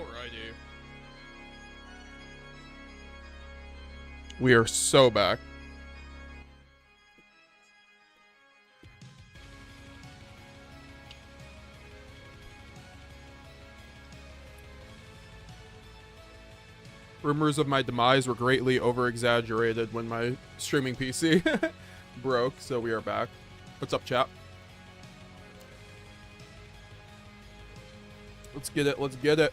Alrighty. We are so back. Rumors of my demise were greatly over-exaggerated when my streaming PC broke, so we are back. What's up, chat? Let's get it, let's get it.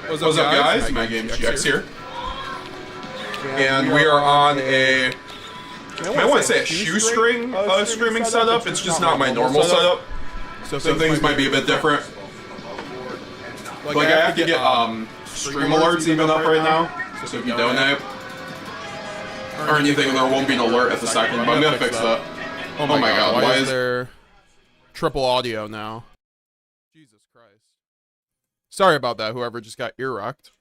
What's up, guys? METAGAMESGX here. And we are on a, I want to say a shoestring streaming setup. It's just not my normal setup. So things might be a bit different. Like I have to get stream alerts even up right now. So if you donate or anything, there won't be an alert at the second. But I'm going to fix that. Oh my god, why is there triple audio now? Jesus Christ. Sorry about that, whoever just got ear-wrecked.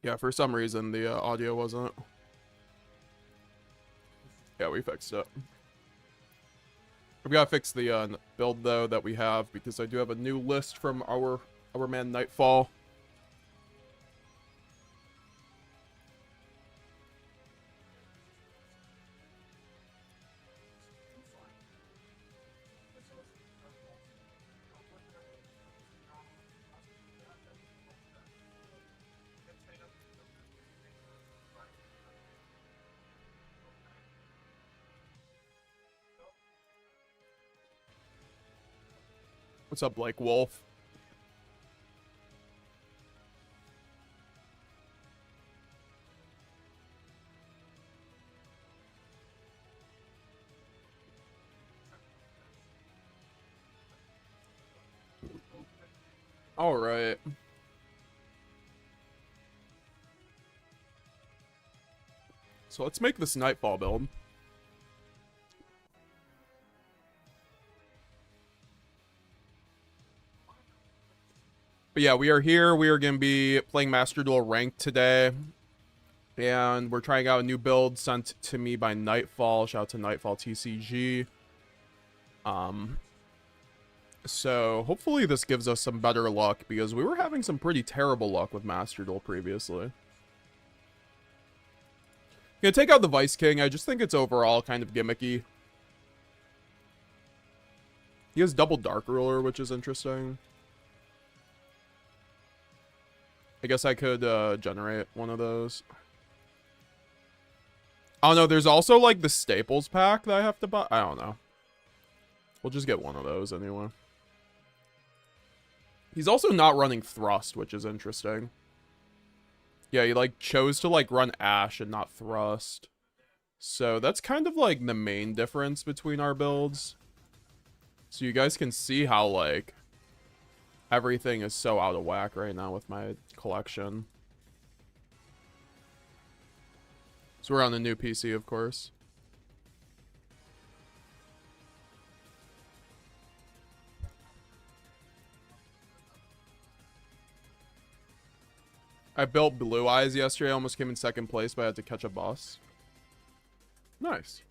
Yeah, for some reason, the audio wasn't. Yeah, we fixed it. We've got to fix the build, though, that we have, because I do have a new list from our man Nightfall. What's up, Blake Wolf? All right. So let's make this Nightfall build. But yeah, we are here. We are going to be playing Master Duel Ranked today. And we're trying out a new build sent to me by Nightfall. Shout out to Nightfall TCG. So hopefully this gives us some better luck, because we were having some pretty terrible luck with Master Duel previously. Gonna take out the Vice King. I just think it's overall kind of gimmicky. He has double Dark Ruler, which is interesting. I guess I could generate one of those. Oh no, there's also like the Staples pack that I have to buy. I don't know. We'll just get one of those anyway. He's also not running Thrust, which is interesting. Yeah, he like chose to like run Ash and not Thrust. So that's kind of like the main difference between our builds. So you guys can see how like everything is so out of whack right now with my collection. So we're on the new PC, of course. I built Blue Eyes yesterday. I almost came in second place, but I had to catch a bus. Nice.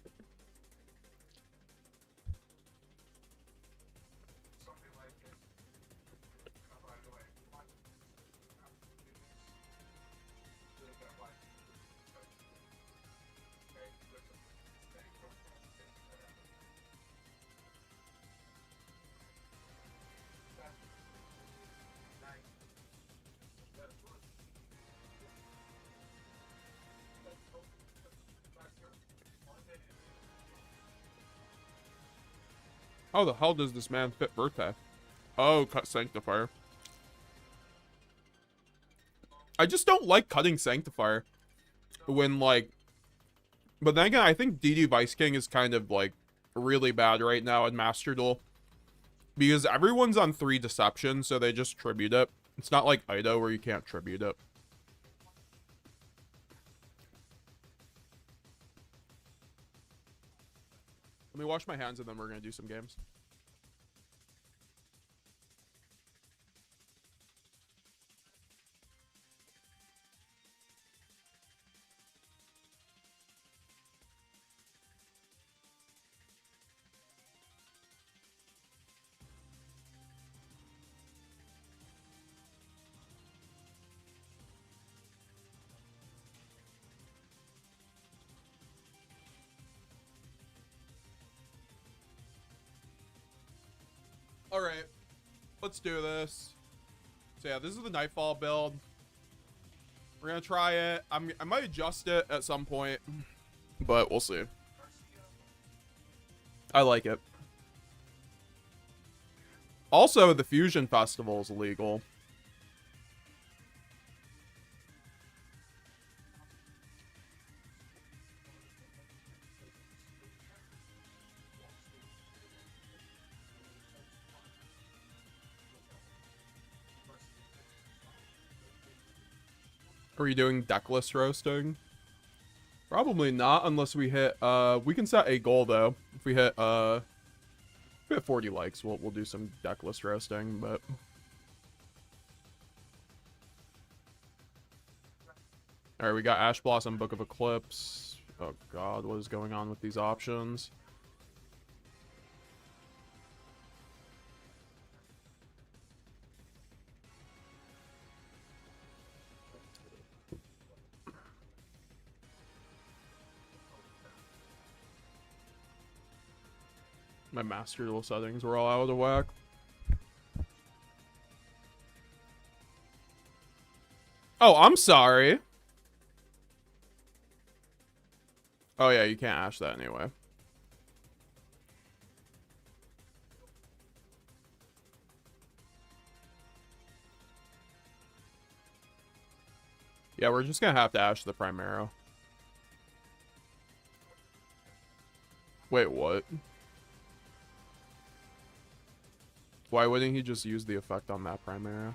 How the hell does this man fit Verta? Oh, cut Sanctifier. I just don't like cutting Sanctifier. When, like... But then again, I think DD Vice King is kind of, like, really bad right now in Master Duel. Because everyone's on 3 Deception, so they just tribute it. It's not like Ido where you can't tribute it. Let me wash my hands and then we're going to do some games. All right, let's do this. So yeah, this is the Nightfall build. We're gonna try it. I might adjust it at some point, but we'll see. I like it. Also, the Fusion Festival is illegal. Are we doing decklist roasting? Probably not unless we hit, we can set a goal though. If we hit 40 likes, we'll do some decklist roasting, but. Alright, we got Ash Blossom, Book of Eclipse. Oh god, what is going on with these options? My master duel settings were all out of whack. Oh, I'm sorry. Oh yeah, you can't ash that anyway. Yeah, we're just gonna have to ash the Primero. Wait, what? Why wouldn't he just use the effect on that Primera?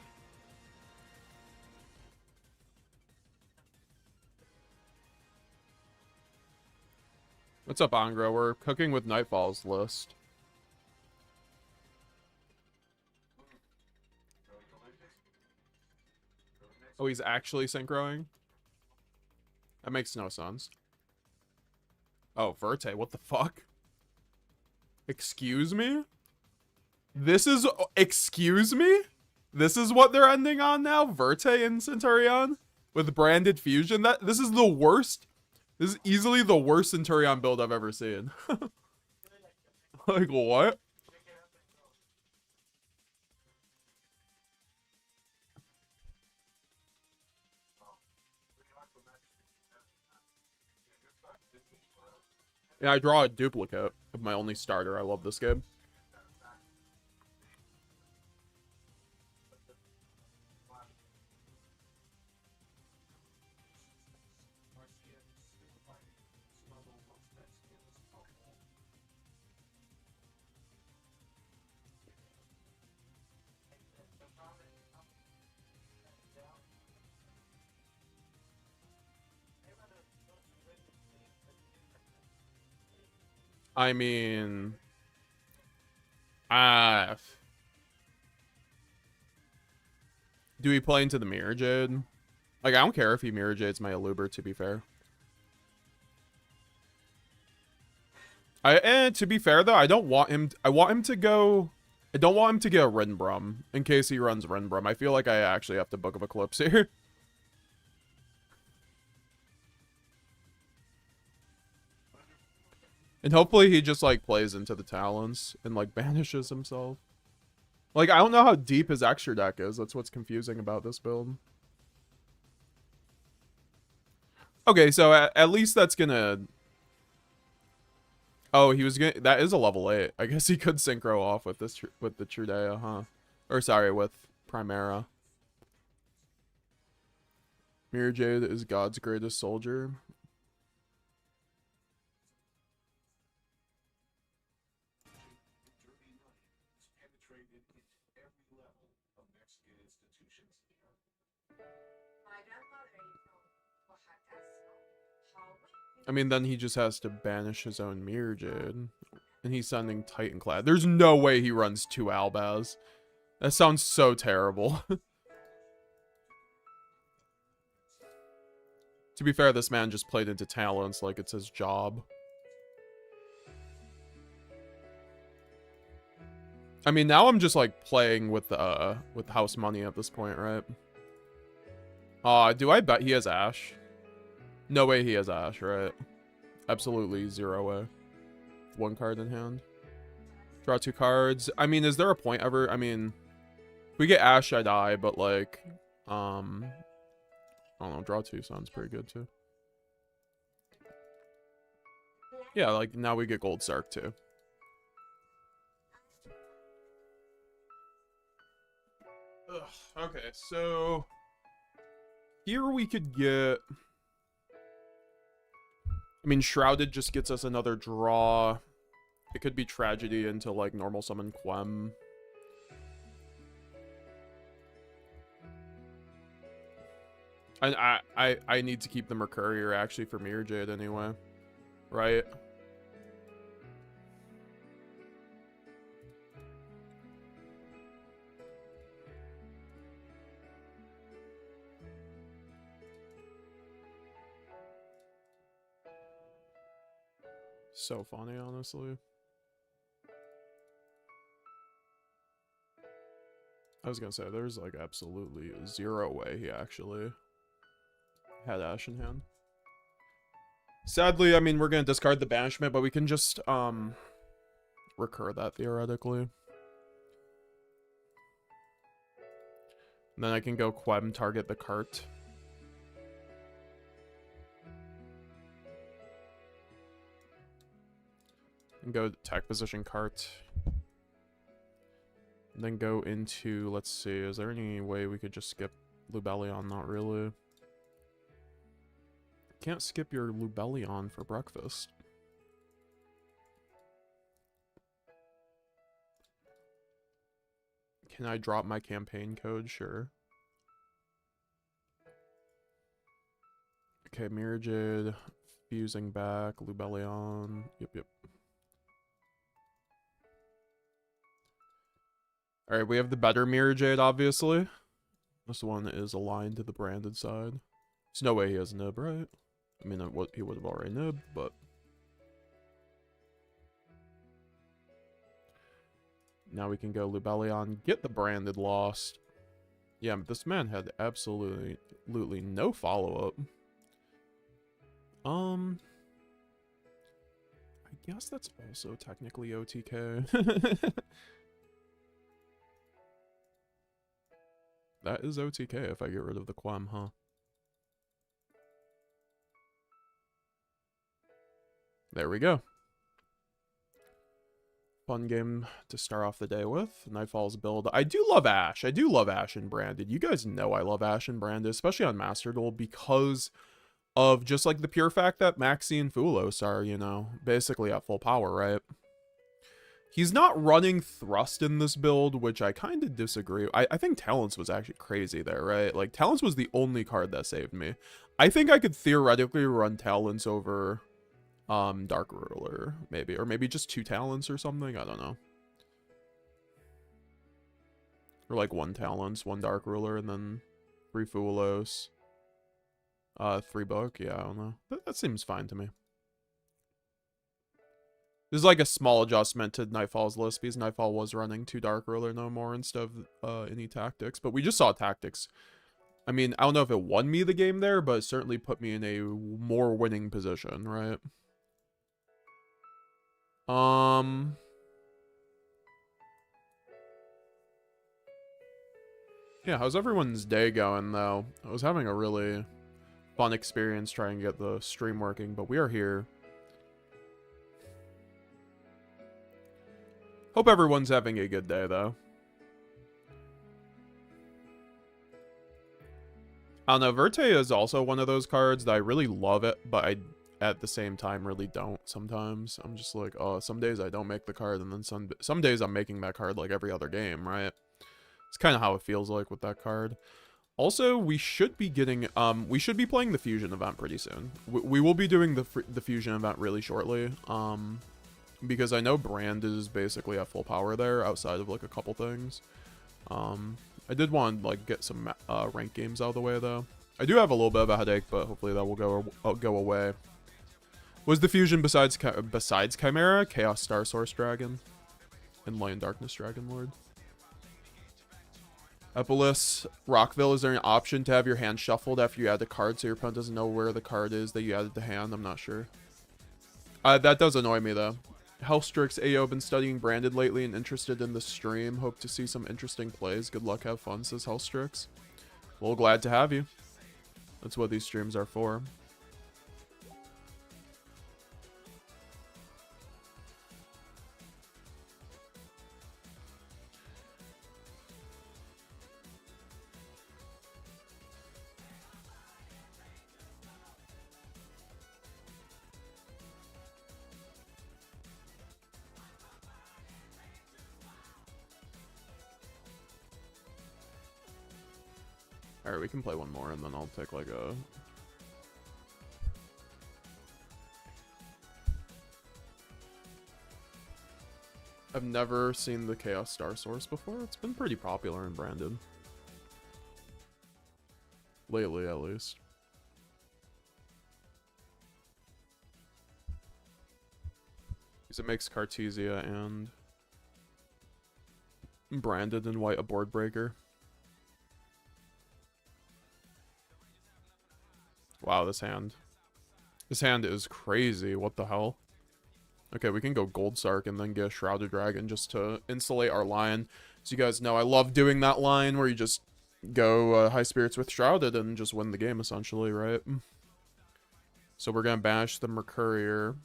What's up, Angro? We're cooking with Nightfall's list. Oh, he's actually synchroing? That makes no sense. Oh, Verte, what the fuck? Excuse me? This is... Excuse me? This is what they're ending on now? Verte and Centurion? With branded fusion? This is the worst... This is easily the worst Centurion build I've ever seen. Like, what? Yeah, I draw a duplicate of my only starter. I love this game. I mean... do we play into the Mirror Jade? Like, I don't care if he Mirror Jades my Aluber, to be fair. To be fair, though, I don't want him... I want him to go... I don't want him to get a Rinbrum, in case he runs Rinbrum. I feel like I actually have to Book of Eclipse here. And hopefully he just, like, plays into the Talons and, like, banishes himself. Like, I don't know how deep his extra deck is. That's what's confusing about this build. Okay, so at least that's gonna... Oh, he was gonna... That is a level 8. I guess he could synchro off with this with the Trudea, huh? Or, sorry, with Primera. Mirror Jade is God's greatest soldier. I mean, then he just has to banish his own Mirror Jade. And he's sending Titanclad. There's no way he runs 2 Albaz. That sounds so terrible. To be fair, this man just played into Talents like it's his job. I mean, now I'm just like playing with house money at this point, right? Do I bet he has Ash? No way he has Ash, right? Absolutely 0 way. 1 card in hand. Draw 2 cards. I mean, is there a point ever? I mean, if we get Ash, I die, but like, I don't know, draw 2 sounds pretty good too. Yeah, like now we get Gold Sark too. Ugh, okay, so here we could get, I mean, Shrouded just gets us another draw. It could be Tragedy into like normal summon Quem. I need to keep the Mercurier actually for Mirror Jade anyway, right? So funny, honestly. I was gonna say, there's like absolutely 0 way he actually had Ash in hand. Sadly, I mean, we're gonna discard the banishment, but we can just recur that theoretically. And then I can go Quem, target the cart. And go attack position cart. And then go into, let's see, is there any way we could just skip Lubellion? Not really. Can't skip your Lubellion for breakfast. Can I drop my campaign code? Sure. Okay, Mirror Jade, fusing back, Lubellion. Yep. Alright, we have the better Mirror Jade, obviously. This one is aligned to the branded side. There's no way he has Nib, right? I mean, he would have already Nib, but... Now we can go Lubellion, get the branded Lost. Yeah, but this man had absolutely no follow-up. I guess that's also technically OTK. That is OTK if I get rid of the Quem, huh? There we go. Fun game to start off the day with. Nightfall's build. I do love Ash. I do love Ash and Branded. You guys know I love Ash and Branded, especially on Master Duel, because of just like the pure fact that Maxx and Fuwalos are, you know, basically at full power, right? He's not running Thrust in this build, which I kind of disagree. I think Talents was actually crazy there, right? Like, Talents was the only card that saved me. I think I could theoretically run Talents over Dark Ruler, maybe. Or maybe just 2 Talents or something. I don't know. Or like 1 Talents, 1 Dark Ruler, and then 3 Fuwalos. 3 Book. Yeah, I don't know. That seems fine to me. This is like a small adjustment to Nightfall's list because Nightfall was running 2 Dark Ruler no more instead of any Tactics. But we just saw Tactics. I mean, I don't know if it won me the game there, but it certainly put me in a more winning position, right? Yeah, how's everyone's day going, though? I was having a really fun experience trying to get the stream working, but we are here. Hope everyone's having a good day, though. I don't know, Verte is also one of those cards that I really love it, but at the same time really don't sometimes. I'm just like, oh, some days I don't make the card, and then some days I'm making that card like every other game, right? It's kind of how it feels like with that card. Also, we should be getting, we should be playing the Fusion event pretty soon. We will be doing the Fusion event really shortly, because I know Brand is basically at full power there, outside of, like, a couple things. I did want to, like, get some ranked games out of the way, though. I do have a little bit of a headache, but hopefully that will go away. Was the Fusion besides Chimera, Chaos Star Source Dragon, and Light and Darkness Dragon Lord? Epilis, Rockville, is there an option to have your hand shuffled after you add the card so your opponent doesn't know where the card is that you added to hand? I'm not sure. That does annoy me, though. Hellstrix, AO, been studying Branded lately and interested in the stream. Hope to see some interesting plays. Good luck, have fun, says Hellstrix. Well, glad to have you. That's what these streams are for. Alright, we can play one more, and then I'll take, like, a... I've never seen the Chaos Star Source before. It's been pretty popular in Branded. Lately, at least. Because it makes Cartesia and Branded and White a board breaker. Wow, this hand. This hand is crazy. What the hell? Okay, we can go Gold Sark and then get a Shrouded Dragon just to insulate our line. As you guys know, I love doing that line where you just go High Spirits with Shrouded and just win the game, essentially, right? So we're going to banish the Mercurier.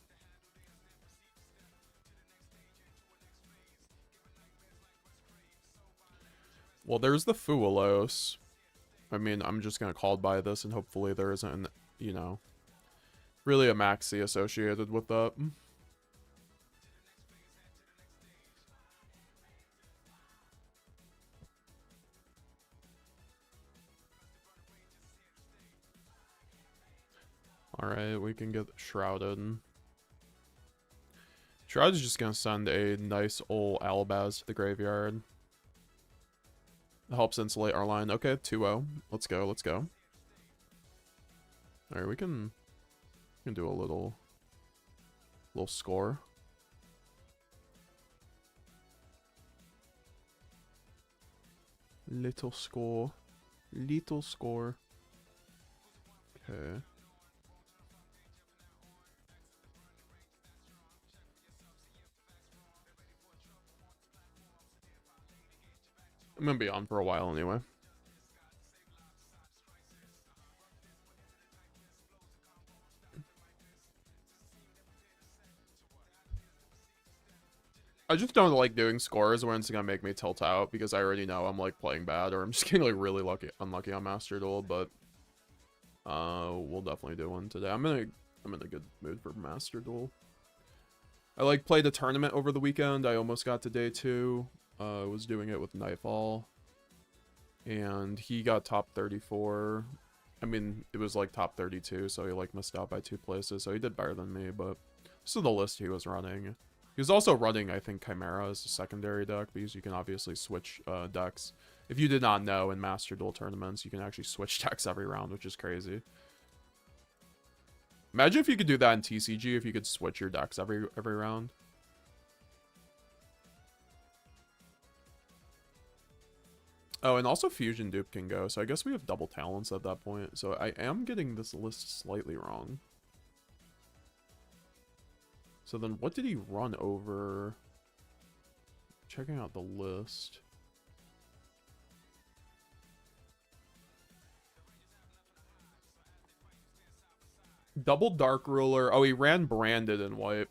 Well, there's the Fuwalos. I mean, I'm just going to call by this, and hopefully there isn't, you know, really a Maxx associated with that. Alright, we can get Shrouded. Shrouded's just going to send a nice old Alabaz to the graveyard. It helps insulate our line. Okay, 2-0. Let's go, let's go. Alright, we can do a little score. Little score. Little score. Okay. I'm gonna be on for a while anyway. I just don't like doing scores when it's gonna make me tilt out because I already know I'm like playing bad or I'm just getting like really unlucky on Master Duel, but we'll definitely do one today. I'm in a good mood for Master Duel. I like played a tournament over the weekend. I almost got to day 2. I was doing it with Nightfall, and he got top 34. I mean, it was like top 32, so he like missed out by 2 places, so he did better than me, but this is the list he was running. He was also running, I think, Chimera as a secondary deck, because you can obviously switch decks. If you did not know, in Master Duel tournaments, you can actually switch decks every round, which is crazy. Imagine if you could do that in TCG, if you could switch your decks every round. Oh, and also Fusion Dupe can go, so I guess we have double talents at that point. So I am getting this list slightly wrong. So then what did he run over? Checking out the list. Double Dark Ruler. Oh, he ran Branded in white.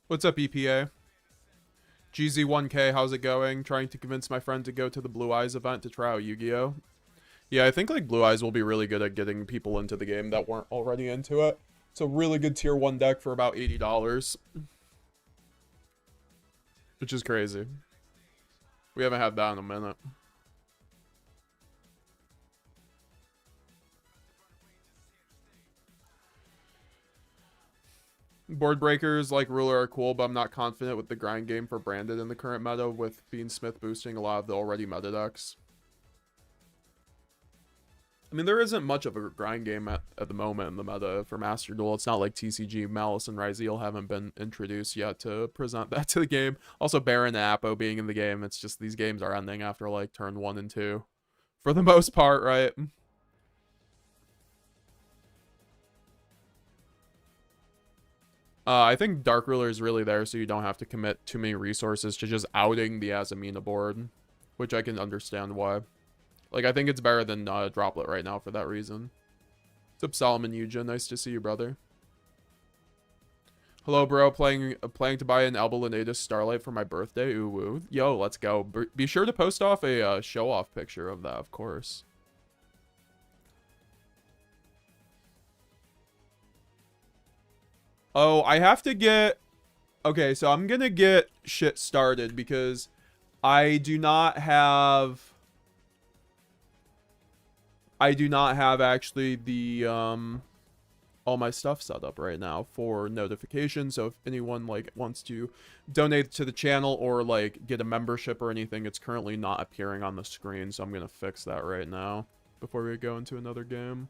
What's up, EPA? GZ1K, how's it going? Trying to convince my friend to go to the Blue Eyes event to try out YuGiOh. Yeah, I think like Blue Eyes will be really good at getting people into the game that weren't already into it. It's a really good tier 1 deck for about $80. Which is crazy. We haven't had that in a minute. Board breakers like Ruler are cool, but I'm not confident with the grind game for Branded in the current meta, with Bean Smith boosting a lot of the already meta decks. I mean, there isn't much of a grind game at the moment in the meta for Master Duel. It's not like TCG, Malice, and Ryzeal haven't been introduced yet to present that to the game. Also, Baron and Apo being in the game, it's just these games are ending after like turn 1 and 2. For the most part, right? I think Dark Ruler is really there so you don't have to commit too many resources to just outing the Azamina board, which I can understand why. Like, I think it's better than Droplet right now for that reason. What's up, Solomon Yuja? Nice to see you, brother. Hello, bro. Planning to buy an Alba Lenatus Starlight for my birthday. Ooh, woo. Yo, let's go. Be sure to post off a show-off picture of that, of course. Oh, I have to get... Okay, so I'm gonna get shit started because I do not have actually the, all my stuff set up right now for notifications. So if anyone, like, wants to donate to the channel or, like, get a membership or anything, it's currently not appearing on the screen. So I'm gonna fix that right now before we go into another game.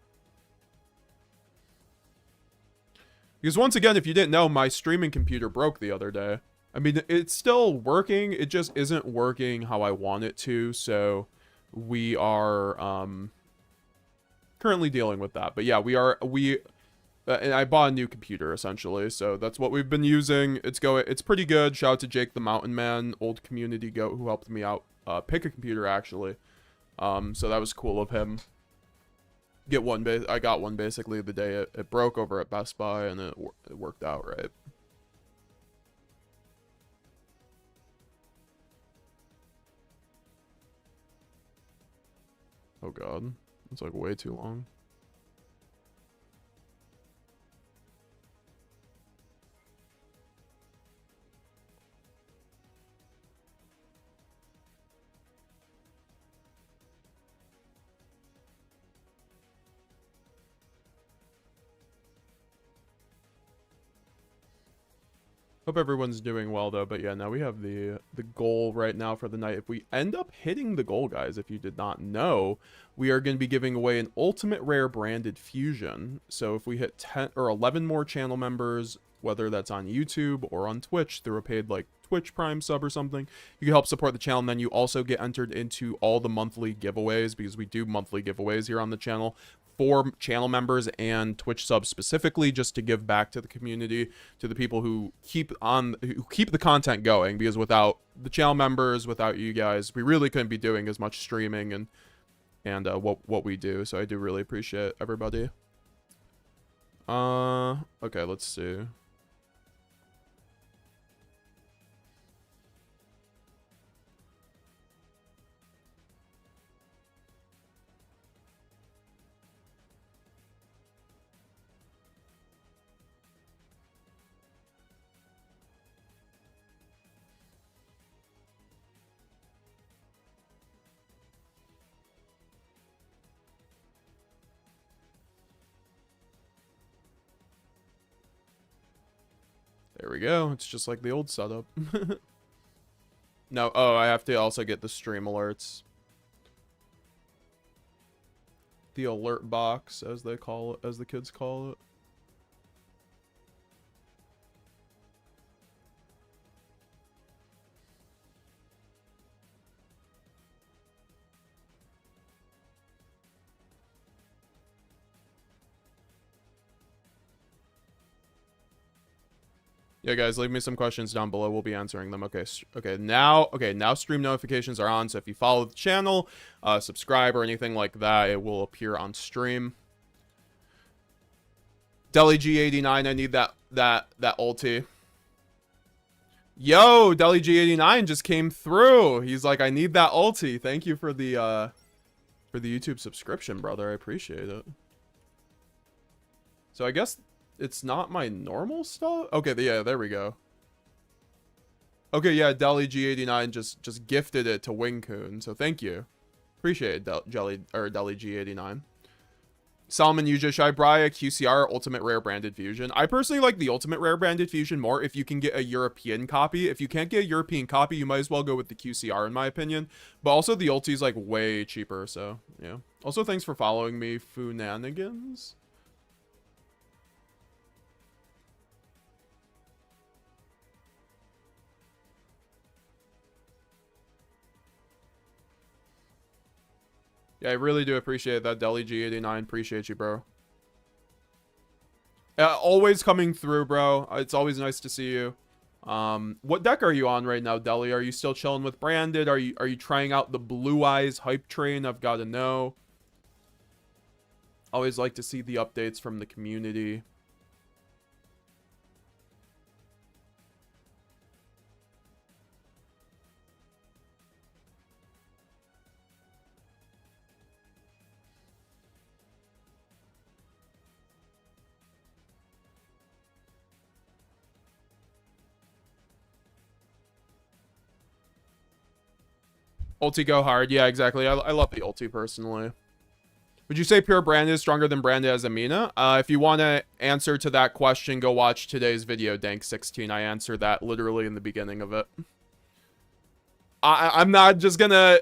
Because once again, if you didn't know, my streaming computer broke the other day. I mean, it's still working. It just isn't working how I want it to. So we are currently dealing with that. But yeah, and I bought a new computer essentially. So that's what we've been using. It's pretty good. Shout out to Jake the Mountain Man, old community goat who helped me out pick a computer actually. So that was cool of him. I got one basically the day it broke over at Best Buy, and it worked out right. Oh god, it's like way too long. Hope everyone's doing well though, but yeah, now we have the goal right now for the night. If we end up hitting the goal, guys, if you did not know, we are going to be giving away an ultimate rare branded fusion. So if we hit 10 or 11 more channel members, whether that's on YouTube or on Twitch through a paid like Twitch Prime sub or something, you can help support the channel, and then you also get entered into all the monthly giveaways, because we do monthly giveaways here on the channel for channel members and Twitch subs specifically, just to give back to the community, to the people who keep the content going, because without the channel members, without you guys, we really couldn't be doing as much streaming and what we do. So I do really appreciate everybody. Okay, let's see. There we go. It's just like the old setup. No, oh, I have to also get the stream alerts. The alert box, as they call it, as the kids call it. Yeah, guys, leave me some questions down below. We'll be answering them. Okay, now stream notifications are on. So if you follow the channel, subscribe or anything like that, it will appear on stream. Deli G89, I need that ulti. Yo, Deli G89 just came through. He's like, I need that ulti. Thank you for the YouTube subscription, brother. I appreciate it. So I guess it's not my normal stuff. Okay, yeah, there we go. Okay, yeah, Deli G89 just gifted it to Wingcoon, so thank you. Appreciate it, Deli G89. Salmon, Yuja, Shy Brya, QCR, Ultimate Rare Branded Fusion. I personally like the Ultimate Rare Branded Fusion more if you can get a European copy. If you can't get a European copy, you might as well go with the QCR in my opinion. But also the ulti is like way cheaper, so yeah. Also, thanks for following me, Funanigans. Yeah, I really do appreciate that, Deli G89. Appreciate you, bro. Always coming through, bro. It's always nice to see you. What deck are you on right now, Deli? Are you still chilling with Branded? Are you trying out the Blue Eyes hype train? I've got to know. Always like to see the updates from the community. Ulti go hard. Yeah, exactly. I love the ulti personally. Would you say pure Branded is stronger than Branded as a Mina? If you want to answer to that question, go watch today's video, Dank16. I answered that literally in the beginning of it. I'm not just gonna...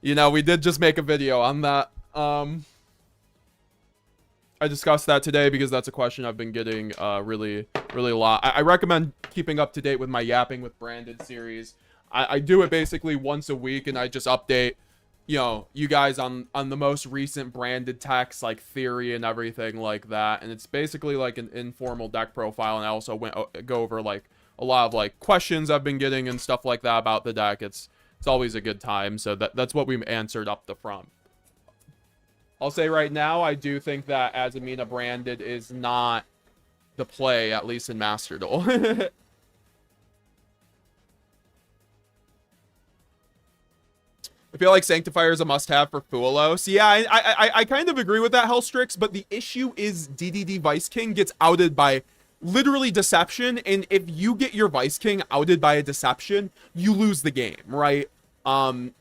You know, we did just make a video on that. I discussed that today because that's a question I've been getting really a lot. I recommend keeping up to date with my Yapping with Branded series. I do it basically once a week, and I just update, you know, you guys on the most recent Branded techs, like theory and everything like that. And it's basically like an informal deck profile, and I also go over like a lot of like questions I've been getting and stuff like that about the deck. It's always a good time. So that's what we've answered up the front. I'll say right now, I do think that Azamina Branded is not the play, at least in Master Duel. I feel like Sanctifier is a must-have for Fuwalos. Yeah, I kind of agree with that, Hellstrix, but the issue is DDD Vice King gets outed by literally Deception, and if you get your Vice King outed by a Deception, you lose the game, right? You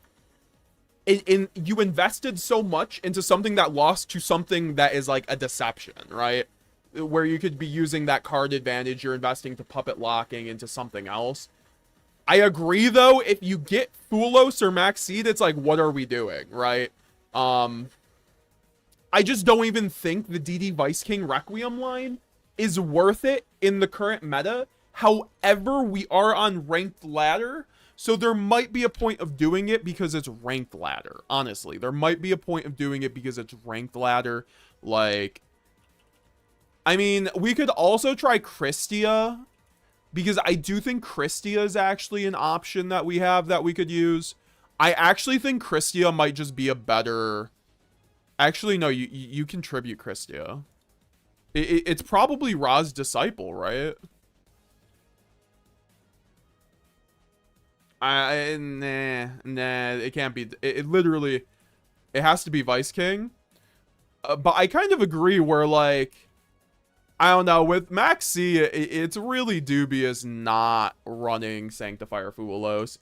invested so much into something that lost to something that is like a Deception, right? Where you could be using that card advantage you're investing to puppet locking into something else. I agree, though, if you get Fuwalos or Maxx, it's like, what are we doing, right? I just don't even think the DD Vice King Requiem line is worth it in the current meta. However, we are on ranked ladder, so there might be a point of doing it because it's ranked ladder. Honestly, there might be a point of doing it because it's ranked ladder. Like, I mean, we could also try Christia, because I do think Christia is actually an option that we have that we could use. I actually think Christia might just be a better... Actually, no, you contribute Christia. It's probably Ra's Disciple, right? Nah, it can't be. It literally... It has to be Vice King. But I kind of agree where, like... I don't know, with Maxx, it's really dubious not running Sanctifier Fuwalos.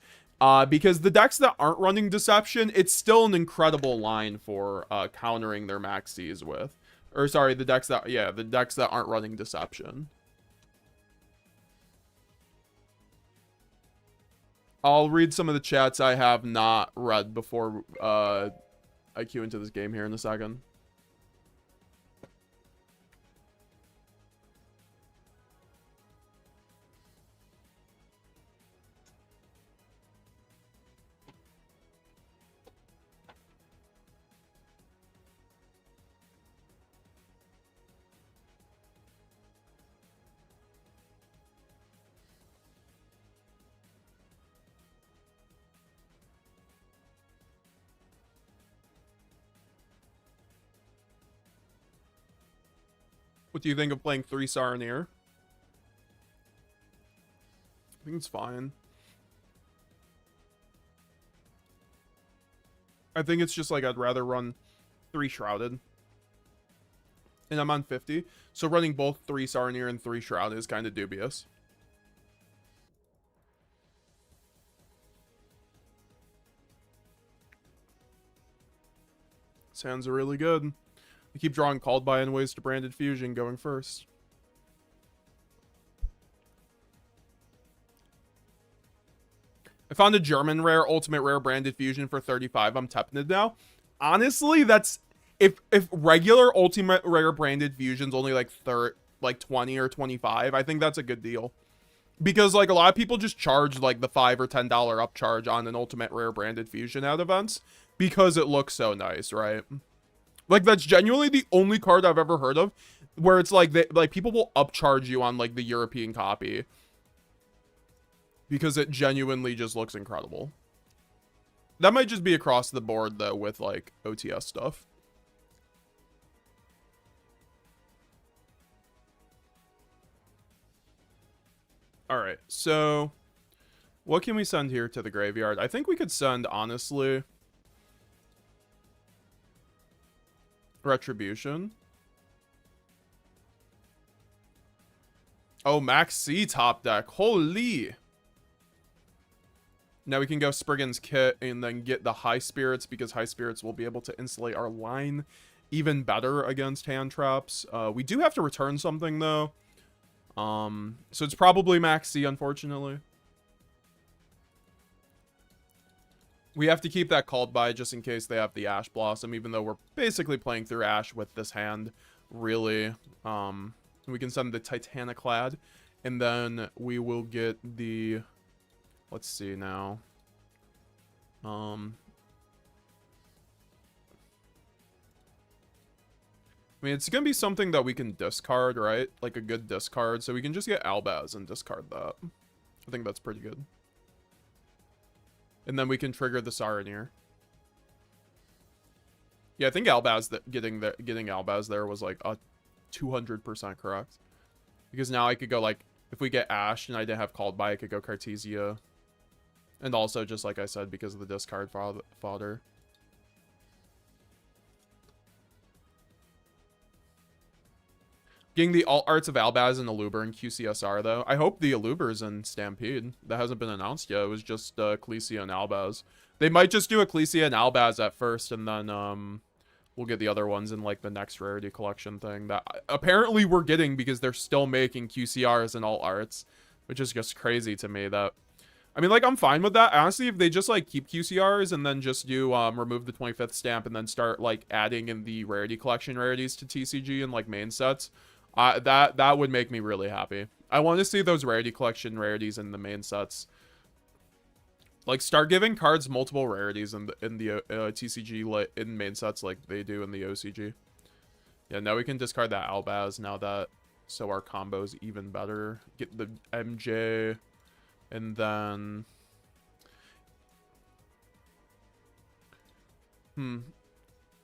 Because the decks that aren't running Deception, it's still an incredible line for countering their Maxx's with. Or sorry, the decks that, yeah, the decks that aren't running Deception. I'll read some of the chats I have not read before I queue into this game here in a second. What do you think of playing 3 Saronir? I think It's fine. I think it's just like I'd rather run 3 Shrouded. And I'm on 50. So running both 3 Saronir and 3 Shrouded is kind of dubious. Sounds really good. I keep drawing Called By and ways to Branded Fusion going first. I found a German rare, ultimate rare Branded Fusion for 35. I'm tempted now. Honestly, that's... If regular ultimate rare Branded Fusion's only like 20 or 25, I think that's a good deal. Because like a lot of people just charge like the $5 or $10 upcharge on an ultimate rare Branded Fusion at events because it looks so nice, right? Like that's genuinely the only card I've ever heard of where it's like people will upcharge you on like the European copy because it genuinely just looks incredible. That might just be across the board though with like OTS stuff. All right, so what can we send here to the graveyard? I think we could send, honestly, Retribution. Oh, Maxx C top deck. Holy. Now we can go Spriggan's Kit and then get the High Spirits because High Spirits will be able to insulate our line even better against hand traps. We do have to return something, though. So it's probably Maxx C, unfortunately. We have to keep that Called By just in case they have the Ash Blossom, even though we're basically playing through Ash with this hand, really. We can send the Titaniclad, and then we will get the... Let's see now. I mean, it's going to be something that we can discard, right? Like a good discard. So we can just get Albaz and discard that. I think that's pretty good. And then we can trigger the Saronir. Yeah, I think Albaz, getting Albaz there was like a 200% correct. Because now I could go like, if we get Ash and I didn't have Called By, I could go Cartesia. And also, just like I said, because of the discard fodder. Getting the alt arts of Albaz and Aluber in QCSR, though. I hope the Aluber's in Stampede. That hasn't been announced yet. It was just Ecclesia and Albaz. They might just do Ecclesia and Albaz at first, and then we'll get the other ones in like the next rarity collection thing that apparently we're getting because they're still making QCRs and alt arts, which is just crazy to me. That I mean, like, I'm fine with that. Honestly, if they just, like, keep QCRs and then just do, remove the 25th stamp and then start, like, adding in the rarity collection rarities to TCG and, like, main sets, that would make me really happy. I want to see those rarity collection rarities in the main sets. Like, start giving cards multiple rarities in the TCG, like, in main sets like they do in the OCG. Yeah, now we can discard that Albaz now that, so our combo's even better. Get the MJ... And then...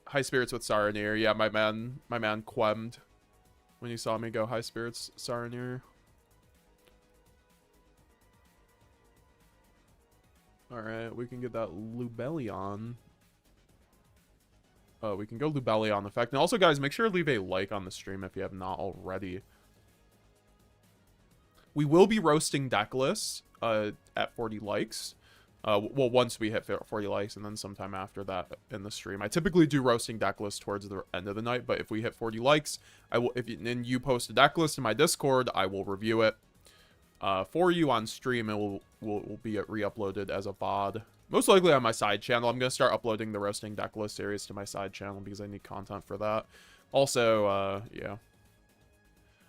High Spirits with Saronir. Yeah, my man quemmed when he saw me go High Spirits Saronir. Alright, we can get that Lubellion. Oh, we can go Lubellion effect. And also, guys, make sure to leave a like on the stream if you have not already. We will be roasting deck lists at 40 likes. Well, once we hit 40 likes and then sometime after that in the stream. I typically do roasting deck lists towards the end of the night, but if we hit 40 likes, I will. And you post a deck list in my Discord, I will review it for you on stream, and will be re-uploaded as a VOD. Most likely on my side channel. I'm going to start uploading the roasting deck list series to my side channel because I need content for that. Also, yeah.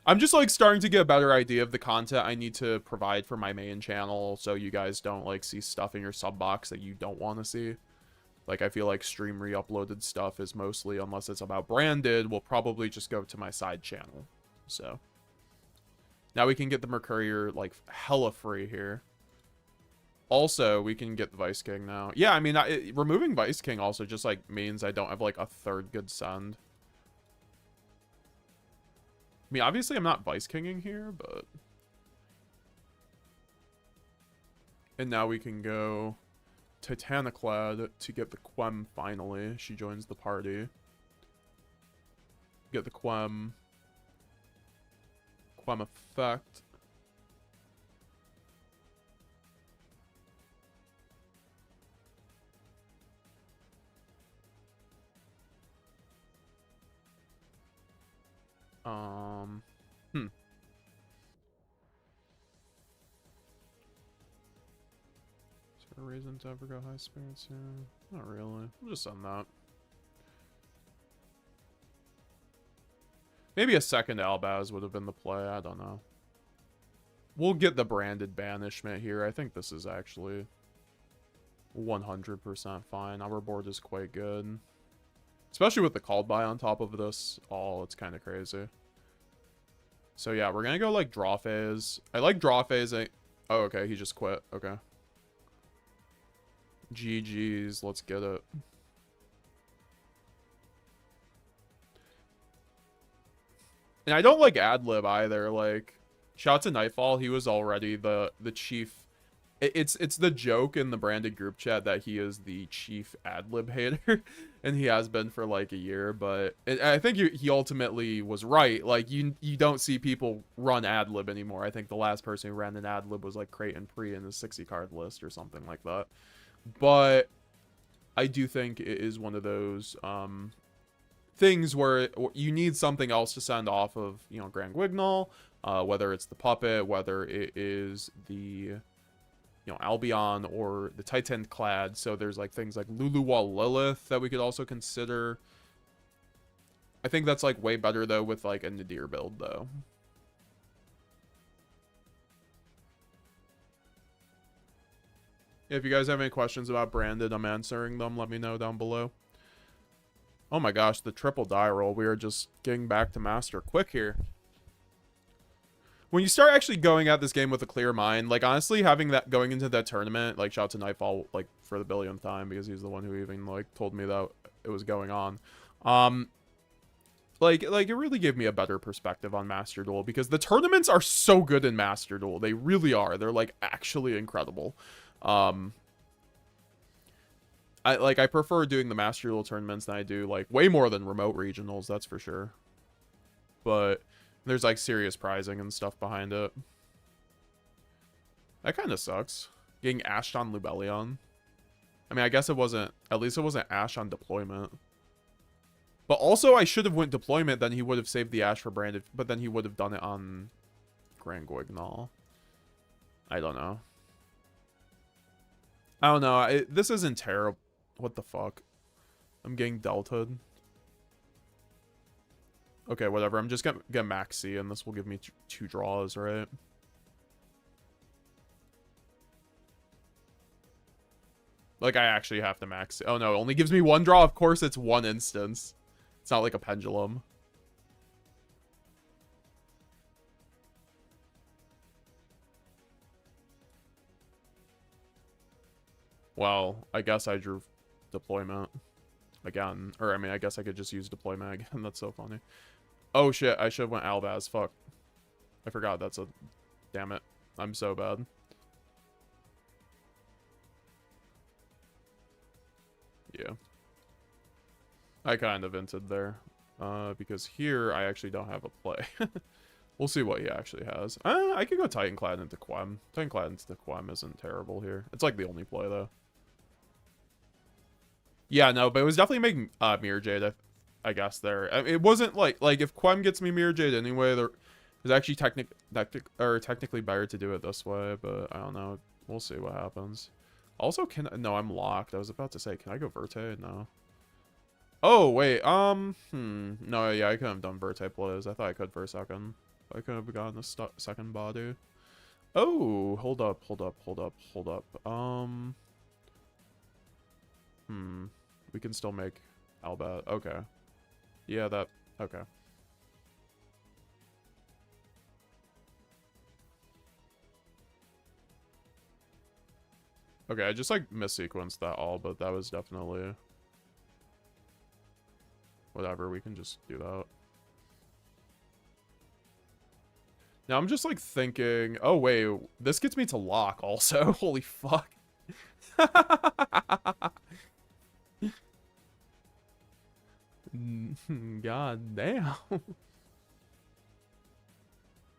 I'm just, like, starting to get a better idea of the content I need to provide for my main channel so you guys don't, like, see stuff in your sub box that you don't want to see. Like, I feel like stream re-uploaded stuff is mostly, unless it's about branded, will probably just go to my side channel. So. Now we can get the Mercurier, like, hella free here. Also, we can get the Vice King now. Yeah, I mean, removing Vice King also just, like, means I don't have, like, a third good send. I mean, obviously I'm not Vice Kinging here, but... And now we can go Titaniclad to get the Quem finally. She joins the party. Get the Quem effect. Is there a reason to ever go high spirits? Yeah, not really. We'll just send that. Maybe a second Albaz would have been the play. I don't know. We'll get the branded banishment here. I think this is actually 100% fine. Our board is quite good. Especially with the called by on top of this. Oh, it's kind of crazy. So yeah, we're going to go like draw phase. I like draw phase. Oh, okay. He just quit. Okay. GG's. Let's get it. And I don't like ad-lib either. Like, shout to Nightfall. He was already the chief. It's the joke in the branded group chat that he is the chief ad-lib hater. And he has been for like a year. But I think he ultimately was right. Like, you don't see people run ad-lib anymore. I think the last person who ran an ad-lib was like Creighton Pre in the 60 card list or something like that. But I do think it is one of those things where you need something else to send off of, you know, Grand Guignol, whether it's the puppet, whether it is the, you know, Albion or the Titan Clad. So there's like things like Luluwa Lilith that we could also consider. I think that's like way better though with like a Nadir build though. If you guys have any questions about branded, I'm answering them. Let me know down below. Oh my gosh, the triple die roll. We are just getting back to master quick here. When you start actually going at this game with a clear mind, like honestly having that going into that tournament, like shout out to Nightfall like for the billionth time because he's the one who even like told me that it was going on. Like it really gave me a better perspective on Master Duel because the tournaments are so good in Master Duel. They really are. They're like actually incredible. I prefer doing the Master Duel tournaments than I do, like, way more than remote regionals, that's for sure. But there's, like, serious prizing and stuff behind it. That kind of sucks. Getting ashed on Lubellion. I mean, I guess it wasn't, at least it wasn't ash on deployment. But also, I should have went deployment, then he would have saved the ash for branded, but then he would have done it on Grand Guignol. I don't know. I don't know. This isn't terrible. What the fuck? I'm getting deltaed. Okay, whatever. I'm just gonna get Maxx, and this will give me two draws, right? Like, I actually have to Maxx. Oh, no. It only gives me one draw. Of course, it's one instance. It's not like a pendulum. Well, I guess I drew deployment again. Or, I mean, I guess I could just use deployment again. That's so funny. Oh, shit. I should have went Albaz. Fuck. I forgot that's a... Damn it. I'm so bad. Yeah. I kind of inted there. Because here, I actually don't have a play. We'll see what he actually has. I could go Titanclad into Quem. Titanclad into Quem isn't terrible here. It's like the only play, though. Yeah, no, but it was definitely making Mirror Jade, I guess, there. I mean, it wasn't like if Quem gets me Mirror Jade anyway, there's actually technically better to do it this way, but I don't know. We'll see what happens. Also, no, I'm locked. I was about to say, can I go Verte? No. Oh, wait, no, yeah, I couldn't have done Verte plays. I thought I could for a second. I could have gotten a second body. Oh, hold up. We can still make Albat. Okay. Yeah, that... Okay. Okay, I just, like, missequenced that all, but that was definitely... Whatever, we can just do that. Now I'm just like thinking, oh wait, this gets me to lock also. Holy fuck. God damn.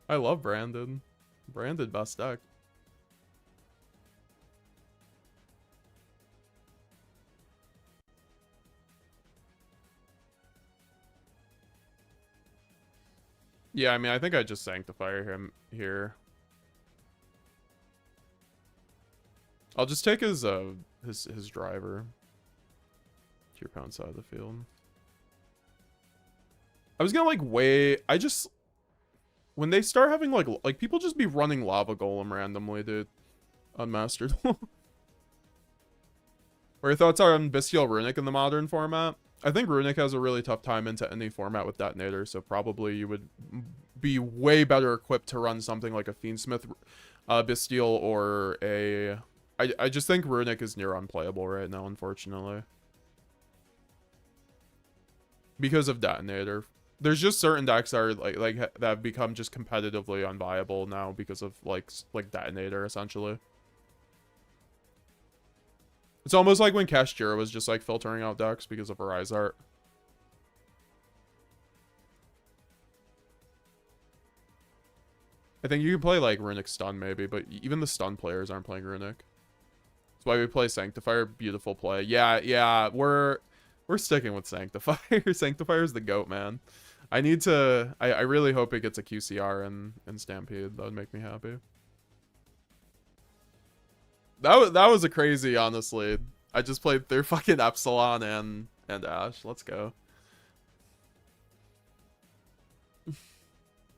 I love Brandon. Brandon best deck. Yeah, I mean, I think I just Sanctify him here. I'll just take his driver. To your pound side of the field. I was gonna like wait. I just when they start having like people just be running Lava Golem randomly, dude. Unmastered. What are your thoughts are on Bestial Runic in the modern format? I think Runic has a really tough time into any format with Detonator, so probably you would be way better equipped to run something like a Fiendsmith Bestial or a... I just think Runic is near unplayable right now, unfortunately. Because of Detonator. There's just certain decks that are that have become just competitively unviable now because of like Detonator, essentially. It's almost like when Kashtira was just like filtering out decks because of Rise Art. I think you can play like Runic Stun maybe, but even the stun players aren't playing Runic. That's why we play Sanctifier. Beautiful play. Yeah, we're sticking with Sanctifier. Sanctifier's the GOAT, man. I need to... I really hope it gets a QCR in Stampede. That would make me happy. That was a crazy, honestly. I just played through fucking Epsilon and Ash. Let's go.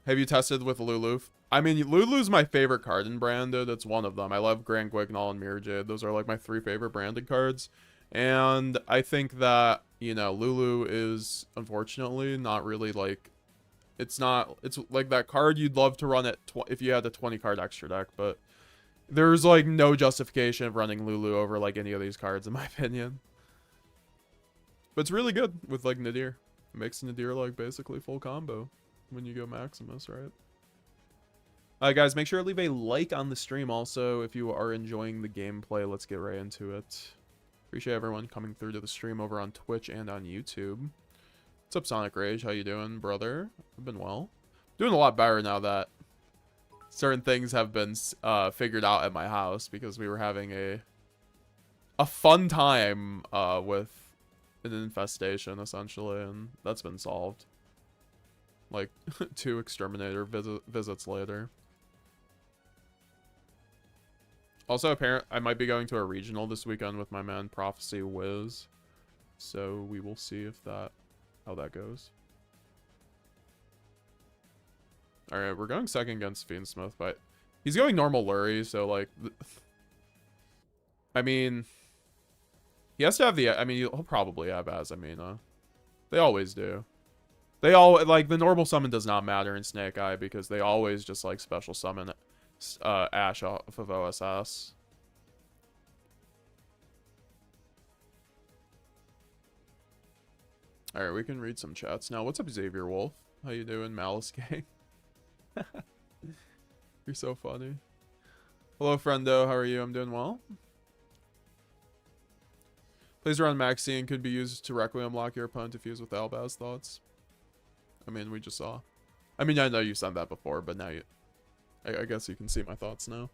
Have you tested with Lulu? I mean, Lulu's my favorite card in Branded. It's one of them. I love Grand Guignol and Mirror Jade. Those are like my 3 favorite Branded cards. And I think that, you know, Lulu is unfortunately not really like... It's like that card you'd love to run if you had a 20 card extra deck, but there's like no justification of running Lulu over like any of these cards in my opinion. But it's really good with like Nadir. It makes Nadir like basically full combo when you go Maximus, right? Guys, make sure to leave a like on the stream also if you are enjoying the gameplay. Let's get right into it. Appreciate everyone coming through to the stream over on Twitch and on YouTube. What's up, Sonic Rage? How you doing, brother? I've been well. Doing a lot better now that certain things have been figured out at my house because we were having a fun time with an infestation, essentially, and that's been solved. Like, 2 exterminator visits later. Also, apparently, I might be going to a regional this weekend with my man Prophecy Wiz. So we will see if how that goes. Alright, we're going second against Fiendsmith, but he's going normal Lurie, so like... I mean... He has to have the... I mean, he'll probably have Azamina. They always do. They all... Like, the normal summon does not matter in Snake Eye because they always just, like, special summon Ash off of OSS. Alright, we can read some chats now. What's up, Xavier Wolf? How you doing, Malice Gang? You're so funny. Hello, friendo. How are you? I'm doing well. Plays around Maxi and could be used to Requiem lock your opponent to fuse with Albaz. Thoughts? I mean, we just saw. I mean, I know you said that before, but now I guess you can see my thoughts now.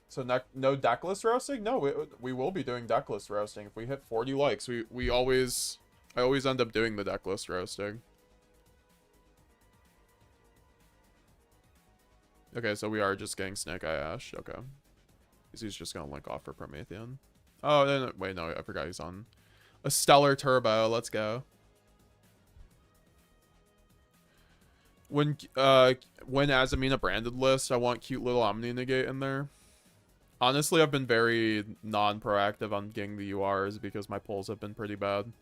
So no decklist roasting? No, we will be doing decklist roasting. If we hit 40 likes, I always end up doing the decklist roasting. Okay, so we are just getting Snake Eye Ash. Okay. He's just gonna link off for Promethean. Oh, no, wait, no, I forgot he's on a Stellar Turbo. Let's go. When Azamina branded list, I want cute little Omni Negate in there. Honestly, I've been very non-proactive on getting the URs because my pulls have been pretty bad.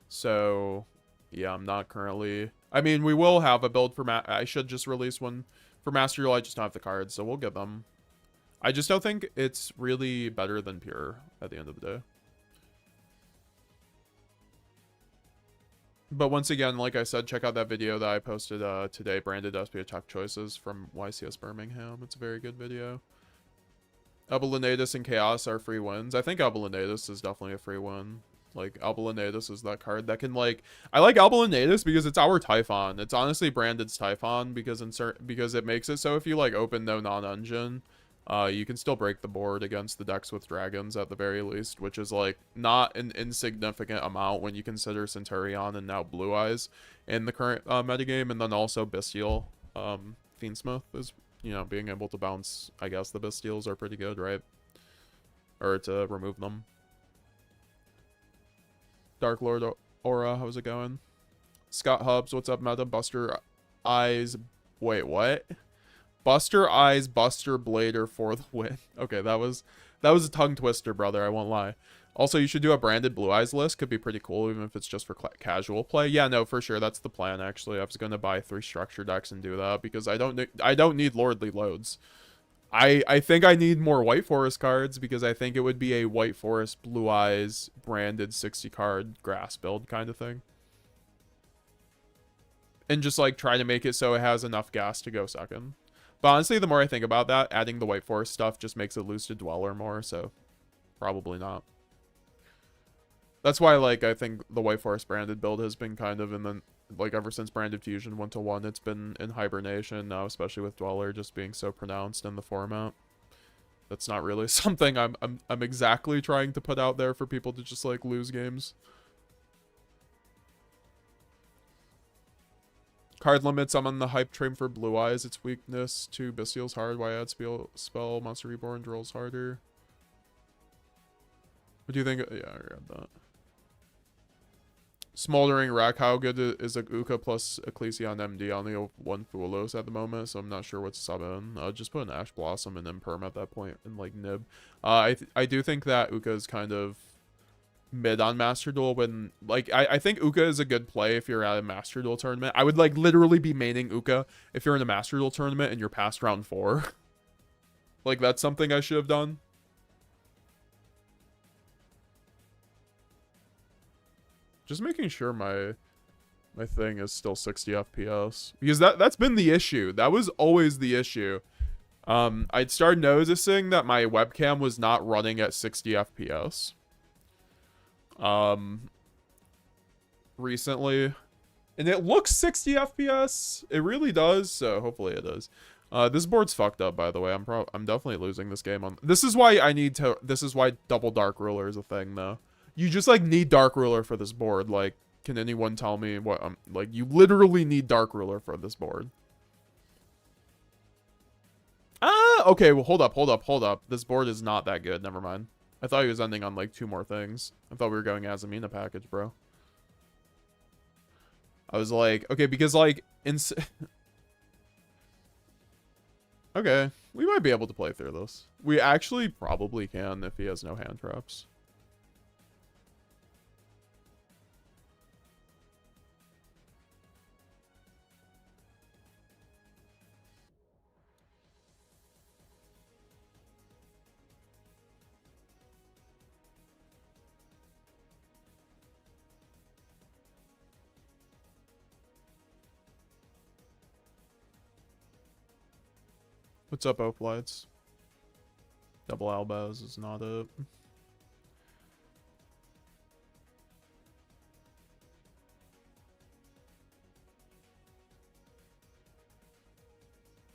So, yeah, I'm not currently... I mean, we will have a build for... I should just release one for Master Duel. I just don't have the cards, so we'll get them. I just don't think it's really better than Pure at the end of the day. But once again, like I said, check out that video that I posted today, branded Despia Tech Choices from YCS Birmingham. It's a very good video. Abelinatus and Chaos are free wins. I think Abelinatus is definitely a free win. Like, Abelinatus is that card that can, like... I like Abelinatus because it's our Typhon. It's honestly branded's Typhon because it makes it so if you, like, open no non-engine, you can still break the board against the decks with dragons at the very least, which is, like, not an insignificant amount when you consider Centurion and now Blue Eyes in the current metagame, and then also Bestial. Fiendsmith is, you know, being able to bounce, I guess the Bestials are pretty good, right? Or to remove them. Dark Lord Aura, how's it going? Scott Hubs, what's up, Meta? Buster Eyes... Wait, what? Buster Eyes, Buster Blader for the win. Okay, that was a tongue twister, brother. I won't lie. Also, you should do a branded Blue Eyes list. Could be pretty cool, even if it's just for casual play. Yeah, no, for sure. That's the plan, actually. I was going to buy 3 structure decks and do that because I don't need Lordly Loads. I think I need more White Forest cards because I think it would be a White Forest Blue Eyes branded 60 card grass build kind of thing. And just like try to make it so it has enough gas to go second. But honestly, the more I think about that, adding the White Forest stuff just makes it lose to Dweller more, so probably not. That's why, like, I think the White Forest branded build has been kind of in the, like, ever since Branded Fusion 1-1, it's been in hibernation now, especially with Dweller just being so pronounced in the format. That's not really something I'm exactly trying to put out there for people to just, like, lose games. Card limits, I'm on the hype train for Blue Eyes. Its weakness to Bestial's hard. Why add spell Monster Reborn rolls harder? What do you think? Yeah, I read that. Smoldering Rack, how good is a Uka plus Ecclesia on MD? I only have 1 Fuwalos at the moment, so I'm not sure what to sub in. Just put an Ash Blossom and Imperm at that point and, like, Nib. I do think that Uka is kind of mid on Master Duel when, like, I think Uka is a good play if you're at a Master Duel tournament. I would, like, literally be maining Uka if you're in a Master Duel tournament and you're past round 4. Like, that's something I should have done. Just making sure my thing is still 60 FPS. Because that's been the issue. That was always the issue. I'd started noticing that my webcam was not running at 60 FPS. Recently. And it looks 60 FPS. It really does, so hopefully it is. This board's fucked up, by the way. I'm definitely losing this game on... This is why Double Dark Ruler is a thing, though. You just, like, need Dark Ruler for this board. Like, can anyone tell me what... like, you literally need Dark Ruler for this board. Okay, well, hold up. This board is not that good. Never mind. I thought he was ending on, like, 2 more things. I thought we were going Azamina package, bro. I was like, okay, because, like, okay, we might be able to play through this. We actually probably can if he has no hand traps. What's up, Oak Lights? Double Albaz is not it.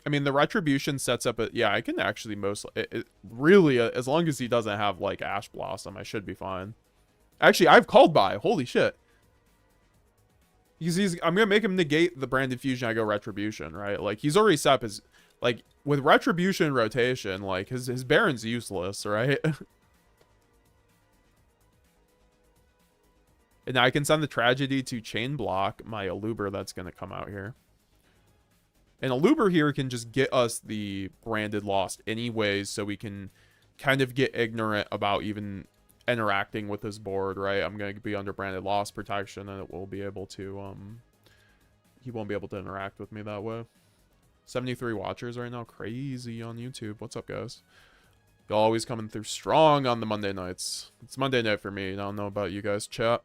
I mean, the Retribution sets up a... Yeah, I can actually really, as long as he doesn't have, like, Ash Blossom, I should be fine. Actually, I've called by. Holy shit. I'm going to make him negate the Branded Fusion, I go Retribution, right? Like, he's already set up his... Like, with Retribution rotation, like, his Baron's useless, right? And I can send the Tragedy to chain block my Aluber that's going to come out here. And Aluber here can just get us the branded Lost anyways, so we can kind of get ignorant about even interacting with this board, right? I'm going to be under branded Lost protection, and it will be able to, he won't be able to interact with me that way. 73 watchers right now. Crazy on YouTube. What's up, guys? Y'all always coming through strong on the Monday nights. It's Monday night for me. I don't know about you guys, chat.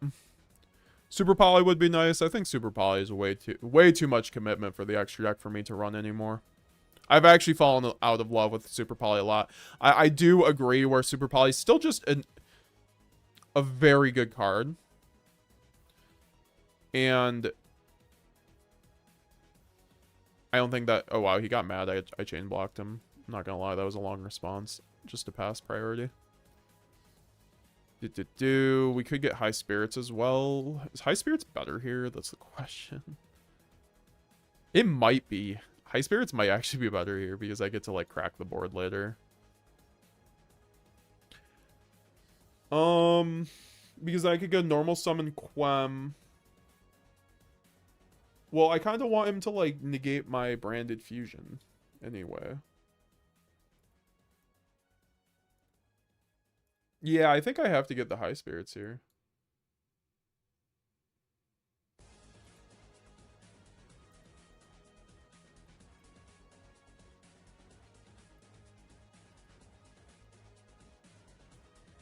Super Poly would be nice. I think Super Poly is way too much commitment for the extra deck for me to run anymore. I've actually fallen out of love with Super Poly a lot. I do agree where Super Poly is still just a very good card. And I don't think that... Oh, wow, he got mad. I chain blocked him. I'm not gonna lie, that was a long response. Just to pass priority. We could get High Spirits as well. Is High Spirits better here? That's the question. It might be. High Spirits might actually be better here because I get to, like, crack the board later. Because I could go normal summon Quem. Well, I kind of want him to, like, negate my branded fusion anyway. Yeah, I think I have to get the High Spirits here.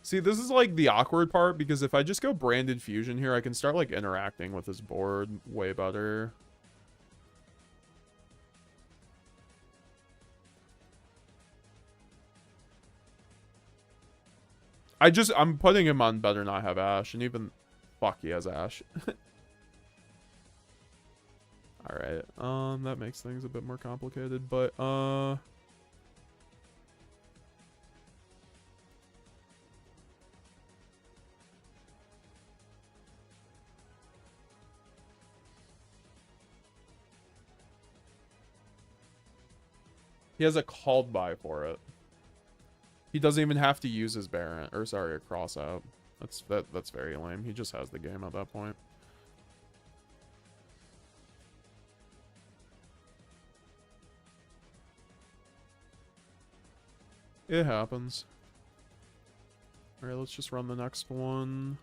See, this is like the awkward part because if I just go branded fusion here, I can start like interacting with this board way better. I'm putting him on better not have Ash, and even fuck, he has Ash. Alright, that makes things a bit more complicated, but he has a called by for it. He doesn't even have to use his Baron, or sorry, a cross out. That's very lame. He just has the game at that point. It happens. Alright, let's just run the next one.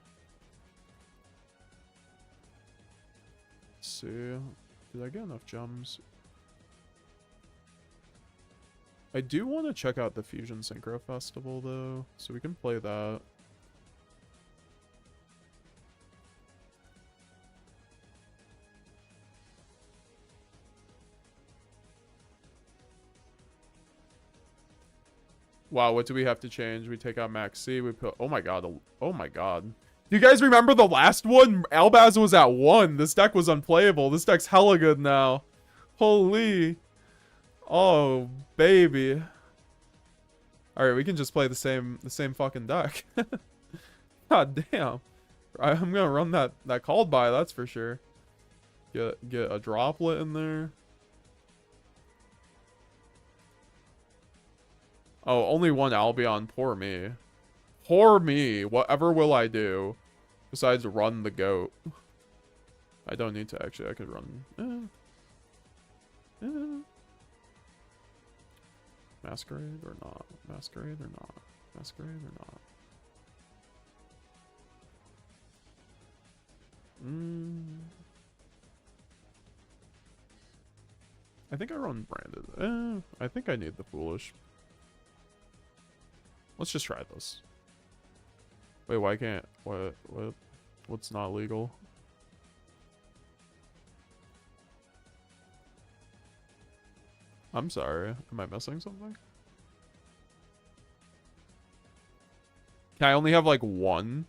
Let's see. Did I get enough gems? I do want to check out the Fusion Synchro Festival, though, so we can play that. Wow, what do we have to change? We take out Maxx, we put... Oh my god. Oh my god. Do you guys remember the last one? Albaz was at 1. This deck was unplayable. This deck's hella good now. Holy... Oh, baby. Alright, we can just play the same fucking deck. God damn. I'm gonna run that called by, that's for sure. Get a droplet in there. Oh, only one Albion. Poor me. Poor me. Whatever will I do besides run the goat? I don't need to actually. I could run. Masquerade or not? Masquerade or not? Masquerade or not? I think I run branded. I think I need the foolish. Let's just try this. Wait, why can't? What's not legal? I'm sorry. Am I missing something? Can I only have like one?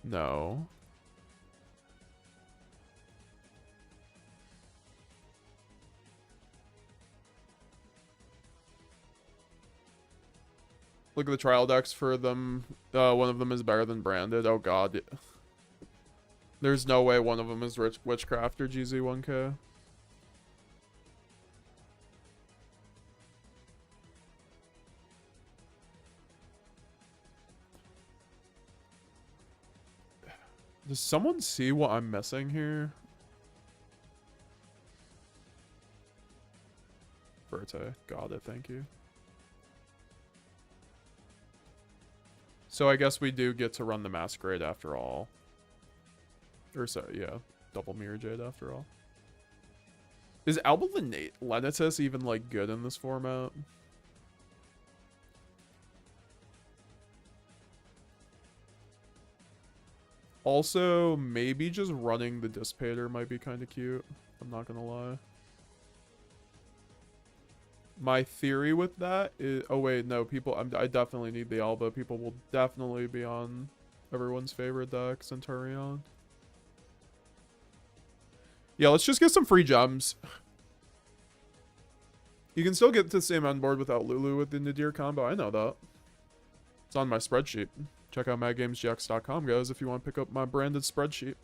No. Look at the trial decks for them. One of them is better than branded. Oh god. There's no way one of them is Witchcraft or GZ1K. Does someone see what I'm missing here? Verte. Got it, thank you. So I guess we do get to run the Masquerade after all. Or so, yeah. Double Mirror Jade after all. Is Alba Lenitus even, like, good in this format? Also, maybe just running the Dissipator might be kind of cute. I'm not gonna lie. My theory with that is... Oh, wait, no. People... I definitely need the Alba. People will definitely be on everyone's favorite deck, Centurion. Yeah, let's just get some free gems. You can still get to the same end board without Lulu with the Nadir combo. I know that. It's on my spreadsheet. Check out MetaGamesGX.com, guys, if you want to pick up my branded spreadsheet.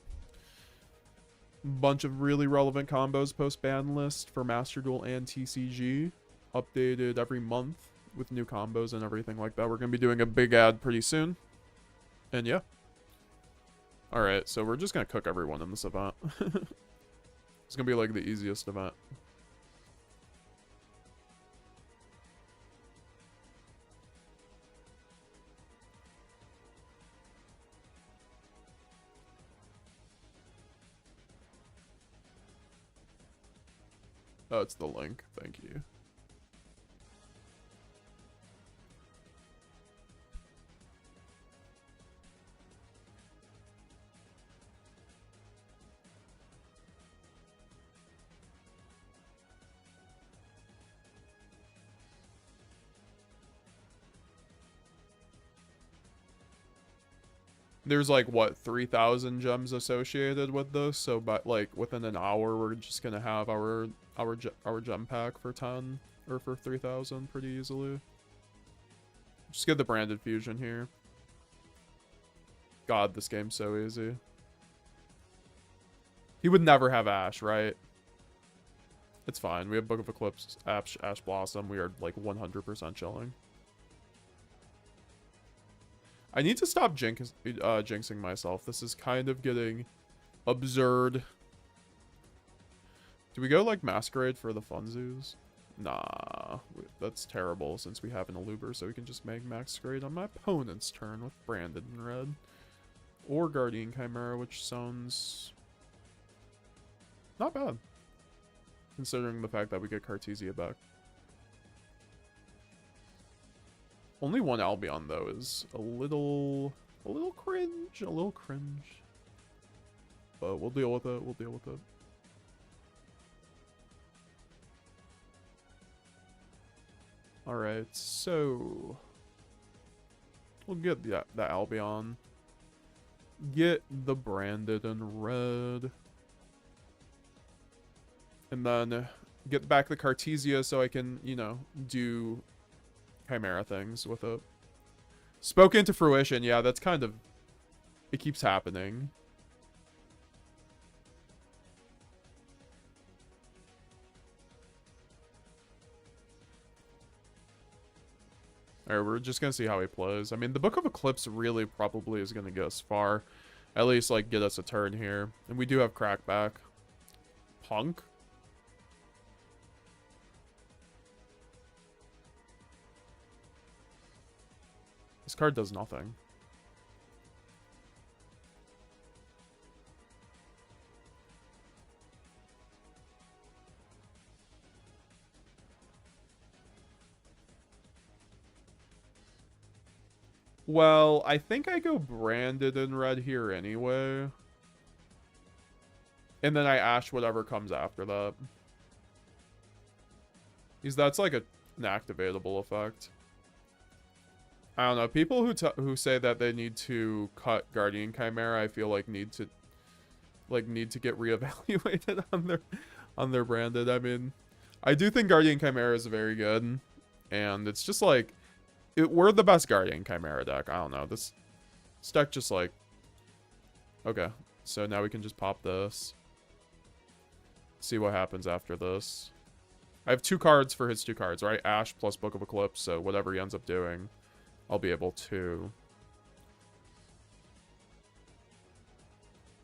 Bunch of really relevant combos post-ban list for Master Duel and TCG. Updated every month with new combos and everything like that. We're going to be doing a big ad pretty soon. And yeah. Alright, so we're just going to cook everyone in this event. It's going to be like the easiest event. Oh, it's the link. Thank you. There's like, what, 3,000 gems associated with this, so but like within an hour we're just gonna have our gem pack for 10 or for 3,000 pretty easily. Just get the branded fusion here. God, this game's so easy. He would never have Ash, right? It's fine. We have Book of Eclipse, Ash Blossom. We are like 100% chilling. I need to stop jinxing myself. This is kind of getting absurd. Do we go like Masquerade for the funzoos? Nah, that's terrible since we have an Aluber, so we can just make Masquerade on my opponent's turn with Branded in red. Or Guardian Chimera, which sounds not bad, considering the fact that we get Cartesia back. Only one Albion, though, is a little cringe. But we'll deal with it. We'll deal with it. Alright, so... we'll get the Albion. Get the Branded in red. And then get back the Cartesia so I can, you know, do Chimera things with it. Spoke into fruition. Yeah, that's kind of... it keeps happening. Alright, we're just gonna see how he plays. I mean, the Book of Eclipse really probably is gonna get us far. At least, like, get us a turn here. And we do have Crackback. Punk? This card does nothing. Well, I think I go Branded in red here anyway. And then I Ash whatever comes after that. Because that's like an activatable effect. I don't know. People who say that they need to cut Guardian Chimera, I feel like need to get reevaluated on their Branded. I mean, I do think Guardian Chimera is very good, and it's just like we're the best Guardian Chimera deck. I don't know. This deck just like okay. So now we can just pop this. See what happens after this. I have 2 cards for his 2 cards, right? Ash plus Book of Eclipse. So whatever he ends up doing, I'll be able to.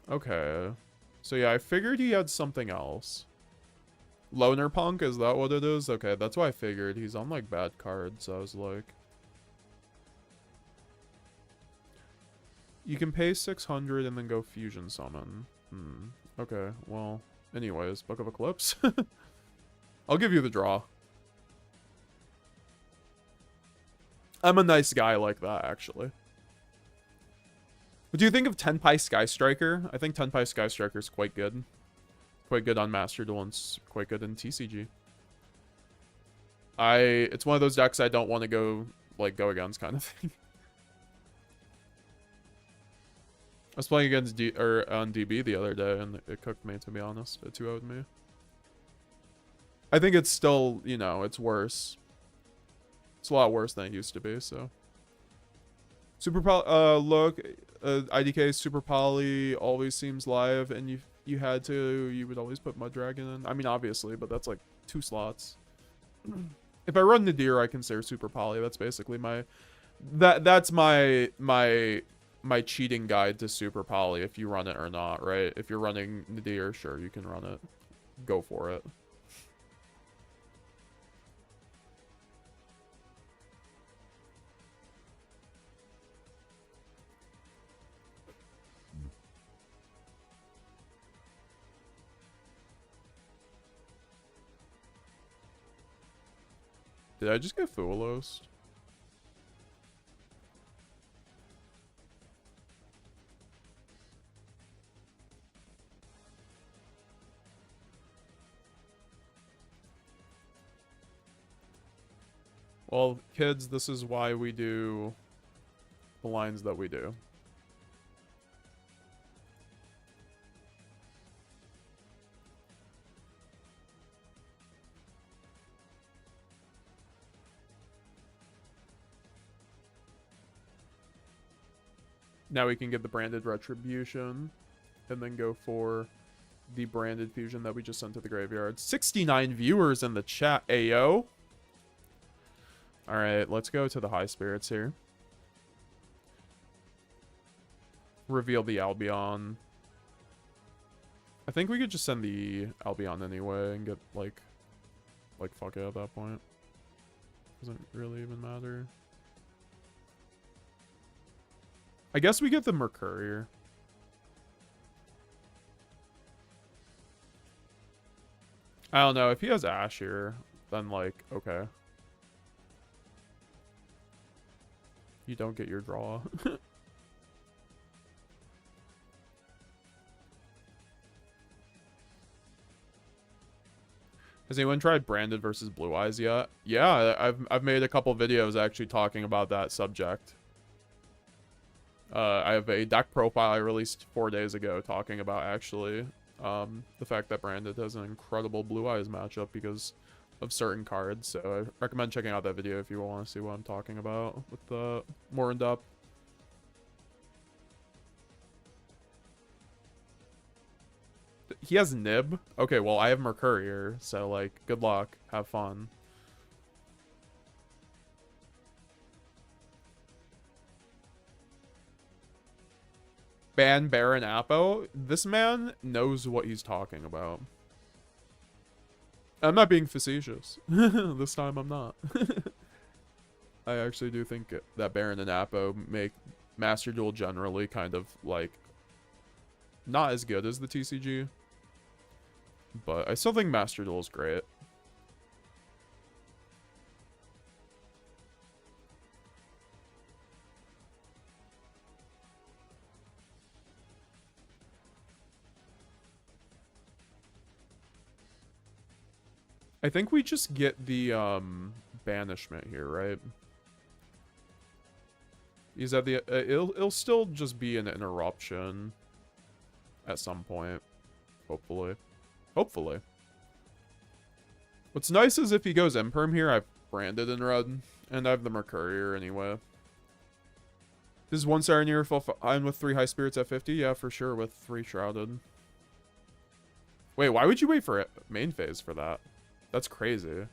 Okay. So yeah, I figured he had something else. Loner Punk, is that what it is? Okay, that's what I figured. He's on like bad cards, so I was like... you can pay 600 and then go Fusion Summon. Okay, well, anyways, Book of Eclipse. I'll give you the draw. I'm a nice guy like that, actually. What do you think of Tenpai Sky Striker? I think Tenpai Sky Striker is quite good. Quite good on Master Duel and quite good in TCG. It's one of those decks I don't want to go against kind of thing. I was playing against on DB the other day and it cooked me, to be honest. It 2-0'd me. I think it's still, you know, it's worse. It's a lot worse than it used to be, so. Look, IDK Super Poly always seems live, and you would always put Mud Dragon in. I mean, obviously, but that's like 2 slots. If I run Nadir, I consider Super Poly. That's basically that's my cheating guide to Super Poly, if you run it or not, right? If you're running Nadir, sure, you can run it. Go for it. Did I just get Fuwalos? Well, kids, this is why we do the lines that we do. Now we can get the branded Retribution and then go for the branded fusion that we just sent to the graveyard. 69 viewers in the chat, ayo. All right, let's go to the high spirits here. Reveal the Albion. I think we could just send the Albion anyway and get like fuck it at that point. Doesn't really even matter. I guess we get the Mercurier. I don't know. If he has Ash here, then like, okay. You don't get your draw. Has anyone tried Branded versus Blue Eyes yet? Yeah, I've made a couple videos actually talking about that subject. I have a deck profile I released 4 days ago talking about actually the fact that Branded has an incredible Blue Eyes matchup because of certain cards. So I recommend checking out that video if you want to see what I'm talking about with the more in depth. He has Nib. Okay, well I have Mercurier, so like good luck, have fun. Ban Baron Appo. This man knows what he's talking about. I'm not being facetious. This time I'm not. I actually do think that Baron and Appo make Master Duel generally kind of like not as good as the TCG. But I still think Master Duel is great. I think we just get the banishment here, right? Is that the it'll still just be an interruption at some point, hopefully. Hopefully. What's nice is if he goes Imperm here, I've Branded in red, and I have the Mercurier anyway. This is 1 star near full fine with 3 high spirits at 50? Yeah, for sure, with 3 shrouded. Wait, why would you wait for main phase for that? That's crazy.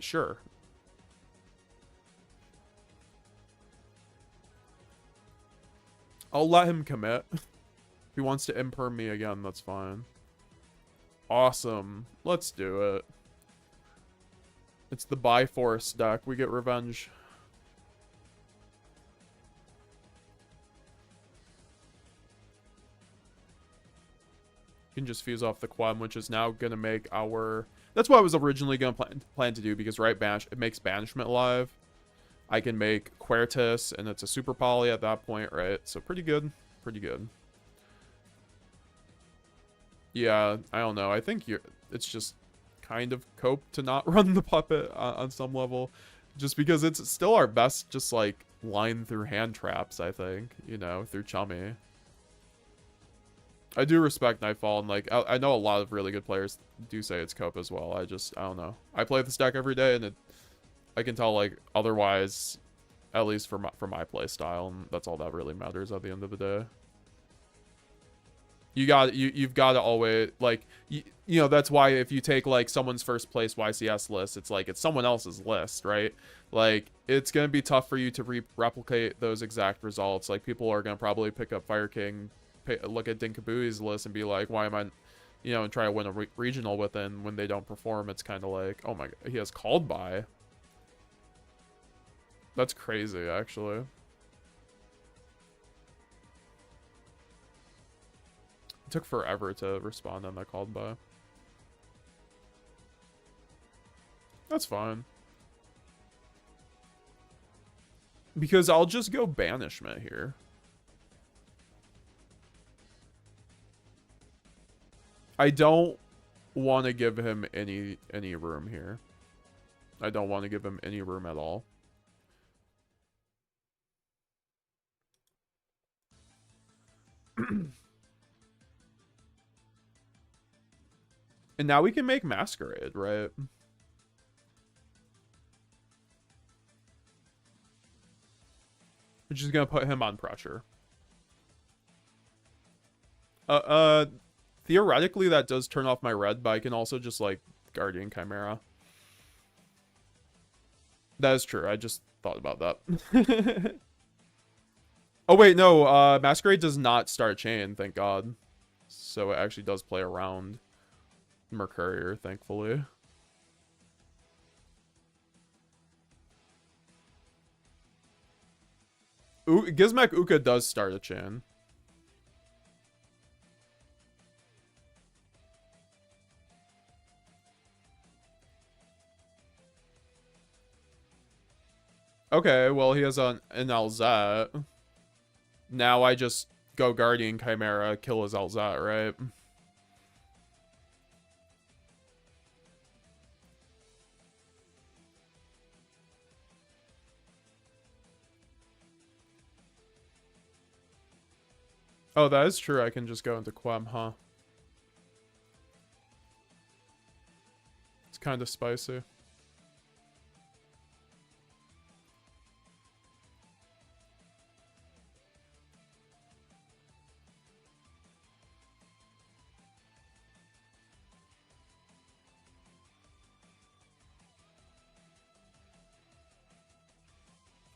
Sure. I'll let him commit. If he wants to imperm me again, that's fine. Awesome. Let's do it. It's the Biforce deck. We get revenge. can just fuse off the Quem, which is now gonna make our... That's what I was originally gonna plan to do, because right, it makes Banishment live. I can make Quertus, and it's a super poly at that point, right? So pretty good. Pretty good. Yeah, I don't know. I think it's just kind of cope to not run the puppet on some level. Just because it's still our best, just like, line through hand traps, I think. You know, through Chummy. I do respect Nightfall, and like, I know a lot of really good players do say it's cope as well. I don't know. I play this deck every day, and I can tell, like, otherwise, at least for my play style, and that's all that really matters at the end of the day. You've got to always, like, you know, that's why if you take, like, someone's first place YCS list, it's like, it's someone else's list, right? Like, it's going to be tough for you to replicate those exact results. Like, people are going to probably pick up Fire King, look at Dinkabui's list and be like, why am I, you know, and try to win a regional with him. When they don't perform, it's kind of like, oh my god, he has called by. That's crazy, actually. It took forever to respond on that called by. That's fine. Because I'll just go Banishment here. I don't want to give him any room here. I don't want to give him any room at all. And now we can make Masquerade, right? Which is gonna put him on pressure. Theoretically, that does turn off my red, but I can also just, like, Guardian Chimera. That is true. I just thought about that. Oh, wait, no. Masquerade does not start chain, thank God. So it actually does play around Mercurier, thankfully. Gizmek Uka does start a chain. Okay, well, he has an Alzat. Now I just go Guardian Chimera, kill his Alzat, right? Oh, that is true. I can just go into Quem, huh? It's kind of spicy.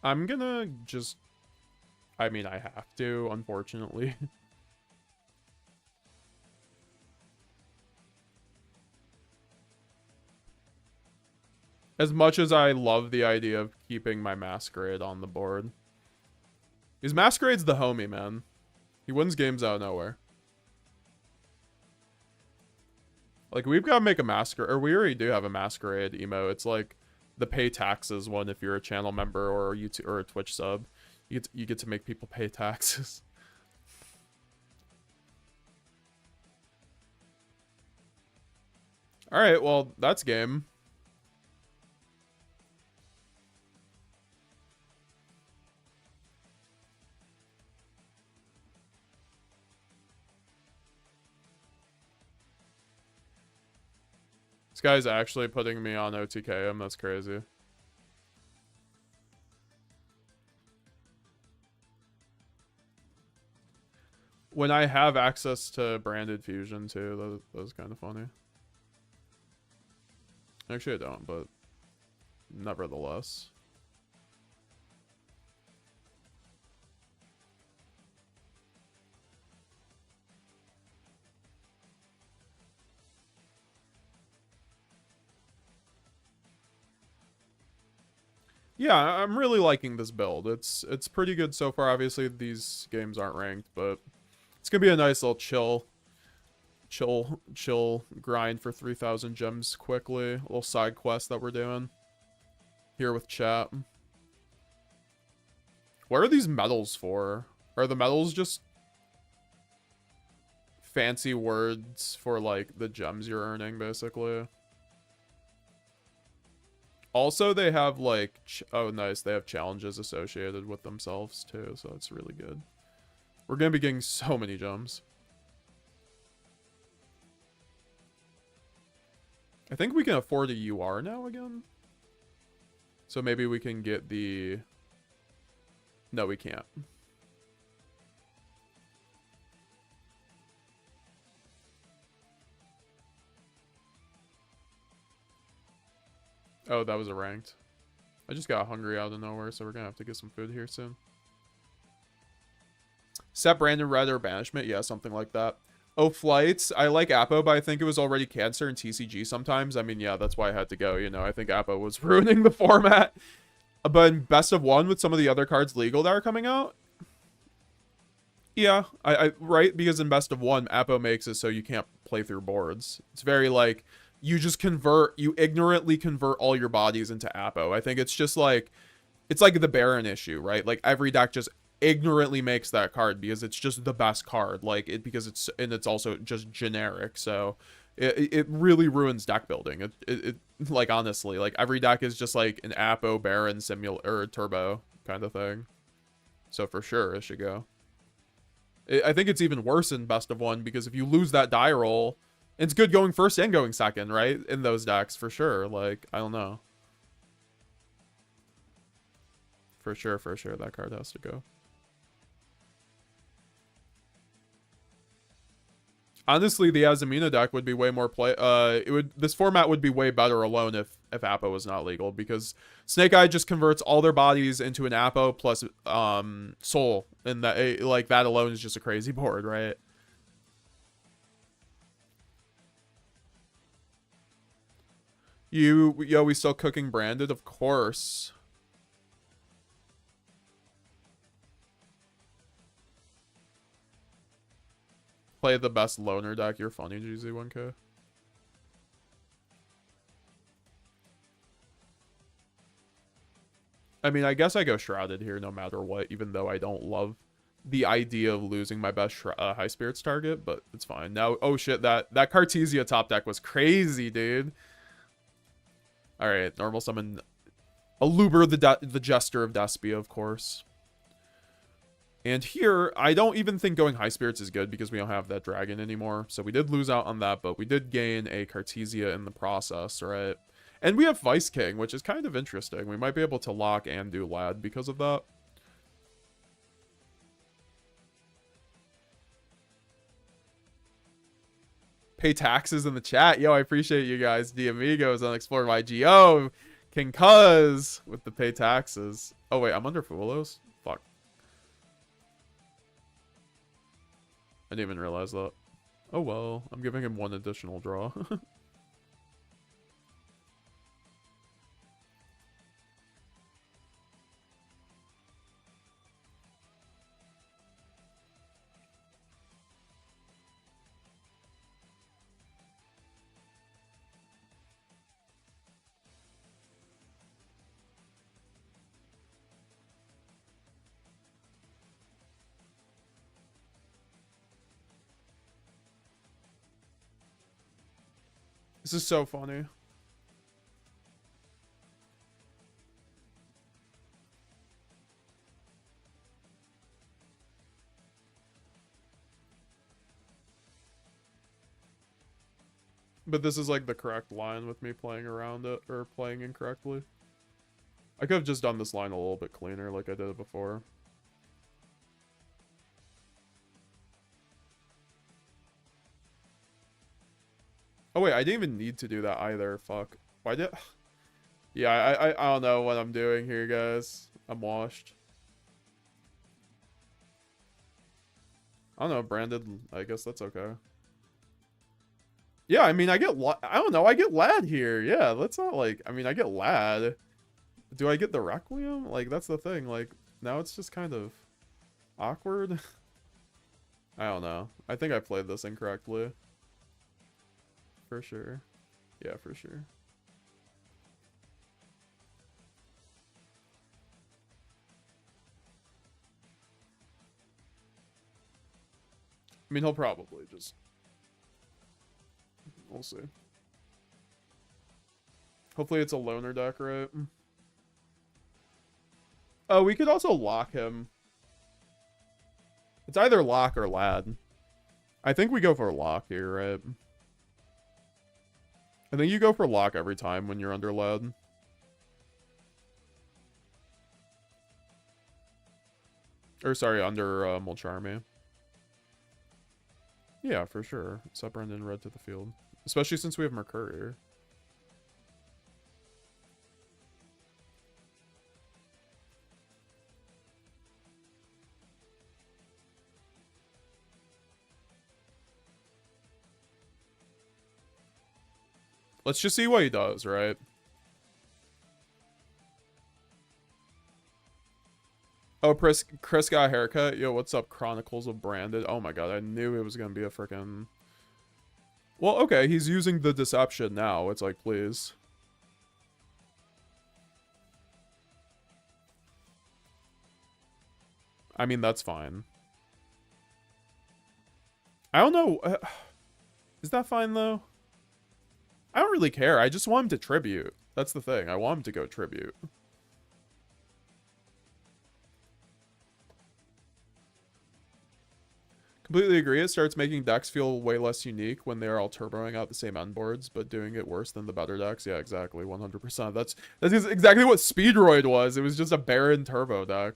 I'm gonna just... I mean, I have to, unfortunately. As much as I love the idea of keeping my Masquerade on the board. Because Masquerade's the homie, man. He wins games out of nowhere. Like, we've got to make a Masquerade... Or we already do have a Masquerade emo. It's like the pay taxes one if you're a channel member or a YouTube or a Twitch sub. You get to make people pay taxes. All right, well, that's game. This guy's actually putting me on OTKM. That's crazy. When I have access to branded fusion too, that was kind of funny. Actually, I don't, but nevertheless. Yeah, I'm really liking this build. It's pretty good so far. Obviously, these games aren't ranked, but it's gonna be a nice little chill chill grind for 3,000 gems quickly. A little side quest that we're doing here with chat. What are these medals for? Are the medals just fancy words for, like, the gems you're earning, basically? Also, they have, like... oh, nice. They have challenges associated with themselves, too, so that's really good. We're gonna be getting so many gems. I think we can afford a UR now again. So maybe we can get the... no, we can't. Oh, that was a ranked. I just got hungry out of nowhere, so we're gonna have to get some food here soon. Set Brandon Red or Banishment? Yeah, something like that. Oh, Flights. I like Appo, but I think it was already cancer in TCG sometimes. I mean, yeah, that's why I had to go, you know. I think Appo was ruining the format. But in Best of One with some of the other cards legal that are coming out? Yeah, right? Because in Best of One, Appo makes it so you can't play through boards. It's very, like, you just you ignorantly convert all your bodies into Appo. I think it's just, like, it's like the Baron issue, right? Like, every deck just ignorantly makes that card because it's just the best card, like because it's also just generic, so it really ruins deck building. It like, honestly, like, every deck is just like an Appo, Baron, or Turbo kind of thing. So for sure it should go. I think it's even worse in Best of One because if you lose that die roll, it's good going first and going second, right? In those decks, for sure. Like, I don't know. For sure that card has to go. Honestly, the Azumina deck would be way more this format would be way better alone if Appo was not legal, because Snake Eye just converts all their bodies into an Appo plus Soul, and that, like, that alone is just a crazy board, right? We still cooking branded? Of course. Play the best loner deck. You're funny, GZ1K. I mean, I guess I go Shrouded here no matter what, even though I don't love the idea of losing my best High Spirits target, but it's fine. Now, oh shit, that Cartesia top deck was crazy, dude. Alright, normal summon Aluber, the Jester of Despia, of course. And here, I don't even think going High Spirits is good because we don't have that dragon anymore. So we did lose out on that, but we did gain a Cartesia in the process, right? And we have Vice King, which is kind of interesting. We might be able to lock and do Lad because of that. Pay taxes in the chat. Yo, I appreciate you guys. The Amigos on Explore YuGiOh. King Cuz with the pay taxes. Oh, wait, I'm under Fuwalos? Fuck. I didn't even realize that. Oh well, I'm giving him one additional draw. This is so funny. But this is like the correct line with me playing around it, or playing incorrectly. I could have just done this line a little bit cleaner like I did it before. Oh wait, I didn't even need to do that either. Fuck. Why did... Yeah, I don't know what I'm doing here, guys. I'm washed. I don't know, branded. I guess that's okay. Yeah, I mean, I don't know, I get Lad here. Yeah, let's not, like... I mean, I get Lad. Do I get the Requiem? Like, that's the thing. Like, now it's just kind of awkward. I don't know. I think I played this incorrectly. for sure. Yeah, for sure. I mean, he'll probably just... We'll see. Hopefully it's a loner deck, right? Oh, we could also lock him. It's either lock or lad. I think we go for lock here, right? I think you go for lock every time when you're under lad. Or sorry, under Mulcharmy. Yeah, for sure. Set Brendan red to the field. Especially since we have Mercury. Let's just see what he does, right? Oh, Chris got a haircut. Yo, what's up, Chronicles of Branded? Oh my god, I knew it was gonna be a freaking... Well, okay, he's using the deception now. It's like, please. I mean, that's fine. I don't know. Is that fine, though? I don't really care. I just want him to tribute. That's the thing. I want him to go tribute. Completely agree. It starts making decks feel way less unique when they're all turboing out the same end boards, but doing it worse than the better decks. Yeah, exactly. 100%. That's exactly what Speedroid was. It was just a barren turbo deck.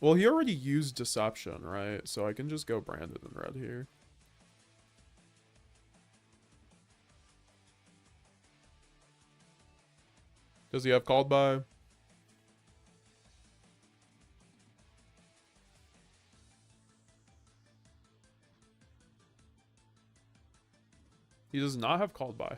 Well, he already used Deception, right? So I can just go Branded in red here. Does he have Called By? He does not have Called By.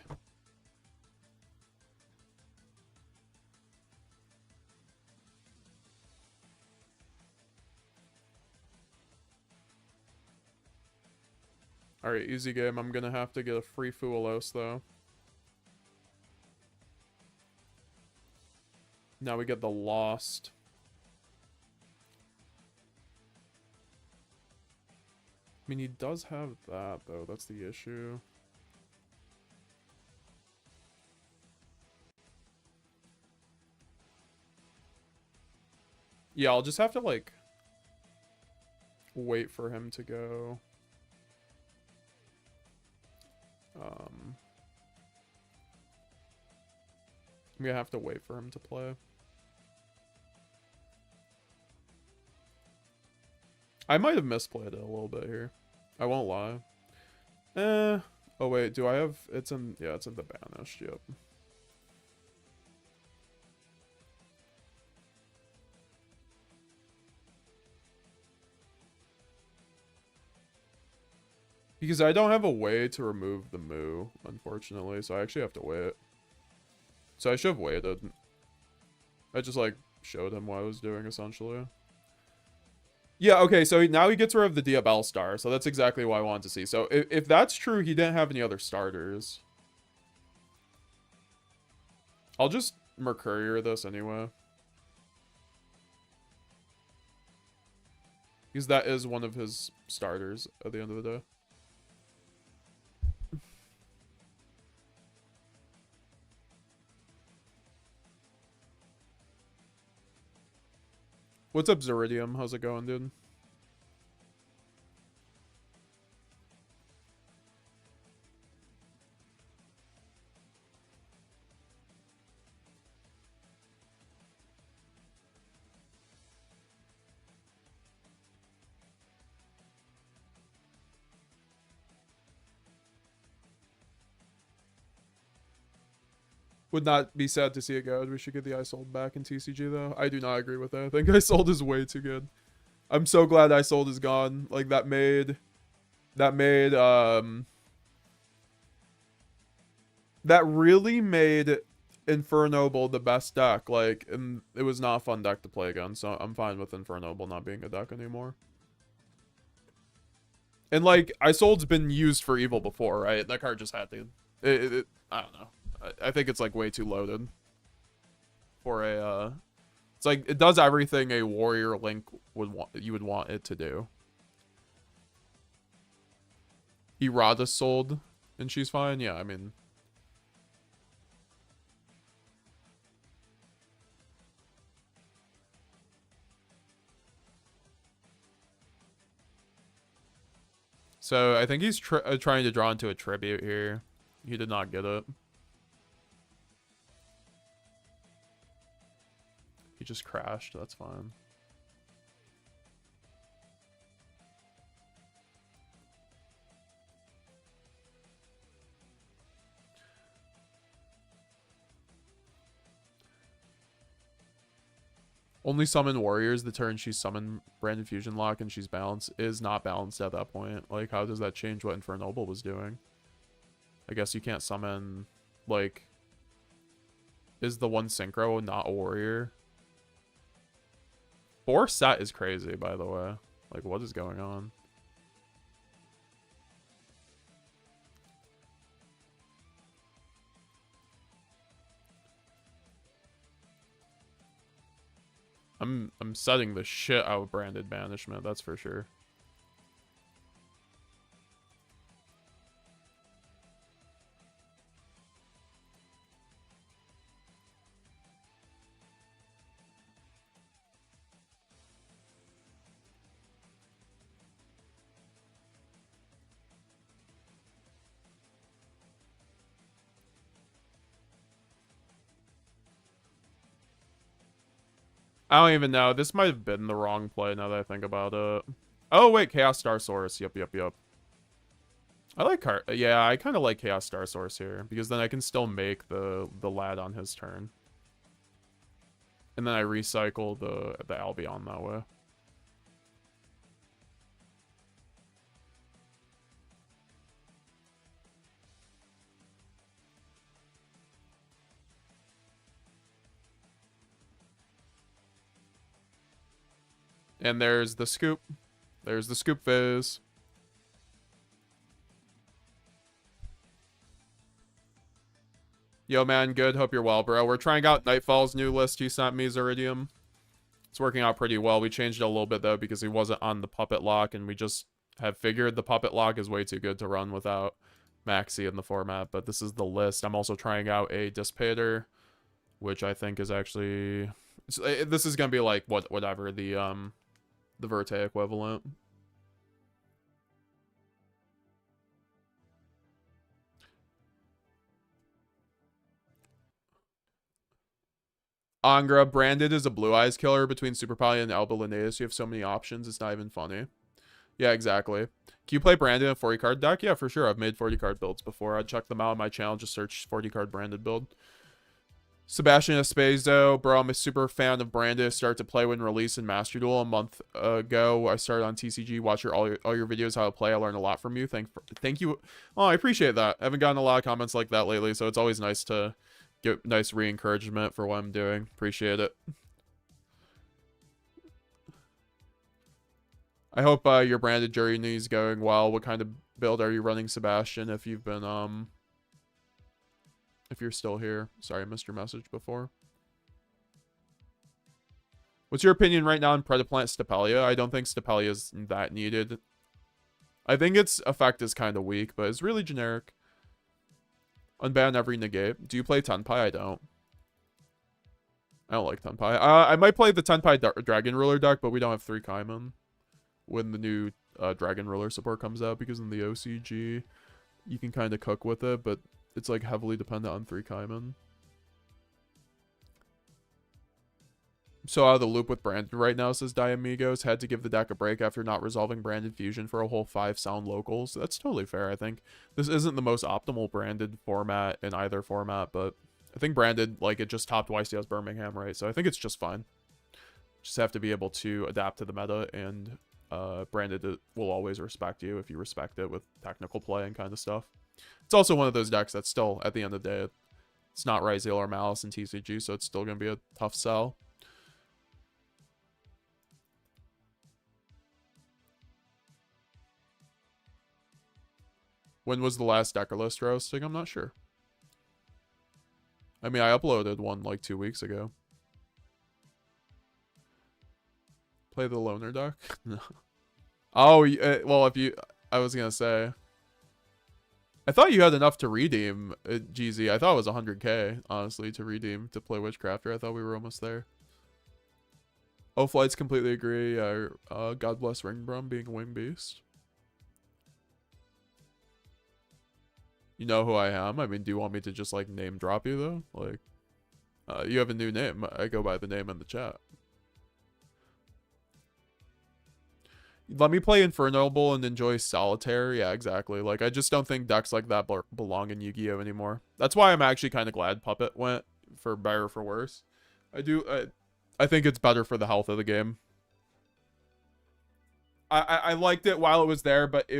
Alright, easy game. I'm gonna have to get a free Fuwalos, though. Now we get the Lost. I mean, he does have that, though. That's the issue. Yeah, I'll just have to, like, wait for him to go. I'm gonna have to wait for him to play. I might have misplayed it a little bit here. I won't lie. Oh wait, do I have... It's in... Yeah, it's in the Banished, yep. Because I don't have a way to remove the Moo, unfortunately, so I actually have to wait. So I should have waited. I just, like, showed him what I was doing, essentially. Yeah, okay, so now he gets rid of the Diabell star, so that's exactly what I wanted to see. So if that's true, he didn't have any other starters. I'll just Mercurier this anyway. Because that is one of his starters at the end of the day. What's up, Zeridium? How's it going, dude? Would not be sad to see it go. We should get the Isold back in TCG, though. I do not agree with that. I think Isold is way too good. I'm so glad Isold is gone. Like, that made, that really made Infernoble the best deck, like, and it was not a fun deck to play again, so I'm fine with Infernoble not being a deck anymore. And, like, Isold's been used for evil before, right? That card just had to... I don't know. I think it's, like, way too loaded. For a, It's like, it does everything a Warrior Link you would want it to do. Errata sold, and she's fine? Yeah, I mean... So, I think he's trying to draw into a tribute here. He did not get it. He just crashed. That's fine. Only summon warriors the turn she's summoned Branded Fusion Lock and she's balanced is not balanced at that point. Like, how does that change what Infernoble was doing? I guess you can't summon, like... Is the one synchro not a warrior? 4 set is crazy, by the way. Like, what is going on? I'm setting the shit out of Branded Banishment, that's for sure. I don't even know. This might have been the wrong play now that I think about it. Oh, wait. Chaos Star Source. Yep. I like yeah, I kind of like Chaos Star Source here. Because then I can still make the lad on his turn. And then I recycle the Albion that way. And there's the scoop. There's the scoop fizz. Yo, man, good. Hope you're well, bro. We're trying out Nightfall's new list he sent me, Zeridium. It's working out pretty well. We changed it a little bit, though, because he wasn't on the puppet lock, and we just have figured the puppet lock is way too good to run without Maxi in the format. But this is the list. I'm also trying out a Dissipator, which I think is actually... This is going to be like whatever the Verte equivalent. Angra, Branded is a Blue Eyes killer between Super Poly and Alba Linnaeus. You have so many options, it's not even funny. Yeah, exactly. Can you play Branded in a 40 card deck? Yeah, for sure. I've made 40 card builds before. I'd check them out on my channel. Just search 40 card Branded build. Sebastian Espezo, bro, I'm a super fan of Branded. Started to play when released in Master Duel a month ago. I started on TCG. Watch all your videos how to play. I learned a lot from you. Thank you. Oh, I appreciate that. I haven't gotten a lot of comments like that lately, so it's always nice to get nice re-encouragement for what I'm doing. Appreciate it. I hope your Branded journey is going well. What kind of build are you running, Sebastian? If you've been if you're still here. Sorry, I missed your message before. What's your opinion right now on Predaplant Stapelia? I don't think Stapelia is that needed. I think its effect is kind of weak, but it's really generic. Unban every negate. Do you play Tenpai? I don't. I don't like Tenpai. I might play the Tenpai Dragon Ruler deck, but we don't have 3 Kaiman when the new Dragon Ruler support comes out, because in the OCG, you can kind of cook with it, but it's like heavily dependent on 3 Kaiman. So out of the loop with Branded right now, says Diamigos. Had to give the deck a break after not resolving Branded Fusion for a whole 5 sound locals. That's totally fair, I think. This isn't the most optimal Branded format in either format, but I think Branded, like, it just topped YCS Birmingham, right? So I think it's just fine. Just have to be able to adapt to the meta, and Branded will always respect you if you respect it with technical play and kind of stuff. It's also one of those decks that's still, at the end of the day, It's not Ryzeal or Malice in TCG, so it's still going to be a tough sell. When was the last decker list roasting? I'm not sure. I mean, I uploaded one like 2 weeks ago. Play the loner deck? No. Oh, well, if you... I was going to say... I thought you had enough to redeem, GZ. I thought it was 100k, honestly, to redeem to play Witchcrafter. I thought we were almost there. Oh, Flights completely agree. God bless Ringbrum being a wing beast. You know who I am? I mean, do you want me to just, like, name drop you, though? Like, you have a new name. I go by the name in the chat. Let me play Infernal and enjoy Solitaire. Yeah, exactly. Like, I just don't think decks like that belong in Yu-Gi-Oh! Anymore. That's why I'm actually kind of glad Puppet went, for better or for worse. I think it's better for the health of the game. I liked it while it was there, but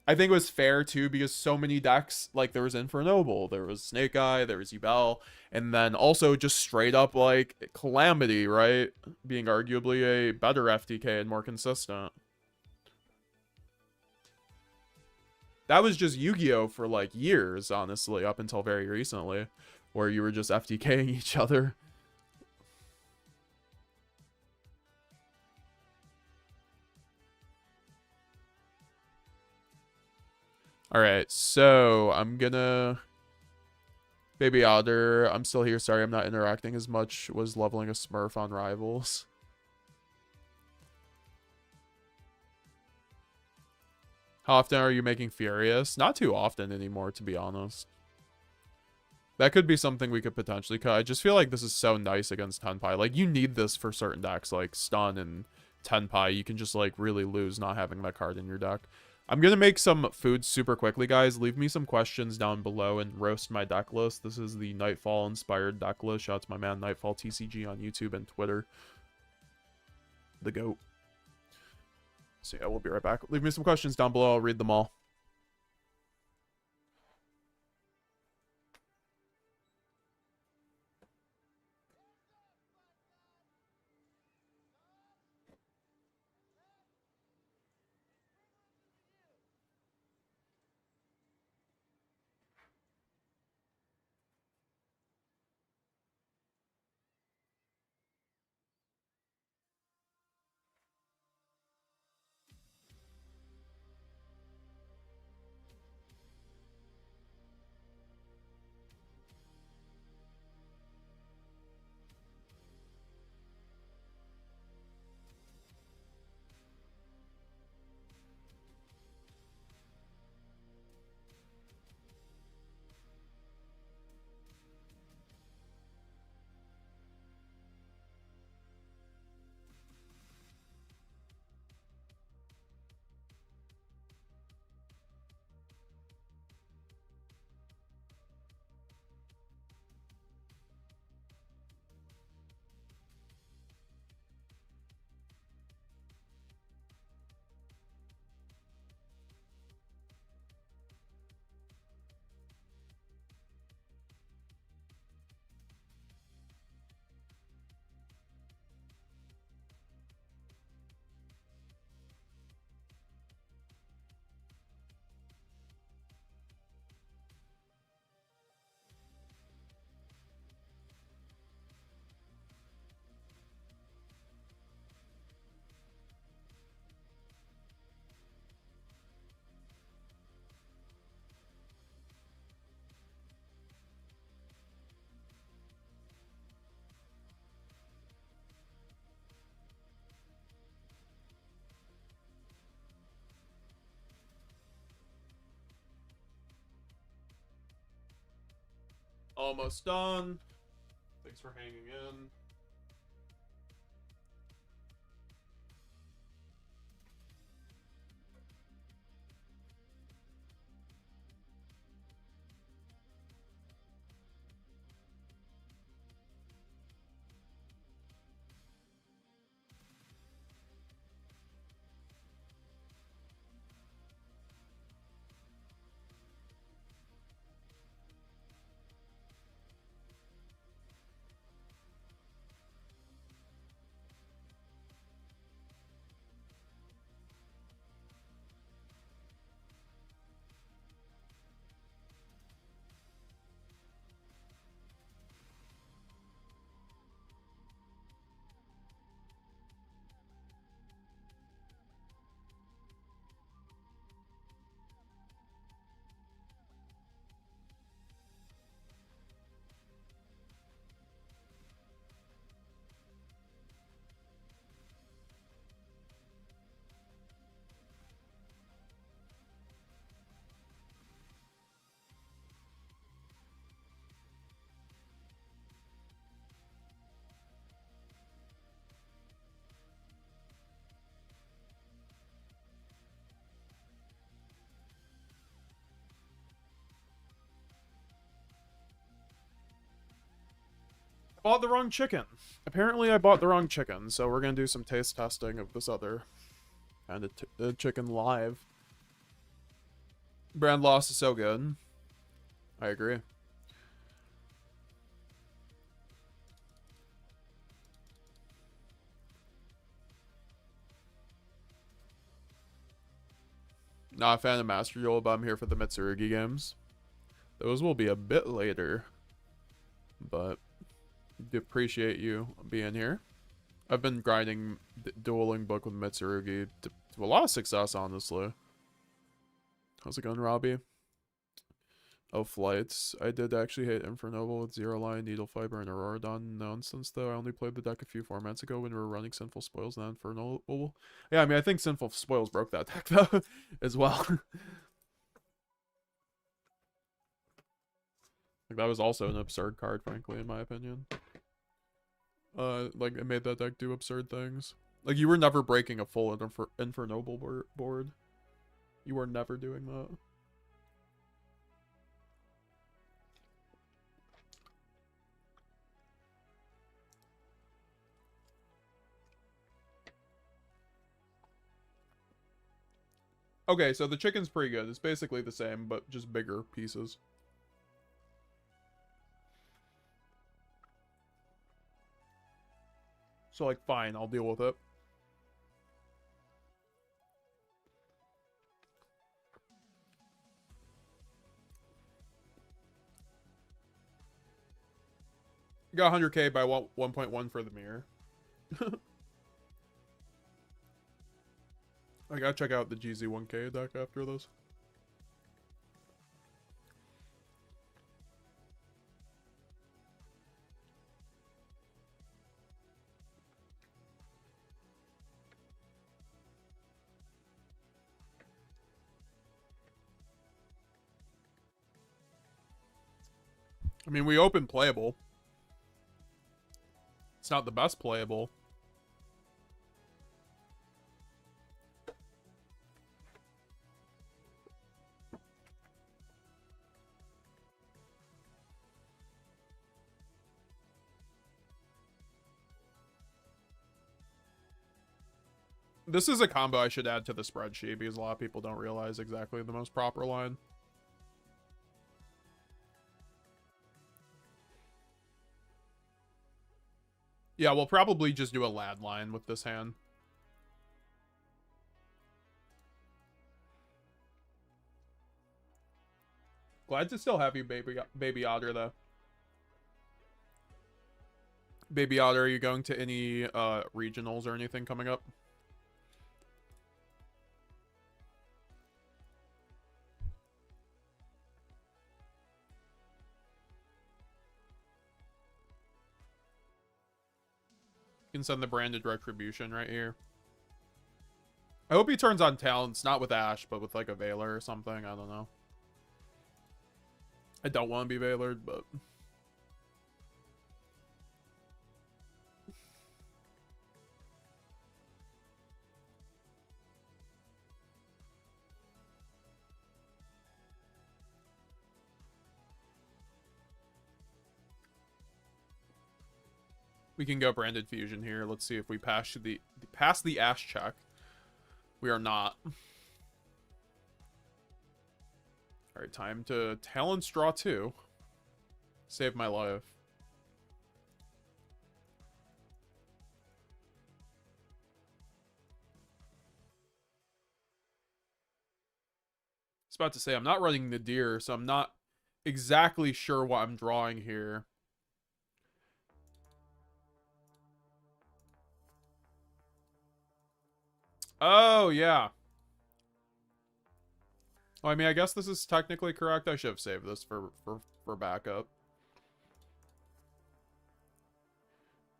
I think it was fair, too, because so many decks, like, there was Infernoble, there was Snake Eye, there was Yubel, and then also just straight up, like, Calamity, right? Being arguably a better FTK and more consistent. That was just Yu-Gi-Oh! For, like, years, honestly, up until very recently, where you were just FTKing each other. Alright, so I'm gonna... Baby Otter, I'm still here. Sorry, I'm not interacting as much. Was leveling a Smurf on Rivals. How often are you making Furious? Not too often anymore, to be honest. That could be something we could potentially cut. I just feel like this is so nice against Tenpai. Like, you need this for certain decks, like Stun and Tenpai. You can just, like, really lose not having that card in your deck. I'm going to make some food super quickly, guys. Leave me some questions down below and roast my deck list. This is the Nightfall-inspired deck list. Shout out to my man, Nightfall TCG on YouTube and Twitter. The GOAT. So, yeah, we'll be right back. Leave me some questions down below. I'll read them all. Almost done. Thanks for hanging in. bought the wrong chicken. Apparently I bought the wrong chicken, so we're gonna do some taste testing of this other kind of chicken live. Brand loss is so good. I agree. Not a fan of Master Duel, but I'm here for the Mitsurugi games. Those will be a bit later, but appreciate you being here. I've been grinding Dueling Book with Mitsurugi to a lot of success, honestly. How's it going, Robbie? Oh, flights. I did actually hate Infernoble with Zero Line, Needle Fiber, and Aurora Dawn nonsense, though. I only played the deck a few formats ago when we were running Sinful Spoils and Infernoble. Yeah, I mean, I think Sinful Spoils broke that deck, though, as well. Like, that was also an absurd card, frankly, in my opinion. Like, it made that deck do absurd things. Like, you were never breaking a full Infernoble board. You were never doing that. Okay, so the chicken's pretty good. It's basically the same, but just bigger pieces. So, like, fine, I'll deal with it. Got 100k by 1.1 for the mirror. I gotta check out the GZ1K deck after this. I mean, we open playable. It's not the best playable. This is a combo I should add to the spreadsheet because a lot of people don't realize exactly the most proper line. Yeah, we'll probably just do a lad line with this hand. Glad to still have you, Baby Otter, though. Baby Otter, are you going to any regionals or anything coming up? You can send the branded retribution right here. I hope he turns on talents, not with Ash, but with like a Veiler or something. I don't know. I don't want to be Veilered, but... we can go branded fusion here. Let's see if we pass the Ash check. We are not. Alright, time to Talents draw 2. Save my life. I was about to say, I'm not running the deer, so I'm not exactly sure what I'm drawing here. Oh, yeah. Well, I mean, I guess this is technically correct. I should have saved this for backup.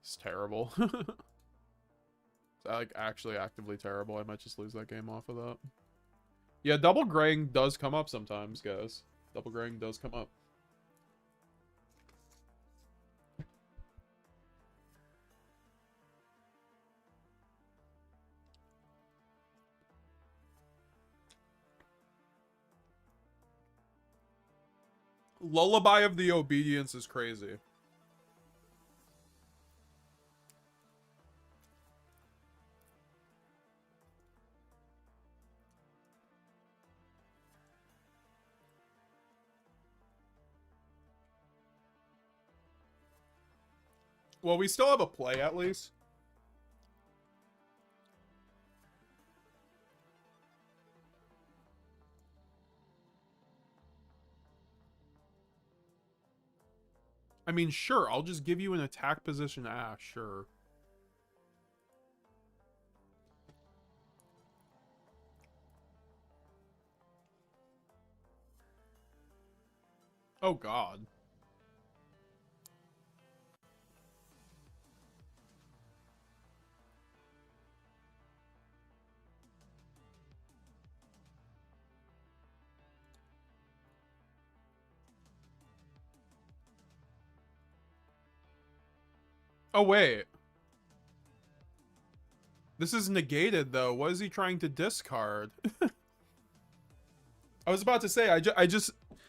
It's terrible. It's like actually actively terrible. I might just lose that game off of that. Yeah, double graying does come up sometimes, guys. Double graying does come up. Lullaby of the Obedience is crazy. Well, we still have a play at least. I mean, sure, I'll just give you an attack position Ash, sure. Oh, God. Oh, wait. This is negated, though. What is he trying to discard? I was about to say,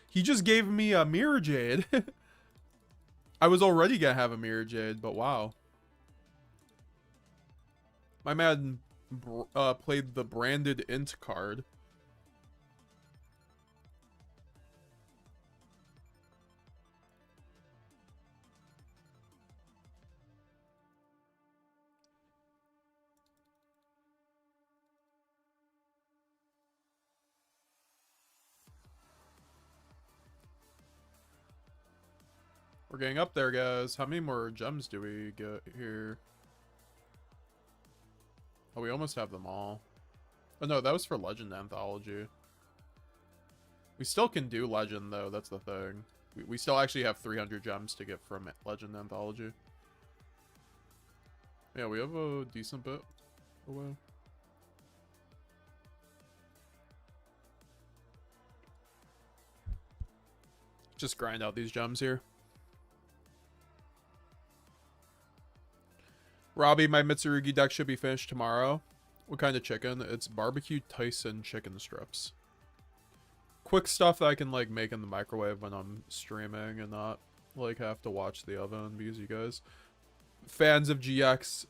he just gave me a Mirror Jade. I was already gonna have a Mirror Jade, but wow. My man played the branded int card. We're getting up there, guys. How many more gems do we get here? Oh, we almost have them all. Oh, no, that was for Legend Anthology. We still can do Legend, though. That's the thing. We still actually have 300 gems to get from Legend Anthology. Yeah, we have a decent bit away. Just grind out these gems here. Robbie, my Mitsurugi deck should be finished tomorrow. What kind of chicken? It's barbecue Tyson chicken strips. Quick stuff that I can like make in the microwave when I'm streaming and not like have to watch the oven because you guys fans of GX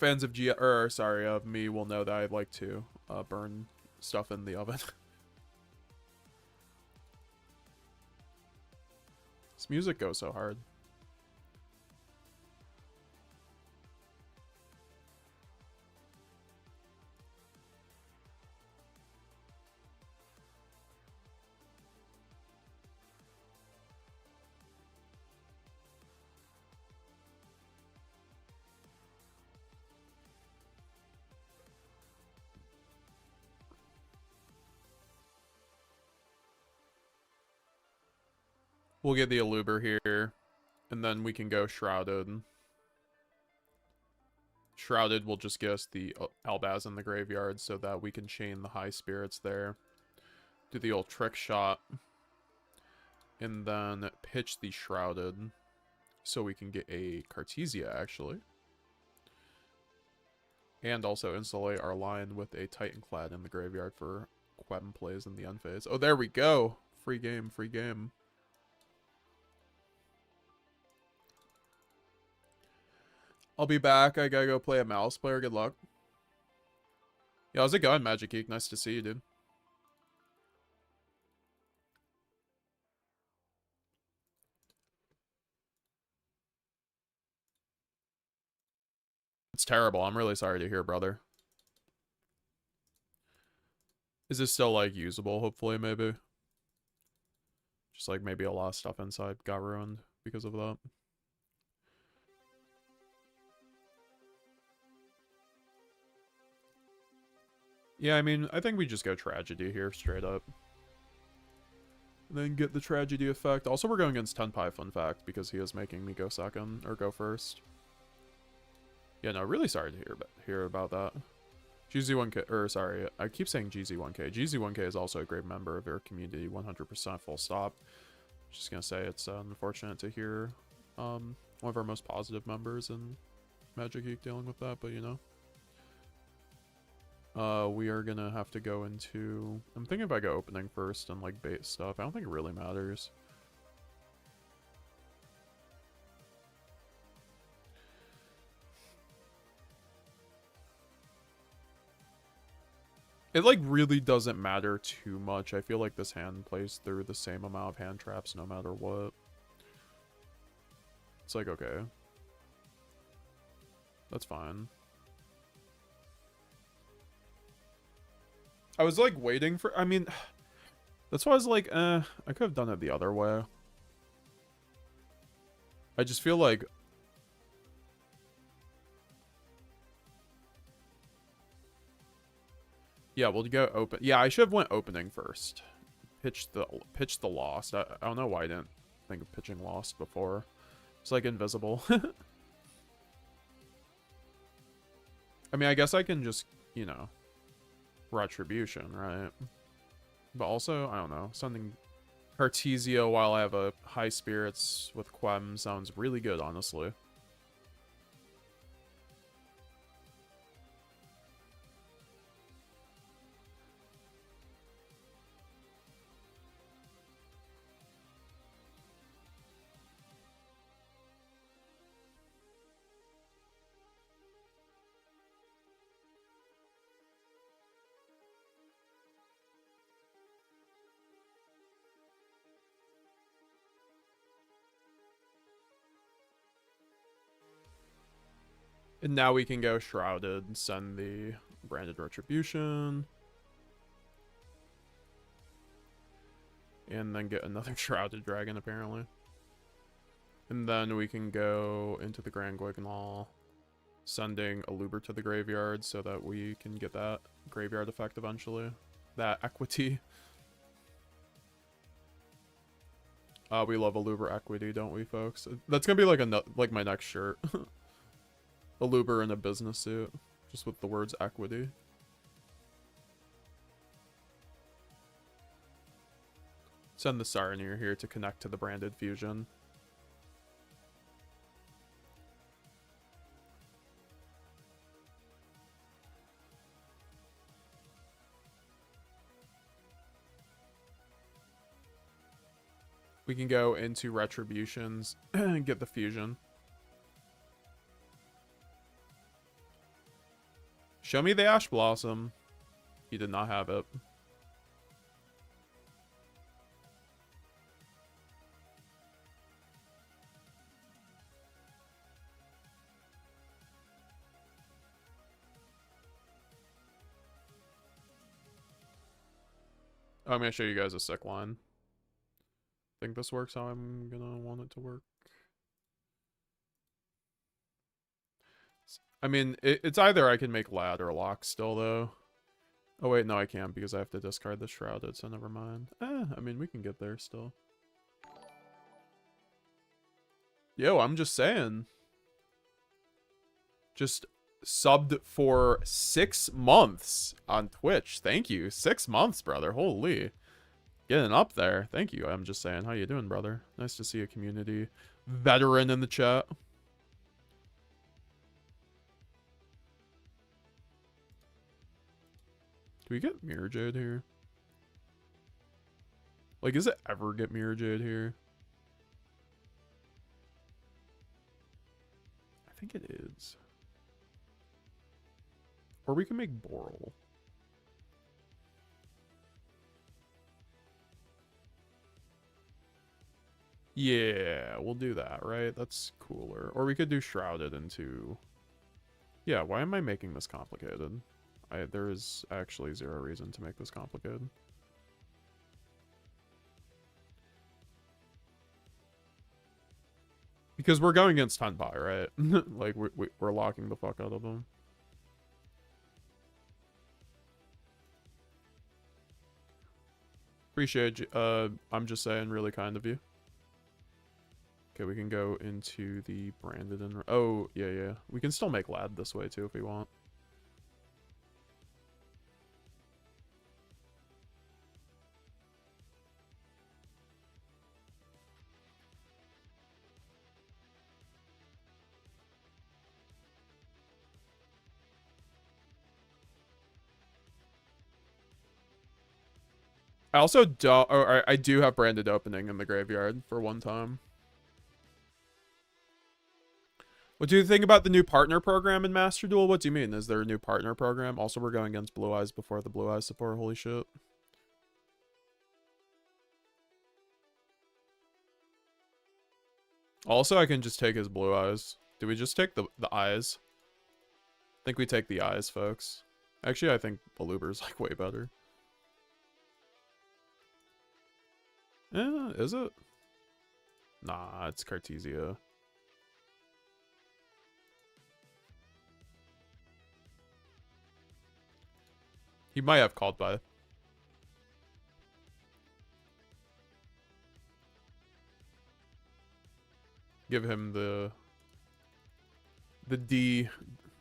of me will know that I like to burn stuff in the oven. This music goes so hard. We'll get the Aluber here, and then we can go Shrouded. Shrouded will just get us the Albaz in the graveyard so that we can chain the High Spirits there. Do the old Trick Shot. And then pitch the Shrouded so we can get a Cartesia, actually. And also insulate our line with a Titanclad in the graveyard for Quem plays in the end phase. Oh, there we go! Free game, free game. I'll be back. I gotta go play a Mouse player. Good luck. Yeah, how's it going, Magic Geek? Nice to see you, dude. It's terrible. I'm really sorry to hear, brother. Is this still, like, usable, hopefully, maybe? Just, like, maybe a lot of stuff inside got ruined because of that. Yeah, I mean, I think we just go Tragedy here, straight up. And then get the Tragedy effect. Also, we're going against Tenpai, fun fact, because he is making me go second, or go first. Yeah, no, really sorry to hear about that. GZ1K, or sorry, I keep saying GZ1K. GZ1K is also a great member of your community, 100% full stop. Just gonna say it's unfortunate to hear one of our most positive members in Magic Geek dealing with that, but you know. We are gonna have to go into... I'm thinking if I go opening first and like bait stuff. I don't think it really matters. It like really doesn't matter too much. I feel like this hand plays through the same amount of hand traps no matter what. It's like, okay. That's fine. I was like waiting for, I mean, that's why I was like, I could have done it the other way. I just feel like yeah, we'll go open. Yeah, I should have went opening first. Pitch the lost. I don't know why I didn't think of pitching lost before. It's like invisible. I mean, I guess I can just, you know, retribution, right? But also, I don't know, sending Cartesio while I have a high spirits with Quem sounds really good, honestly. And now we can go Shrouded and send the Branded Retribution. And then get another Shrouded Dragon, apparently. And then we can go into the Grand Guignol, sending a Luber to the graveyard so that we can get that graveyard effect eventually. That equity. We love a Luber equity, don't we, folks? That's gonna be like my next shirt. A Luber in a business suit, just with the words equity. Send the Saronir here to connect to the Branded Fusion. We can go into Retributions and get the Fusion. Show me the Ash Blossom. He did not have it. Oh, I'm going to show you guys a sick line. I think this works how I'm going to want it to work. I mean, it's either I can make Lad or Lock still, though. Oh, wait, no, I can't because I have to discard the Shrouded, so never mind. I mean, we can get there still. Yo, I'm just saying. Just subbed for 6 months on Twitch. Thank you. 6 months, brother. Holy. Getting up there. Thank you. I'm just saying. How you doing, brother? Nice to see a community veteran in the chat. Do we get Mirror Jade here? Like, does it ever get Mirror Jade here? I think it is. Or we can make Boral. Yeah, we'll do that, right? That's cooler. Or we could do Shrouded into... Yeah, why am I making this complicated? There is actually zero reason to make this complicated. Because we're going against Tenpai, right? Like, we're locking the fuck out of them. Appreciate you. I'm just saying, really kind of you. Okay, we can go into the Branded and... Oh, yeah. We can still make Lad this way, too, if we want. I also I do have Branded Opening in the graveyard for one time. What do you think about the new partner program in Master Duel? What do you mean? Is there a new partner program? Also, we're going against Blue Eyes before the Blue Eyes support. Holy shit. Also, I can just take his blue eyes. Do we just take the eyes? I think we take the eyes, folks. Actually, I think Beluber's like way better. Is it? Nah, it's Cartesia. He might have called by. Give him the D.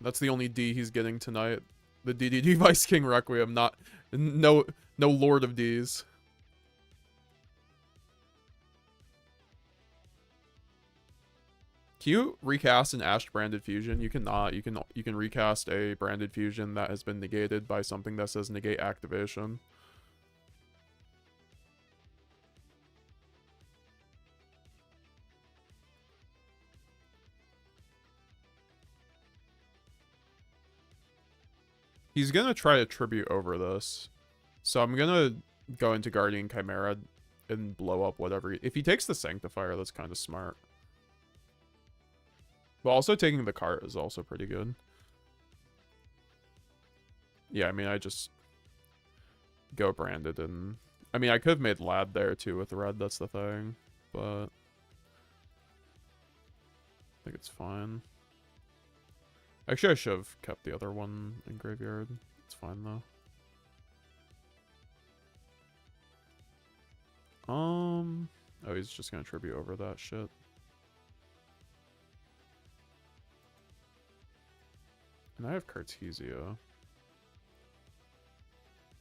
That's the only D he's getting tonight. The DDD Vice King Requiem, no Lord of D's. Can you recast an Ash branded fusion? You cannot. You can recast a branded fusion that has been negated by something that says negate activation. He's gonna try to tribute over this. So I'm gonna go into Guardian Chimera and blow up whatever. If he takes the Sanctifier, that's kind of smart. But also taking the cart is also pretty good. Yeah, I mean, I just go branded and... I mean, I could have made Lad there too with red, that's the thing. But... I think it's fine. Actually, I should have kept the other one in graveyard. It's fine, though. Oh, he's just gonna tribute over that shit. And I have Cartesia.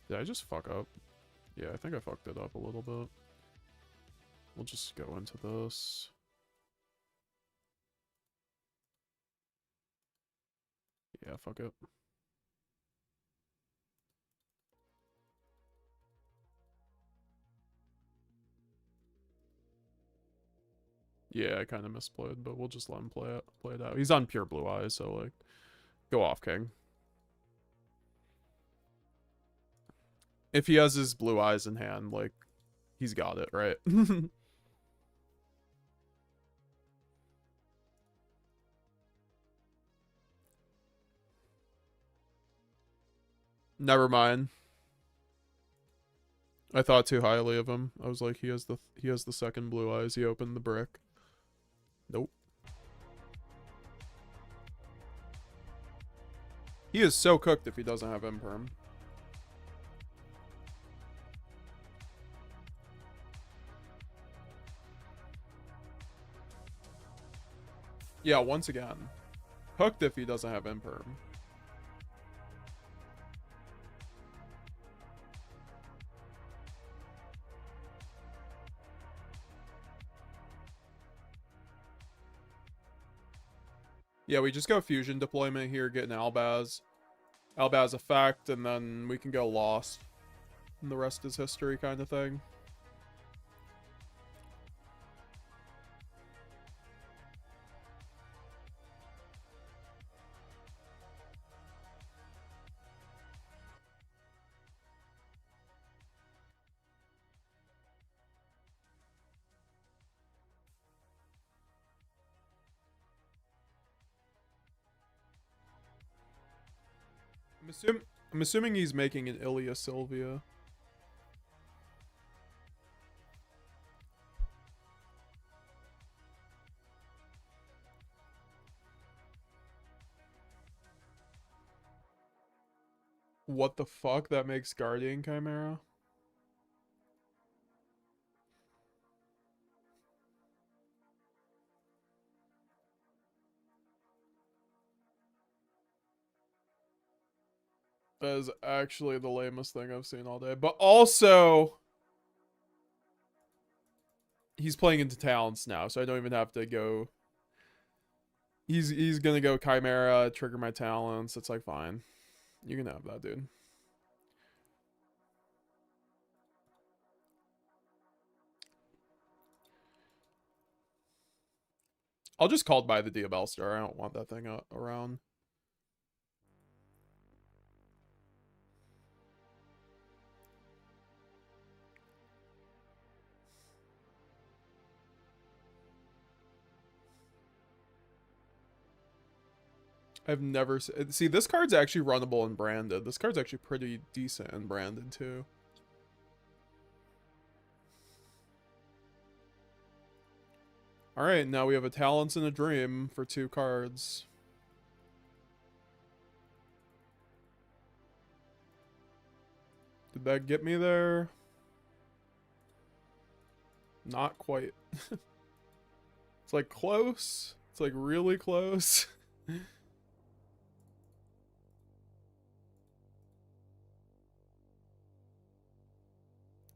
Did I just fuck up? Yeah, I think I fucked it up a little bit. We'll just go into this. Yeah, fuck it. Yeah, I kind of misplayed, but we'll just let him play it out. He's on pure blue eyes, so like, go off, King. If he has his blue eyes in hand, like, he's got it, right? Never mind. I thought too highly of him. I was like, he has the second blue eyes. He opened the brick. Nope. He is so cooked if he doesn't have Imperm. Yeah, once again. Hooked if he doesn't have Imperm. Yeah, we just go fusion deployment here, get an Albaz. Albaz effect, and then we can go lost. And the rest is history kind of thing. I'm assuming he's making an Ilya Sylvia. What the fuck? That makes Guardian Chimera? That is actually the lamest thing I've seen all day. But also, he's playing into talents now, so I don't even have to go. He's gonna go Chimera, trigger my talents. It's like, fine. You can have that, dude. I'll just call by the Diabell Star. I don't want that thing around. I've never see this card's actually runnable and branded. This card's actually pretty decent and branded too. All right, now we have a Talents and a Dream for 2 cards. Did that get me there? Not quite. It's like close. It's like really close. It's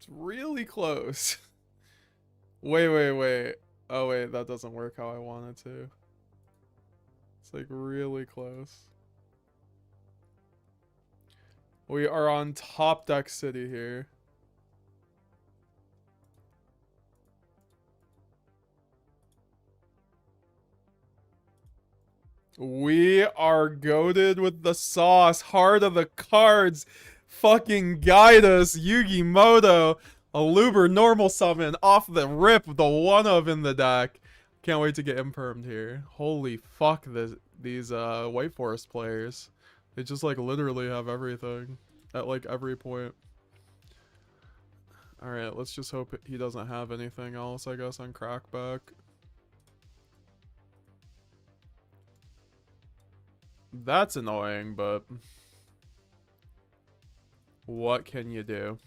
really close. Wait. Oh wait, that doesn't work how I want it to. It's like really close. We are on top deck city here. We are goated with the sauce. Heart of the cards. Fucking guide us. YuGiOh. A Luber normal summon off the rip. The one of in the deck. Can't wait to get impermed here. Holy fuck these White Forest players. They just like literally have everything. At like every point. Alright, let's just hope he doesn't have anything else, I guess, on crackback. That's annoying, but what can you do?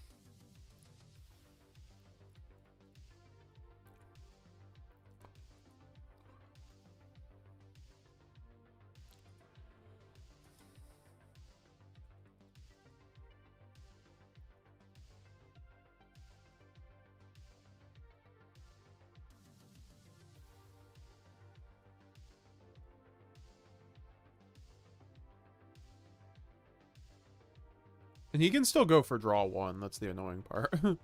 And he can still go for draw 1. That's the annoying part. Of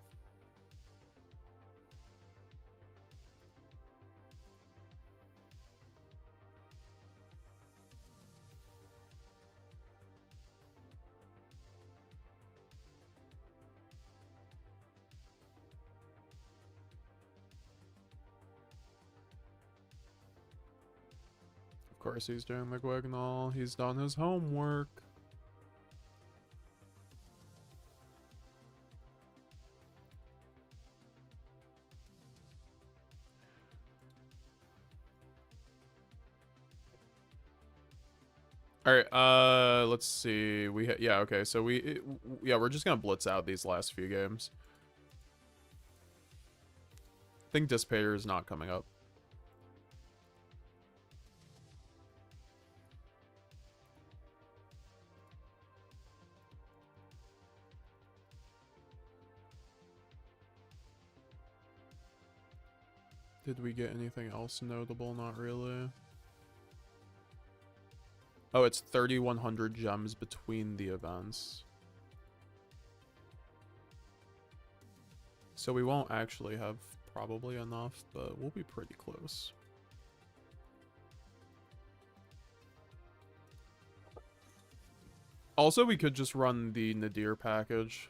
course he's doing the Guignol. He's done his homework. All right, let's see. Yeah, okay. So we're just going to blitz out these last few games. I think Dissipator is not coming up. Did we get anything else notable? Not really. Oh, it's 3,100 gems between the events. So we won't actually have probably enough, but we'll be pretty close. Also, we could just run the Nadir package.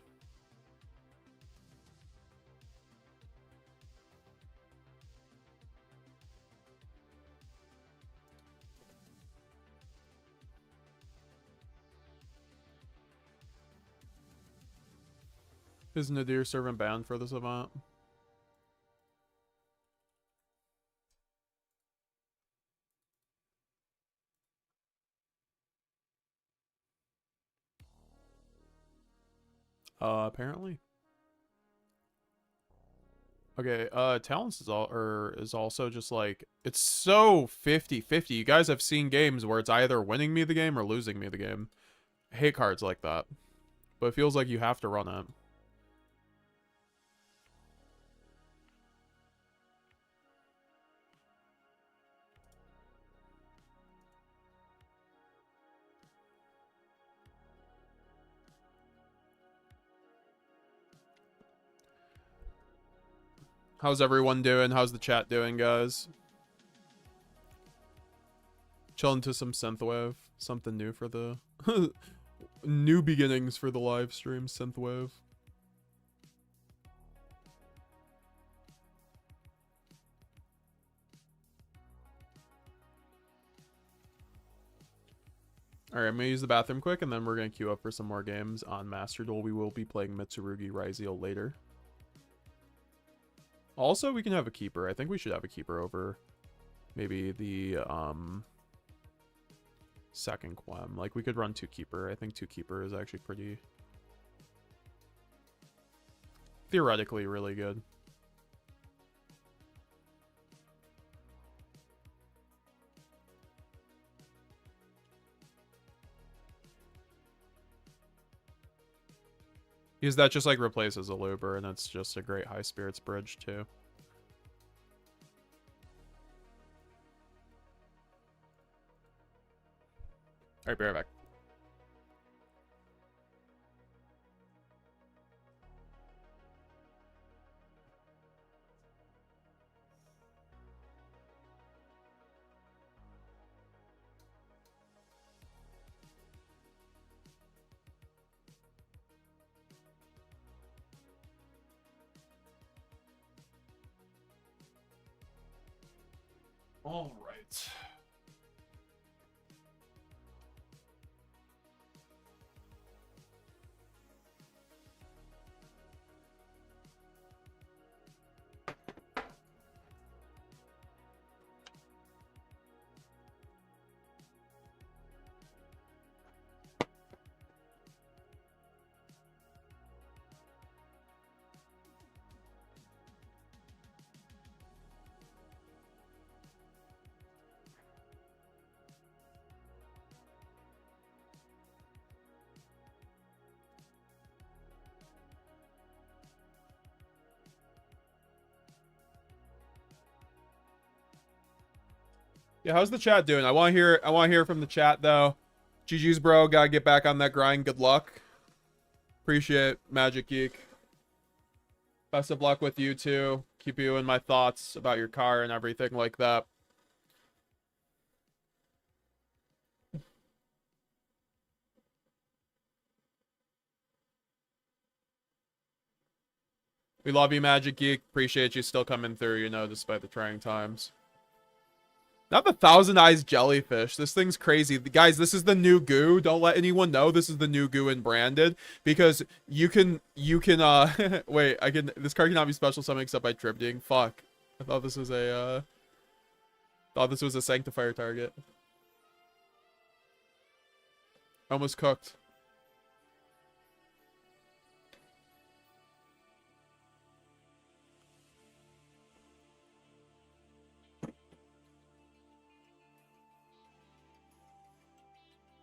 Is Nadir Servant banned for this event? Apparently. Okay, Talents is also just like, it's so 50-50. You guys have seen games where it's either winning me the game or losing me the game. I hate cards like that. But it feels like you have to run it. How's everyone doing? How's the chat doing, guys? Chilling to some synthwave. Something new for the... new beginnings for the live stream, synthwave. Alright, I'm gonna use the bathroom quick, and then we're gonna queue up for some more games on Master Duel. We will be playing Mitsurugi Ryzeal later. Also, we can have a keeper. I think we should have a keeper over maybe the second Quem. Like, we could run 2 keeper. I think 2 keeper is actually pretty theoretically really good. Because that just like replaces a looper, and it's just a great high spirits bridge too. Alright, be right back. All right. Yeah, how's the chat doing? I want to hear from the chat though. GG's, bro. Gotta get back on that grind. Good luck. Appreciate Magic Geek. Best of luck with you too. Keep you in my thoughts about your car and everything like that. We love you, Magic Geek. Appreciate you still coming through, you know, despite the trying times. Not the Thousand Eyes Jellyfish. This thing's crazy. Guys, this is the new goo. Don't let anyone know this is the new goo and branded. Because you can, wait, this card cannot be special summoned except by Tribting. Fuck. I thought this was a, Sanctifier target. Almost cooked.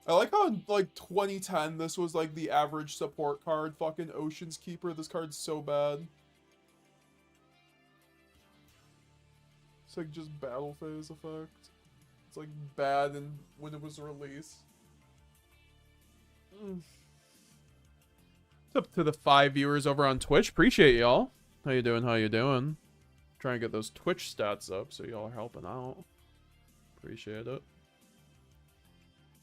I like how in, like, 2010, this was, like, the average support card. Fucking Ocean's Keeper. This card's so bad. It's, like, just battle phase effect. It's, like, bad and when it was released. What's up to the 5 viewers over on Twitch? Appreciate y'all. How you doing? How you doing? Trying to get those Twitch stats up so y'all are helping out. Appreciate it.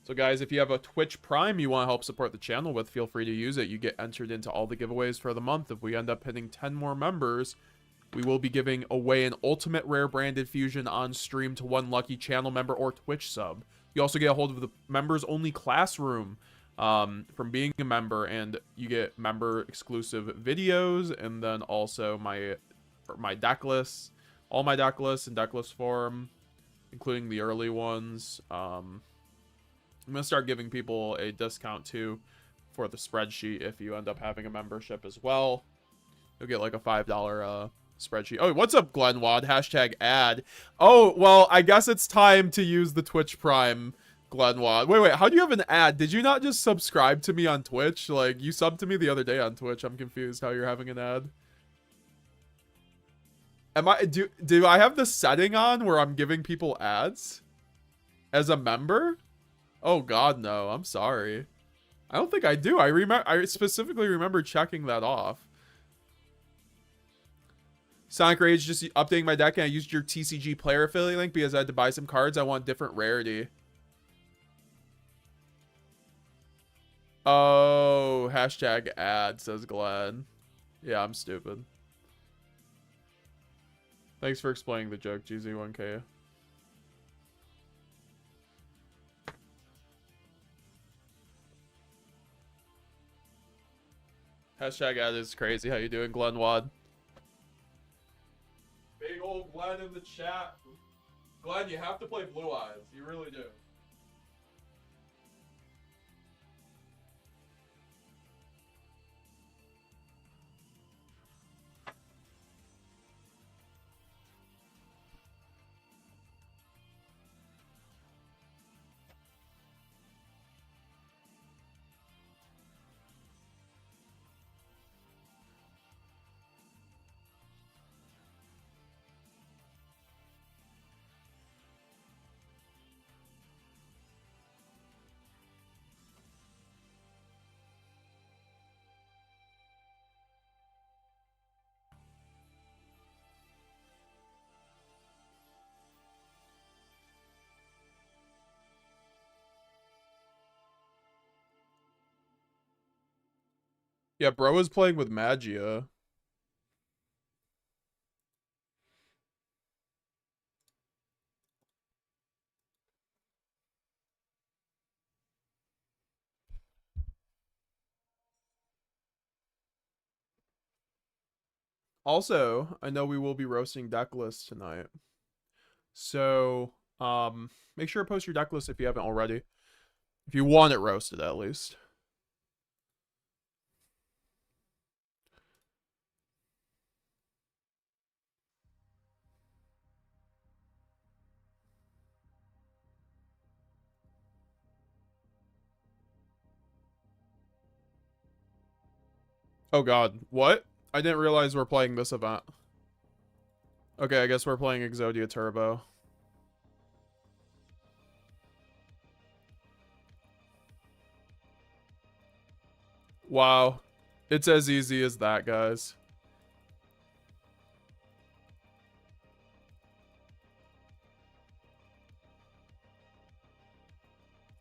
So guys, if you have a Twitch Prime you want to help support the channel with, feel free to use it. You get entered into all the giveaways for the month. If we end up hitting 10 more members, we will be giving away an Ultimate Rare Branded Fusion on stream to one lucky channel member or Twitch sub. You also get a hold of the members only classroom from being a member, and you get member exclusive videos, and then also my deck lists, all my deck lists in deck list form, including the early ones. I'm going to start giving people a discount, too, for the spreadsheet if you end up having a membership as well. You'll get, like, a $5 spreadsheet. Oh, what's up, Glenwad? Hashtag ad. Oh, well, I guess it's time to use the Twitch Prime, Glenwad. Wait, how do you have an ad? Did you not just subscribe to me on Twitch? Like, you subbed to me the other day on Twitch. I'm confused how you're having an ad. Do I have the setting on where I'm giving people ads as a member? Oh god, no. I'm sorry. I don't think I do. I specifically remember checking that off. Sonic Rage, just updating my deck, and I used your TCG player affiliate link because I had to buy some cards. I want different rarity. Oh, hashtag ad, says Glenn. Yeah, I'm stupid. Thanks for explaining the joke, GZ1K. Hashtag ad is crazy. How you doing, Glenn Wad? Big old Glenn in the chat. Glenn, you have to play Blue Eyes. You really do. Yeah, bro is playing with Magia. Also, I know we will be roasting deck lists tonight. So, make sure to post your deck list if you haven't already. If you want it roasted, at least. Oh god, what? I didn't realize we're playing this event. Okay, I guess we're playing Exodia Turbo. Wow. It's as easy as that, guys.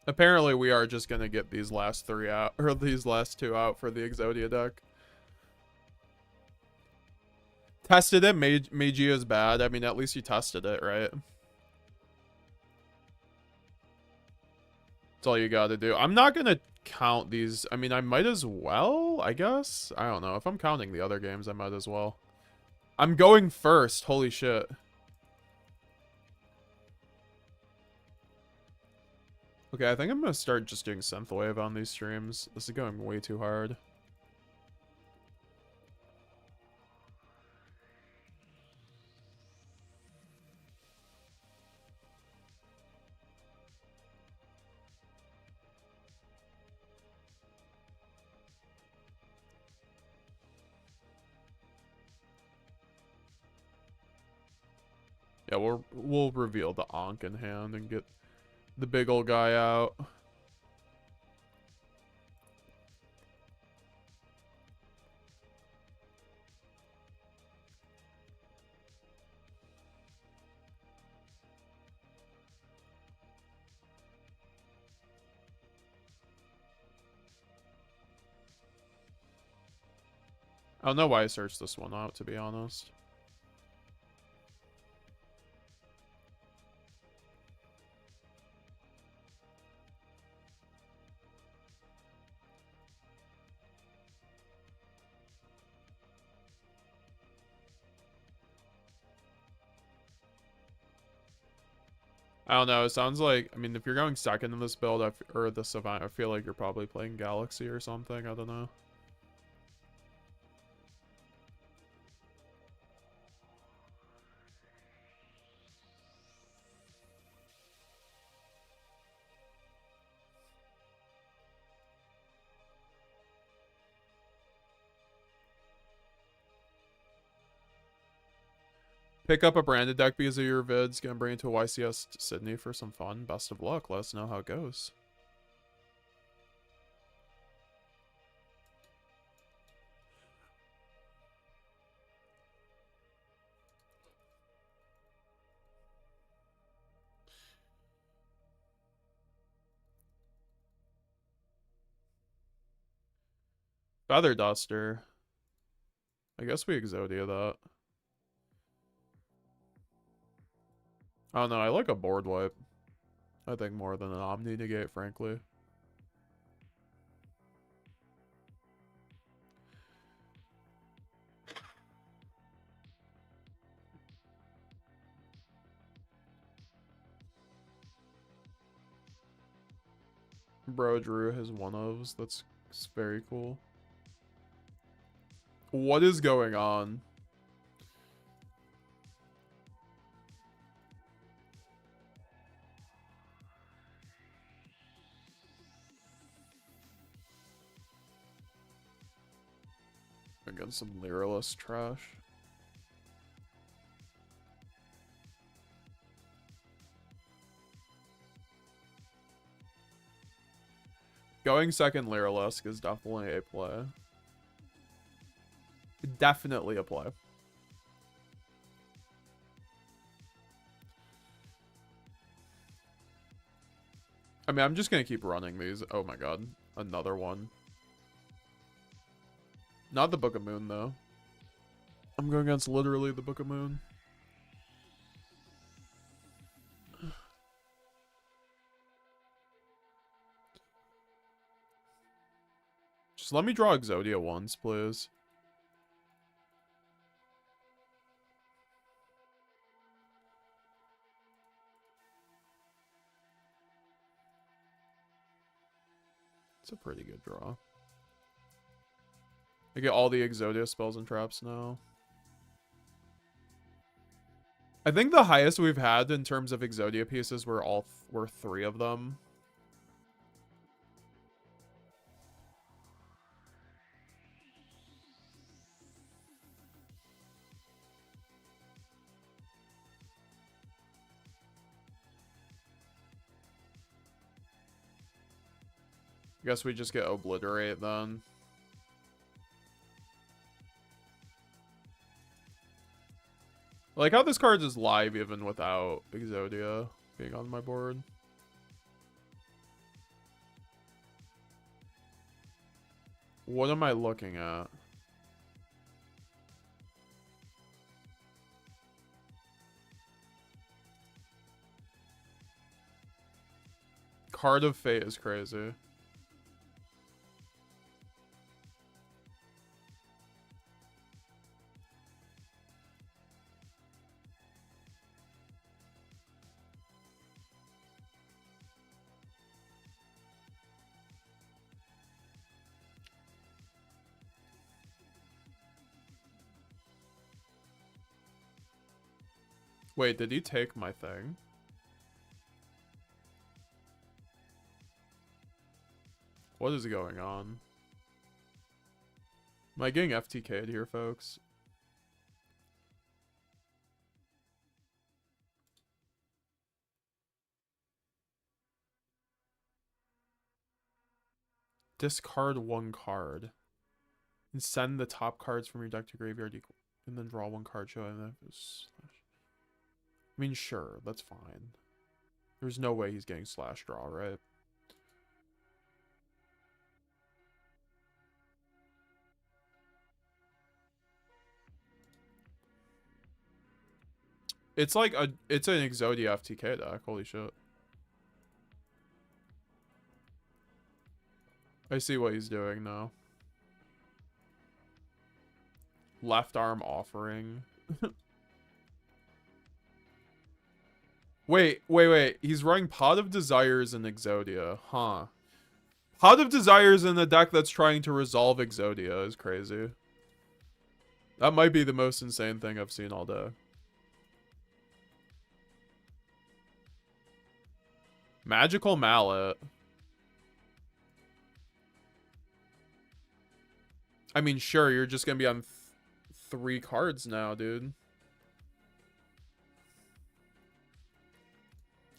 Apparently, we are just gonna get these last 3 out, or these last 2 out for the Exodia deck. Tested it. Magia is bad. I mean, at least you tested it, right? That's all you gotta do. I'm not gonna count these. I mean, I might as well, I guess. I don't know. If I'm counting the other games, I might as well. I'm going first. Holy shit. Okay, I think I'm gonna start just doing Synthwave on these streams. This is going way too hard. Yeah, we'll reveal the Ankh in hand and get the big old guy out. I don't know why I searched this one out, to be honest. I don't know. It sounds like, I mean, if you're going second in this build, or this event, I feel like you're probably playing Galaxy or something. I don't know. Pick up a branded deck because of your vids. Gonna bring it to YCS Sydney for some fun. Best of luck. Let us know how it goes. Feather Duster. I guess we Exodia that. I don't know. I like a board wipe. I think more than an Omni Negate, frankly. Bro drew his one-ofs. That's very cool. What is going on? Against some lyralist trash. Going second lyralist is definitely a play. Definitely a play. I mean, I'm just gonna keep running these. Oh my god. Another one. Not the Book of Moon, though. I'm going against literally the Book of Moon. Just let me draw Exodia once, please. It's a pretty good draw. I get all the Exodia spells and traps now. I think the highest we've had in terms of Exodia pieces were were 3 of them. I guess we just get Obliterate then. I like how this card is live even without Exodia being on my board. What am I looking at? Card of Fate is crazy. Wait, did he take my thing? What is going on? Am I getting FTK'd here, folks? Discard 1 card. And send the top cards from your deck to graveyard equal. And then draw 1 card showing that. I mean, sure, that's fine. There's no way he's getting slash draw, right? It's like it's an Exodia FTK deck. Holy shit. I see what he's doing now. Left arm offering. Wait. He's running Pot of Desires in Exodia. Huh. Pot of Desires in a deck that's trying to resolve Exodia is crazy. That might be the most insane thing I've seen all day. Magical Mallet. I mean, sure, you're just gonna be on 3 cards now, dude.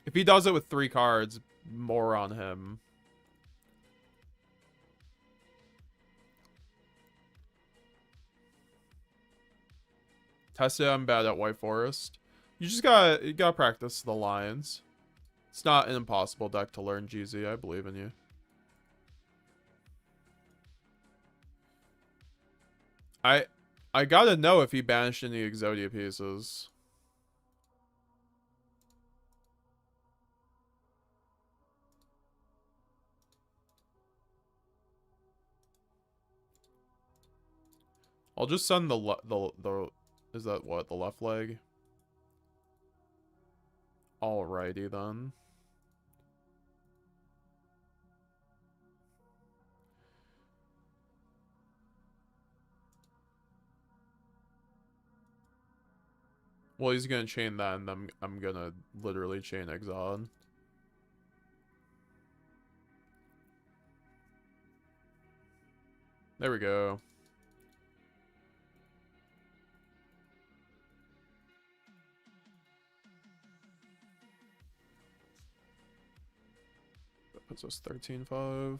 If he does it with 3 cards, more on him. Tested, I'm bad at White Forest. You gotta practice the lines. It's not an impossible deck to learn, GZ. I believe in you. I gotta know if he banished any Exodia pieces. I'll just send the is that what, the left leg? Alrighty then. Well, he's gonna chain that, and I'm gonna literally chain Exod. There we go. That puts us 13-5.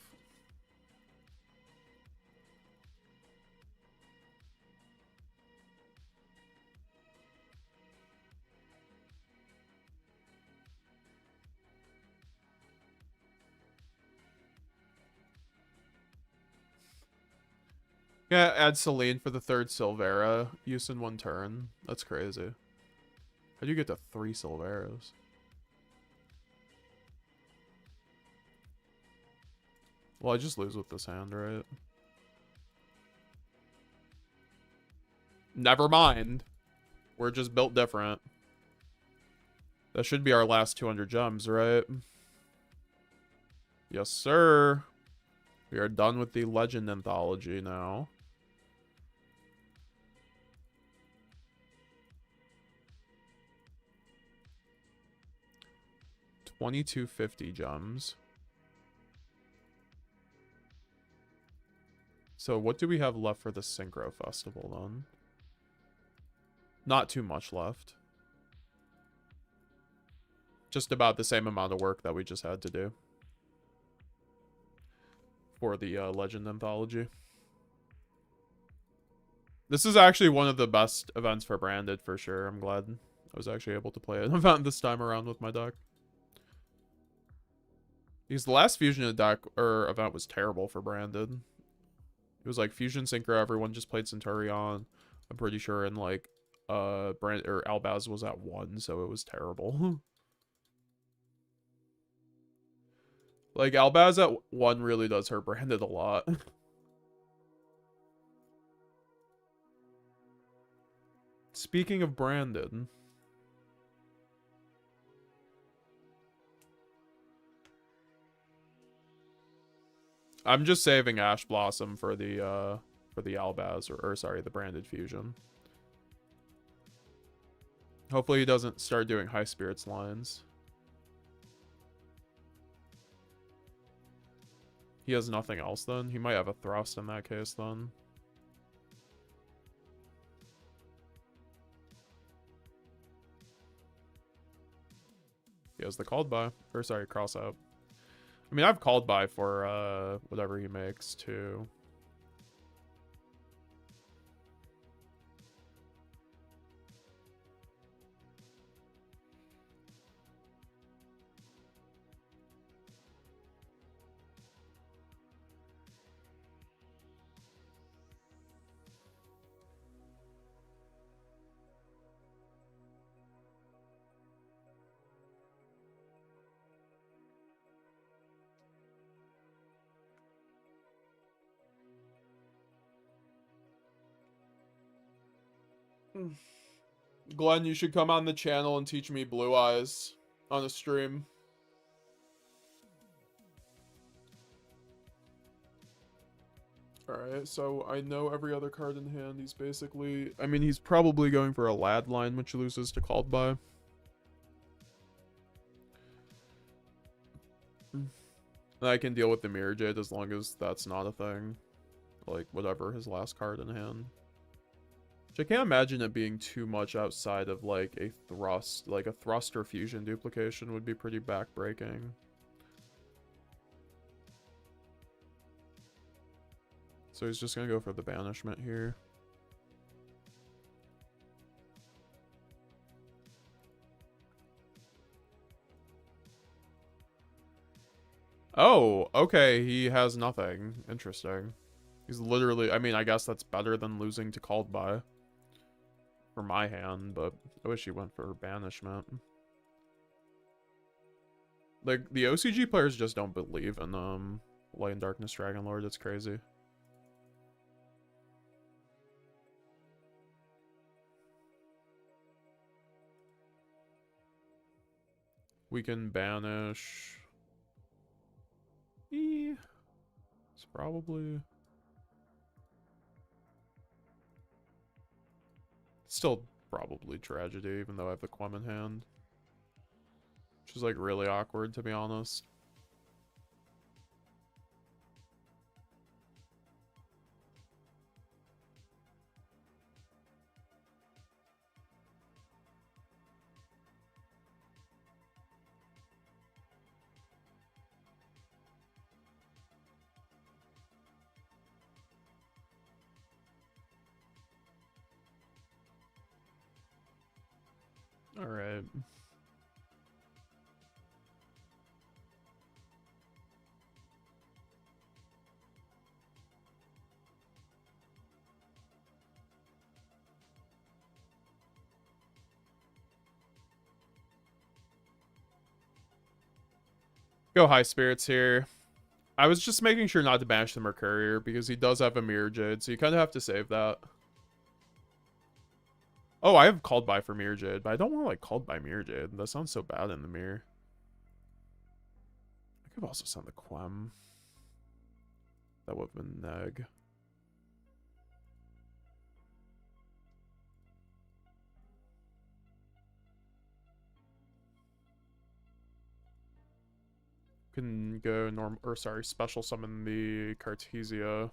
Yeah, add Celine for the 3rd Silvera. Use in 1 turn. That's crazy. How'd you get to 3 Silveras? Well, I just lose with this hand, right? Never mind. We're just built different. That should be our last 200 gems, right? Yes, sir. We are done with the Legend Anthology now. $22.50 gems. So what do we have left for the Synchro Festival then? Not too much left. Just about the same amount of work that we just had to do for the Legend Anthology. This is actually one of the best events for Branded for sure. I'm glad I was actually able to play an event this time around with my deck. Because the last Fusion deck or event was terrible for Branded. It was like Fusion Synchro, everyone just played Centurion. I'm pretty sure, and like Albaz was at 1, so it was terrible. Like Albaz at 1 really does hurt Branded a lot. Speaking of Branded, I'm just saving Ash Blossom for the Albaz or sorry, the Branded Fusion. Hopefully he doesn't start doing High Spirits lines. He has nothing else then. He might have a Thrust in that case then. He has the called by. Or sorry, cross out. I mean, I've called by for whatever he makes too. Glenn, you should come on the channel and teach me Blue Eyes on a stream. Alright, so I know every other card in hand. He's basically... I mean, he's probably going for a Lad line, which loses to Called By. And I can deal with the Mirror Jade as long as that's not a thing. Like, whatever his last card in hand. Which I can't imagine it being too much outside of, like, a Thrust. Like, a Thrust or Fusion duplication would be pretty backbreaking. So he's just gonna go for the Banishment here. Oh, okay, he has nothing. Interesting. He's literally... I mean, I guess that's better than losing to Called By. For my hand, but I wish he went for Banishment. Like, the OCG players just don't believe in Light and Darkness Dragon Lord. It's crazy. We can banish... It's probably... Still probably Tragedy, even though I have the Quem in hand. Which is like really awkward, to be honest. All right. Go High Spirits here. I was just making sure not to banish the Mercurier because he does have a Mirror Jade, so you kind of have to save that. Oh, I have Called By for Mirror Jade, but I don't want to like Called By Mirror Jade. That sounds so bad in the mirror. I could also send the Quem. That would have been neg. Can go special summon the Cartesia.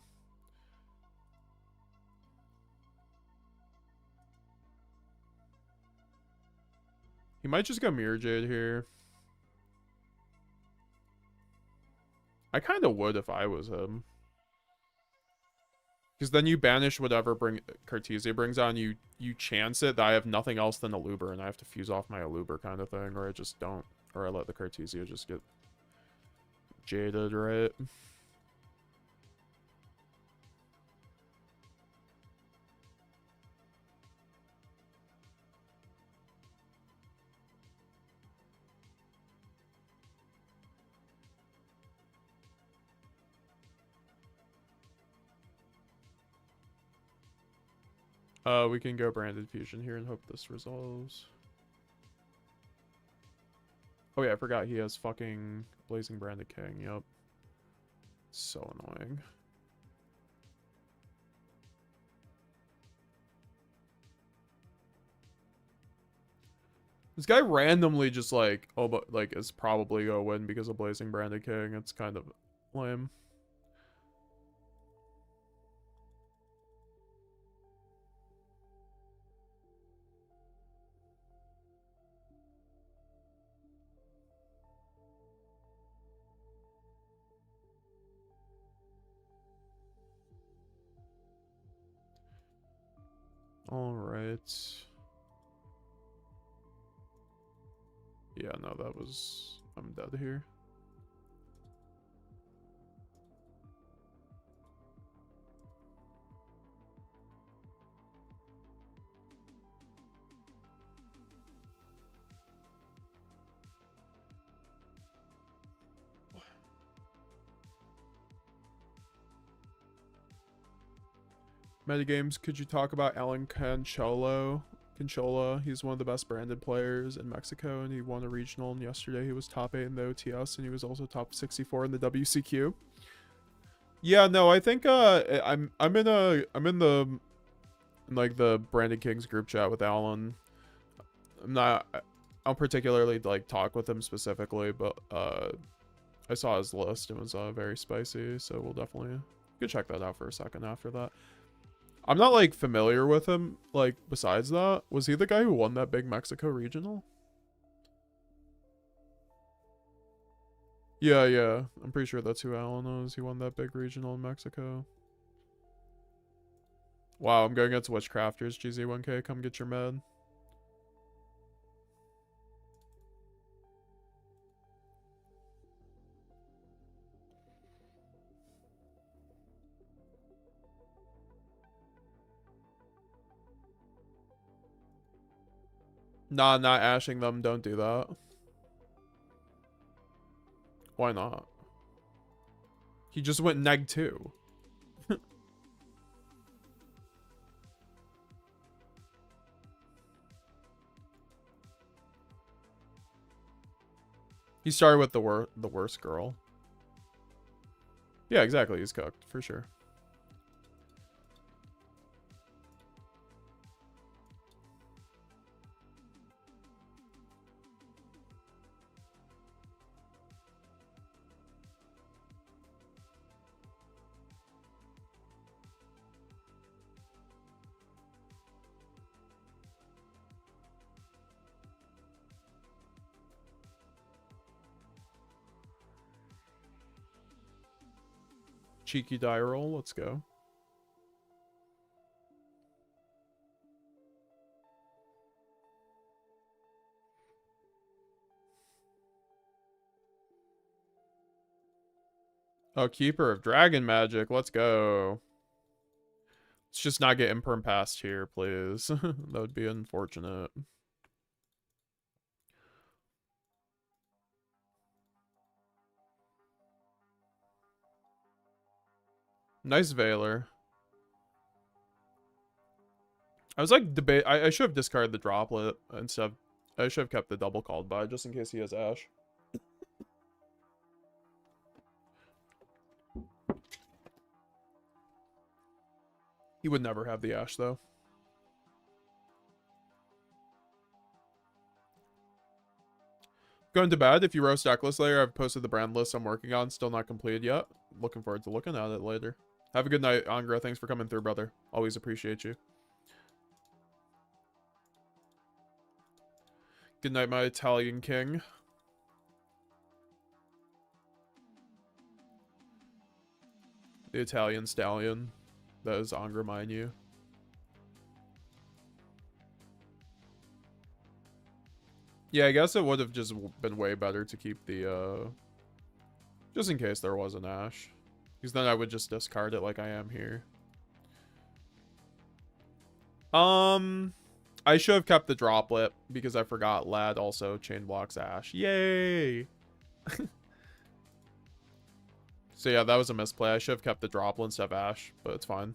He might just go Mirror Jade here. I kind of would if I was him. Because then you banish whatever Cartesia brings on, you chance it that I have nothing else than Aluber, and I have to fuse off my Aluber kind of thing, or I just don't. Or I let the Cartesia just get jaded, right? We can go Branded Fusion here and hope this resolves. Oh yeah, I forgot he has fucking Blazing Branded King, yep. So annoying. This guy randomly just like, oh, but like is probably gonna win because of Blazing Branded King. It's kind of lame. All right. Yeah, no, I'm dead here. Metagames, could you talk about Alan Canchola? He's one of the best branded players in Mexico, and he won a regional. And yesterday, he was top 8 in the OTS, and he was also top 64 in the WCQ. Yeah, no, I think I'm in like the Branded Kings group chat with Alan. I don't particularly like talk with him specifically, but I saw his list. It was very spicy, so we'll definitely go check that out for a second after that. I'm not, like, familiar with him, like, besides that. Was he the guy who won that big Mexico regional? Yeah, yeah. I'm pretty sure that's who Alan is. He won that big regional in Mexico. Wow, I'm going against Witchcrafters. GZ1K, come get your med. Nah, not ashing them. Don't do that. Why not? He just went neg 2. He started with the worst girl. Yeah, exactly. He's cooked, for sure. Cheeky die roll. Let's go. Oh, Keeper of Dragon Magic. Let's go. Let's just not get imperm passed here, please. That would be unfortunate. Nice Veiler. I was like I should have discarded the droplet instead. I should have kept the double called by just in case he has Ash. He would never have the Ash though. Going to bed. If you roast decklist later, I've posted the brand list I'm working on. Still not completed yet. Looking forward to looking at it later. Have a good night, Angra. Thanks for coming through, brother. Always appreciate you. Good night, my Italian king. The Italian stallion. That is Angra, mind you. Yeah, I guess it would have just been way better to keep the, just in case there was an Ash. Because then I would just discard it like I am here. I should have kept the droplet because I forgot Lad also chain blocks Ash. Yay! So yeah, that was a misplay. I should have kept the droplet instead of Ash, but it's fine.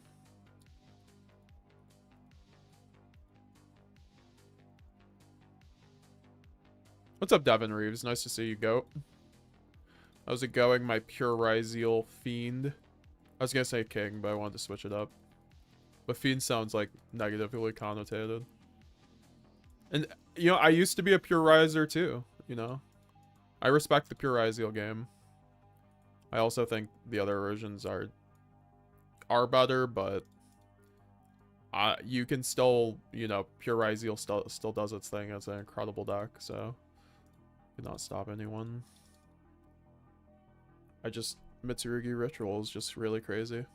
What's up, Devin Reeves? Nice to see you, goat. How's it going, my pure Ryzeal fiend? I was gonna say king, but I wanted to switch it up. But fiend sounds like negatively connotated. And, you know, I used to be a pure Riser too, you know? I respect the pure Ryzeal game. I also think the other versions are better, but you can still, you know, pure Ryzeal still does its thing as an incredible deck, so could not stop anyone. Mitsurugi Ritual is just really crazy.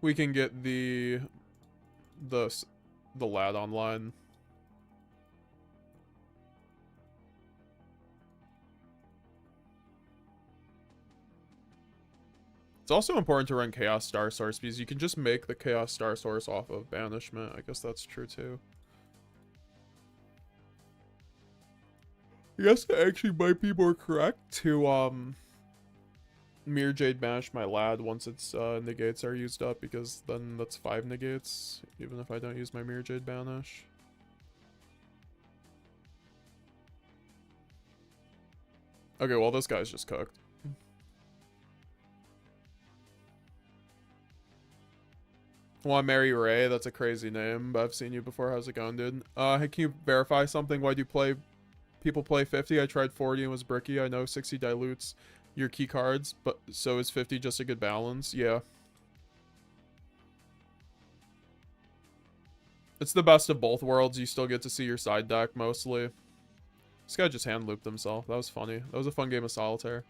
We can get the lad online. It's also important to run Chaos Star Source because you can just make the Chaos Star Source off of Banishment. I guess that's true too. I guess it actually might be more correct to Mirror Jade banish my lad once its negates are used up, because then that's 5 negates, even if I don't use my Mirror Jade banish. Okay, well this guy's just cooked. Want Mary Ray? That's a crazy name, but I've seen you before. How's it going, dude? Hey, can you verify something? Why do people play 50? I tried 40 and was bricky. I know 60 dilutes your key cards, but so is 50 just a good balance? Yeah. It's the best of both worlds. You still get to see your side deck mostly. This guy just hand looped himself. That was funny. That was a fun game of solitaire.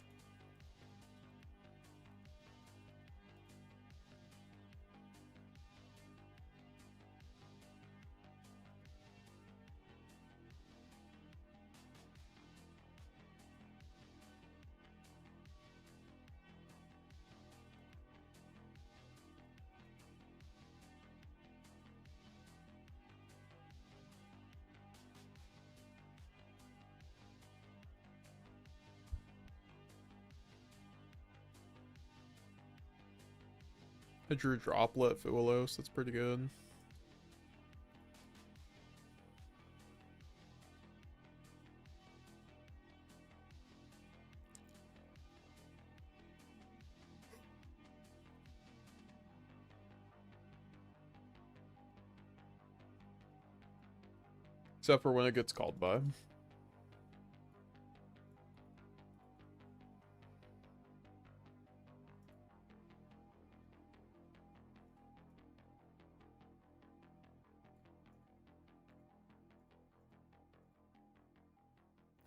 I drew Droplet Fuwalos. That's pretty good. Except for when it gets called by.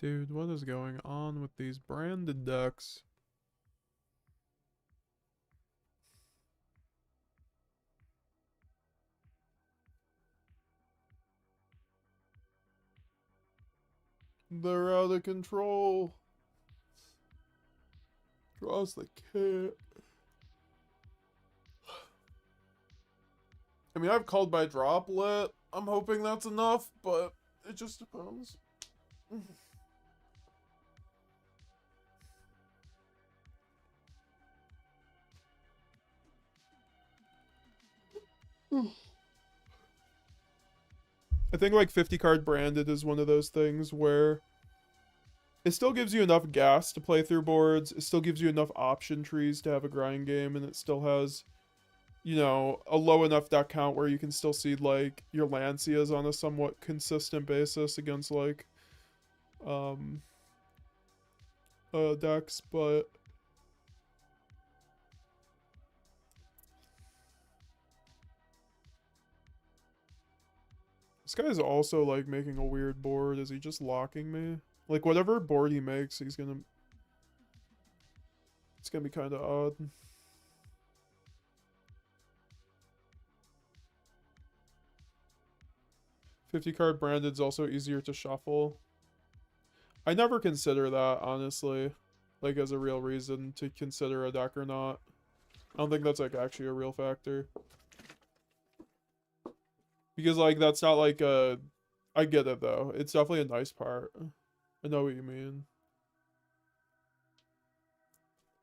Dude, what is going on with these branded decks? They're out of control. Draws the cat. I mean, I've called by droplet. I'm hoping that's enough, but it just depends. I think like 50 card branded is one of those things where it still gives you enough gas to play through boards. It still gives you enough option trees to have a grind game, and it still has, you know, a low enough deck count where you can still see like your Lancias on a somewhat consistent basis against like decks, but this guy is also like making a weird board. Is he just locking me? Like whatever board he makes, it's gonna be kind of odd. $50 branded is also easier to shuffle. I never consider that, honestly, like as a real reason to consider a deck or not. I don't think that's like actually a real factor. Because like that's not like a... I get it though. It's definitely a nice part. I know what you mean.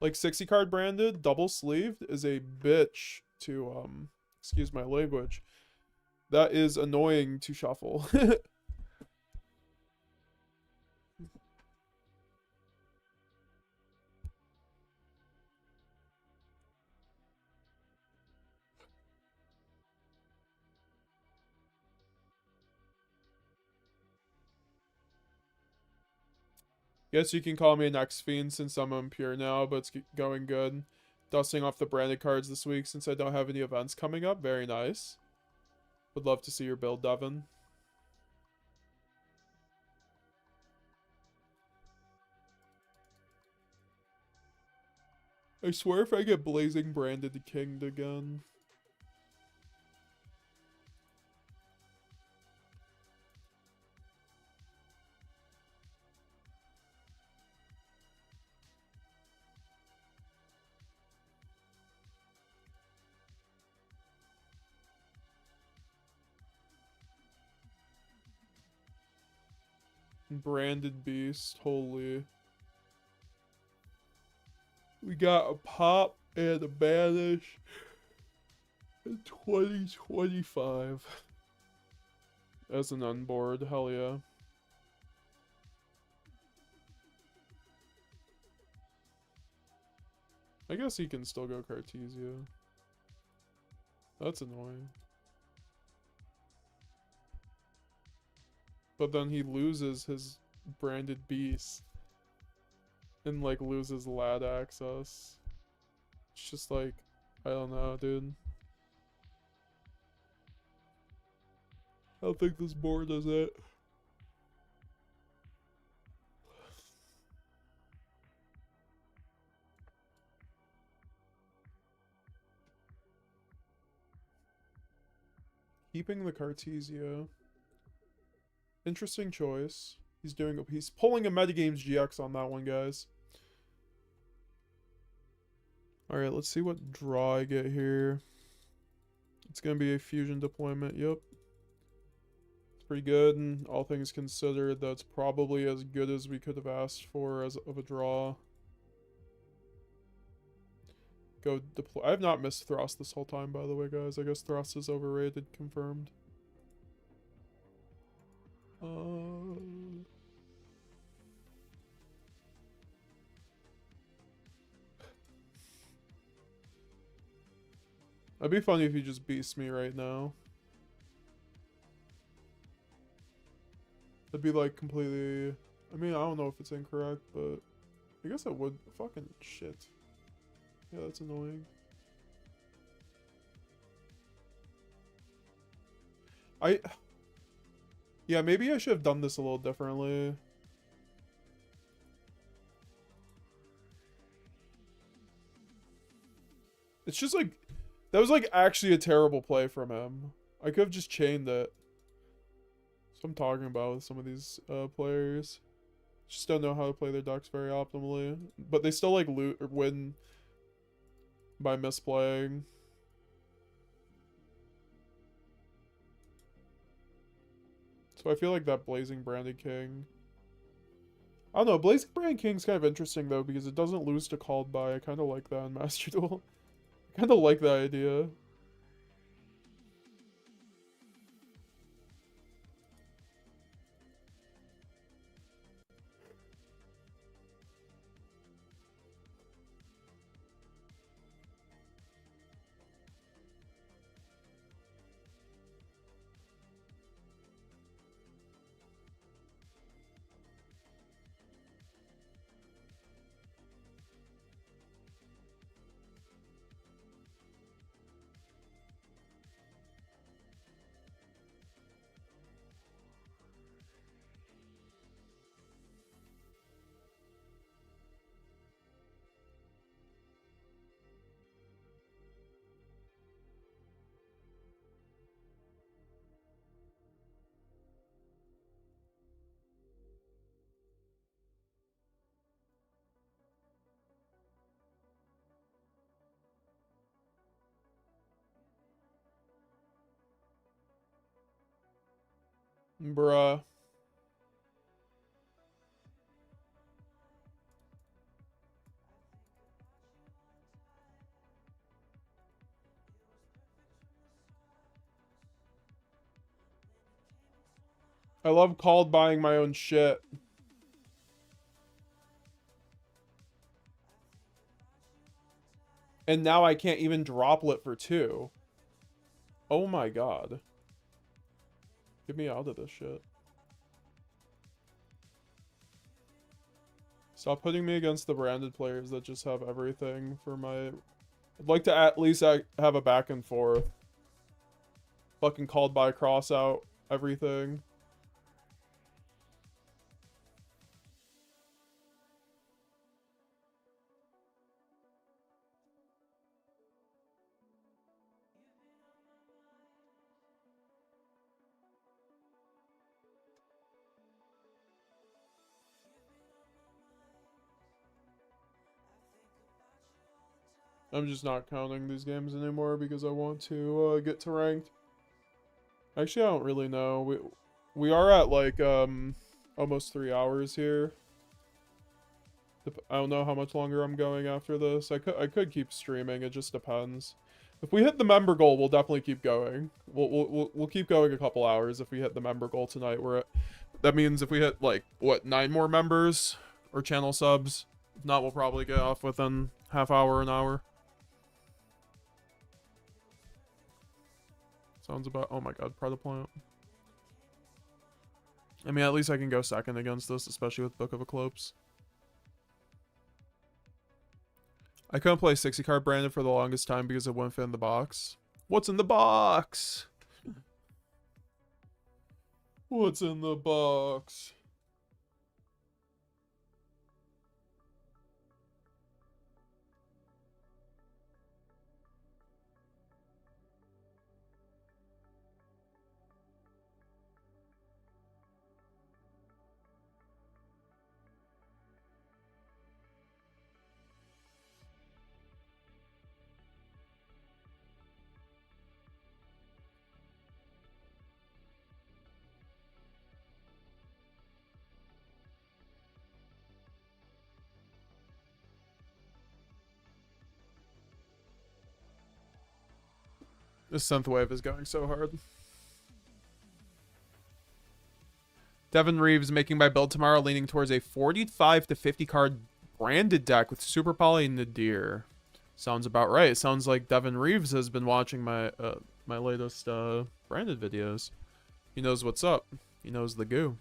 Like 60 card branded, double sleeved is a bitch to excuse my language. That is annoying to shuffle. Guess you can call me an X-Fiend since I'm impure now, but it's going good. Dusting off the branded cards this week since I don't have any events coming up. Very nice. Would love to see your build, Devin. I swear if I get Blazing Branded Kinged again. Branded Beast, holy. We got a pop and a banish in 2025. As an unboard, hell yeah. I guess he can still go Cartesia. That's annoying. But then he loses his branded beast. And like loses lad access. It's just like, I don't know, dude. I don't think this board is it. Keeping the Cartesia. Interesting choice. He's pulling a METAGAMESGX on that one, guys. Alright, let's see what draw I get here. It's gonna be a fusion deployment, yep. It's pretty good, and all things considered, that's probably as good as we could have asked for of a draw. Go deploy. I have not missed Thrust this whole time, by the way, guys. I guess Thrust is overrated, confirmed. It'd be funny if you just beast me right now. It'd be like completely... I mean, I don't know if it's incorrect, but... I guess it would... Fucking shit. Yeah, that's annoying. Yeah, maybe I should have done this a little differently. It's just like, that was like actually a terrible play from him. I could have just chained it. That's what I'm talking about with some of these players. Just don't know how to play their decks very optimally. But they still like loot or win by misplaying. So I feel like that Blazing Branded King. I don't know, Blazing Branded King's kind of interesting though because it doesn't lose to Called By. I kind of like that in Master Duel. I kind of like that idea. Bruh. I love Called Buying my own shit. And now I can't even droplet for 2. Oh my god. Get me out of this shit. Stop putting me against the branded players that just have everything for my... I'd like to at least have a back and forth. Fucking Called By cross out everything. I'm just not counting these games anymore because I want to get to ranked. Actually, I don't really know. We are at like almost 3 hours here. I don't know how much longer I'm going after this. I could keep streaming. It just depends. If we hit the member goal, we'll definitely keep going. We'll keep going a couple hours if we hit the member goal tonight. That means if we hit like what 9 more members or channel subs. If not, we'll probably get off within half hour, an hour. Sounds about... Oh my god, Prada Plant. I mean, at least I can go second against this, especially with Book of Eclipse. I couldn't play 60 card branded for the longest time because it wouldn't fit in the box. What's in the box? What's in the box? This synth wave is going so hard. Devin Reeves making my build tomorrow, leaning towards a 45 to 50 card branded deck with Super Poly and Nadir. Sounds about right. It sounds like Devin Reeves has been watching my my latest branded videos. He knows what's up. He knows the goo.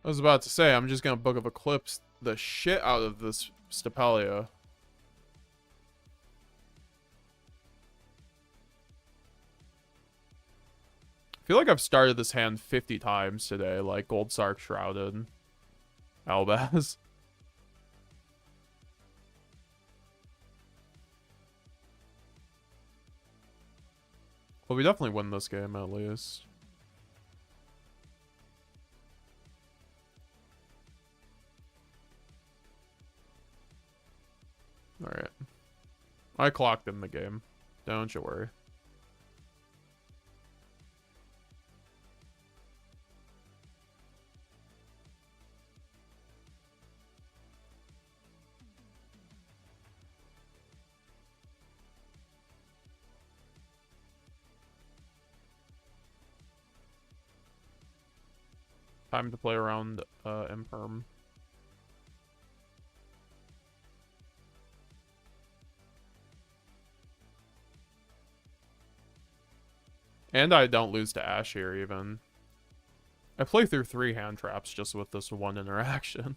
I was about to say, I'm just gonna Book of Eclipse the shit out of this Stapelia. I feel like I've started this hand 50 times today, like Gold Sark Shrouded. Albaz. Well, we definitely win this game, at least. Alright. I clocked in the game. Don't you worry. Time to play around Imperm. And I don't lose to Ash here, even. I play through 3 hand traps just with this one interaction.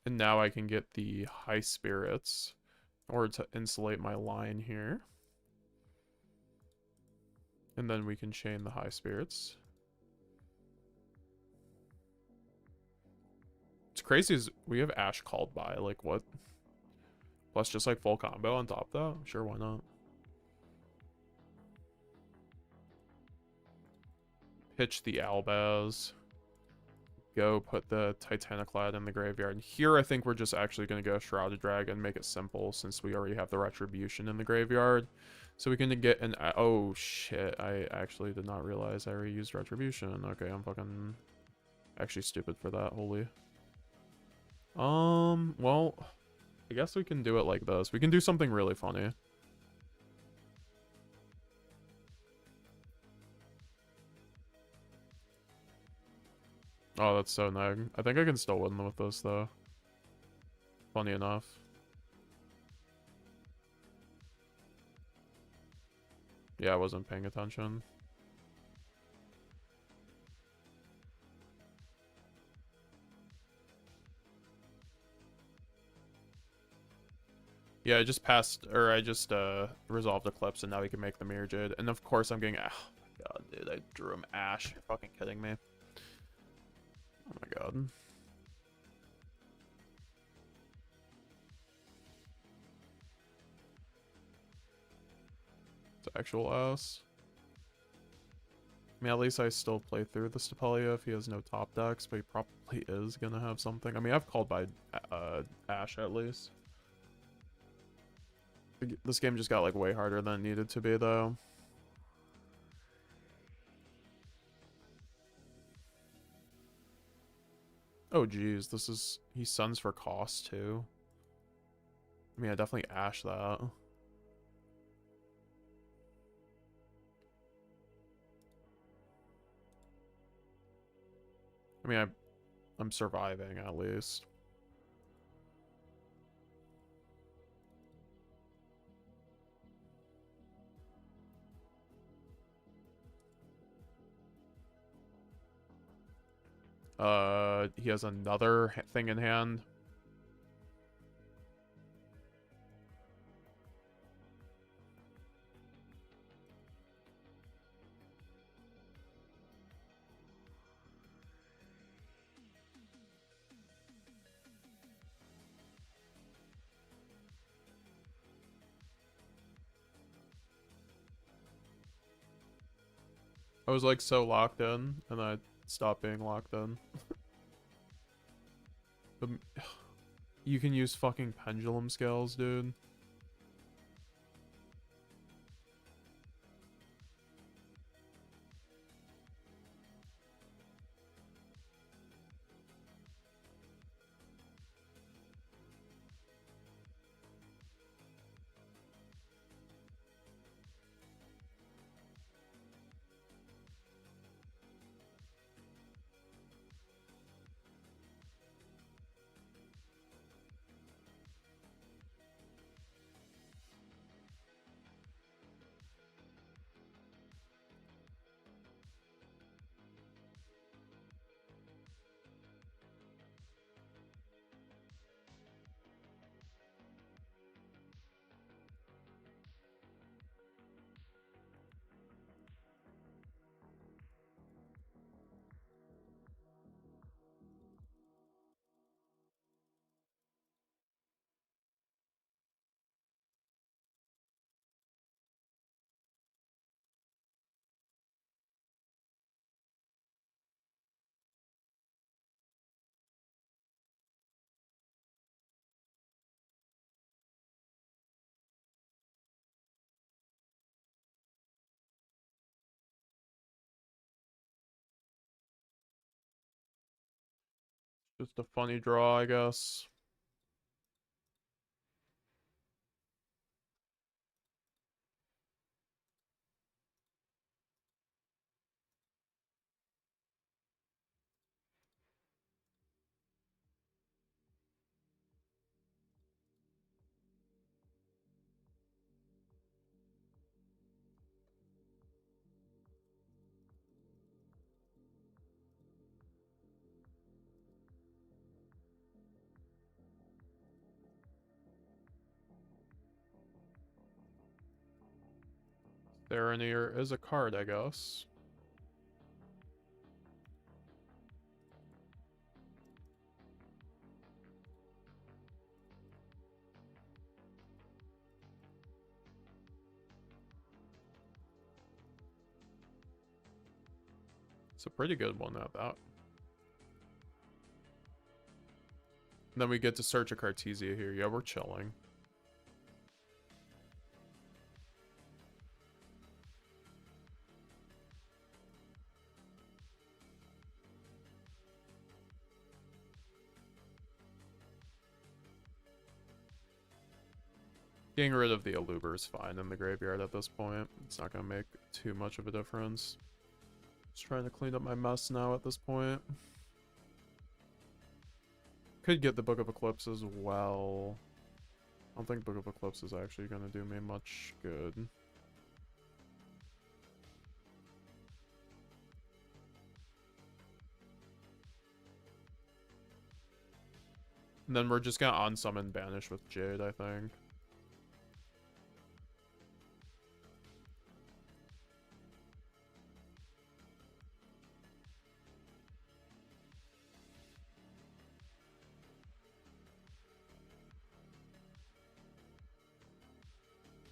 And now I can get the High Spirits in order to insulate my line here. And then we can chain the High Spirits. What's crazy is we have Ash called by. Like, what? Plus just like full combo on top of that? Sure, why not? Pitch the Albaz. Go put the Titaniclad in the graveyard. And here I think we're just actually going to go Shrouded Dragon, make it simple since we already have the Retribution in the graveyard. So we can get an... Oh, shit. I actually did not realize I already used Retribution. Okay, I'm fucking... actually stupid for that. Holy. Well... I guess we can do it like this. We can do something really funny. Oh, that's so neg. I think I can still win with this, though. Funny enough. Yeah, I wasn't paying attention. Yeah, I just passed, or I just resolved Eclipse, and now we can make the Mirror Jade. And of course I'm getting... Oh my god, dude, I drew him Ash. You're fucking kidding me. Oh my god. It's actual ass. I mean, at least I still play through the Stapelia if he has no top decks, but he probably is gonna have something. I mean, I've called by Ash at least. This game just got like way harder than it needed to be, though. Oh geez, this is... he suns for cost too. I mean, I definitely Ash that. I mean, I'm surviving at least. He has another thing in hand. I was like so locked in, and I stopped being locked in. But you can use fucking pendulum scales, dude. Just a funny draw, I guess. Serenir is a card, I guess. It's a pretty good one at that. And then we get to search a Cartesia here. Yeah, we're chilling. Getting rid of the Aluber is fine in the graveyard at this point. It's not going to make too much of a difference. Just trying to clean up my mess now at this point. Could get the Book of Eclipse as well. I don't think Book of Eclipse is actually going to do me much good. And then we're just going to unsummon Banish with Jade, I think.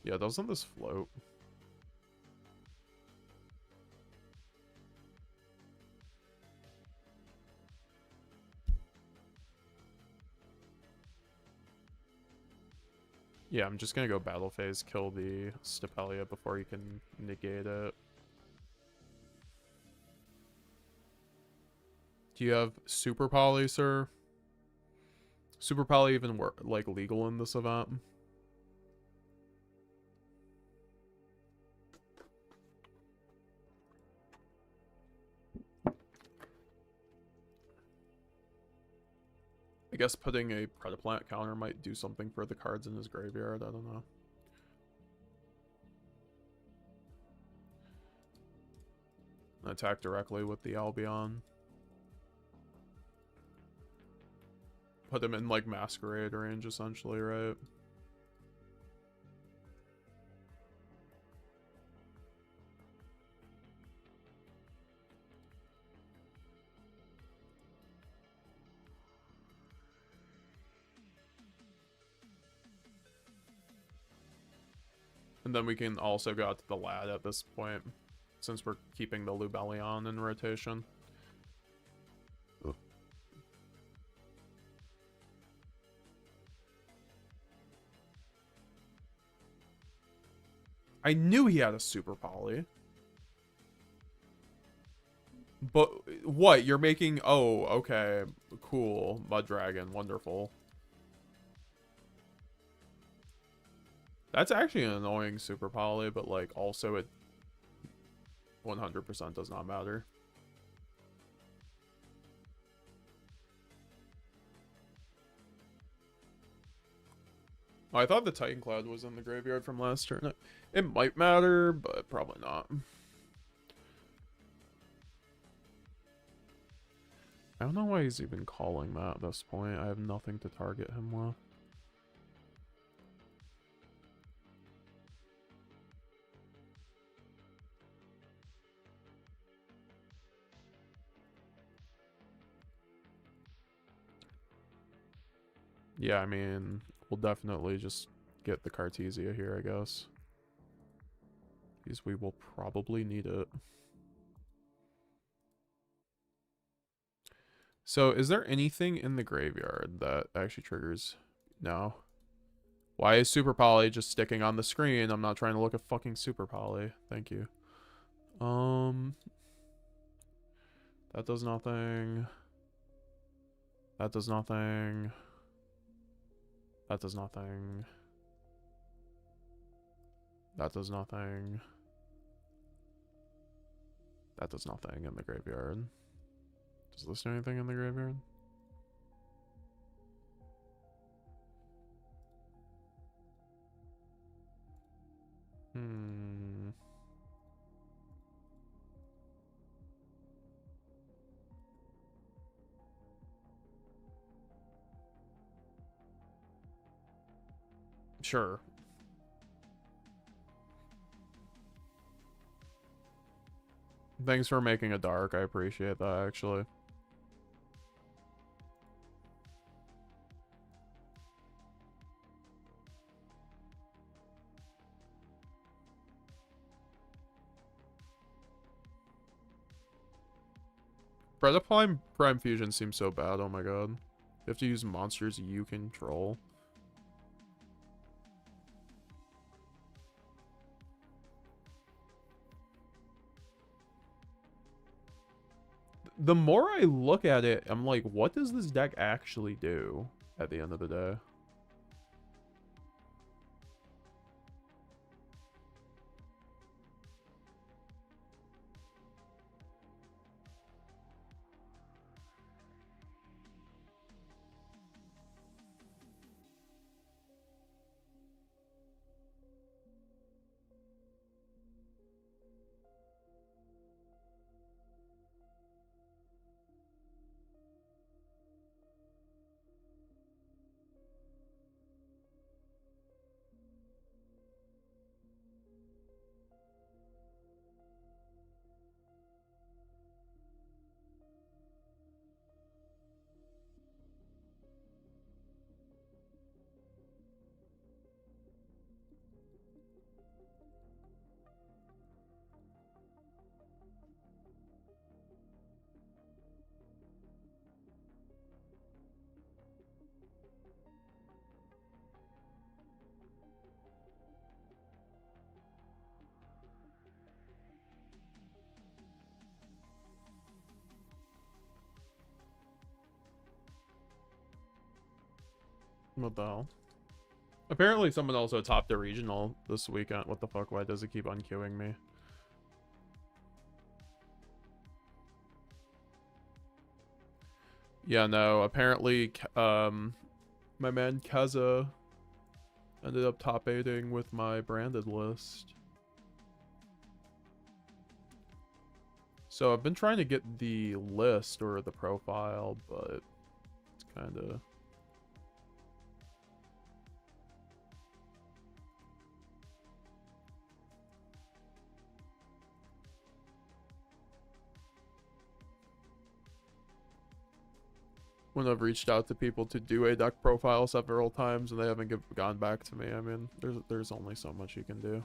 Yeah, doesn't this float? Yeah, I'm just gonna go battle phase, kill the Stapelia before you can negate it. Do you have Super Poly, sir? Super Poly even work like legal in this event? I guess putting a Predaplant counter might do something for the cards in his graveyard, I don't know. Attack directly with the Albion. Put him in like Masquerade range essentially, right? And then we can also go out to the Lad at this point, since we're keeping the Lubellion in rotation. Ugh. I knew he had a Super Poly. But what? You're making... Oh, okay. Cool. Mud Dragon. Wonderful. That's actually an annoying Super Poly, but like also it 100% does not matter. Oh, I thought the Titan Cloud was in the graveyard from last turn. It might matter, but probably not. I don't know why he's even calling that at this point. I have nothing to target him with. Yeah, I mean, we'll definitely just get the Cartesia here, I guess. Because we will probably need it. So, is there anything in the graveyard that actually triggers? No. Why is Super Poly just sticking on the screen? I'm not trying to look at fucking Super Poly. Thank you. That does nothing. That does nothing. That does nothing. That does nothing. That does nothing in the graveyard. Does this do anything in the graveyard? Sure. Thanks for making a dark. I appreciate that, actually. Prime Fusion seems so bad. Oh my god. You have to use monsters you control. The more I look at it, I'm like, what does this deck actually do at the end of the day? What the hell? Apparently someone also topped the regional this weekend. What the fuck? Why does it keep unqueuing me? Yeah, no. Apparently, my man Kaza ended up top 8ing with my branded list. So I've been trying to get the list or the profile, but it's kind of... When I've reached out to people to do a deck profile several times and they haven't gone back to me, I mean, there's only so much you can do.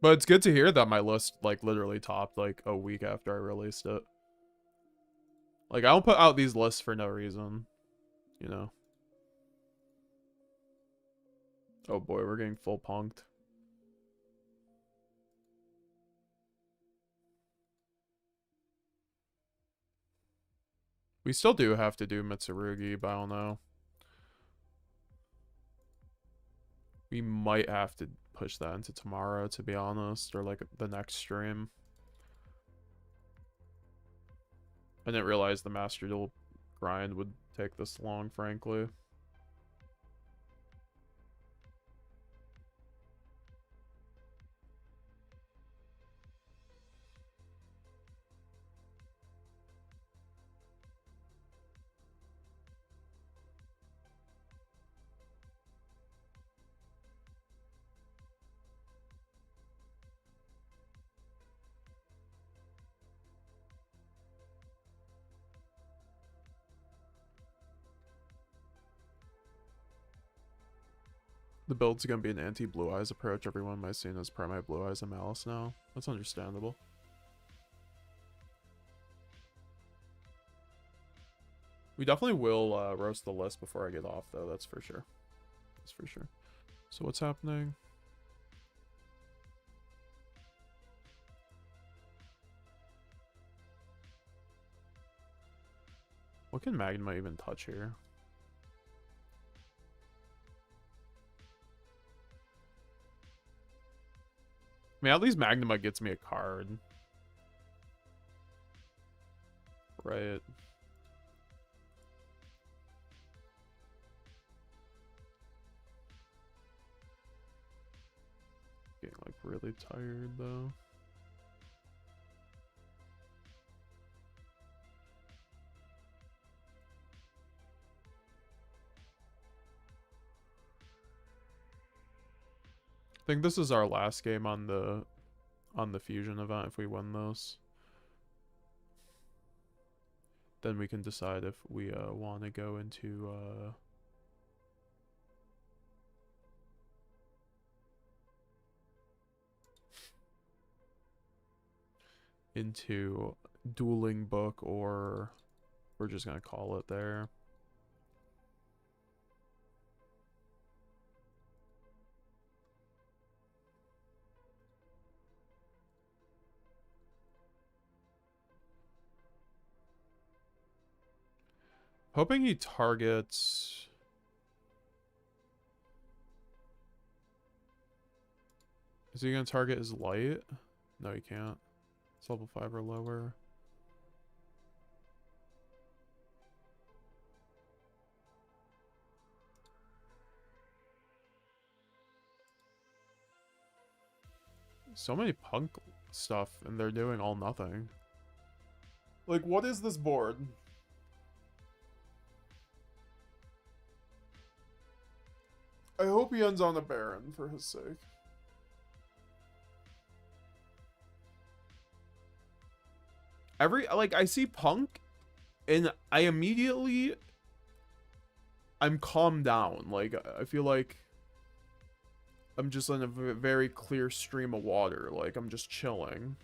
But it's good to hear that my list, like, literally topped, like, a week after I released it. Like, I don't put out these lists for no reason, you know? Oh boy, we're getting full punked. We still do have to do Mitsurugi, but I don't know. We might have to push that into tomorrow, to be honest, or like the next stream. I didn't realize the Master Duel grind would take this long, frankly. The build's gonna be an anti-Blue Eyes approach. Everyone might see as Prime Blue Eyes and Malice now. That's understandable. We definitely will roast the list before I get off, though. That's for sure. That's for sure. So what's happening? What can Magma even touch here? I mean, at least Magma gets me a card. Right. Getting, like, really tired, though. I think this is our last game on the fusion event. If we win this, then we can decide if we want to go into Dueling Book, or we're just gonna call it there. Hoping he targets... Is he going to target his light? No, he can't. It's level 5 or lower. So many punk stuff, and they're doing all nothing. Like, what is this board? I hope he ends on a Baron for his sake. I see Punk, and I'm calmed down. Like, I feel like I'm just in a very clear stream of water. Like, I'm just chilling.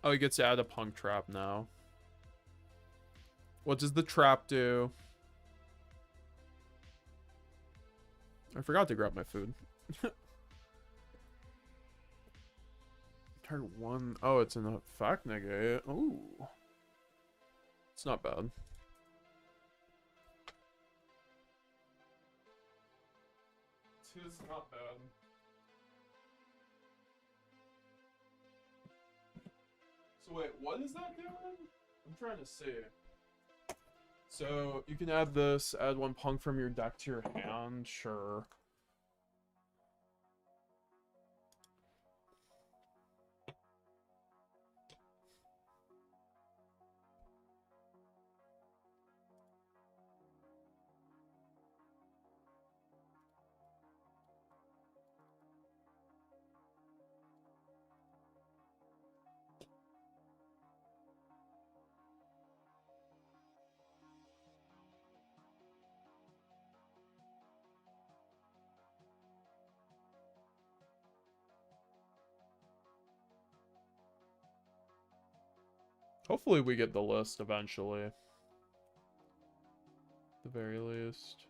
Oh, he gets to add a Punk trap now. What does the trap do? I forgot to grab my food. Turn 1. Oh, it's an effect negate. Ooh. It's not bad. It's not bad. So wait, what is that doing? I'm trying to see. So you can add this, add 1 Punk from your deck to your hand, sure. Hopefully we get the list eventually. At the very least.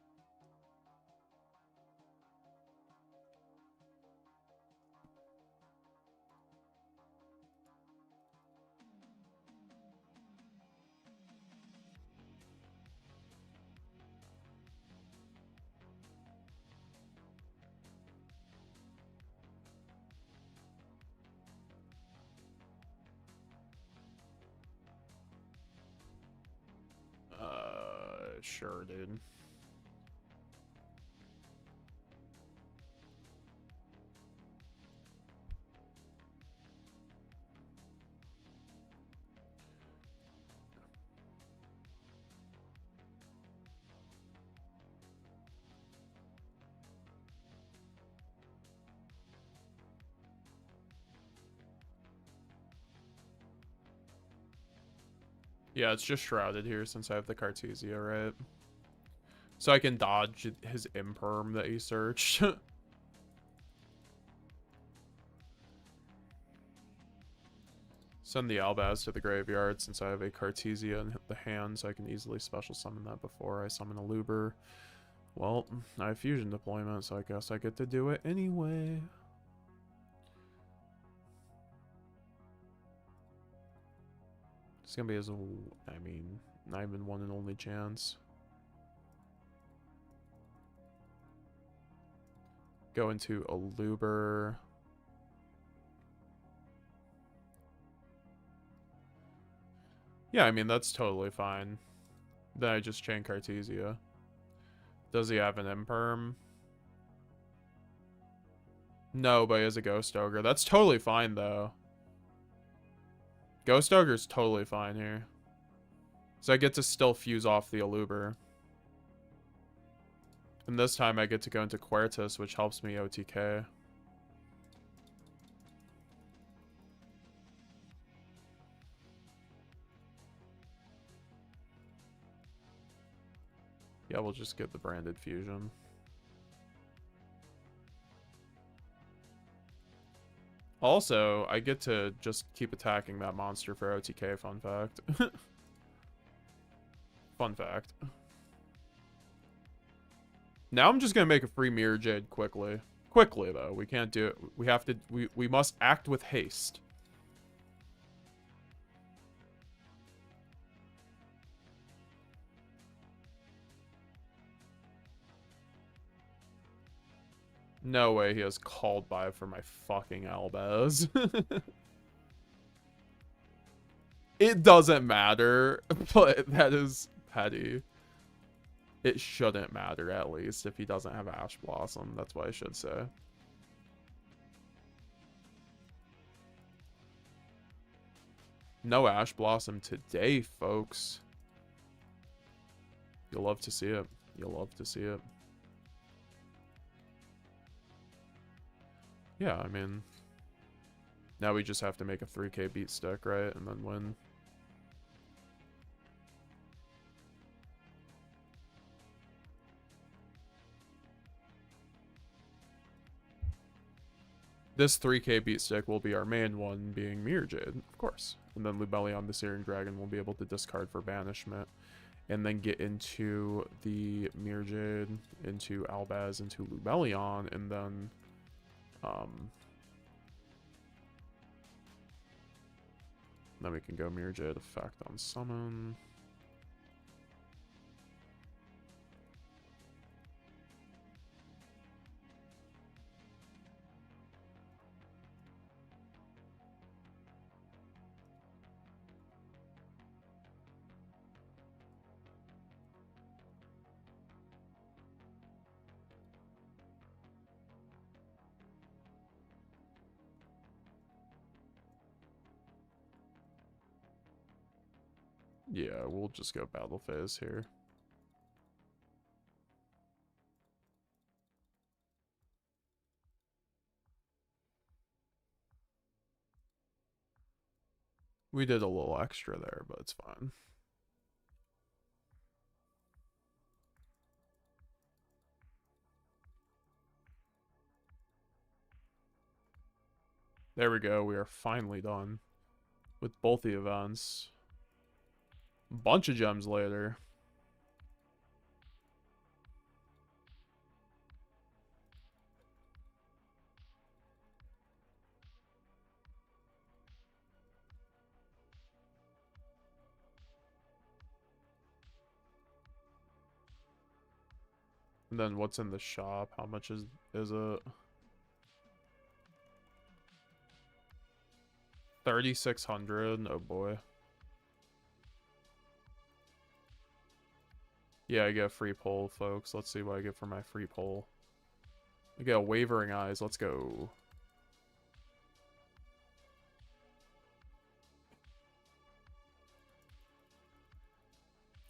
Sure, dude. Yeah, it's just shrouded here since I have the Cartesia, right? So I can dodge his imperm that he searched. Send the Albaz to the graveyard since I have a Cartesia in the hand, so I can easily special summon that before I summon a Luber. Well, I have fusion deployment, so I guess I get to do it anyway. It's gonna be his, I mean, not even one and only chance. Go into a Luber. Yeah, I mean, that's totally fine. Then I just chain Cartesia. Does he have an Imperm? No, but he has a Ghost Ogre. That's totally fine, though. Ghost Ogre's totally fine here. So I get to still fuse off the Aluber. And this time I get to go into Quertus, which helps me OTK. Yeah, we'll just get the branded fusion. Also, I get to just keep attacking that monster for OTK, fun fact. Fun fact. Now I'm just gonna make a free Mirror Jade quickly. Quickly, though. We can't do it. We have to... We must act with haste. No way he has called by for my fucking Albaz. It doesn't matter, but that is petty. It shouldn't matter, at least, if he doesn't have Ash Blossom. That's what I should say. No Ash Blossom today, folks. You'll love to see it. You'll love to see it. Yeah, I mean... Now we just have to make a 3k beat stick, right? And then win. This 3k beat stick will be our main one, being Mirror Jade, of course. And then Lubellion the Searing Dragon will be able to discard for banishment. And then get into the Mirror Jade, into Albaz, into Lubellion, and then... Then we can go Mirror Jade effect on summon. Yeah, we'll just go battle phase here. We did a little extra there, but it's fine. There we go. We are finally done with both the events. Bunch of gems later. And then what's in the shop? How much is it? 3,600. Oh boy. Yeah, I get a free pull, folks. Let's see what I get for my free pull. I get a Wavering Eyes. Let's go.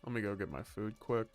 Let me go get my food quick.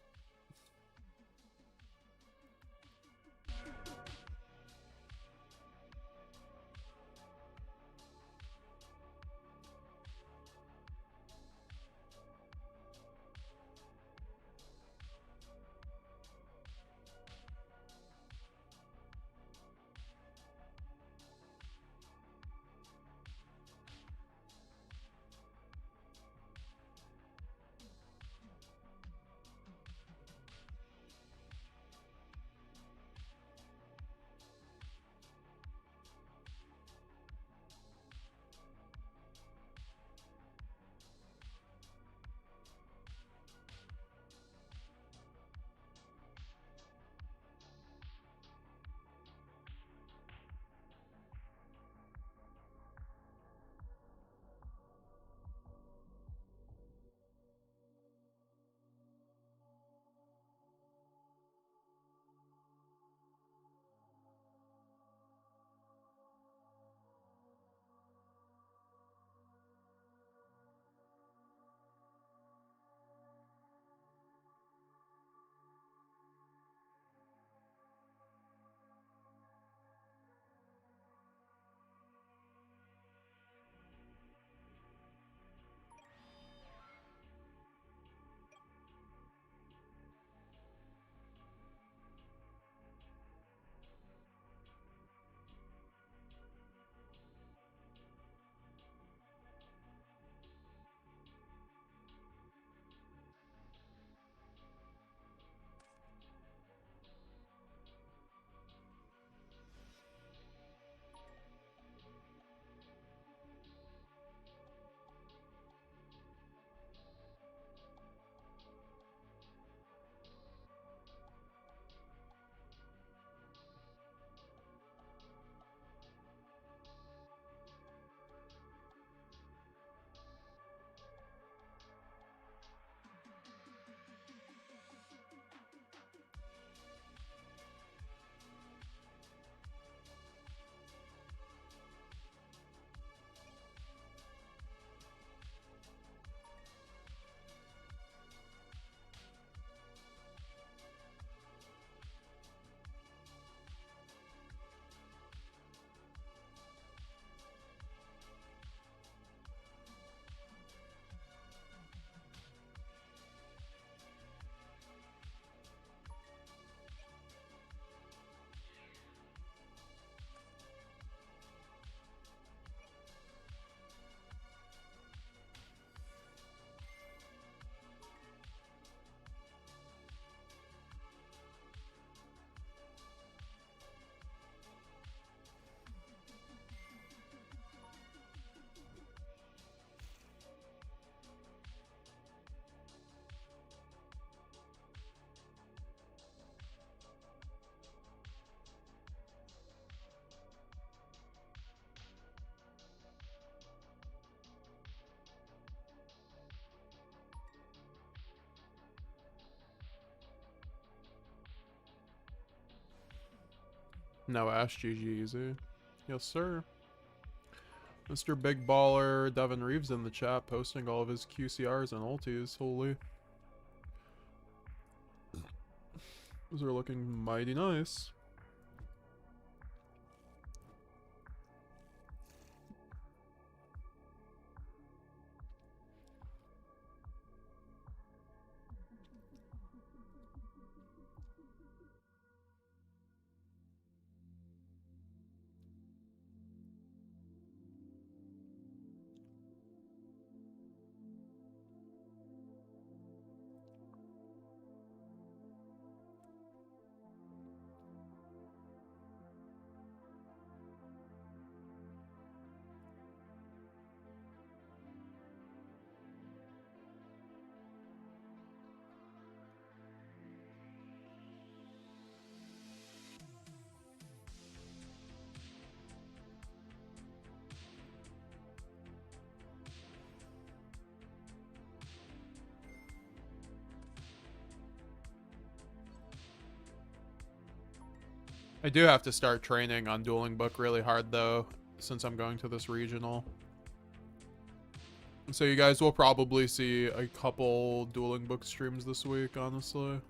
No, Ash GG easy. Yes, sir. Mr. Big Baller Devin Reeves in the chat posting all of his QCRs and ultis. Holy. Those are looking mighty nice. I do have to start training on Dueling Book really hard though, since I'm going to this regional. So you guys will probably see a couple Dueling Book streams this week, honestly.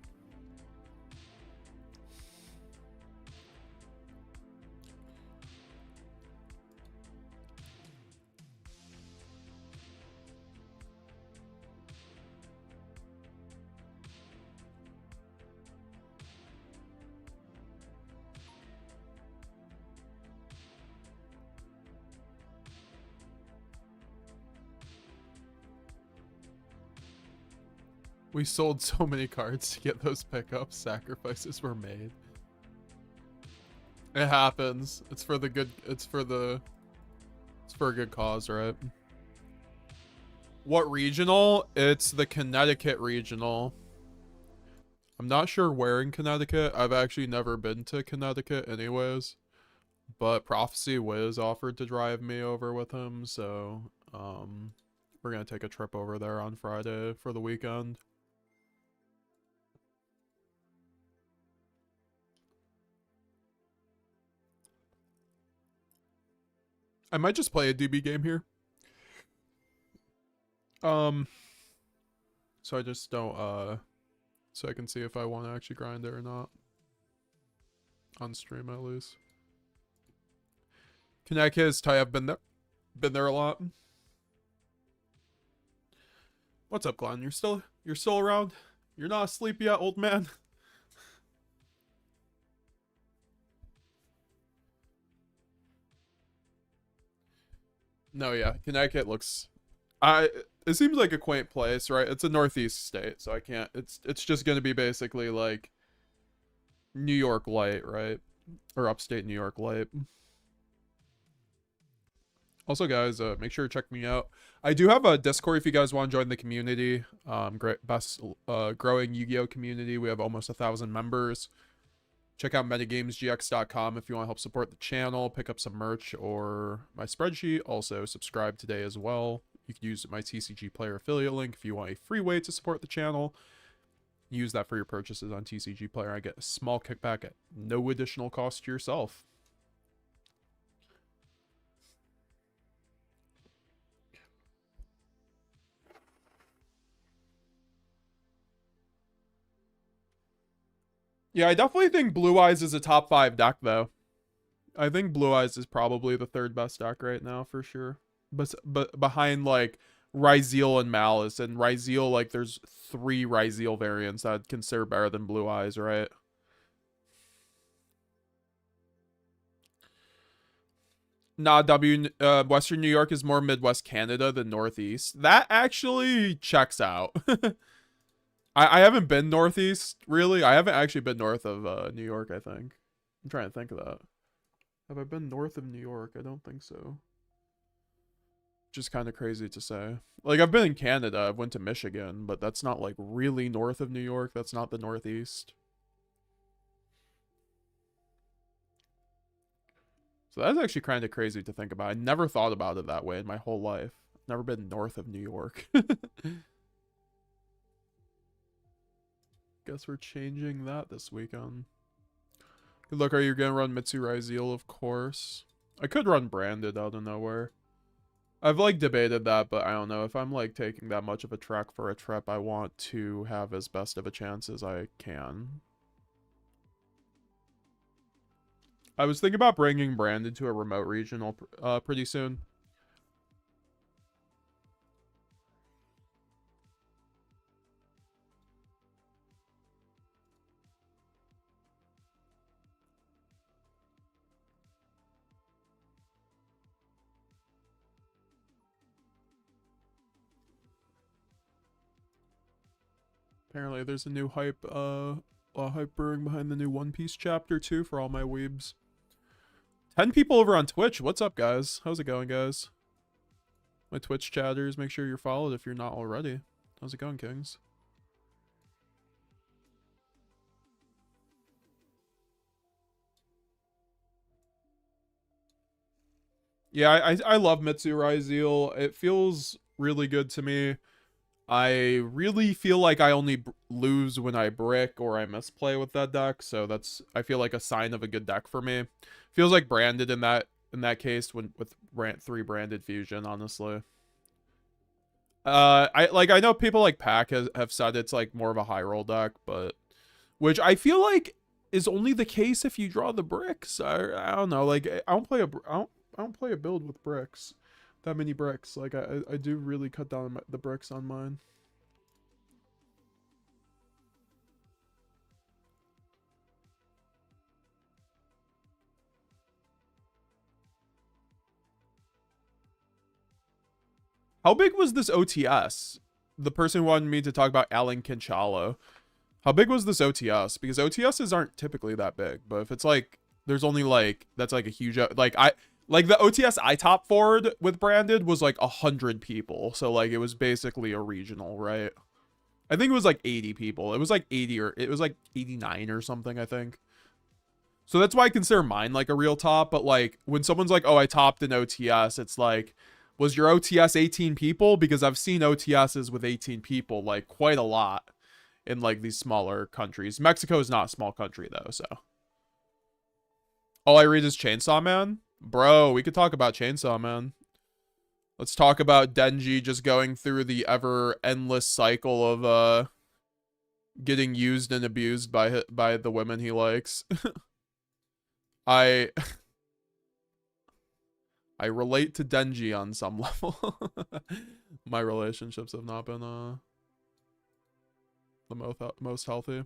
We sold so many cards to get those pickups. Sacrifices were made. It happens. It's for the good. It's for a good cause, right? What regional? It's the Connecticut regional. I'm not sure where in Connecticut. I've actually never been to Connecticut anyways. But Prophecy Wiz offered to drive me over with him, so we're gonna take a trip over there on Friday for the weekend. I might just play a DB game here. So I just don't, so I can see if I want to actually grind it or not. On stream, at least. Connecticut is tight. I've been there a lot. What's up, Glenn? You're still around? You're not asleep yet, old man? No, yeah. Connecticut looks... It seems like a quaint place, right? It's a northeast state, so I can't... It's just gonna be basically like New York light, right? Or upstate New York light. Also, guys, make sure to check me out. I do have a Discord if you guys want to join the community. Great, best growing Yu-Gi-Oh community. We have almost 1,000 members. Check out MetaGamesGX.com if you want to help support the channel, pick up some merch or my spreadsheet. Also, subscribe today as well. You can use my TCG Player affiliate link if you want a free way to support the channel. Use that for your purchases on TCG Player. I get a small kickback at no additional cost to yourself. Yeah, I definitely think Blue Eyes is a top 5 deck, though. I think Blue Eyes is probably the 3rd best deck right now, for sure. But behind, like, Ryzeal and Malice. And Ryzeal, like, there's 3 Ryzeal variants that I'd consider better than Blue Eyes, right? Nah, Western New York is more Midwest Canada than Northeast. That actually checks out. I haven't been Northeast, really. I haven't actually been north of New York, I think. I'm trying to think of that. Have I been north of New York? I don't think so. Just kind of crazy to say. Like, I've been in Canada. I went to Michigan, but that's not, like, really north of New York. That's not the Northeast. So that's actually kind of crazy to think about. I never thought about it that way in my whole life. Never been north of New York. Guess we're changing that this weekend. Good luck. Are you gonna run Mitsurugi? Of course. I could run branded out of nowhere. I've like debated that, but I don't know if I'm like taking that much of a trek for a trip. I want to have as best of a chance as I can. I was thinking about bringing branded to a remote regional pretty soon. Apparently there's a new hype brewing behind the new One Piece chapter 2 for all my weebs. 10 people over on Twitch. What's up, guys? How's it going, guys? My Twitch chatters, make sure you're followed if you're not already. How's it going, Kings? Yeah, I love Mitsurugi. It feels really good to me. I really feel like I only lose when I brick or I misplay with that deck, so that's, I feel like, a sign of a good deck for me. Feels like branded in that case with 3 branded fusion, honestly. I know people like Pack have said it's like more of a high roll deck, but which I feel like is only the case if you draw the bricks. I don't know, like I don't play a build with bricks. That many bricks. Like I do really cut down the bricks on mine. How big was this OTS? The person who wanted me to talk about Alan Kinchalo. How big was this OTS? Because OTSs aren't typically that big, but if it's like there's only like that's like a huge like the OTS I top forward with branded was like 100 people. So like it was basically a regional, right? I think it was like 80 people. It was like 80 or it was like 89 or something, I think. So that's why I consider mine like a real top. But like when someone's like, oh, I topped an OTS, it's like, was your OTS 18 people? Because I've seen OTSs with 18 people like quite a lot in like these smaller countries. Mexico is not a small country though, so. All I read is Chainsaw Man. Bro, we could talk about Chainsaw Man. Let's talk about Denji just going through the ever endless cycle of getting used and abused by the women he likes. I relate to Denji on some level. My relationships have not been the most healthy.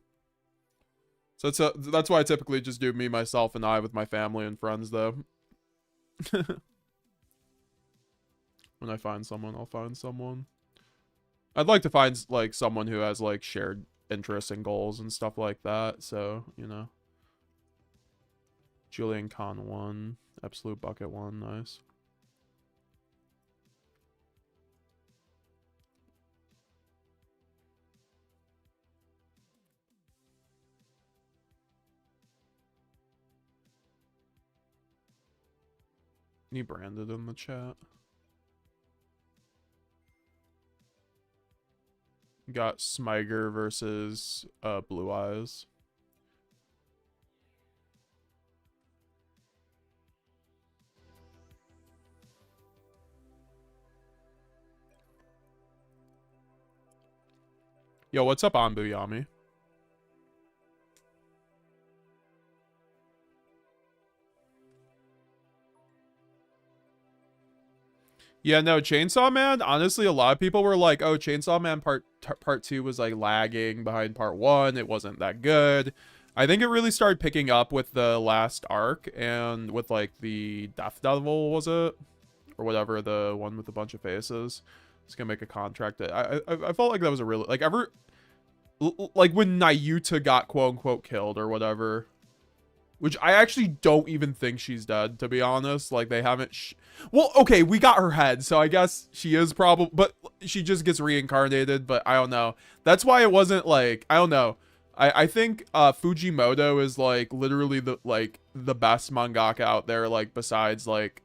So that's why I typically just do me, myself, and I with my family and friends, though. When I find someone, I'll find someone. I'd like to find like someone who has like shared interests and goals and stuff like that. So, you know. Julian Khan 1. Absolute Bucket 1. Nice. Any branded in the chat? Got Smiger versus Blue Eyes. Yo, what's up, Anbuyami? Yeah, no, Chainsaw Man, honestly, a lot of people were like, oh, Chainsaw Man part 2 was like lagging behind part 1. It wasn't that good. I think it really started picking up with the last arc and with like the Death Devil, was it? Or whatever, the one with a bunch of faces. It's gonna make a contract. I felt like that was a really, like, like when Nayuta got quote unquote killed or whatever. Which I actually don't even think she's dead, to be honest. Like, they haven't... well, okay, we got her head, so I guess she is probably... but she just gets reincarnated, but I don't know. That's why it wasn't, like... I don't know. I think Fujimoto is, like, literally the best mangaka out there, like, besides, like...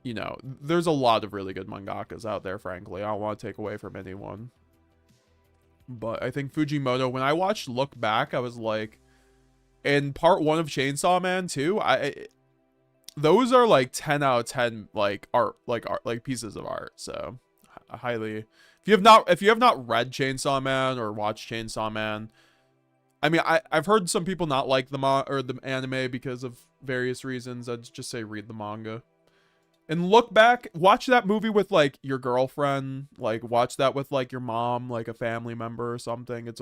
You know, there's a lot of really good mangakas out there, frankly. I don't want to take away from anyone. But I think Fujimoto... when I watched Look Back, I was like... And part 1 of Chainsaw Man too, those are like 10 out of 10 like art like pieces of art. So I highly, if you have not read Chainsaw Man or watched Chainsaw Man, I mean, I've heard some people not like the anime because of various reasons. I'd just say read the manga. And look back, watch that movie with like your girlfriend, like watch that with like your mom, like a family member or something. It's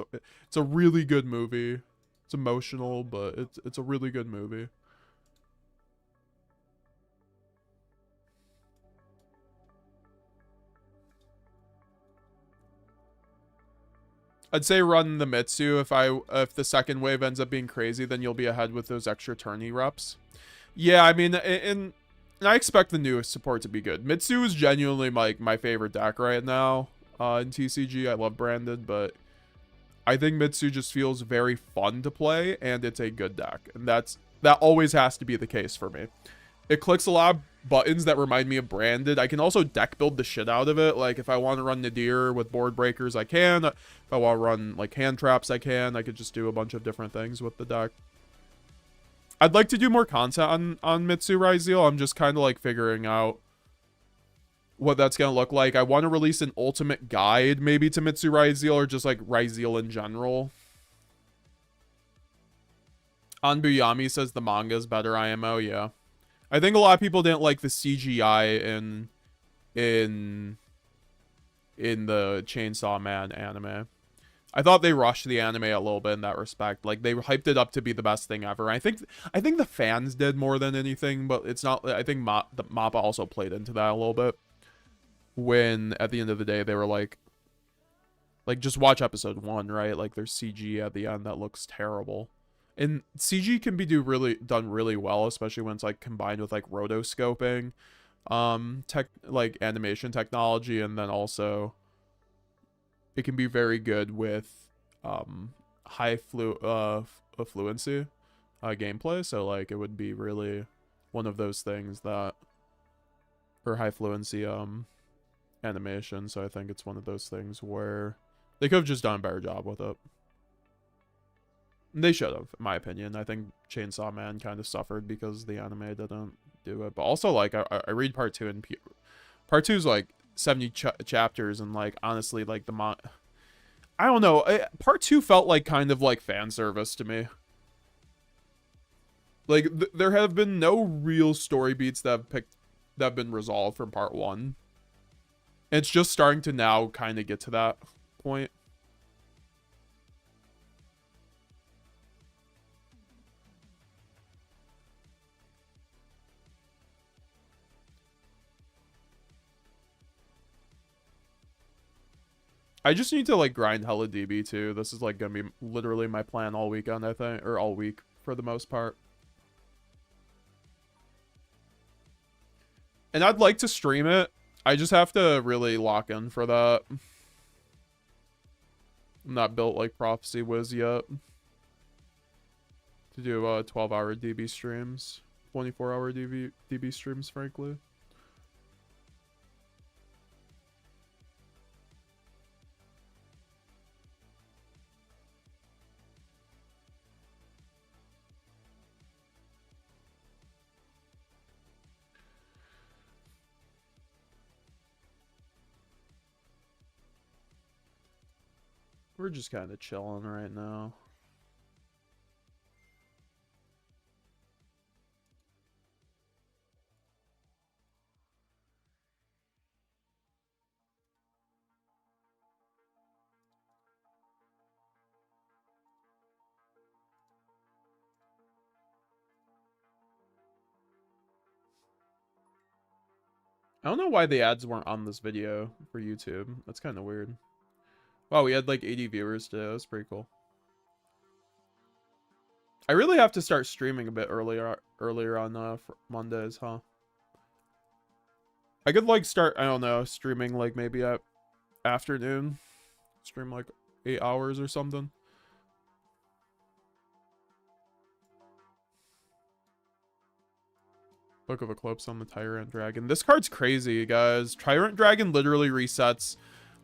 a really good movie. It's emotional, but it's a really good movie. I'd say run the Mitsu. If the second wave ends up being crazy, then you'll be ahead with those extra tourney reps. Yeah, I mean, and I expect the new support to be good. Mitsu is genuinely like my favorite deck right now in TCG. I love Branded, but I think Mitsu just feels very fun to play, and it's a good deck, and that always has to be the case for me. It clicks a lot of buttons that remind me of Branded. I can also deck build the shit out of it. Like if I want to run Nadir with board breakers, I can. If I want to run like hand traps, I can. I could just do a bunch of different things with the deck. I'd like to do more content on Mitsurugi Zeal. I'm just kind of like figuring out what that's going to look like. I want to release an ultimate guide maybe to Mitsurugi Zeal or just like Ryzeal in general. Anbuyami says the manga is better IMO. Yeah. I think a lot of people didn't like the CGI in the Chainsaw Man anime. I thought they rushed the anime a little bit in that respect. Like they hyped it up to be the best thing ever. I think the fans did more than anything, but it's not. I think Mappa also played into that a little bit. When at the end of the day they were like just watch episode 1, right? Like there's CG at the end that looks terrible. And CG can be done really well, especially when it's like combined with like rotoscoping, like animation technology, and then also it can be very good with high fluency gameplay. So like it would be really one of those things that, or high fluency animation. So I think it's one of those things where they could have just done a better job with it. They should have, in my opinion. I think Chainsaw Man kind of suffered because the anime didn't do it. But also, like, I read part 2, and part 2 is like 70 chapters, and like honestly, like I don't know. Part 2 felt like kind of like fan service to me. Like there have been no real story beats that have been resolved from part 1. It's just starting to now kind of get to that point. I just need to like grind hella DB too. This is like gonna be literally my plan all weekend, I think, or all week for the most part. And I'd like to stream it. I just have to really lock in for that. I'm not built like Prophecy Wiz yet to do 12-hour DB streams, 24-hour DB streams, frankly. We're just kind of chilling right now. I don't know why the ads weren't on this video for YouTube. That's kind of weird. Wow, we had like 80 viewers today. That was pretty cool. I really have to start streaming a bit earlier on Mondays, huh? I could like start, I don't know, streaming like maybe at afternoon. Stream like 8 hours or something. Book of Eclipse on the Tyrant Dragon. This card's crazy, guys. Tyrant Dragon literally resets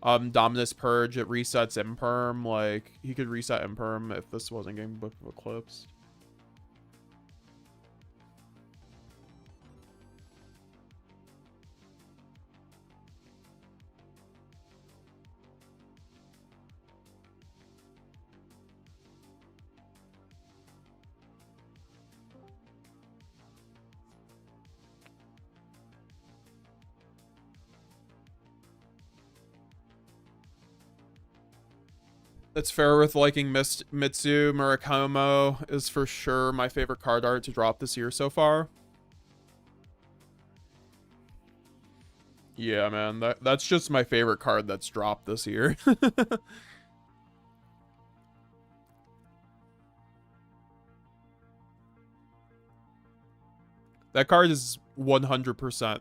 Dominus Purge. It resets Imperm. Like, he could reset Imperm if this wasn't getting Book of Eclipse. That's fair with liking Mitsu. Murakumo is for sure my favorite card art to drop this year so far. Yeah, man, that's just my favorite card that's dropped this year. That card is 100%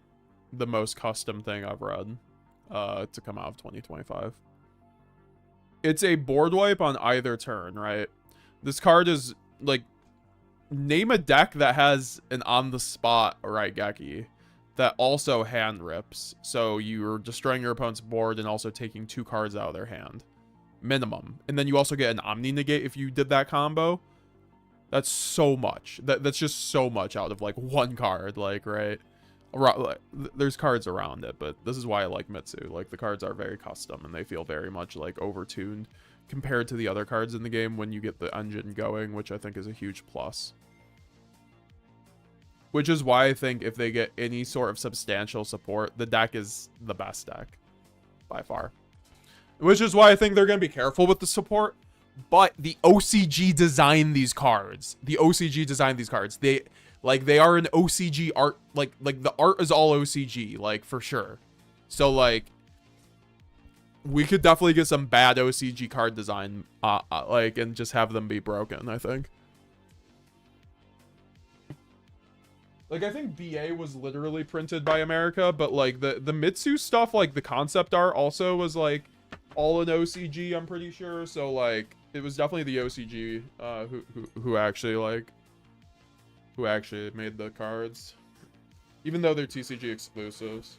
the most custom thing I've read to come out of 2025. It's a board wipe on either turn, right? This card is, like, name a deck that has an on-the-spot Raigeki that also hand rips. So you're destroying your opponent's board and also taking 2 cards out of their hand. Minimum. And then you also get an Omni Negate if you did that combo. That's so much. That's just so much out of, like, 1 card, like, right? There's cards around it, but this is why I like Mitsu. Like, the cards are very custom, and they feel very much, like, overtuned compared to the other cards in the game when you get the engine going, which I think is a huge plus. Which is why I think if they get any sort of substantial support, the deck is the best deck. By far. Which is why I think they're going to be careful with the support. But the OCG designed these cards. The OCG designed these cards. They are an OCG art. Like the art is all OCG, like, for sure. So, like, we could definitely get some bad OCG card design, like, and just have them be broken, I think. Like, I think BA was literally printed by America, but, like, the Mitsu stuff, like, the concept art also was, like, all in OCG, I'm pretty sure. So, like, it was definitely the OCG who actually, like, who actually made the cards, even though they're TCG exclusives.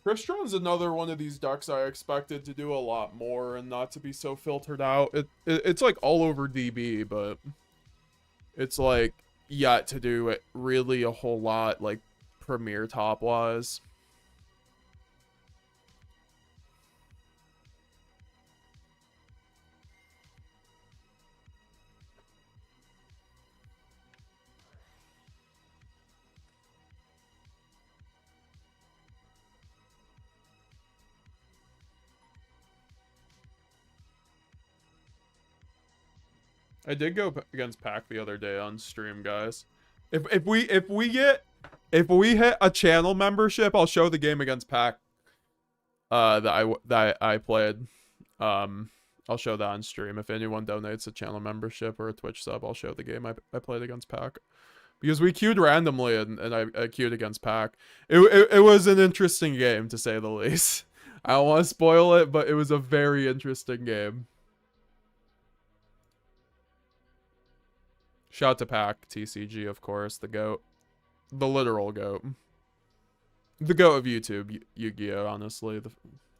Crystron's another one of these decks I expected to do a lot more and not to be so filtered out. It's like all over DB, but it's like yet to do it really a whole lot, like, Premier top wise. I did go against Pack the other day on stream, guys. If we hit a channel membership, I'll show the game against Pack. That I played. I'll show that on stream. If anyone donates a channel membership or a Twitch sub, I'll show the game I played against Pack. Because we queued randomly and I queued against Pack. It was an interesting game, to say the least. I don't want to spoil it, but it was a very interesting game. Shout out to Pack TCG, of course, the GOAT. The literal GOAT. The GOAT of YouTube, YuGiOh, honestly.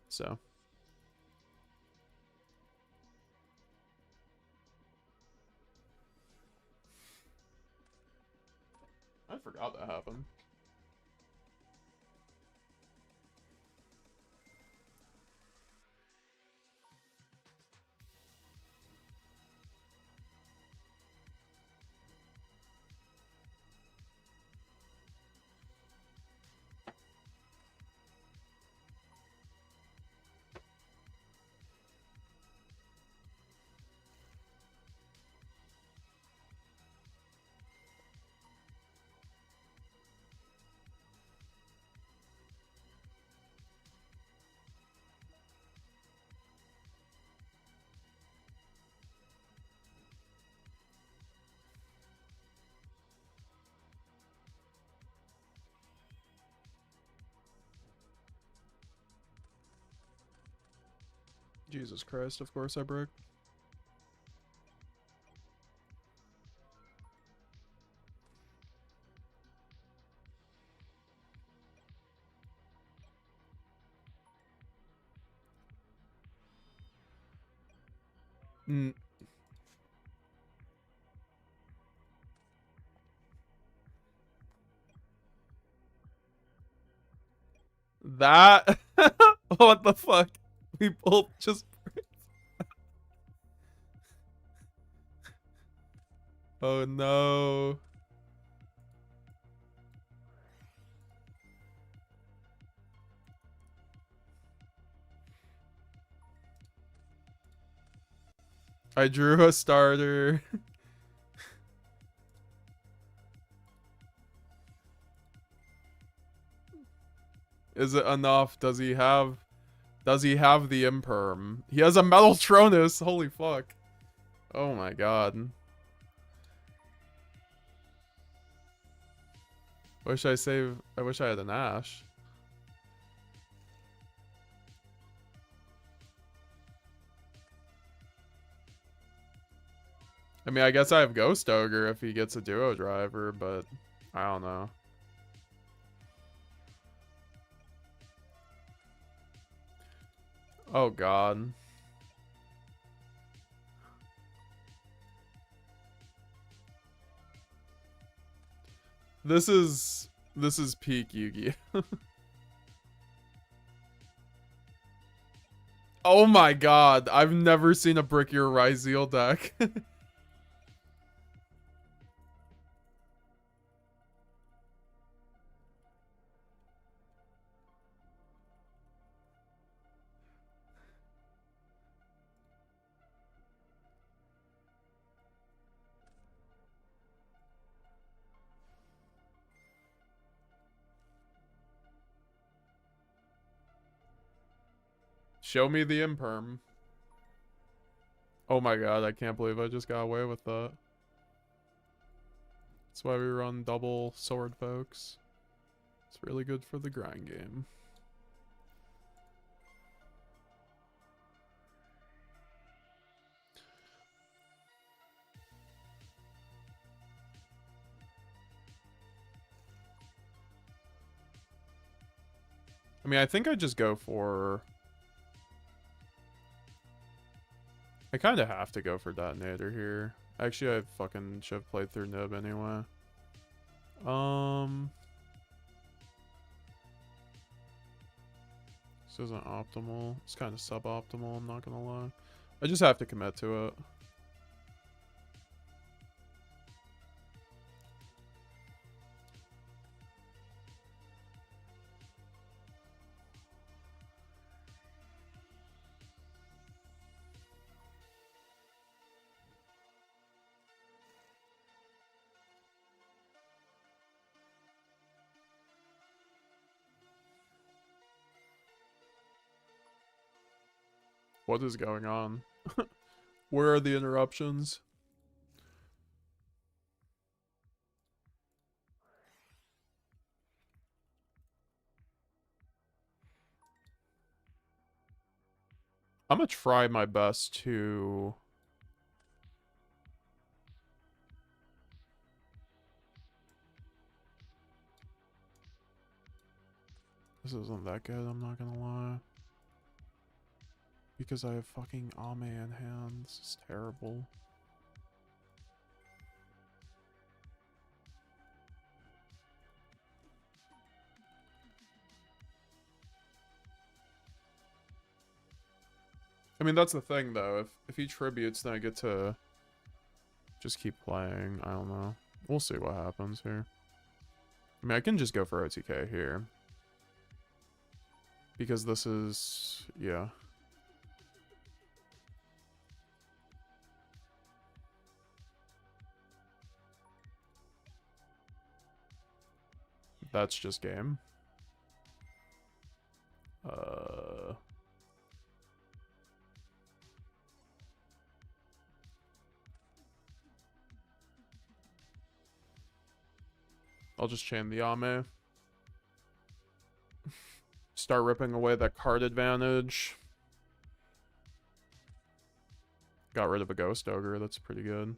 So. I forgot. forgot that happened. Jesus Christ, of course I broke. Mm. That? What the fuck? We both just... Oh no. I drew a starter. Is it enough? Does he have the imperm? He has a metal Tronus. Holy fuck. Oh my god. I wish I had an Ash. I mean, I guess I have Ghost Ogre if he gets a duo driver, but I don't know. Oh god. This is peak Yu-Gi-Oh. Oh my god, I've never seen a Brickier Ryzeal deck. Show me the imperm. Oh my god, I can't believe I just got away with that. That's why we run double sword, folks. It's really good for the grind game. I mean, I think I just go for... I kind of have to go for Detonator here. Actually, I fucking should have played through Nib anyway. This isn't optimal. It's kind of suboptimal, I'm not gonna lie. I just have to commit to it. What is going on? Where are the interruptions? I'm gonna try my best to... This isn't that good, I'm not gonna lie. Because I have fucking Ame in hand. This is terrible. I mean, that's the thing, though. If he tributes, then I get to just keep playing. I don't know. We'll see what happens here. I mean, I can just go for OTK here. Because this is... yeah. That's just game. I'll just chain the Ame. Start ripping away that card advantage. Got rid of a Ghost Ogre. That's pretty good.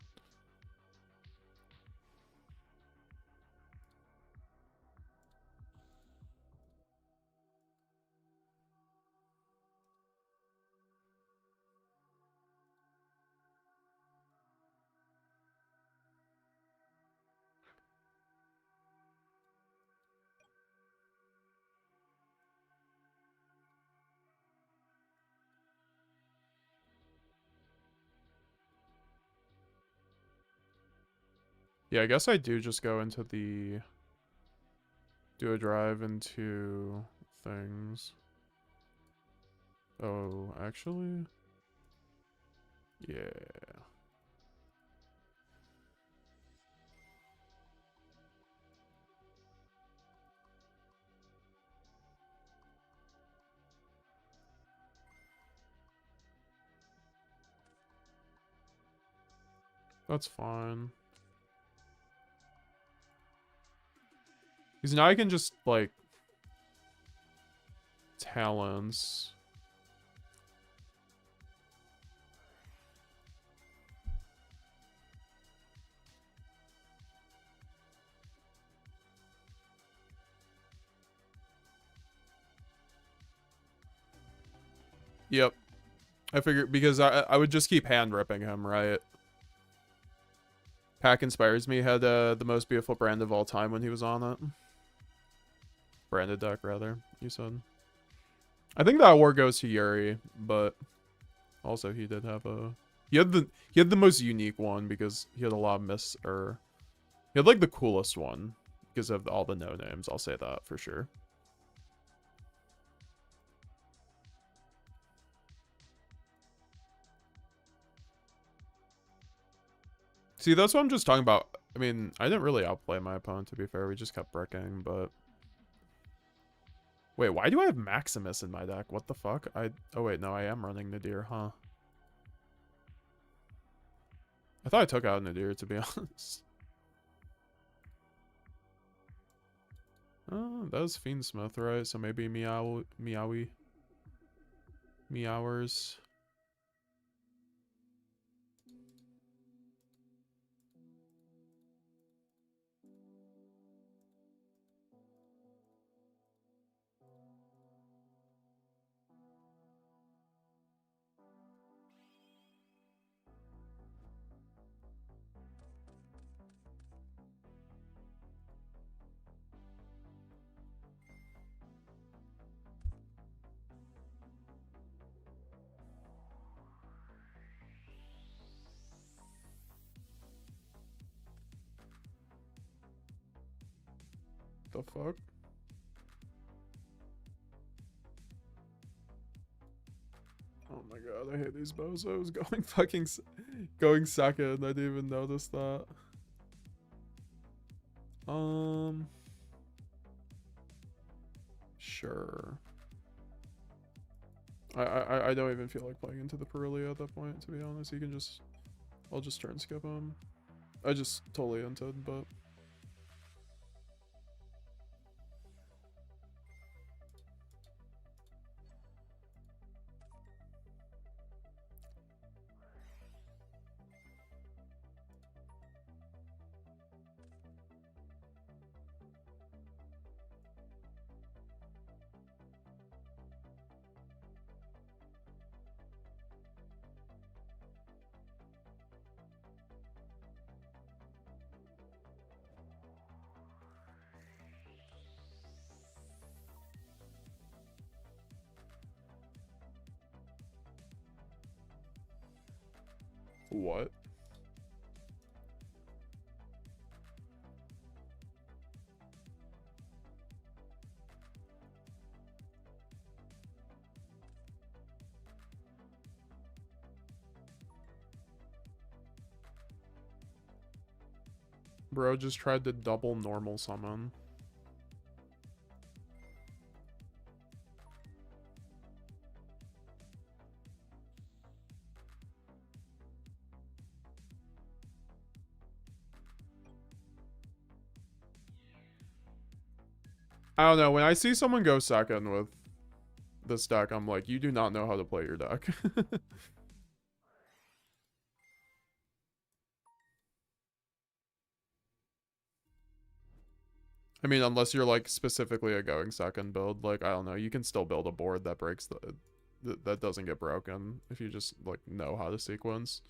Yeah, I guess I do just go into the... do a drive into things. Oh, actually? Yeah. That's fine. Because now I can just, like... talents. Yep. I figured, because I would just keep hand ripping him, right? Pack Inspires Me had the most beautiful brand of all time when he was on it. Branded deck, rather, you said. I think that award goes to Yuri, but also he did have a... He had the most unique one because he had a lot of he had like the coolest one because of all the no names. I'll say that for sure. See, that's what I'm just talking about. I mean, I didn't really outplay my opponent, to be fair. We just kept bricking, but... Wait, why do I have Maximus in my deck? What the fuck? Oh, wait, no, I am running Nadir, huh? I thought I took out Nadir, to be honest. That was Fiendsmith, right? So maybe Meowers. The fuck? Oh my god, I hate these bozos going second. I didn't even notice that. Sure. I don't even feel like playing into the Perulia at that point, to be honest. I'll just turn skip him. I just totally entered, but... What? Bro just tried to double normal summon. I don't know. When I see someone go second with this deck, I'm like, you do not know how to play your deck. I mean, unless you're like specifically a going second build, like, I don't know, you can still build a board that breaks that doesn't get broken if you just like know how to sequence.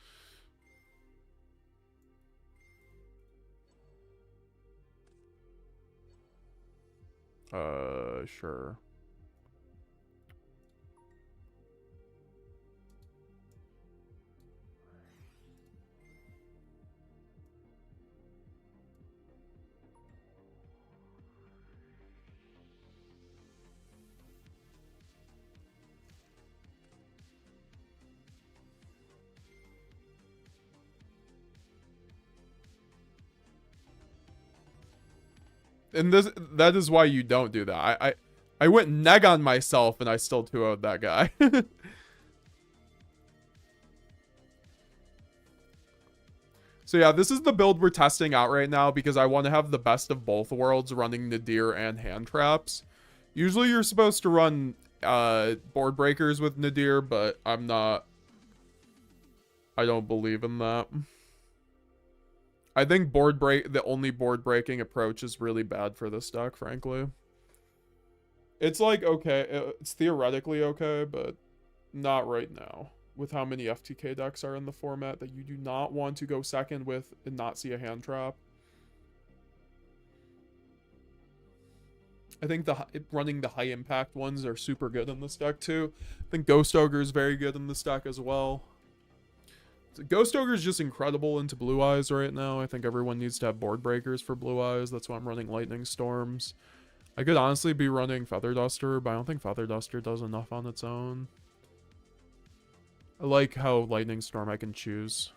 Sure. And that is why you don't do that. I went neg on myself and I still 2-0'd that guy. So yeah, this is the build we're testing out right now because I want to have the best of both worlds running Nadir and hand traps. Usually you're supposed to run board breakers with Nadir, but I don't believe in that. I think the only board breaking approach is really bad for this deck, frankly. It's like, okay, it's theoretically okay, but not right now. With how many FTK decks are in the format that you do not want to go second with and not see a hand trap. I think running the high impact ones are super good in this deck too. I think Ghost Ogre is very good in this deck as well. So Ghost Ogre is just incredible into Blue Eyes right now. I think everyone needs to have board breakers for Blue Eyes. That's why I'm running Lightning Storms. I could honestly be running Feather Duster, but I don't think Feather Duster does enough on its own. I like how Lightning Storm I can choose.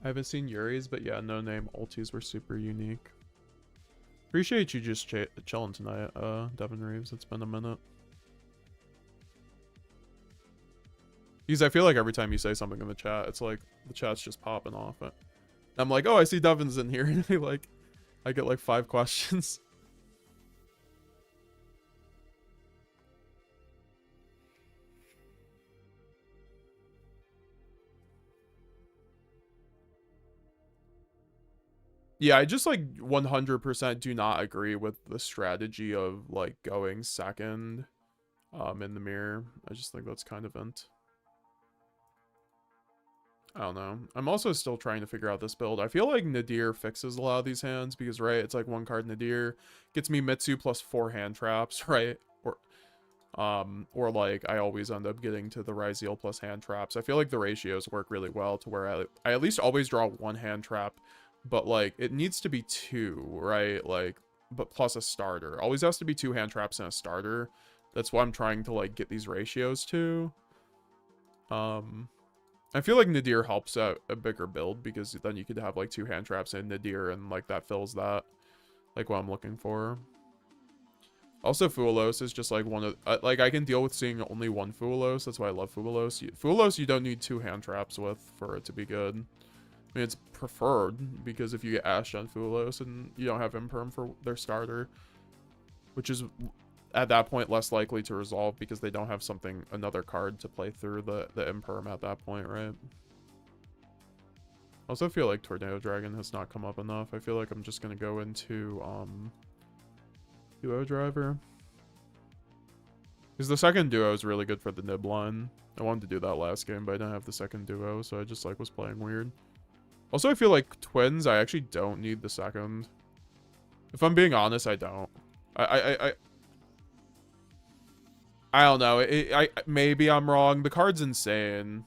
I haven't seen Yuri's, but yeah, no name ultis were super unique. Appreciate you just chilling tonight, Devin Reeves. It's been a minute. Because I feel like every time you say something in the chat, it's like the chat's just popping off. I'm like, oh, I see Devin's in here, and I get like 5 questions. Yeah, I just like 100% do not agree with the strategy of like going second in the mirror. I just think that's kind of int. I don't know. I'm also still trying to figure out this build. I feel like Nadir fixes a lot of these hands because, right, it's like 1 card Nadir gets me Mitsu plus 4 hand traps, right? Or like I always end up getting to the Ryzeal plus hand traps. I feel like the ratios work really well to where I at least always draw 1 hand trap, but like it needs to be 2, right? Like, but plus a starter. Always has to be 2 hand traps and a starter. That's why I'm trying to like get these ratios to. I feel like Nadir helps out a bigger build because then you could have like 2 hand traps and Nadir and like that fills that, like what I'm looking for. Also, Fuwalos is just like one of like I can deal with seeing only 1 Fuwalos. That's why I love Fuwalos. Fuwalos you don't need 2 hand traps with for it to be good. I mean, it's preferred because if you get Ashed on Fuwalos and you don't have Imperm for their starter, which is at that point less likely to resolve because they don't have another card to play through the Imperm at that point, right? I also feel like Tornado Dragon has not come up enough. I feel like I'm just gonna go into Duo Driver. Because the second duo is really good for the nib line. I wanted to do that last game, but I didn't have the second duo, so I just like was playing weird. Also, I feel like Twins, I actually don't need the second. If I'm being honest, I don't. I don't know. Maybe I'm wrong. The card's insane.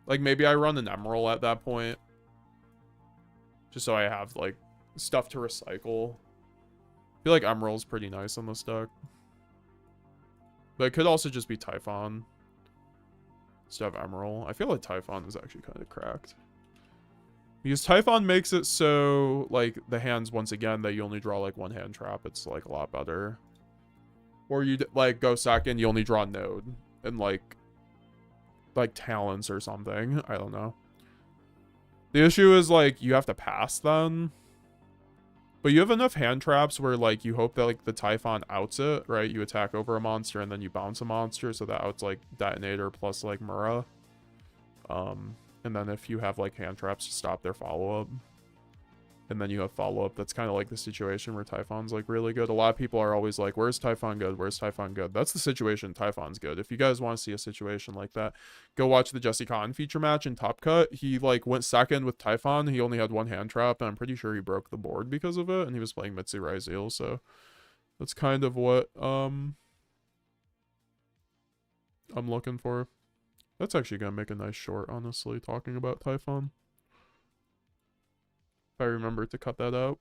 Like, maybe I run an Emerald at that point. Just so I have, like, stuff to recycle. I feel like Emerald's pretty nice on this deck. But it could also just be Typhon instead of Emerald. I feel like Typhon is actually kind of cracked. Because Typhon makes it so, like, the hands, once again, that you only draw, like, one hand trap. It's, like, a lot better. Or you, like, go second, you only draw Node. And, like, Talents or something. I don't know. The issue is, like, you have to pass then. But you have enough hand traps where, like, you hope that, like, the Typhon outs it, right? You attack over a monster and then you bounce a monster, so that outs, like, Detonator plus, like, Mura. And then if you have, like, hand traps to stop their follow-up, and then you have follow-up, that's kind of like the situation where Typhon's, like, really good. A lot of people are always like, where's Typhon good? Where's Typhon good? That's the situation Typhon's good. If you guys want to see a situation like that, go watch the Jesse Cotton feature match in Top Cut. He, like, went second with Typhon. He only had one hand trap, and I'm pretty sure he broke the board because of it, and he was playing Mitsurugi, so that's kind of what, I'm looking for. That's actually gonna make a nice short, honestly, talking about Typhon. If I remember to cut that out.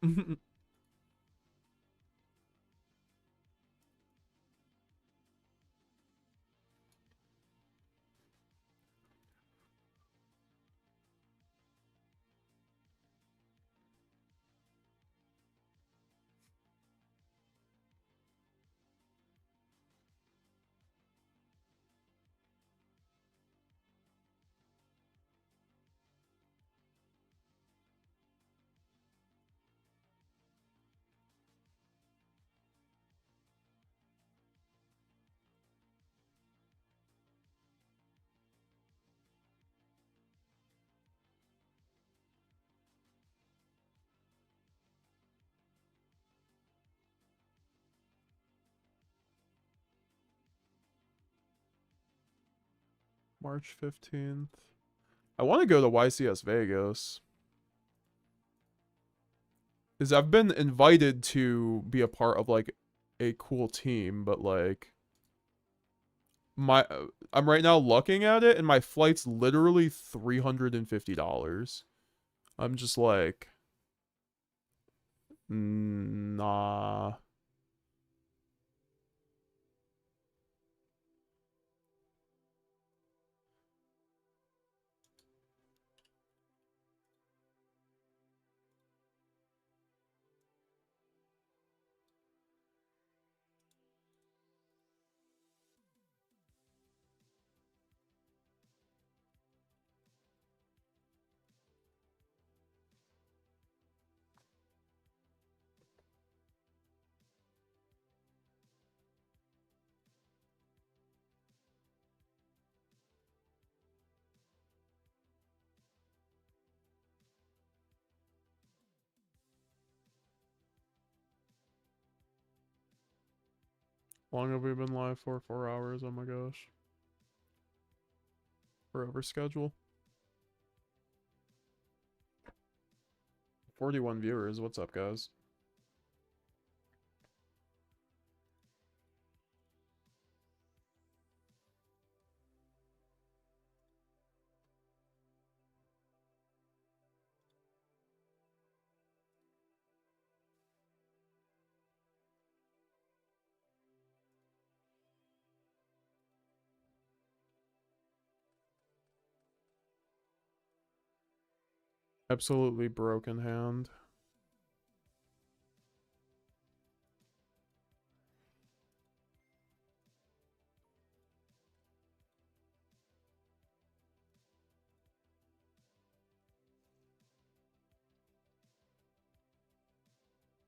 March 15th. I want to go to YCS Vegas. Is I've been invited to be a part of, like, a cool team, but, like, I'm right now looking at it and my flight's literally $350. I'm just like, nah. How long have we been live for? 4 hours. Oh my gosh. We're over schedule. 41 viewers. What's up, guys? Absolutely broken hand.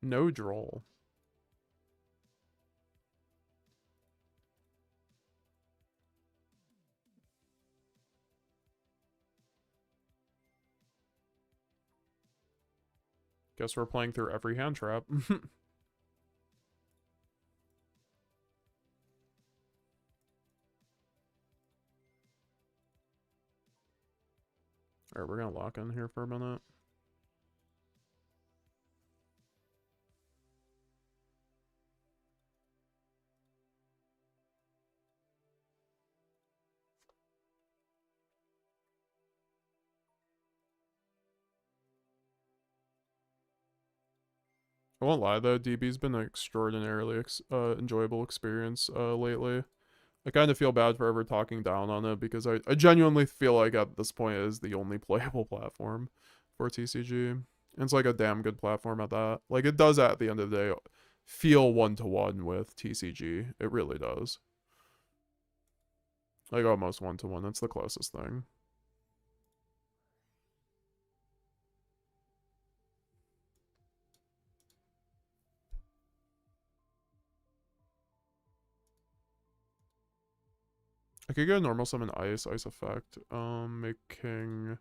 No droll. Guess we're playing through every hand trap. Alright, we're gonna lock in here for a minute. I won't lie though, DB's been an extraordinarily enjoyable experience lately. I kind of feel bad for ever talking down on it because I genuinely feel like at this point it is the only playable platform for TCG. And it's like a damn good platform at that. Like it does at the end of the day feel one-to-one with TCG. It really does. Like almost one-to-one. That's the closest thing. I could go normal summon ice effect. Make king.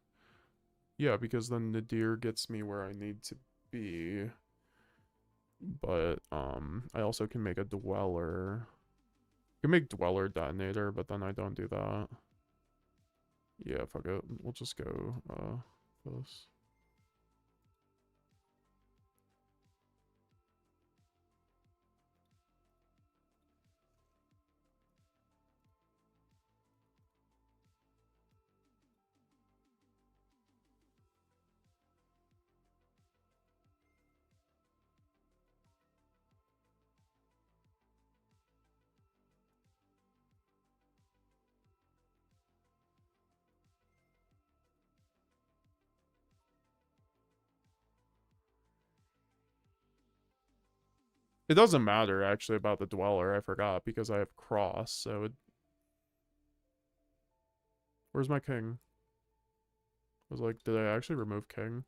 Yeah, because then Nadir gets me where I need to be. But I also can make a dweller. I can make dweller detonator, but then I don't do that. Yeah, fuck it. We'll just go this. It doesn't matter, actually, about the Dweller. I forgot, because I have Cross, so it... Where's my King? I was like, did I actually remove King?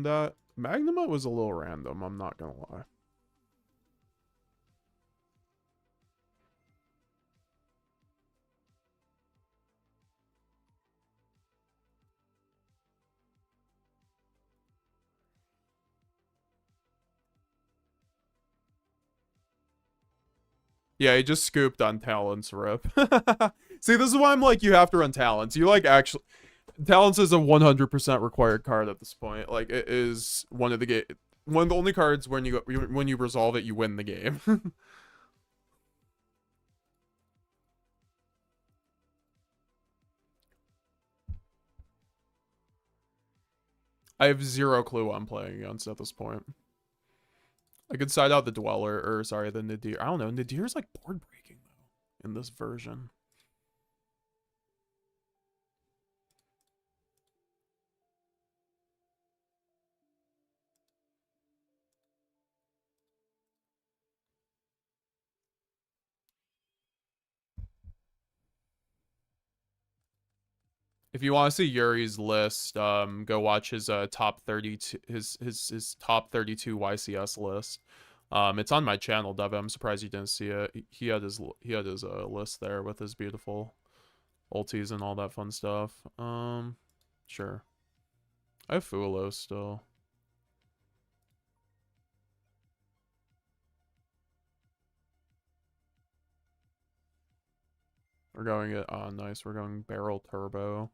That Magnuma was a little random, I'm not gonna lie. Yeah, he just scooped on Talents, rip. See, this is why I'm like, you have to run Talents. You, like, actually... Talents is a 100% required card at this point. Like, it is one of the only cards when you resolve it, you win the game. I have zero clue what I'm playing against at this point. I could side out the Dweller, or sorry, the Nadir. I don't know, Nadir's like board breaking though in this version. If you want to see Yuri's list, go watch his top 32 his top 32 YCS list. It's on my channel, Dev. I'm surprised you didn't see it. He had his list there with his beautiful ultis and all that fun stuff. Sure. I have Fuwalos still. We're going it. Oh, nice. We're going barrel turbo.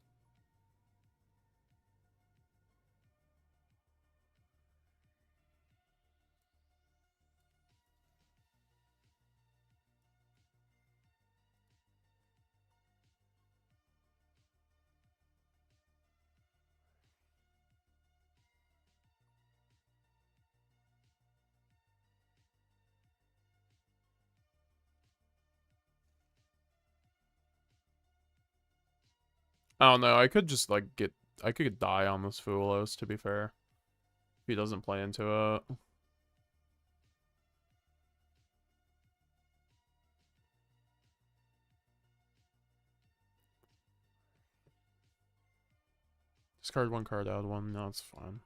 I don't know. I could just like I could die on this Fuwalos, to be fair. If he doesn't play into it. Discard one card, add one. No, it's fine.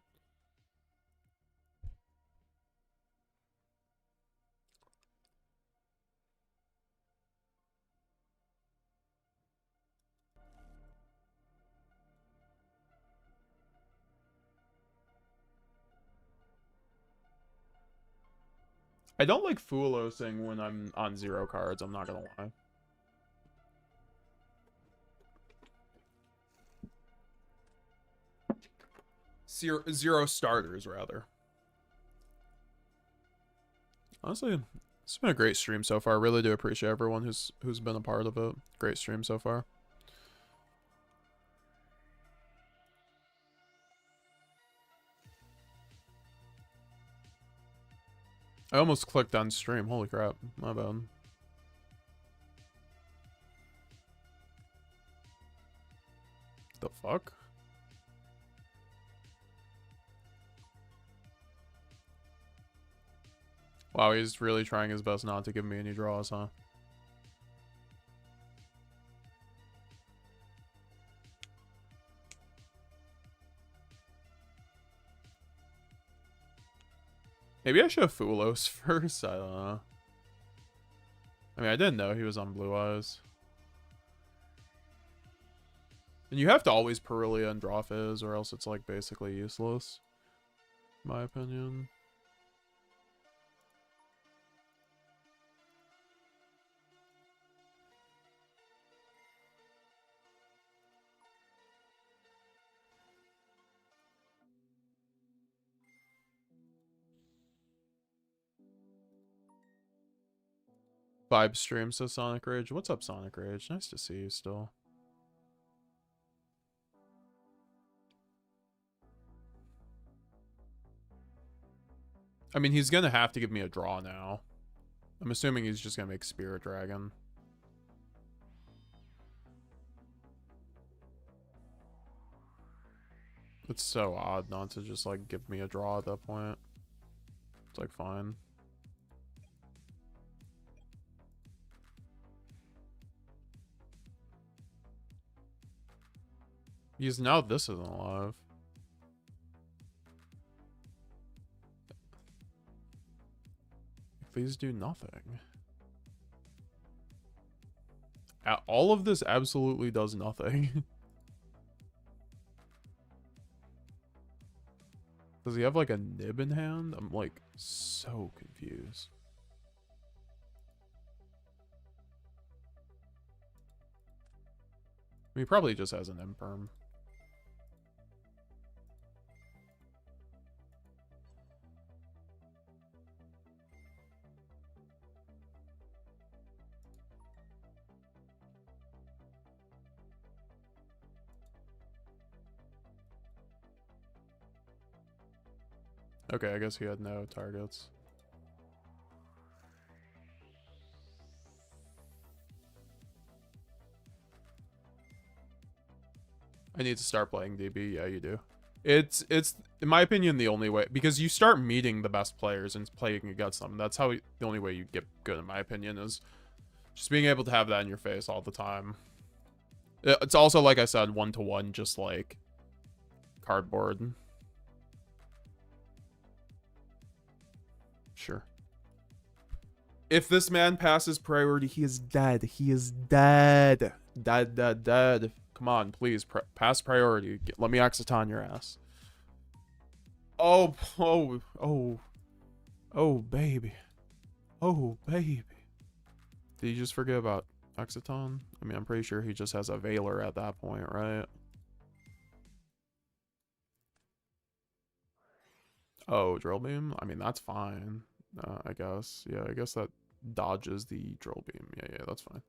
I don't like Fuwalosing when I'm on 0 cards, I'm not gonna lie. Zero starters, rather. Honestly, it's been a great stream so far. I really do appreciate everyone who's been a part of it. Great stream so far. I almost clicked on stream. Holy crap. My bad. The fuck? Wow, he's really trying his best not to give me any draws, huh? Maybe I should have Fuwalos first. I don't know. I mean, I didn't know he was on Blue Eyes. And you have to always Perulia and draw Fizz, or else it's like basically useless. In my opinion. Vibe stream, so Sonic Rage. What's up, Sonic Rage? Nice to see you still. I mean, he's gonna have to give me a draw now. I'm assuming he's just gonna make Spirit Dragon. It's so odd not to just, like, give me a draw at that point. It's, like, fine. Because now this isn't alive. These do nothing. All of this absolutely does nothing. Does he have like a nib in hand? I'm like so confused. I mean, he probably just has an imperm. Okay, I guess he had no targets. I need to start playing DB. Yeah, you do. It's in my opinion the only way, because you start meeting the best players and playing against them. That's how the only way you get good, in my opinion, is just being able to have that in your face all the time. It's also, like I said, 1-to-1, just like cardboard. Sure. If this man passes priority, he is dead. He is dead. Dead. Come on, please. Pass priority. Let me Exoton your ass. Oh, baby. Oh, baby. Did you just forget about Exoton? I mean, I'm pretty sure he just has a Veiler at that point, right? Oh, Drill Beam? I mean, that's fine. I guess. Yeah, I guess that dodges the Drill Beam. Yeah, that's fine.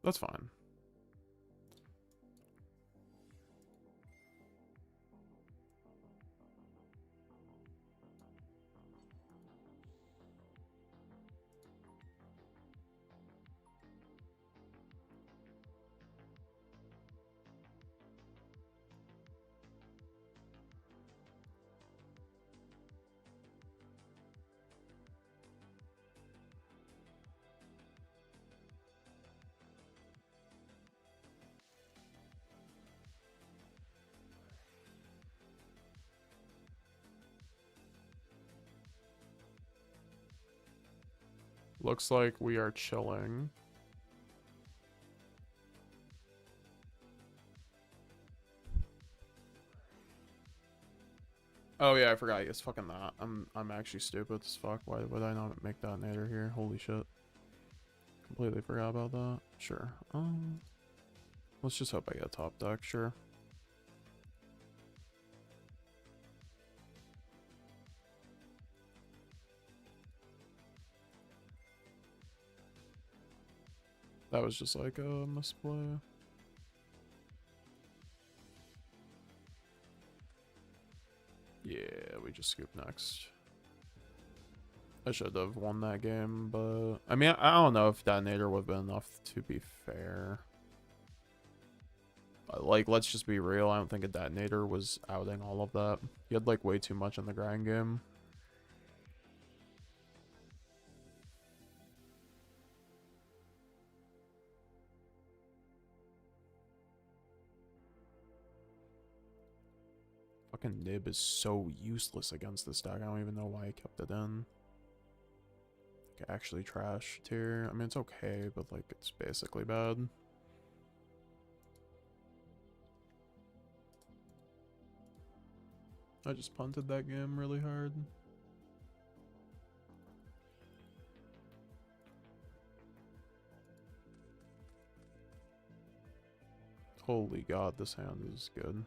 That's fine. Looks like we are chilling. Oh yeah, I forgot. It's fucking that. I'm actually stupid as fuck. Why would I not make that nader here? Holy shit. Completely forgot about that. Sure. Let's just hope I get top deck. Sure. That was just like a misplay. Yeah, we just scoop next. I should have won that game, but I mean, I don't know if Detonator would have been enough to be fair. Like, let's just be real. I don't think a Detonator was outing all of that. He had like way too much in the grind game. Fucking Nib is so useless against this deck. I don't even know why I kept it in. Like, actually trash tier. I mean, it's okay, but like, it's basically bad. I just punted that game really hard. Holy god, this hand is good.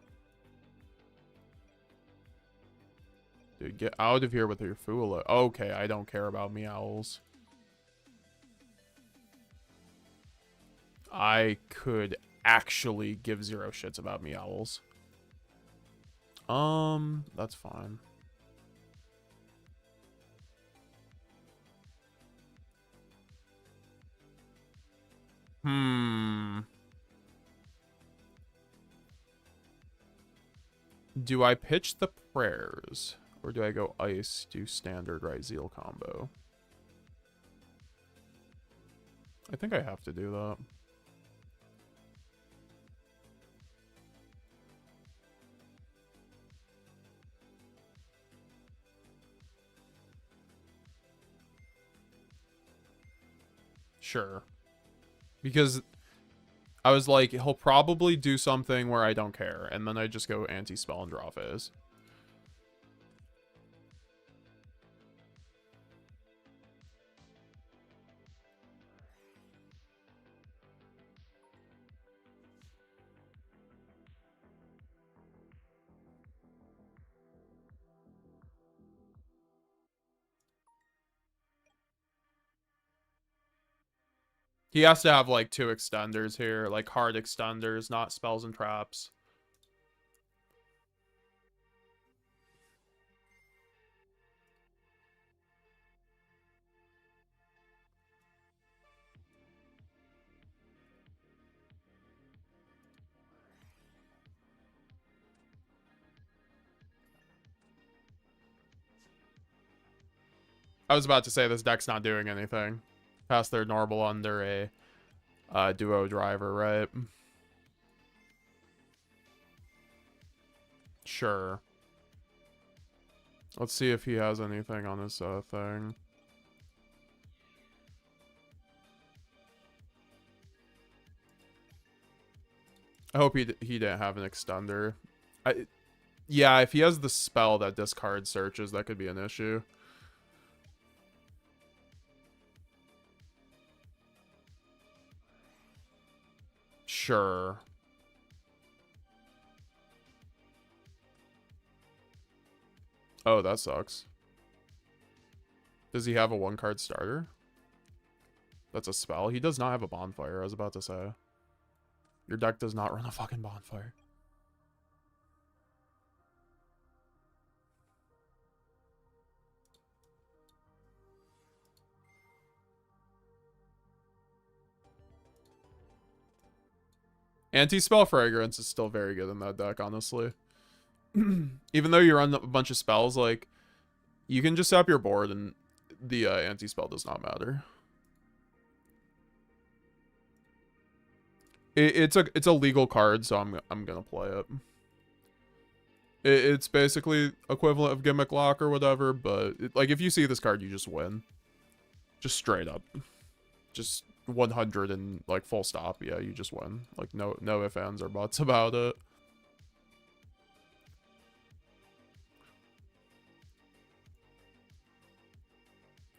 Dude, get out of here with your Fuwalos. Okay, I don't care about meowls. I could actually give zero shits about meowls. That's fine. Do I pitch the prayers? Or do I go ice, do standard right zeal combo? I think I have to do that. Sure. Because I was like, he'll probably do something where I don't care. And then I just go anti-spell and draw phase. He has to have like 2 extenders here, like hard extenders, not spells and traps. I was about to say this deck's not doing anything past their normal under a duo driver, right? Sure. Let's see if he has anything on his thing. I hope he didn't have an extender. Yeah, if he has the spell that discard searches, that could be an issue. Sure. Oh, that sucks. Does he have a 1-card starter? That's a spell. He does not have a bonfire, I was about to say. Your deck does not run a fucking bonfire. Anti-spell Fragrance is still very good in that deck, honestly. Even though you run a bunch of spells, like, you can just up your board and the anti-spell does not matter. It's a legal card, so I'm gonna play it. It's basically equivalent of Gimmick Lock or whatever, but like if you see this card, you just win. Just straight up. Just 100 and like full stop. Yeah, you just win. Like no ifs, ands, or buts about it.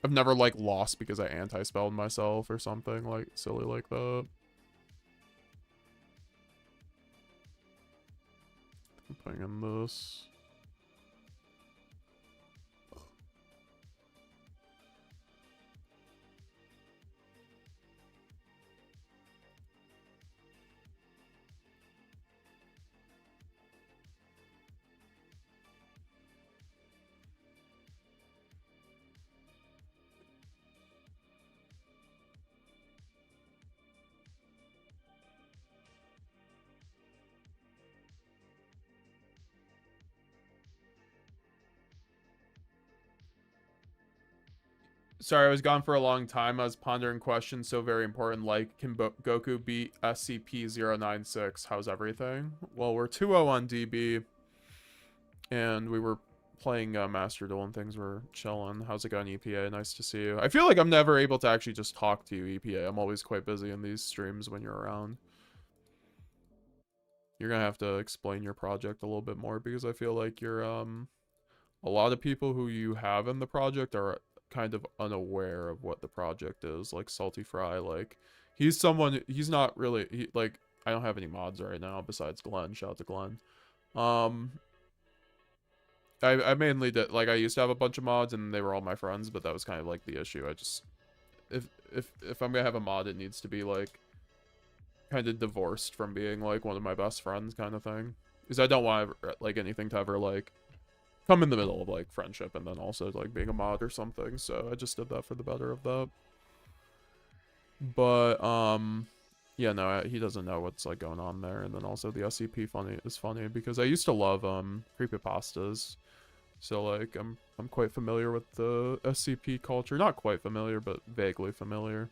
I've never like lost because I anti-spelled myself or something like silly like that. I'm putting in this. Sorry, I was gone for a long time. I was pondering questions so very important, like, can Goku beat SCP-096? How's everything? Well, we're 2-0 on DB, and we were playing Master Duel and things were chilling. How's it going, EPA? Nice to see you. I feel like I'm never able to actually just talk to you, EPA. I'm always quite busy in these streams when you're around. You're gonna have to explain your project a little bit more, because I feel like you're, a lot of people who you have in the project are kind of unaware of what the project is. Like Salty Fry, like he's not really like, I don't have any mods right now besides Glenn. Shout out to Glenn. I mainly did, like, I used to have a bunch of mods and they were all my friends, but that was kind of like the issue. I just, if I'm gonna have a mod, it needs to be like kind of divorced from being like one of my best friends kind of thing, because I don't want like anything to ever like come in the middle of like friendship and then also like being a mod or something. So I just did that for the better of that. But yeah, no, he doesn't know what's like going on there. And then also the SCP is funny because I used to love creepypastas, so like I'm quite familiar with the SCP culture. Not quite familiar, but vaguely familiar.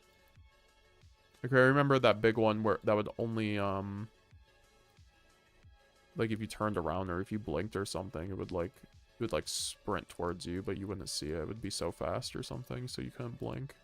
Like, I remember that big one where that would only like if you turned around or if you blinked or something, it would like sprint towards you, but you wouldn't see it. It would be so fast or something, so you couldn't blink.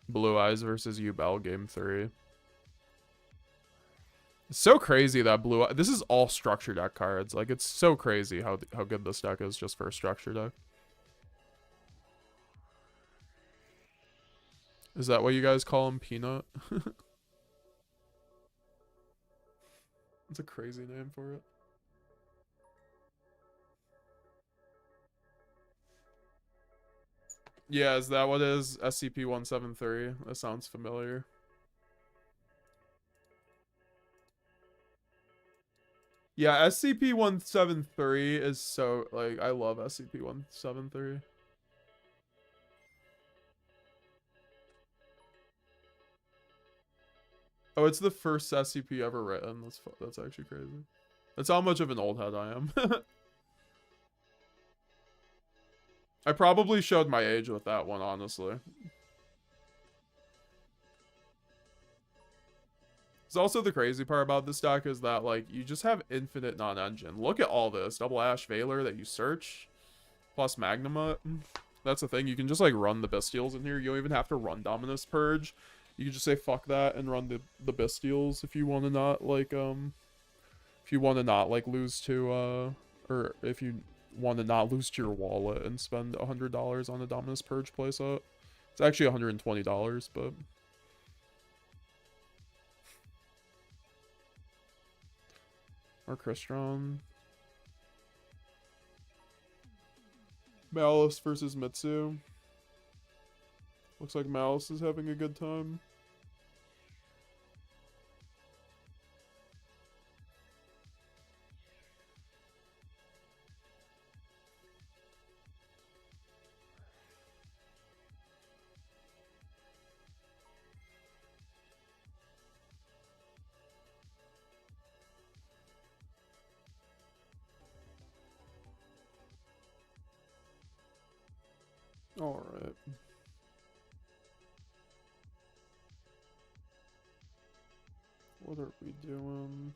Blue Eyes versus Yubel game 3. It's so crazy that this is all structure deck cards. Like, it's so crazy how good this deck is just for a structure deck. Is that what you guys call him, Peanut? It's a crazy name for it. Yeah, is that what is SCP-173? That sounds familiar. Yeah, SCP-173 is so, like, I love SCP-173. Oh, it's the first SCP ever written. That's actually crazy. That's how much of an old head I am. I probably showed my age with that one, honestly. It's also the crazy part about this deck is that, like, you just have infinite non-engine. Look at all this. Double Ash Veiler that you search, plus Magnuma. That's the thing. You can just, like, run the Bestials in here. You don't even have to run Dominus Purge. You can just say, fuck that, and run the Bestials if you want to not, like, lose to, or if you want to not lose to your wallet and spend $100 on a Dominus Purge playset. It's actually $120, but... Or Crystron. Malice versus Mitsu. Looks like Malice is having a good time. Alright. What are we doing?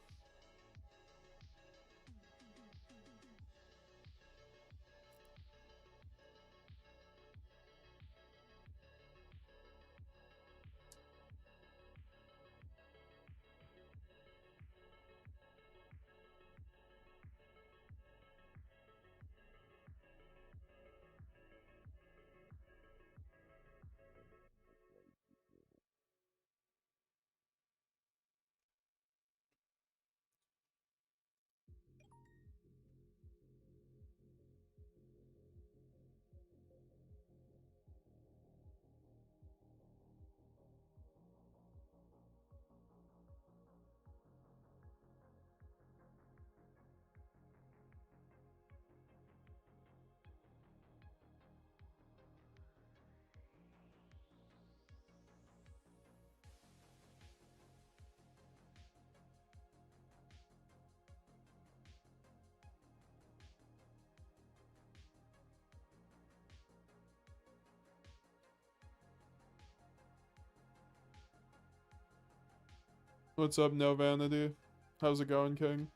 What's up, No Vanity? How's it going, King?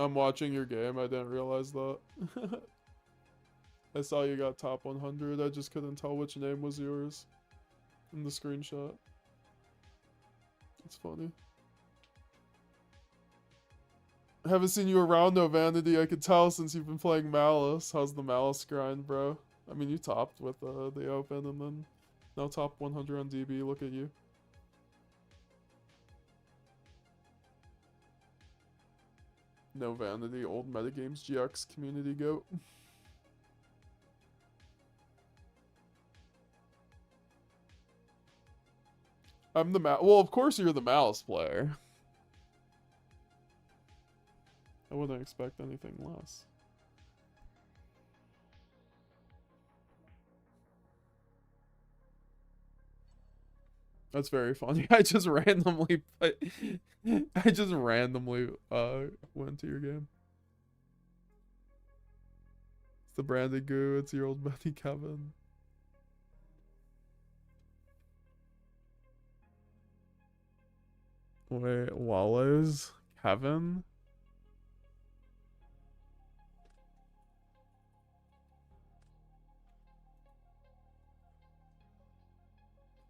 I'm watching your game. I didn't realize that. I saw you got top 100. I just couldn't tell which name was yours in the screenshot. It's funny. I haven't seen you around, No Vanity. I could tell since you've been playing Malice. How's the Malice grind, bro? I mean, you topped with the Open and then now top 100 on DB. Look at you. No Vanity, old METAGAMESGX community goat. I'm the well, of course you're the Malice player. I wouldn't expect anything less. That's very funny. I just randomly went to your game. It's the branded goo. It's your old buddy Kevin. Wait, Wallows? Kevin?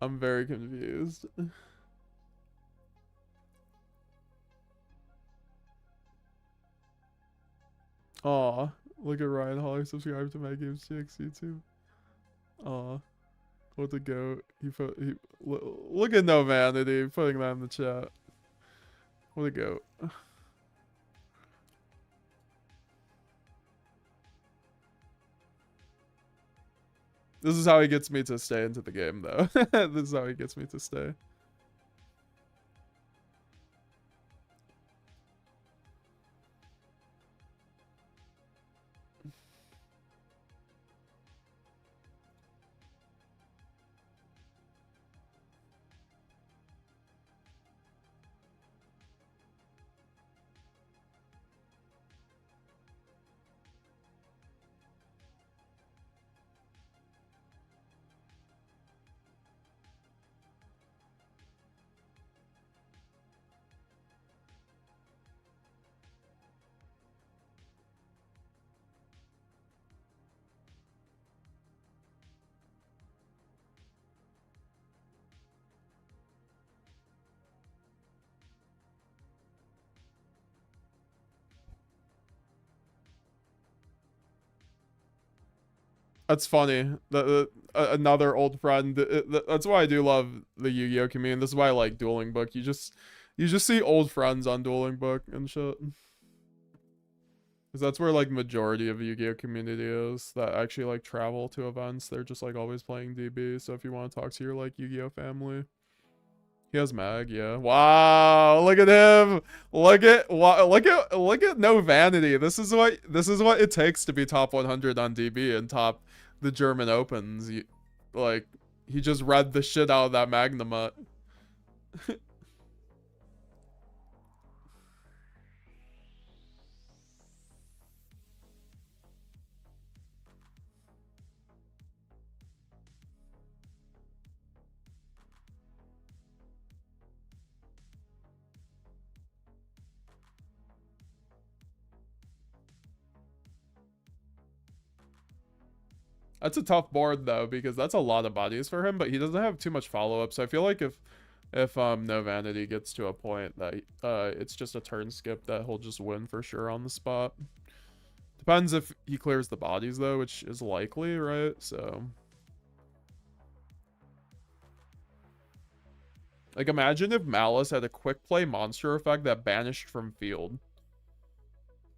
I'm very confused. Aw, look at Ryan Holler subscribe to METAGAMESGX YouTube. Aw, what a goat. Look at No Vanity putting that in the chat. What a goat. This is how he gets me to stay into the game, though. This is how he gets me to stay. That's funny. Another old friend. That's why I do love the Yu-Gi-Oh community. This is why I like Dueling Book. You just see old friends on Dueling Book and shit. Because that's where like majority of Yu-Gi-Oh community is that actually like travel to events. They're just like always playing DB. So if you want to talk to your like Yu-Gi-Oh family, he has Mag. Yeah. Wow. Look at him. Look at No Vanity. This is what it takes to be top 100 on DB and top the German Opens. Like he just read the shit out of that Magnamut. That's a tough board though, because that's a lot of bodies for him, but he doesn't have too much follow-up. So I feel like if No Vanity gets to a point that it's just a turn skip, that he'll just win for sure on the spot. Depends if he clears the bodies though, which is likely, right? So like imagine if Malice had a quick play monster effect that banished from field.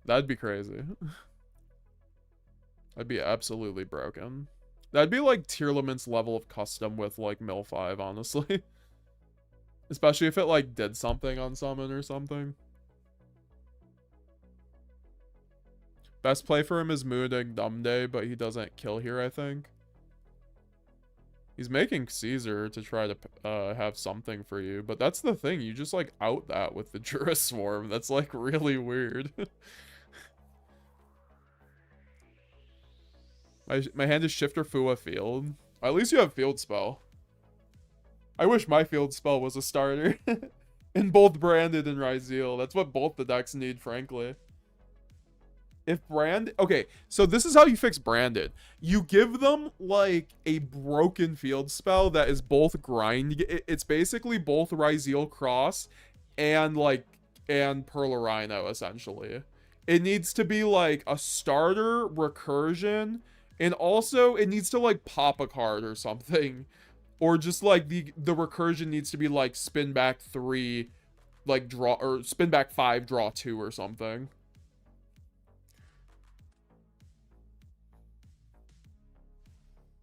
That'd be crazy. That'd be absolutely broken. That'd be like Tierlement's level of custom with like Mill 5, honestly. Especially if it like did something on summon or something. Best play for him is mooning Dumb Day, but he doesn't kill here, I think. He's making Caesar to try to have something for you, but that's the thing. You just like out that with the Jura Swarm. That's like really weird. My hand is Shifter Fua Field. At least you have Field Spell. I wish my field spell was a starter. In both Branded and Ryzeal. That's what both the decks need, frankly. If okay, so this is how you fix Branded. You give them, like, a broken field spell that is both grind. It's basically both Ryzeal Cross and, like, and Pearl Rhino, essentially. It needs to be, like, a starter, recursion, and also it needs to, like, pop a card or something. Or just, like, the recursion needs to be, like, spin back 3, like, draw, or spin back 5, draw 2 or something.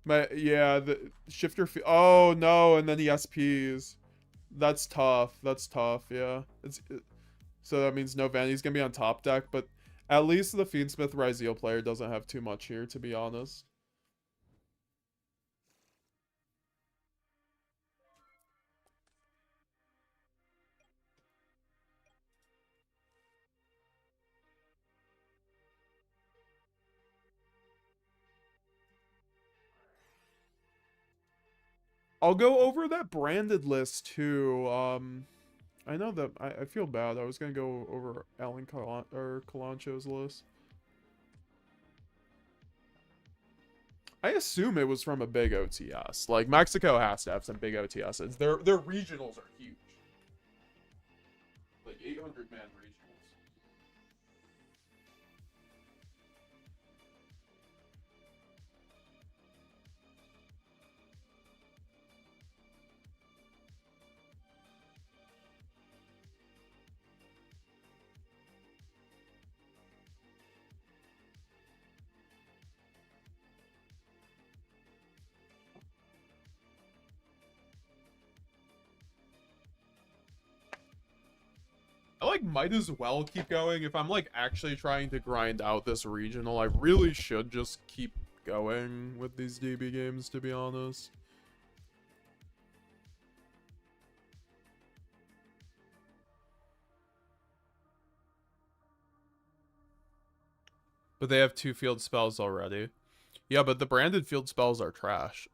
Yeah, the shifter. Oh no, and then the SPs. That's tough. That's tough. Yeah. So that means no Vanity's gonna be on top deck, but at least the Fiendsmith Ryzeal player doesn't have too much here, to be honest. I'll go over that Branded list too. I know that I feel bad. I was gonna go over Alan Kalancho's list. I assume it was from a big OTS. Like, Mexico has to have some big OTSs. Their regionals are huge. Like 800-man regionals. I, like, might as well keep going. If I'm, like, actually trying to grind out this regional, I really should just keep going with these DB games, to be honest. But they have 2 field spells already. Yeah, but the Branded field spells are trash.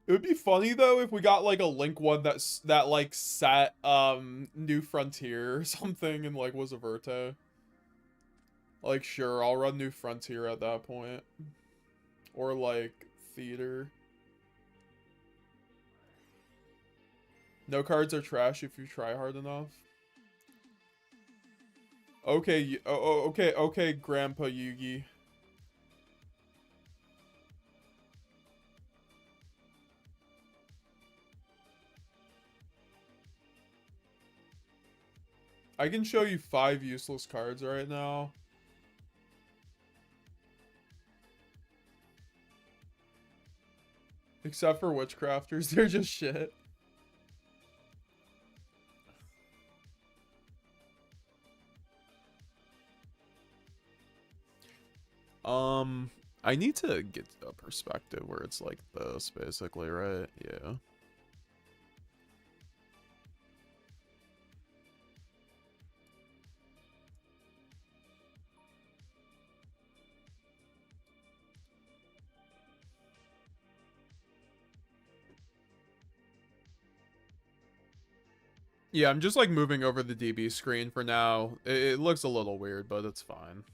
It would be funny though if we got like a Link one that like set New Frontier or something and like was a Verto. Like, sure, I'll run New Frontier at that point. Or like Theater. No cards are trash if you try hard enough. Okay, okay, Grandpa Yugi. I can show you 5 useless cards right now. Except for Witchcrafters, they're just shit. I need to get a perspective where it's like this, basically, right? Yeah. Yeah, I'm just like moving over the DB screen for now. It looks a little weird, but it's fine.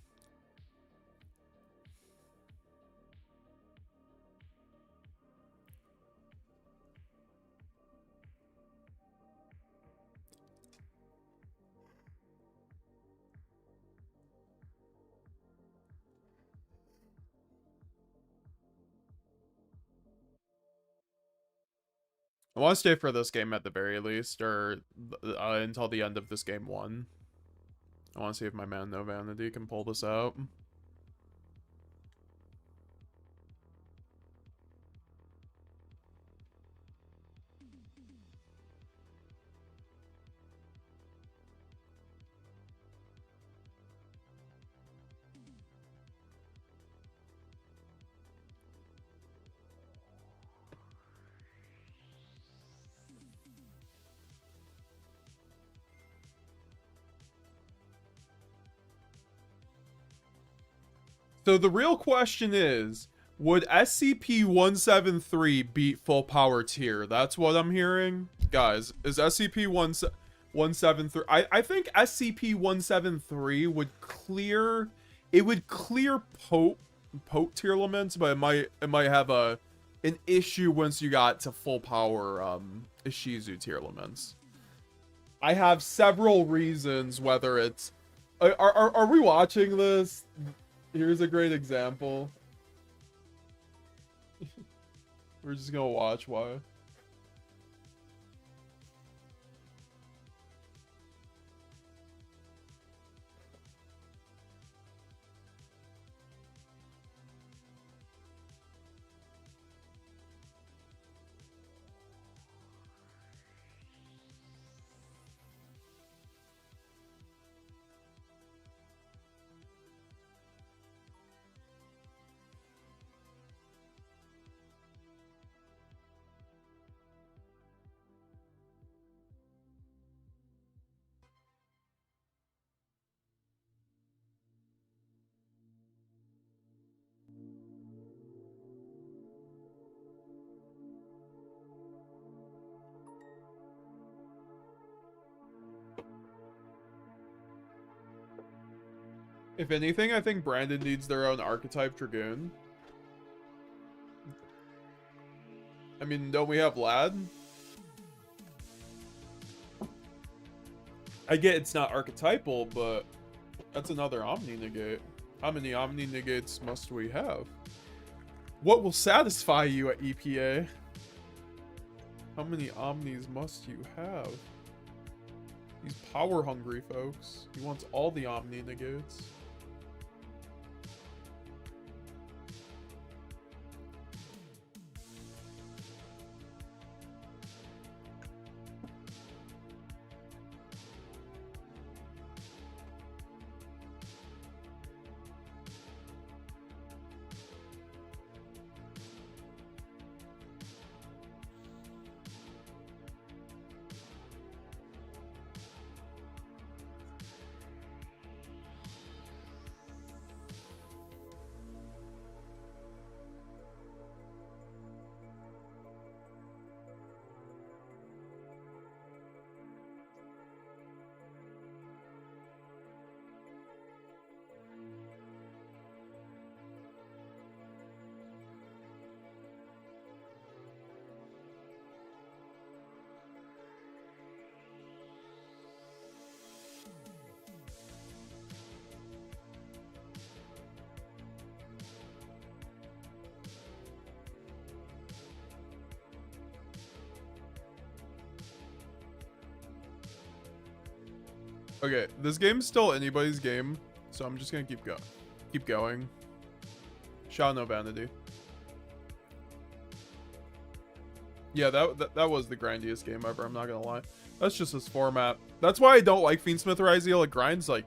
I want to stay for this game at the very least, or until the end of this game 1. I want to see if my man No Vanity can pull this out. So the real question is, would SCP-173 beat full power tier? That's what I'm hearing. Guys, is SCP-173... I think SCP-173 would clear... It would clear Pote tier limits, but it might have an issue once you got to full power Ishizu tier limits. I have several reasons whether it's... Are we watching this? Here's a great example. We're just gonna watch why. If anything, I think Brandon needs their own archetype Dragoon. I mean, don't we have Lad? I get it's not archetypal, but that's another Omni Negate. How many Omni Negates must we have? What will satisfy you at EPA? How many Omnis must you have? He's power hungry, folks. He wants all the Omni Negates. Okay, this game's still anybody's game, so I'm just gonna keep going. Shout no vanity. Yeah, that was the grindiest game ever, I'm not gonna lie. That's just this format. That's why I don't like Fiendsmith Ryzeal. It grinds like...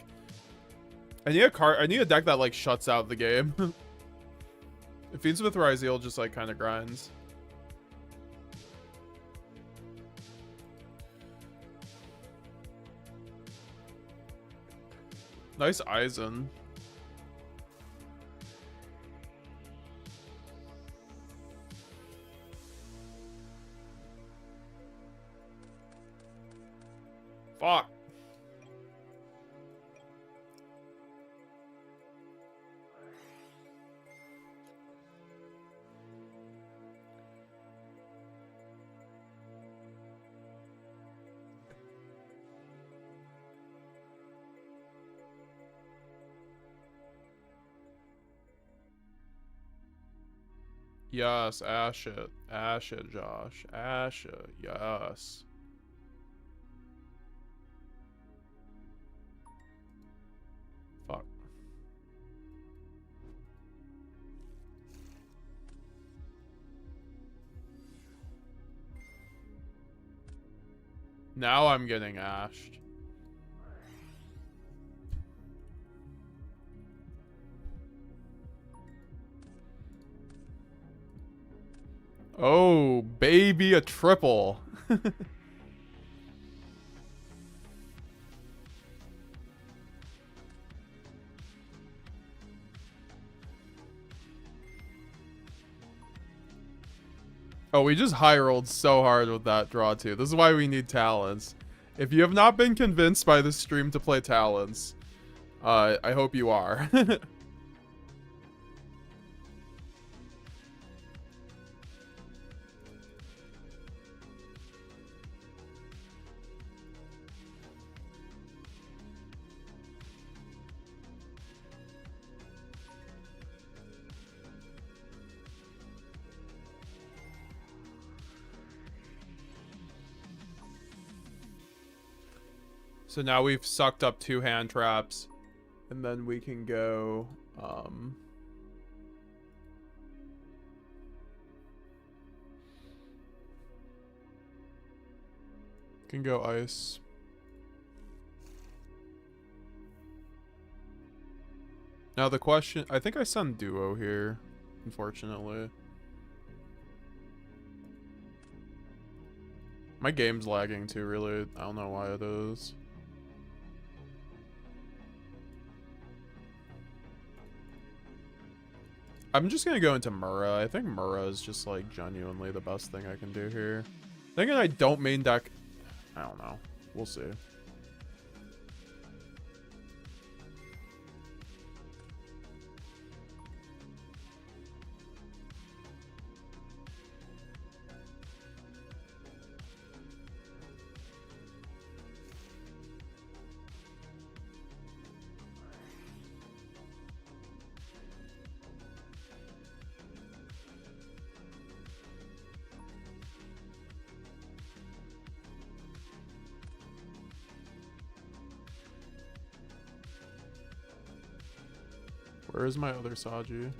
I need a deck that like shuts out the game. Fiendsmith Ryzeal just like kind of grinds. Nice Aizen. Fuck. Yes, ash it. Ash it, Josh. Ash it. Yes. Fuck. Now I'm getting ashed. Oh, baby, a triple. Oh, we just high rolled so hard with that draw too. This is why we need talents. If you have not been convinced by this stream to play talents, I hope you are. So now we've sucked up 2 hand traps, and then we can go, can go ice. Now the question, I think I send duo here, unfortunately. My game's lagging too, really. I don't know why it is. I'm just gonna go into Mura. I think Mura is just like genuinely the best thing I can do here. Thinking I don't main deck. I don't know. We'll see. Where is my other Saji?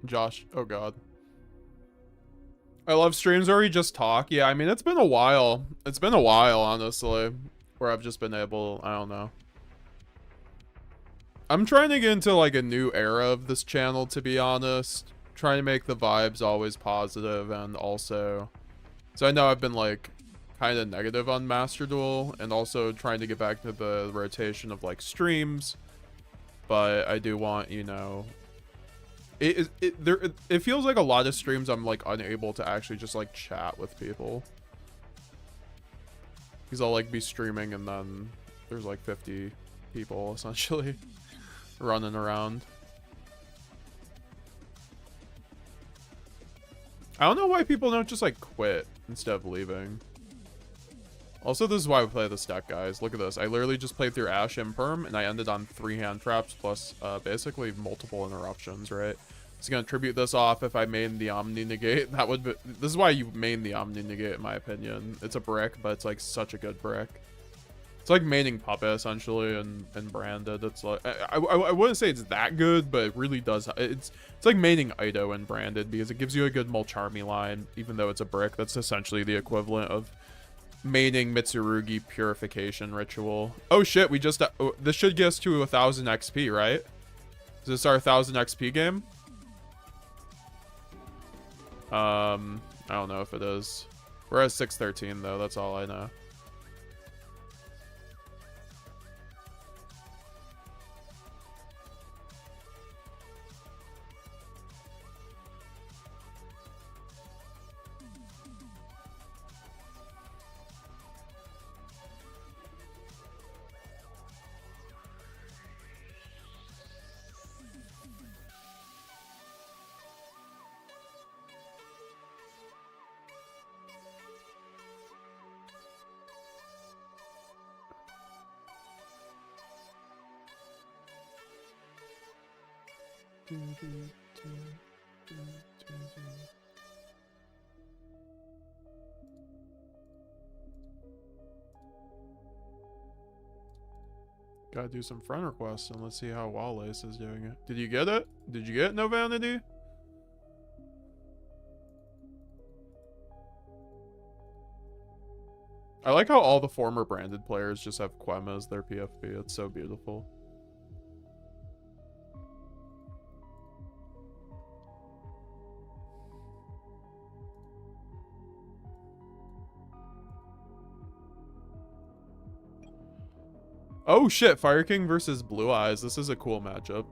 Josh, oh god. I love streams where we just talk. Yeah, I mean, it's been a while. It's been a while, honestly, where I've just been able, I don't know. I'm trying to get into like a new era of this channel, to be honest. Trying to make the vibes always positive, and also, so I know I've been like kind of negative on Master Duel, and also trying to get back to the rotation of like streams. But I do want, you know, it feels like a lot of streams I'm like unable to actually just like chat with people, because I'll like be streaming and then there's like 50 people essentially running around. I don't know why people don't just like quit instead of leaving. Also, this is why we play this deck, guys. Look at this. I literally just played through Ash Imperm, and I ended on 3 hand traps plus basically multiple interruptions, right? It's gonna tribute this off if I main the Omni Negate. That would be, this is why you main the Omni Negate, in my opinion. It's a brick, but it's like such a good brick. It's like maining Puppet essentially, and branded. It's like I wouldn't say it's that good, but it really does. It's like maining Ido and branded, because it gives you a good Mulcharmy line, even though it's a brick. That's essentially the equivalent of maining Mitsurugi Purification Ritual. Oh shit, we just this should get us to 1000 XP, right? Is this our 1000 XP game? I don't know if it is. We're at 613 though, that's all I know. Gotta do some friend requests, and let's see how Wallace is doing it. Did you get it? Did you get No Vanity? I like how all the former branded players just have Quema as their PFP. It's so beautiful. Oh shit, Fire King versus Blue Eyes. This is a cool matchup.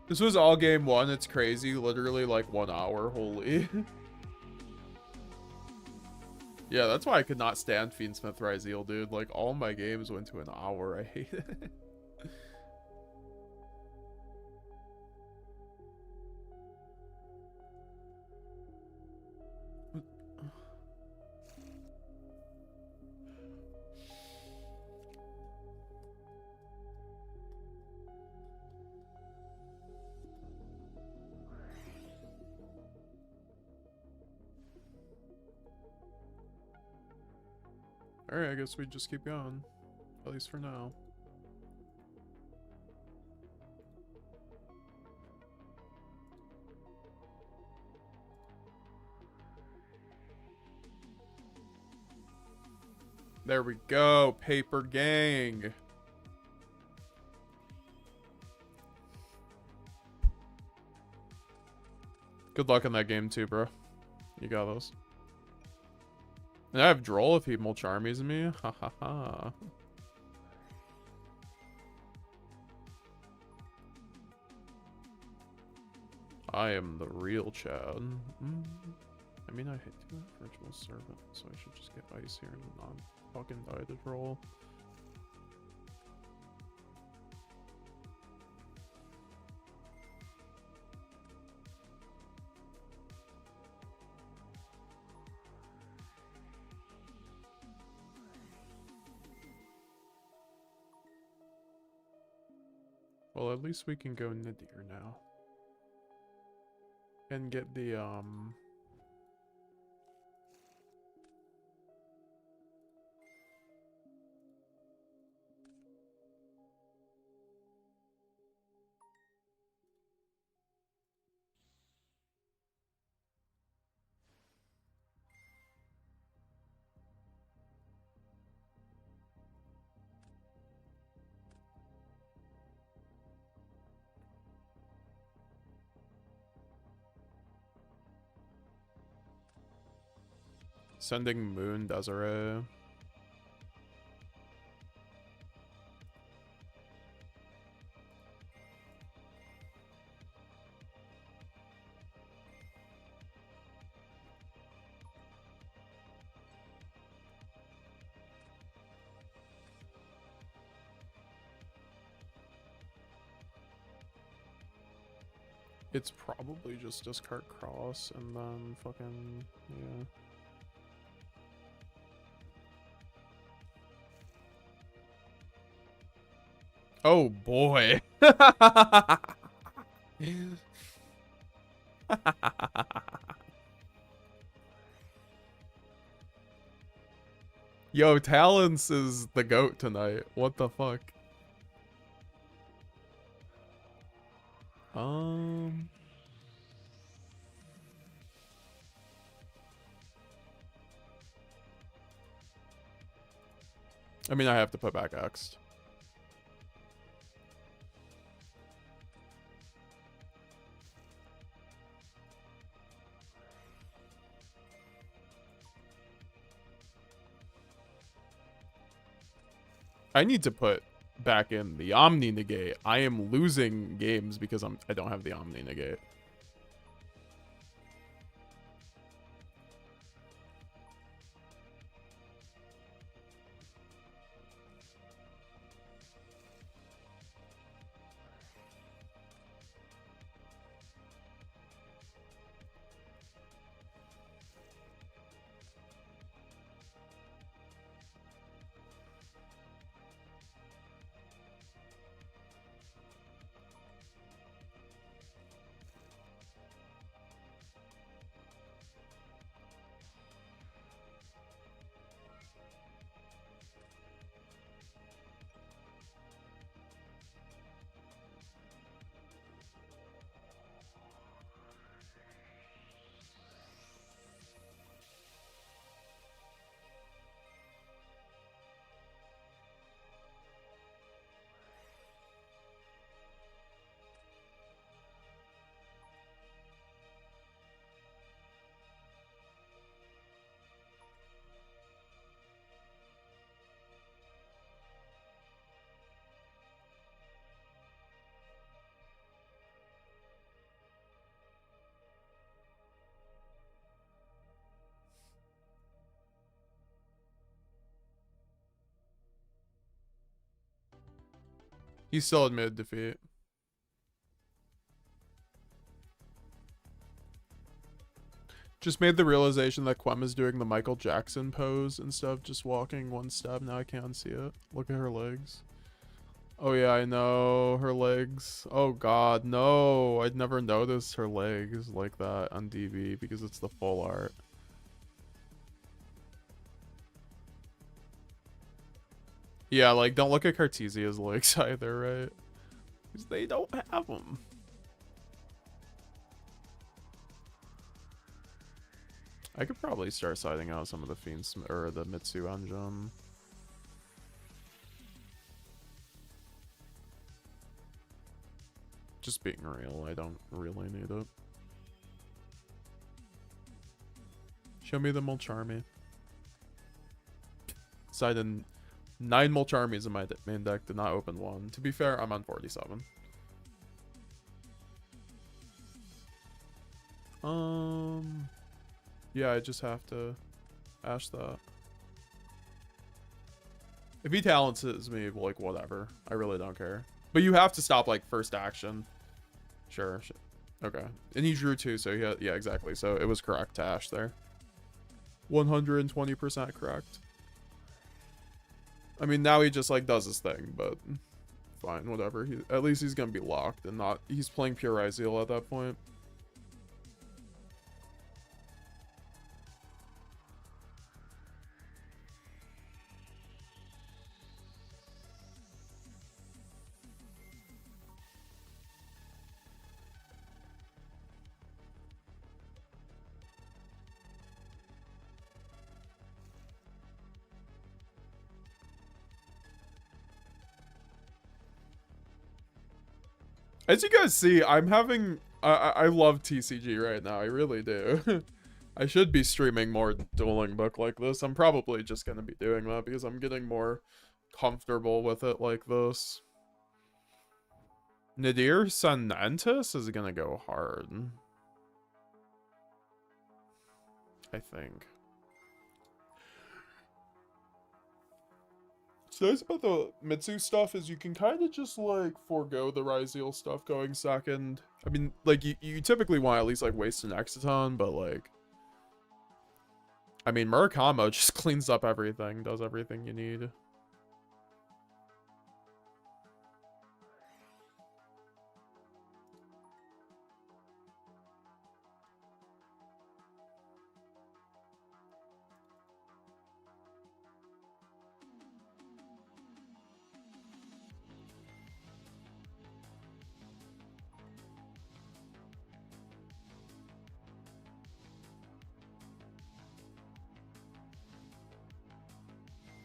This was all game one. It's crazy. Literally like 1 hour. Holy. Yeah, that's why I could not stand Fiendsmith Ryzeal, dude. Like, all my games went to an hour. I hate it. Alright, I guess we just keep going. At least for now. There we go, Paper Gang. Good luck in that game too, bro. You got this. And I have Droll if he Mulcharmies me. Ha ha ha. I am the real Chad. I mean, I hate to have Virtual Servant, so I should just get Ice here and not fucking die to Droll. Well, at least we can go Nadir now. And get the, Sending Moon Desiree. It's probably just discard Cross and then fucking, yeah. Oh boy. Yo, Talons is the GOAT tonight. What the fuck? I mean, I have to put back X. I need to put back in the Omni Negate. I am losing games because I don't have the Omni Negate. He still admitted defeat. Just made the realization that Quem is doing the Michael Jackson pose instead of just walking one step. Now I can't see it. Look at her legs. Oh yeah, I know. Her legs. Oh god, no. I'd never noticed her legs like that on DB because it's the full art. Yeah, like, don't look at Cartesia's legs either, right? Because they don't have them. I could probably start siding out some of the Fiends or the Mitsu engine. Just being real, I don't really need it. Show me the Mulcharmy. Sided 9 Mulcharmies in my main deck, did not open one. To be fair, I'm on 47. Yeah, I just have to ash that. If he talents me, like, whatever. I really don't care. But you have to stop, like, first action. Sure. Okay. And he drew 2, so yeah, exactly. So it was correct to ash there. 120% correct. I mean, now he just, like, does his thing, but fine, whatever. At least he's gonna be locked and not... He's playing pure Izeal at that point. As you guys see, I'm having... I love TCG right now. I really do. I should be streaming more Dueling Book like this. I'm probably just going to be doing that because I'm getting more comfortable with it like this. Nadir Sanantis is going to go hard. I think. What's nice about the Mitsu stuff is you can kind of just, like, forego the Ryzeal stuff going second. I mean, like, you typically want to at least, like, waste an Exoton, but, like... I mean, Murakamo just cleans up everything, does everything you need.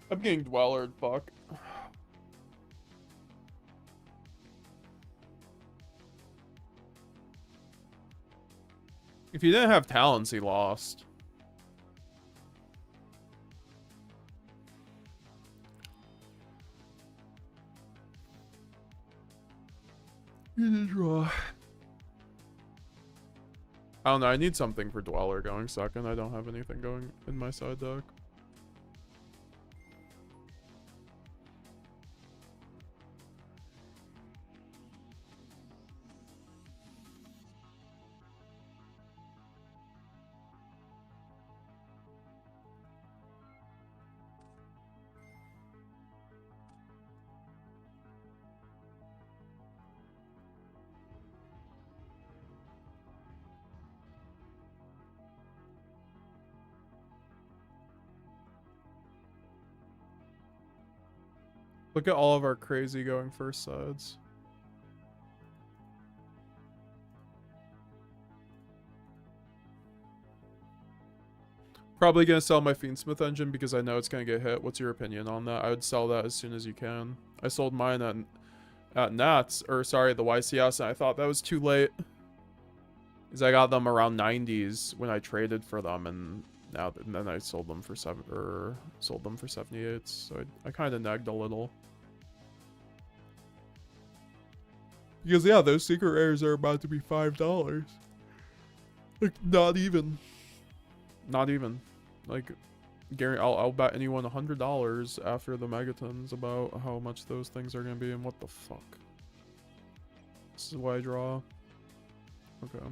I'm getting Dweller, fuck. If he didn't have talents, he lost. You did draw. I don't know, I need something for Dweller going second. I don't have anything going in my side deck. Look at all of our crazy going first sides. Probably gonna sell my Fiendsmith engine because I know it's gonna get hit. What's your opinion on that? I would sell that as soon as you can. I sold mine at Nats, or sorry, the YCS, and I thought that was too late. Because I got them around 90s when I traded for them, and then I sold them for 78. So I kind of nagged a little. Because yeah, those secret rares are about to be $5. Like, not even. Not even. Like, Gary, I'll bet anyone $100 after the megatons about how much those things are gonna be and what the fuck. This is why I draw. Okay.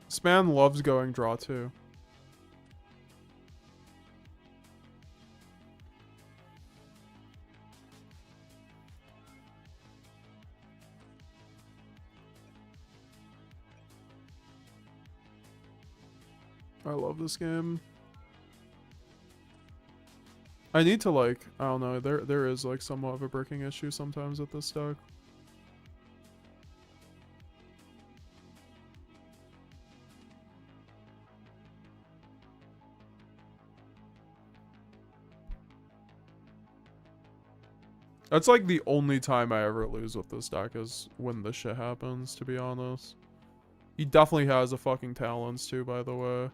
This man loves going draw too. I love this game. I need to like, I don't know, there is like somewhat of a breaking issue sometimes with this deck. That's like the only time I ever lose with this deck is when this shit happens, to be honest. He definitely has a fucking talents too, by the way.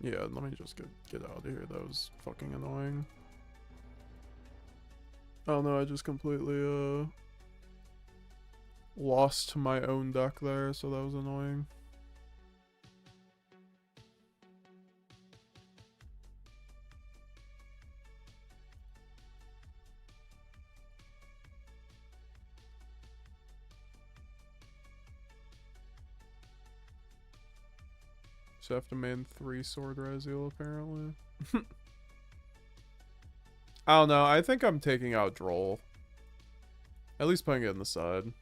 Yeah, let me just get out of here. That was fucking annoying. Oh no, I just completely lost my own deck there, so that was annoying. So I have to main 3 Sword Raziel apparently. I don't know, I think I'm taking out Droll. At least putting it in the side.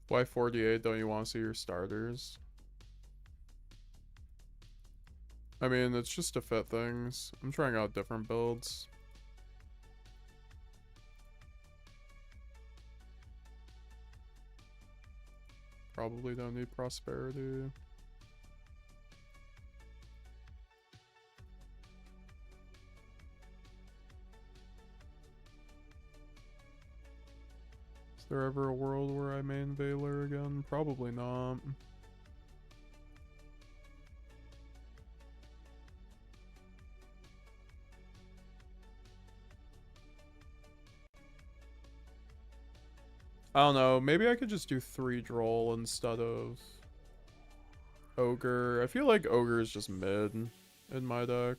Why 48? Don't you want to see your starters? I mean, it's just to fit things. I'm trying out different builds. Probably don't need prosperity. Is there ever a world where I main Valor again? Probably not. I don't know. Maybe I could just do 3 Droll instead of Ogre. I feel like Ogre is just mid in my deck.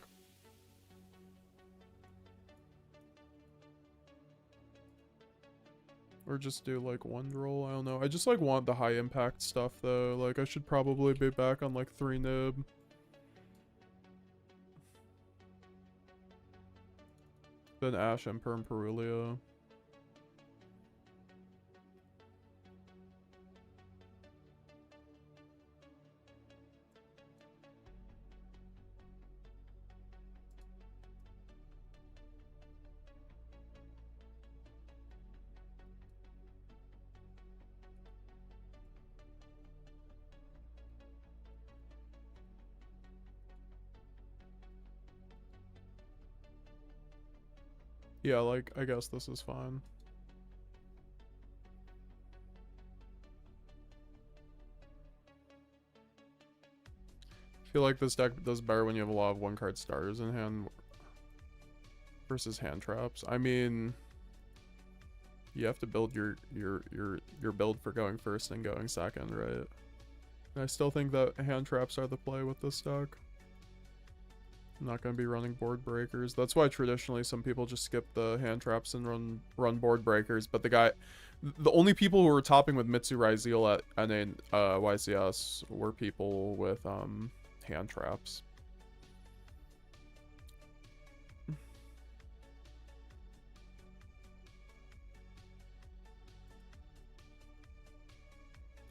Or just do like 1 Droll. I don't know. I just like want the high impact stuff though. Like I should probably be back on like 3 Nib. Then Ash, Emperor, and Perulia. Yeah, like, I guess this is fine. I feel like this deck does better when you have a lot of one-card starters in hand versus hand traps. I mean, you have to build your build for going first and going second, right? And I still think that hand traps are the play with this deck. I'm not going to be running board breakers. That's why traditionally some people just skip the hand traps and run board breakers. But the only people who were topping with Mitsurugi at NA YCS were people with hand traps.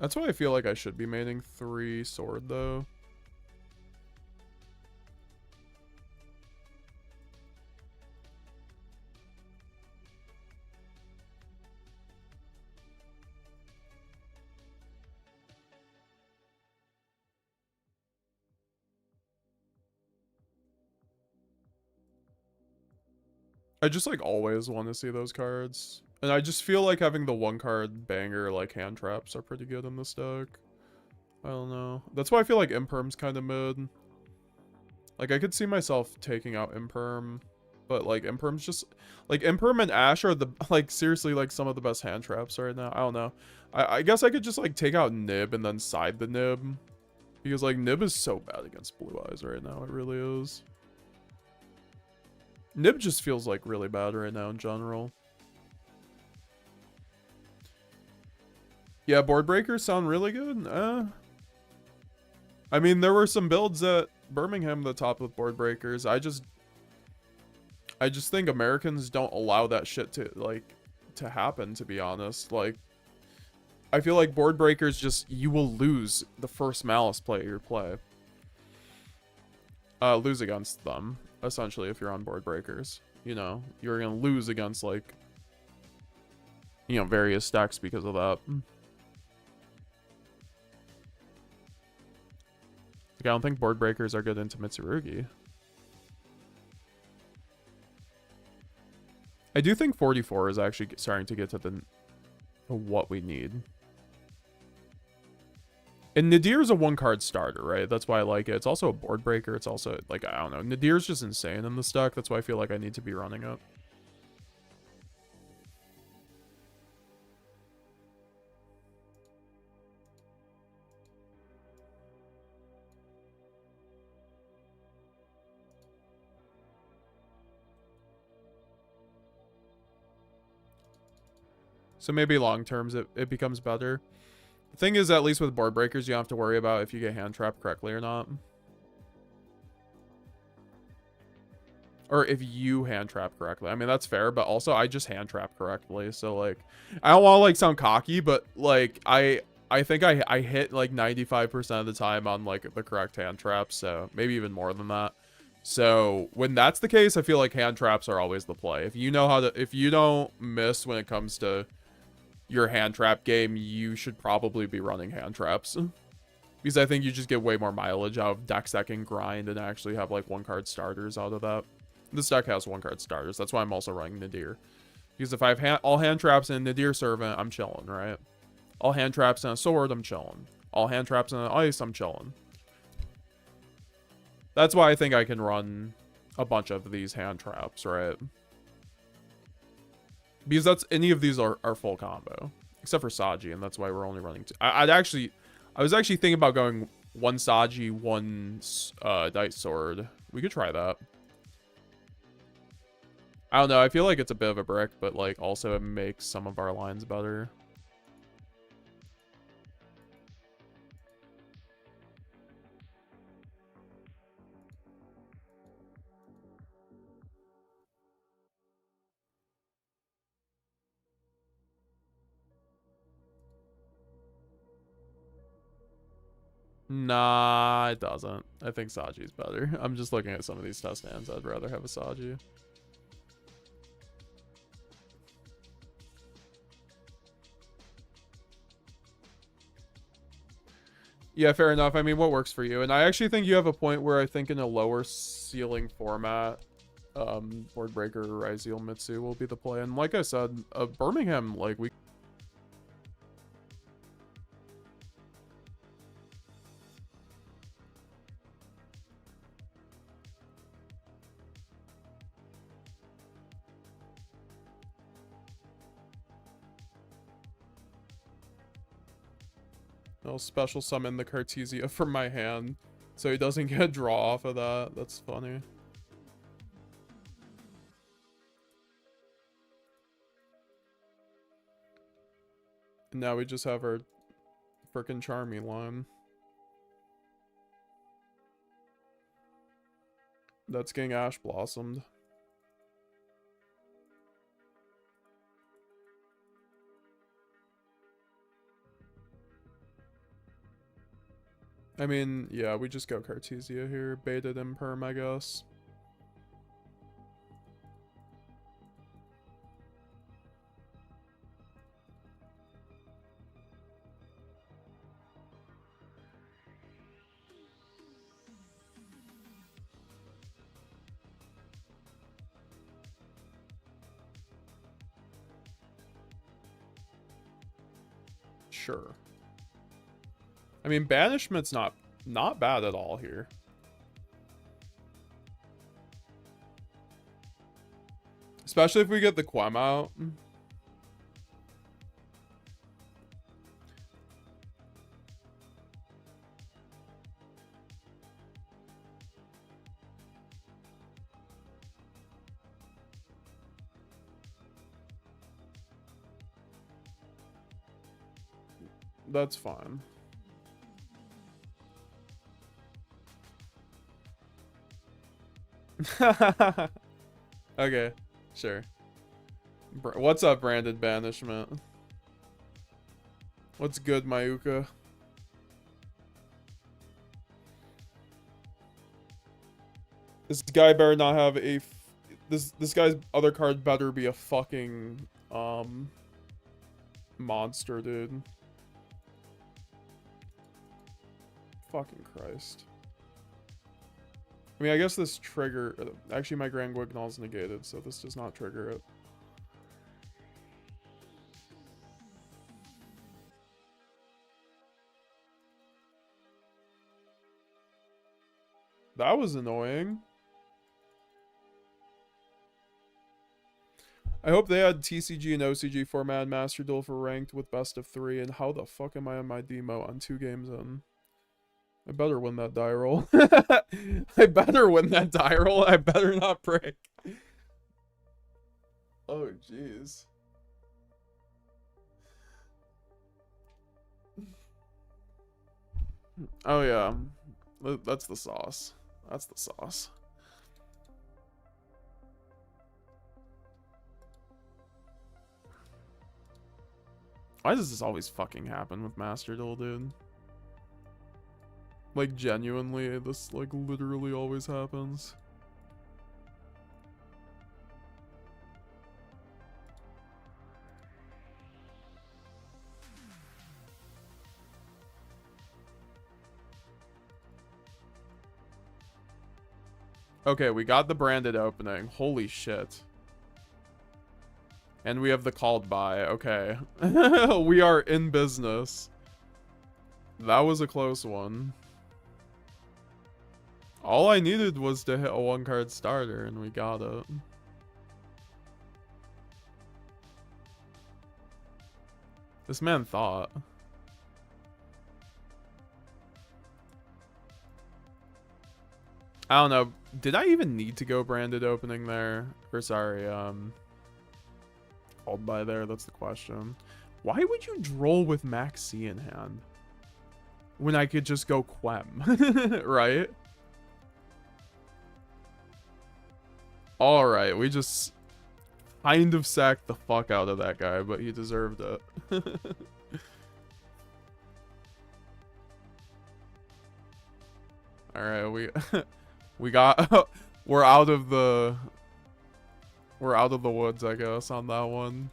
That's why I feel like I should be maining 3 sword though. I just like always want to see those cards. And I just feel like having the 1-card banger like hand traps are pretty good in this deck. I don't know. That's why I feel like Imperm's kind of mid. Like I could see myself taking out Imperm, but like Imperm's just like Imperm and Ash are the like seriously like some of the best hand traps right now. I don't know. I guess I could just like take out Nib and then side the Nib. Because like Nib is so bad against Blue Eyes right now. It really is. Nib just feels like really bad right now in general. Yeah, board breakers sound really good. I mean, there were some builds at Birmingham that top with board breakers. I just think Americans don't allow that shit to happen, to be honest. Like, I feel like board breakers just, you will lose the first Malice player you play. Lose against them, essentially, if you're on board breakers. You know, you're gonna lose against, like, you know, various stacks because of that. I don't think board breakers are good into Mitsurugi. I do think 44 is actually starting to get to what we need. And Nadir's a 1-card starter, right? That's why I like it. It's also a board breaker. It's also, like, I don't know. Nadir's just insane in this deck. That's why I feel like I need to be running it. So maybe long terms it becomes better. The thing is, at least with board breakers, you don't have to worry about if you get hand trapped correctly or not. Or if you hand trap correctly. I mean, that's fair, but also I just hand trap correctly. So like, I don't want to like sound cocky, but like I think I hit like 95% of the time on like the correct hand traps. So maybe even more than that. So when that's the case, I feel like hand traps are always the play. If you know how to, if you don't miss when it comes to your hand trap game, you should probably be running hand traps. Because I think you just get way more mileage out of deck second grind and actually have like 1-card starters out of that. This deck has 1-card starters. That's why I'm also running Nadir. Because if I have all hand traps and Nadir Servant, I'm chilling, right? All hand traps and a sword, I'm chilling. All hand traps and an ice, I'm chilling. That's why I think I can run a bunch of these hand traps, right? Because that's, any of these are full combo. Except for Saji, and that's why we're only running 2. I was actually thinking about going 1 Saji, 1 Dice Sword. We could try that. I don't know, I feel like it's a bit of a brick, but like also it makes some of our lines better. Nah, it doesn't. I think Saji's better. I'm just looking at some of these test hands. I'd rather have a Saji. Yeah, fair enough. I mean, what works for you? And I actually think you have a point where I think in a lower ceiling format, Board Breaker Ryzeal Mitsu will be the play. And like I said, Birmingham, like we. I'll special summon the Cartesia from my hand so he doesn't get a draw off of that. That's funny. And now we just have our frickin' Charmy line. That's getting Ash Blossomed. I mean, yeah, we just go Cartesia here. Baited in perm, I guess. Sure. I mean, Banishment's not bad at all here. Especially if we get the Quem out. That's fine. Okay, sure. What's up, Branded Banishment? What's good, Mayuka? This guy better not have a... This guy's other card better be a fucking... monster, dude. Fucking Christ. I mean, I guess this trigger... Actually, my Grand Guignol's negated, so this does not trigger it. That was annoying. I hope they had TCG and OCG format Master Duel for ranked with best of 3, and how the fuck am I on my demo on 2 games in? I better win that die roll. I better win that die roll. I better not break. Oh, jeez. Oh, yeah. That's the sauce. That's the sauce. Why does this always fucking happen with Master Duel, dude? Like, genuinely, this, like, literally always happens. Okay, we got the branded opening. Holy shit. And we have the called by. Okay. We are in business. That was a close one. All I needed was to hit a 1-card starter, and we got it. This man thought. I don't know. Did I even need to go branded opening there? Or sorry, called by there, that's the question. Why would you droll with Maxx C in hand? When I could just go Quem, right? Alright, we just kind of sacked the fuck out of that guy, but he deserved it. Alright, we got we're out of the woods, I guess, on that one.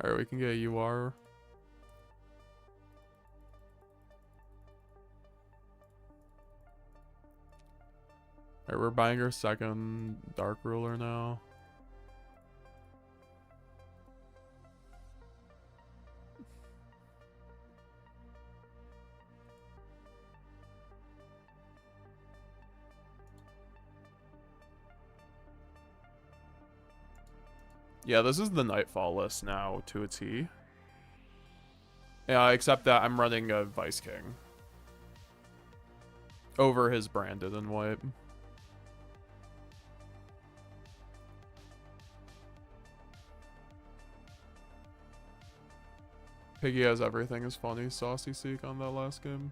Alright, we can get a UR. Alright, we're buying our second Dark Ruler now. Yeah, this is the Nightfall list now to a T. Yeah, except that I'm running a Vice King over his branded and white. Piggy has everything is funny, Saucy Seek on that last game.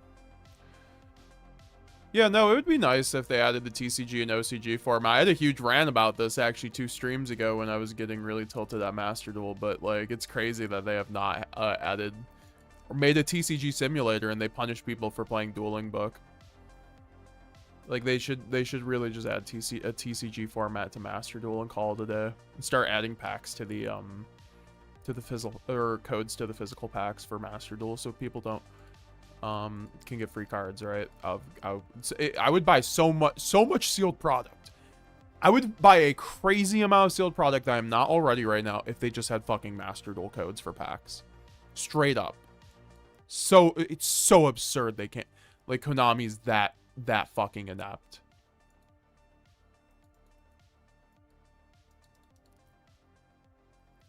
Yeah, no, it would be nice if they added the TCG and OCG format. I had a huge rant about this actually 2 streams ago when I was getting really tilted at Master Duel, but like it's crazy that they have not added or made a TCG simulator and they punish people for playing Dueling Book. Like they should really just add a TCG format to Master Duel and call it a day and start adding packs to the physical or codes to the physical packs for Master Duel so people don't can get free cards, right? I would buy so much sealed product. I would buy a crazy amount of sealed product that I'm not already right now if they just had fucking Master Duel codes for packs. Straight up. So it's so absurd they can't. Like Konami's that fucking inept.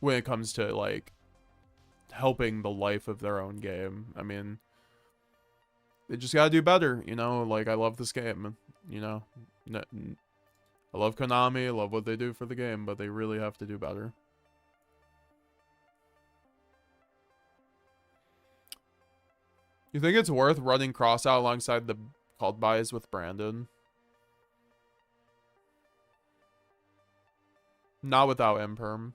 When it comes to like helping the life of their own game. I mean, they just gotta do better, you know? Like, I love this game, you know? I love Konami, I love what they do for the game, but they really have to do better. You think it's worth running Cross out alongside the called buys with Brandon? Not without Imperm.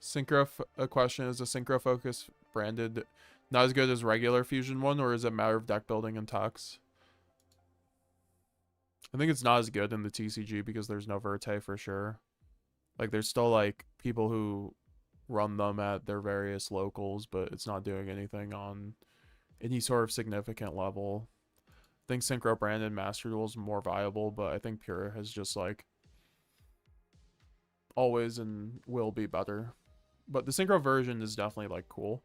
Synchro, a question, is a Synchro Focus branded not as good as regular Fusion one, or is it a matter of deck building and tucks? I think it's not as good in the TCG because there's no Verte for sure. Like, there's still, like, people who run them at their various locals, but it's not doing anything on any sort of significant level. I think Synchro branded Master Duel is more viable, but I think Pure has just, like, always and will be better. But the Synchro version is definitely, like, cool.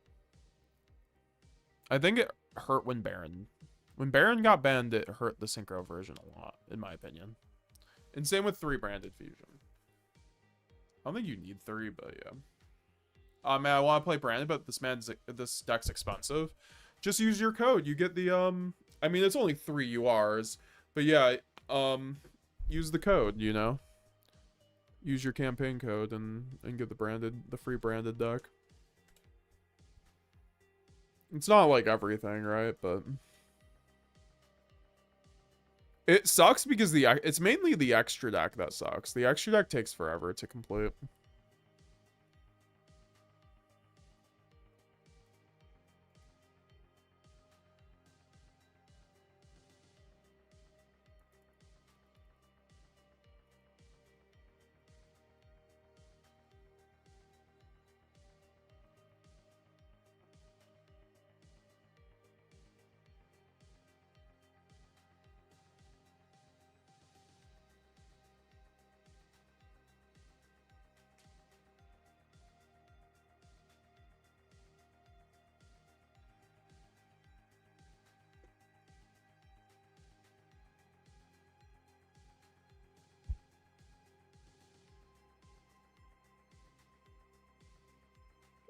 I think it hurt when Baron got banned, it hurt the Synchro version a lot, in my opinion. And same with 3 branded Fusion. I don't think you need 3, but yeah. Man, I want to play branded, but this deck's expensive. Just use your code. You get the I mean, it's only 3 URs, but yeah, use the code, you know. Use your campaign code and get the free branded deck. It's not like everything, right? But it sucks because it's mainly the extra deck that sucks. The extra deck takes forever to complete.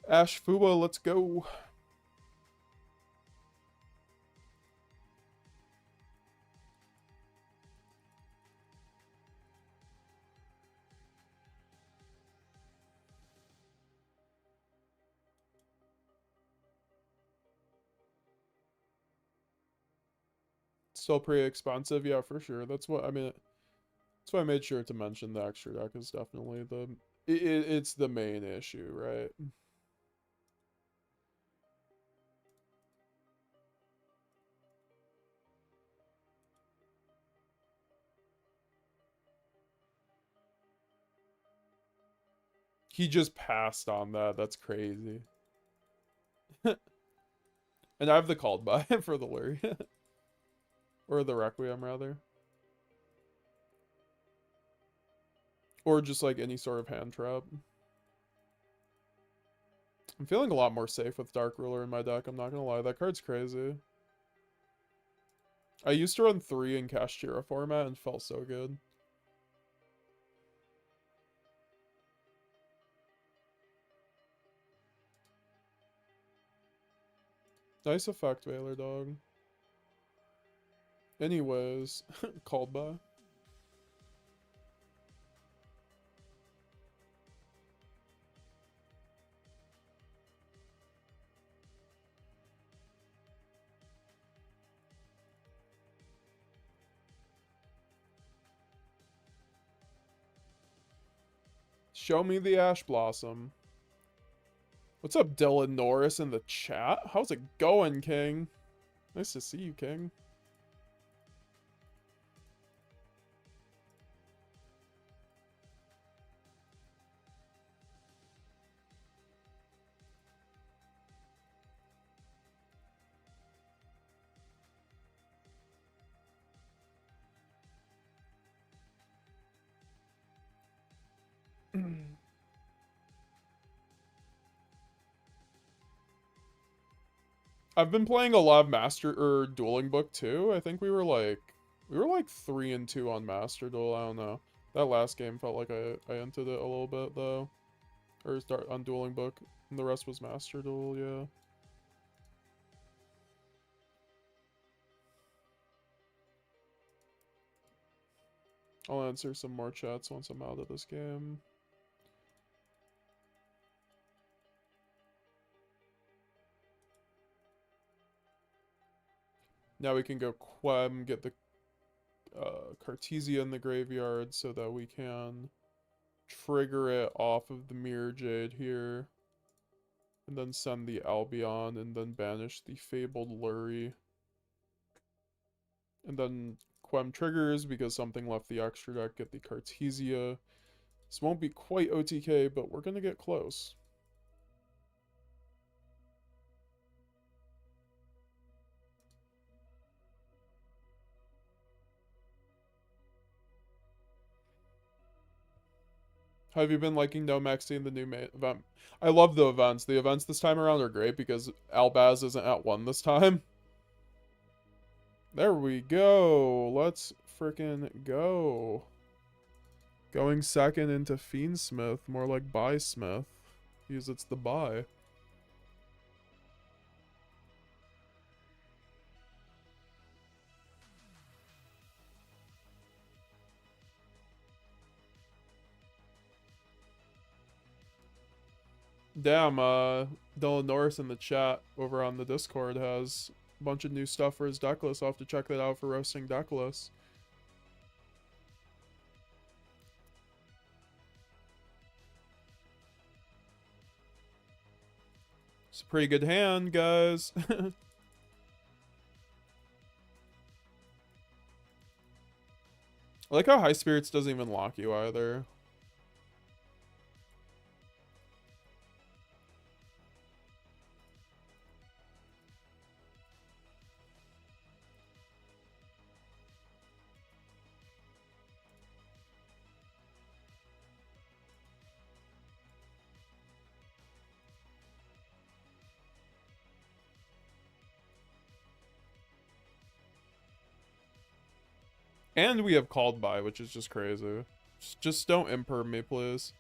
Ash Fuwa, let's go. Still pretty expensive, yeah, for sure. That's what I mean. That's why I made sure to mention the extra deck is definitely it's the main issue, right? He just passed on that. That's crazy. And I have the called by for the Lurie. Or the Requiem, rather. Or just like any sort of hand trap. I'm feeling a lot more safe with Dark Ruler in my deck, I'm not gonna lie. That card's crazy. I used to run 3 in Kashtira format and felt so good. Nice effect, Veiler Dog. Anyways, called by. Show me the Ash Blossom. What's up, Dylan Norris in the chat? How's it going, King? Nice to see you, King. I've been playing a lot of Master or Dueling Book too. I think we were like 3-2 on Master Duel. I don't know. That last game felt like I entered it a little bit though, or start on Dueling Book, and the rest was Master Duel. Yeah. I'll answer some more chats once I'm out of this game. Now we can go Quem, get the Cartesia in the graveyard so that we can trigger it off of the Mirror Jade here. And then send the Albion and then banish the Fabled Lurie. And then Quem triggers because something left the extra deck, get the Cartesia. This won't be quite OTK, but we're gonna get close. How have you been liking No Maxing, the new event? I love the events. The events this time around are great because Albaz isn't at 1 this time. There we go. Let's frickin' go. Going second into Fiendsmith, more like Buy-Smith. Because it's the buy. Damn, Dylan Norris in the chat over on the Discord has a bunch of new stuff for his deck list. I'll have to check that out for roasting deck lists. It's a pretty good hand, guys. I like how High Spirits doesn't even lock you either. And we have Called By, which is just crazy. Just don't imperm me, please.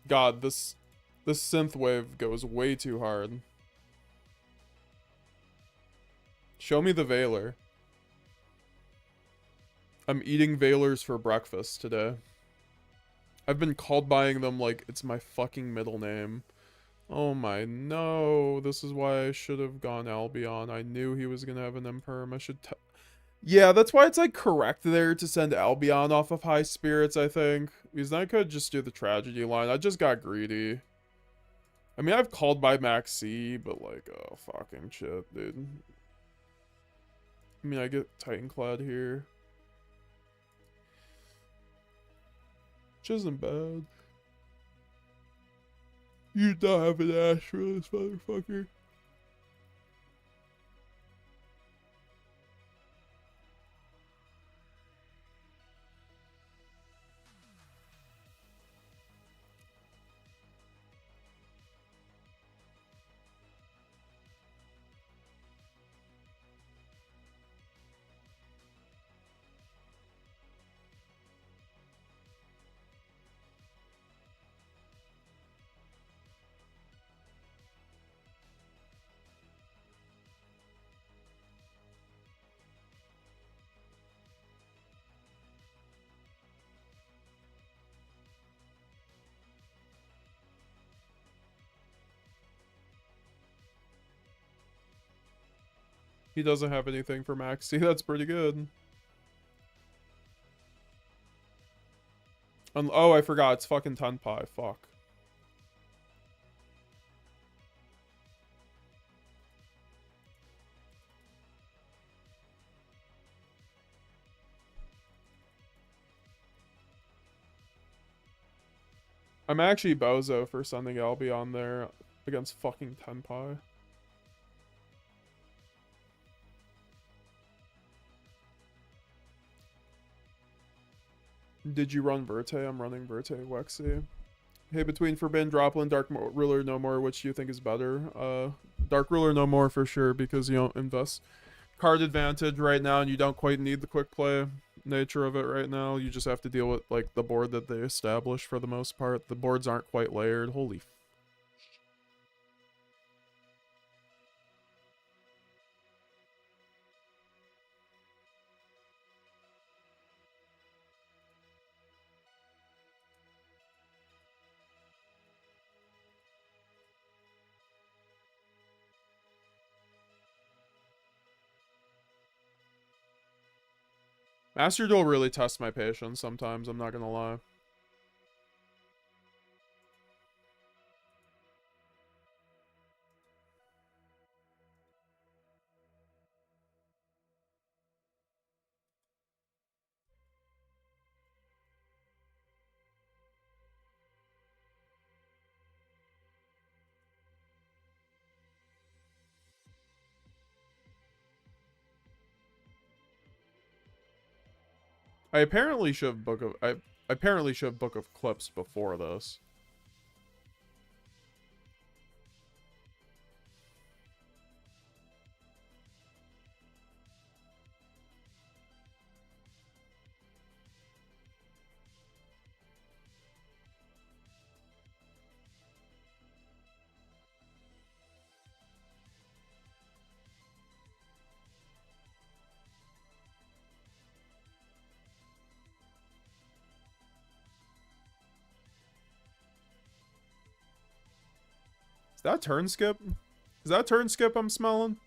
God, this synth wave goes way too hard. Show me the Veiler. I'm eating Veilers for breakfast today. I've been called buying them like it's my fucking middle name. Oh my, no. This is why I should have gone Albion. I knew he was gonna have an imperm. I should yeah, that's why it's like correct there to send Albion off of High Spirits, I think. Because then I could just do the Tragedy line. I just got greedy. I mean, I've called by Maxx, but like, oh, fucking shit, dude. I mean, I get Titanclad here. Which isn't bad. You don't have an Ash for this motherfucker. He doesn't have anything for Maxx. See, that's pretty good. Oh, I forgot. It's fucking Tenpai. Fuck. I'm actually bozo for sending Albie on there against fucking Tenpai. Did you run Verte? I'm running Verte Wexy. Hey, between Forbidden Droplet, Dark Ruler No More, which do you think is better? Dark Ruler No More for sure, because you don't invest card advantage right now, and you don't quite need the quick play nature of it right now. You just have to deal with like the board that they establish for the most part. The boards aren't quite layered. Holy Master Duel really tests my patience sometimes, I'm not gonna lie. I apparently should have I apparently should have Book of Clips before this. Is that turn skip? Is that turn skip I'm smelling?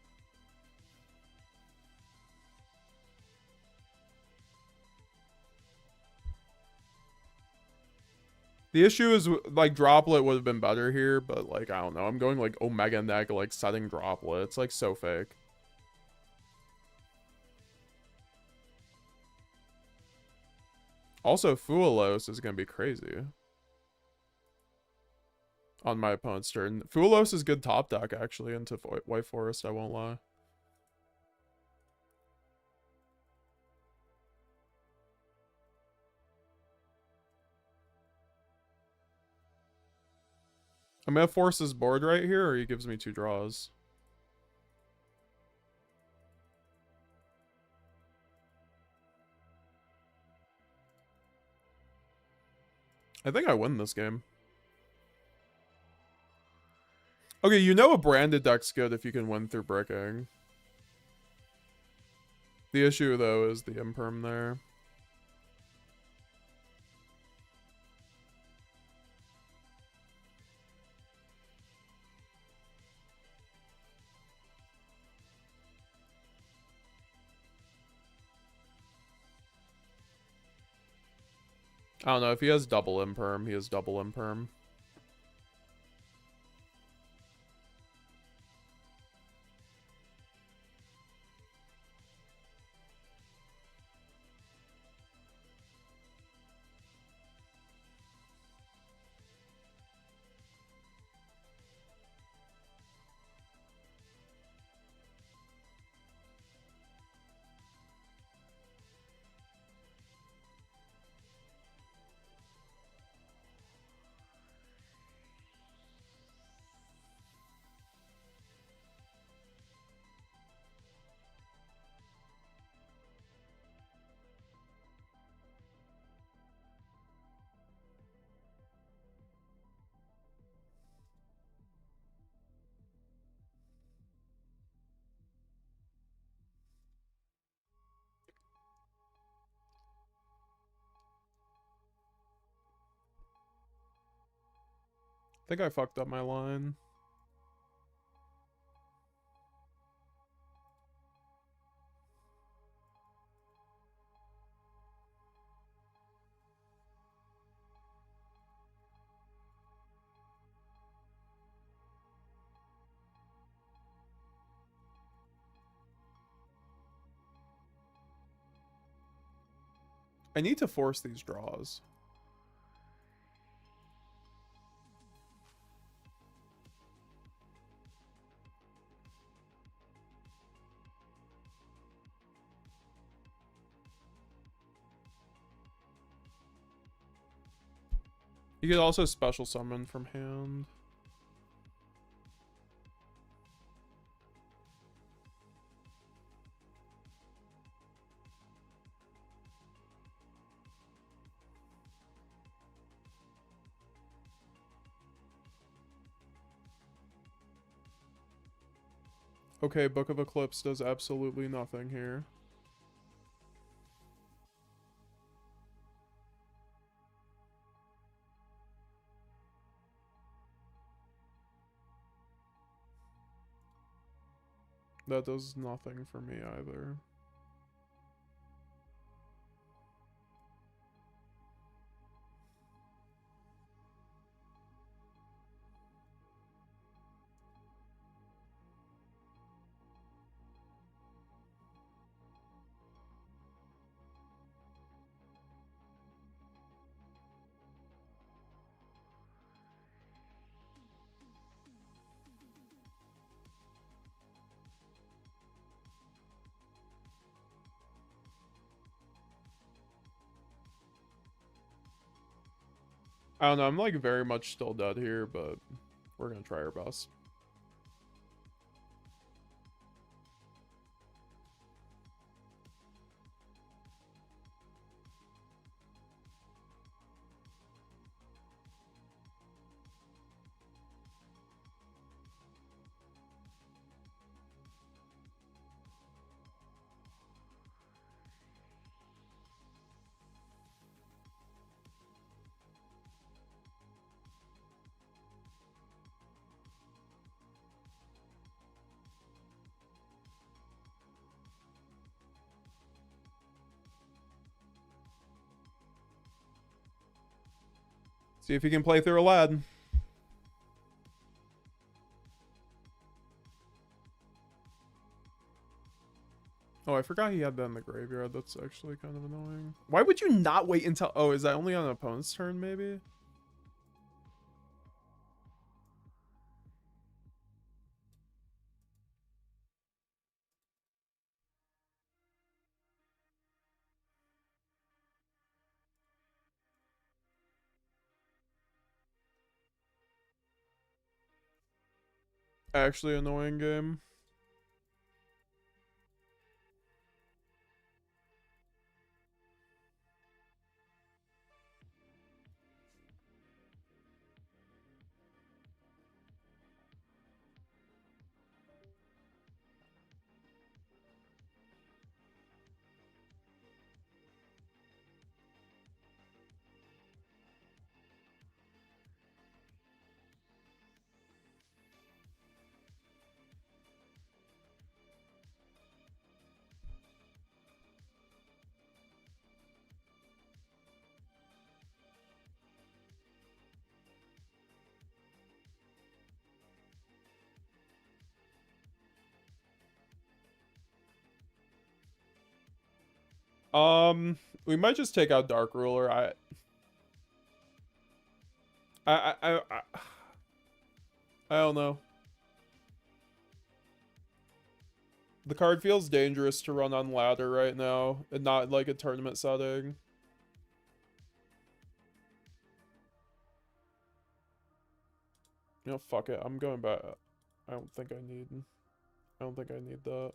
The issue is, like, Droplet would have been better here, but, like, I don't know. I'm going, like, Omega Neg, like, setting Droplet. It's, like, so fake. Also, Fuwalos is gonna be crazy on my opponent's turn. Fuwalos is good top deck, actually, into White Forest, I won't lie. I'm gonna force his board right here, or he gives me 2 draws. I think I win this game. Okay, you know a branded deck's good if you can win through bricking. The issue, though, is the imperm there. I don't know, if he has double imperm, he has double imperm. I think I fucked up my line. I need to force these draws. You could also special summon from hand. Okay, Book of Eclipse does absolutely nothing here. That does nothing for me either. I don't know, I'm like very much still dead here, but we're gonna try our best. See if he can play through Aladdin. Oh, I forgot he had that in the graveyard. That's actually kind of annoying. Why would you not wait until... Oh, is that only on an opponent's turn, maybe? Actually annoying game. We might just take out Dark Ruler. I don't know. The card feels dangerous to run on ladder right now, and not like a tournament setting. You know, fuck it. I'm going back. I don't think I need that.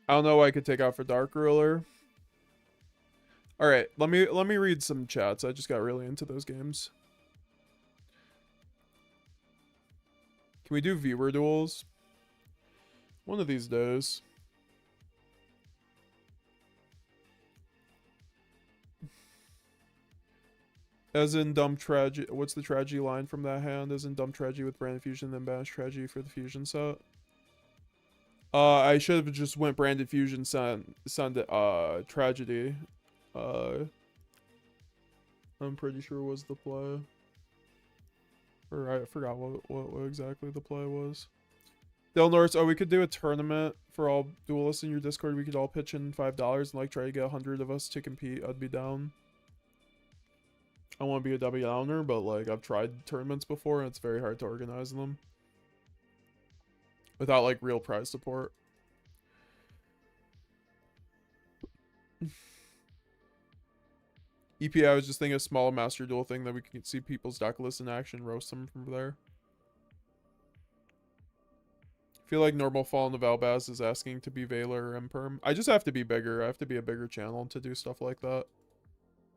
I don't know what I could take out for Dark Ruler. All right, let me read some chats. I just got really into those games. Can we do viewer duels? One of these days. As in dumb tragedy. What's the tragedy line from that hand? As in dumb tragedy with branded fusion, then banish tragedy for the fusion set. I should have just went branded fusion send tragedy. I'm pretty sure was the play. Or I forgot what exactly the play was. Del Norris, oh, we could do a tournament for all duelists in your Discord. We could all pitch in $5 and like try to get 100 of us to compete. I'd be down. I want to be a W downer, but like I've tried tournaments before and it's very hard to organize them without like real prize support. EPA, I was just thinking a small master duel thing that we can see people's deck lists in action, roast them from there. I feel like normal fall in the Valbaz is asking to be Valor or Imperm. I just have to be bigger. I have to be a bigger channel to do stuff like that.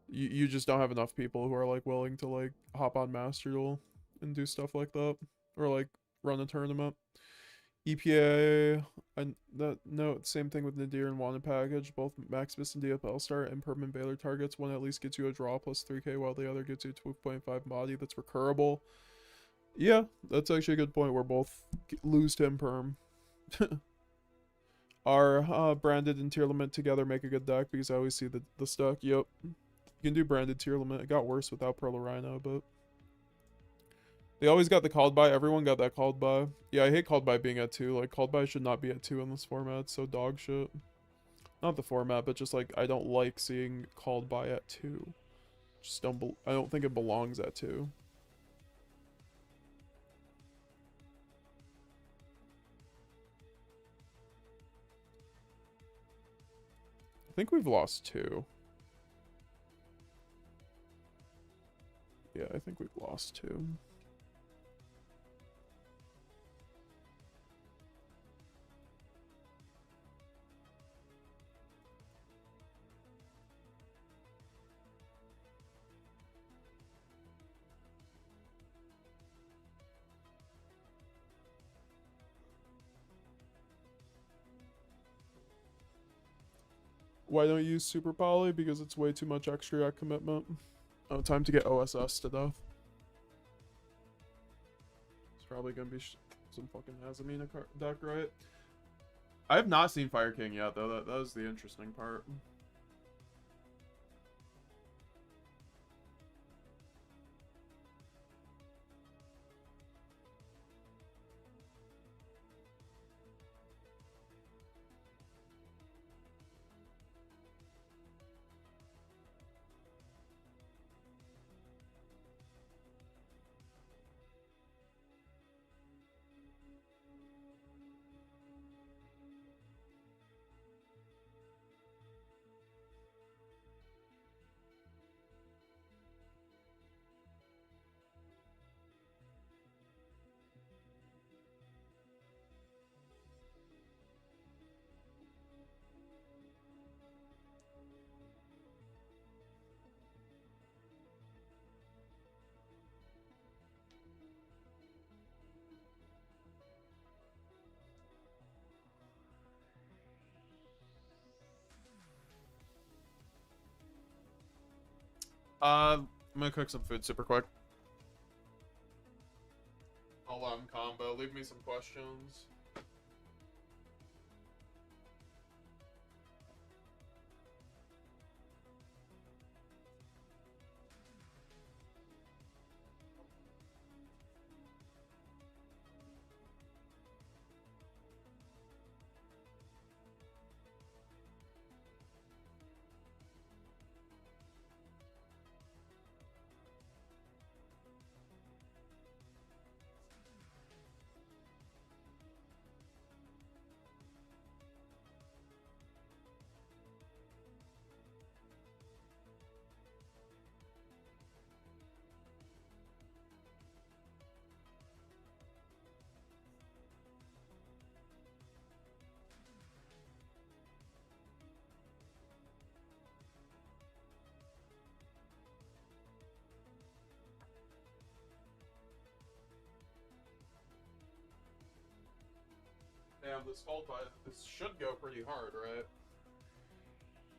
You just don't have enough people who are like willing to like hop on Master Duel and do stuff like that. Or like run a tournament. EPA, no, same thing with Nadir and Wanted Package. Both Maxx and DFL start and permanent Valor targets. One at least gets you a draw plus 3k while the other gets you 2.5 body that's recurable. Yeah, that's actually a good point where both lose to Imperm. Our branded and tier limit together make a good deck because I always see the stuck. Yep. You can do branded tier limit. It got worse without Pearl Rhino, but they always got the called by. Everyone got that called by. Yeah, I hate called by being at 2. Like, called by should not be at 2 in this format. It's so dog shit. Not the format, but just like I don't like seeing called by at 2. Just I don't think it belongs at 2. I think we've lost 2. Yeah, I think we've lost 2. Why don't you use Super Poly? Because it's way too much extra commitment. Oh, time to get OSS to death. It's probably gonna be some fucking Hazamina deck, right? I have not seen Fire King yet, though. That was the interesting part. I'm gonna cook some food super quick. I'll combo. Leave me some questions. Damn, this should go pretty hard, right?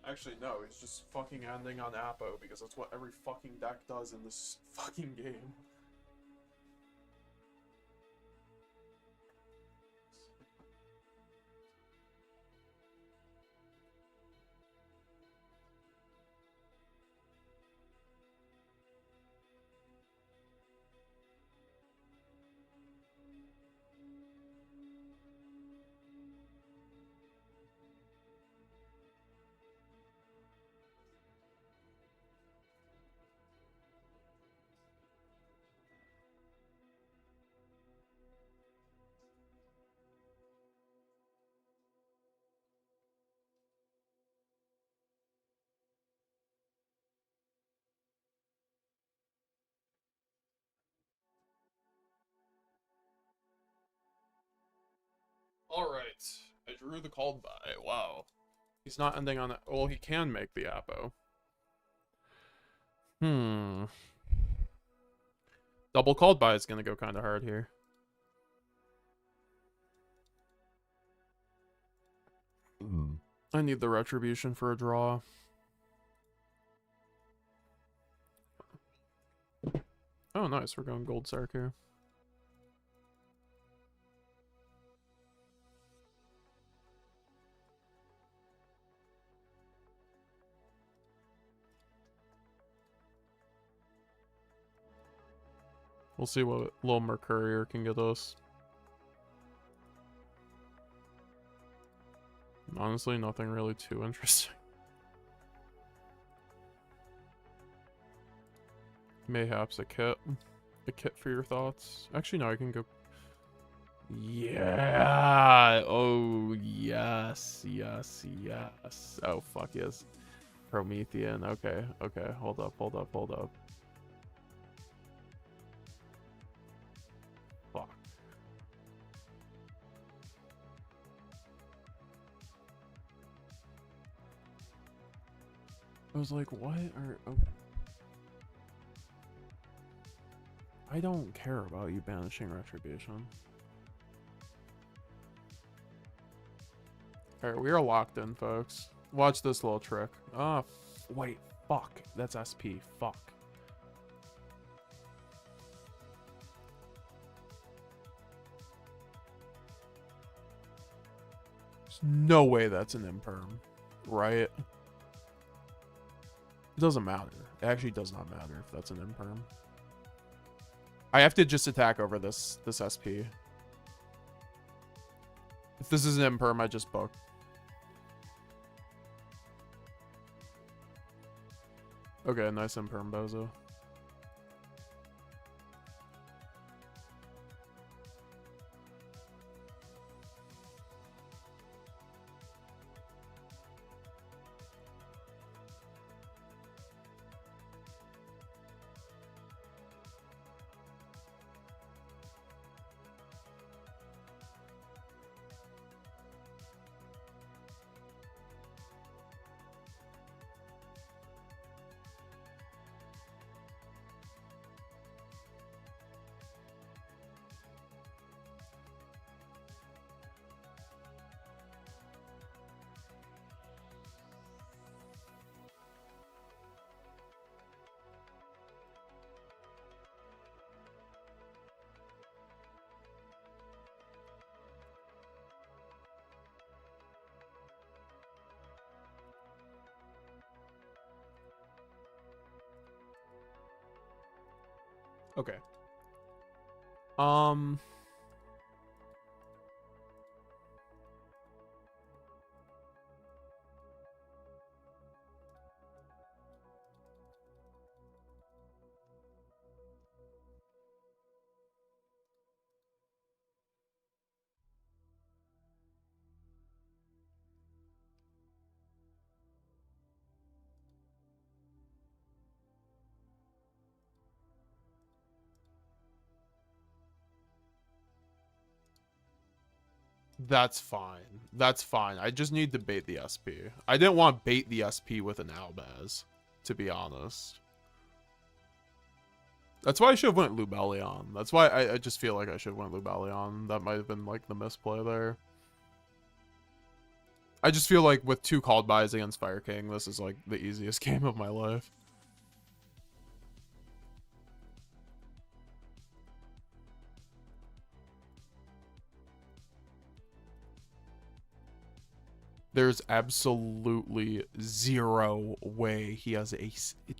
Actually, no, he's just fucking ending on Apo because that's what every fucking deck does in this fucking game. Alright. I drew the called by. Wow. He's not ending on it. Well, he can make the Apo. Double called by is gonna go kind of hard here. I need the retribution for a draw. Oh, nice. We're going Gold Sark here. We'll see what Little Mercurier can get us. Honestly, nothing really too interesting. Mayhaps a kit. A kit for your thoughts. Actually, no, I can go... Yeah! Oh, yes, yes, yes. Oh, fuck yes. Promethean. Okay, okay. Hold up, hold up, hold up. Fuck. I was like, what? Or, okay. I don't care about you banishing Retribution. Alright, we are locked in, folks. Watch this little trick. Ah, wait, fuck. That's SP. Fuck. There's no way that's an imperm, right? It doesn't matter. It actually does not matter if that's an imperm. I have to just attack over this SP. If this is an imperm, I just book. Okay, nice imperm, Bozo. Okay. That's fine. That's fine. I just need to bait the SP. I didn't want to bait the SP with an Albaz, to be honest. That's why I should have went Lubellion. That's why I just feel like I should have went Lubellion. That might have been like the misplay there. I just feel like with 2 called buys against Fire King, this is like the easiest game of my life. There's absolutely 0 way he has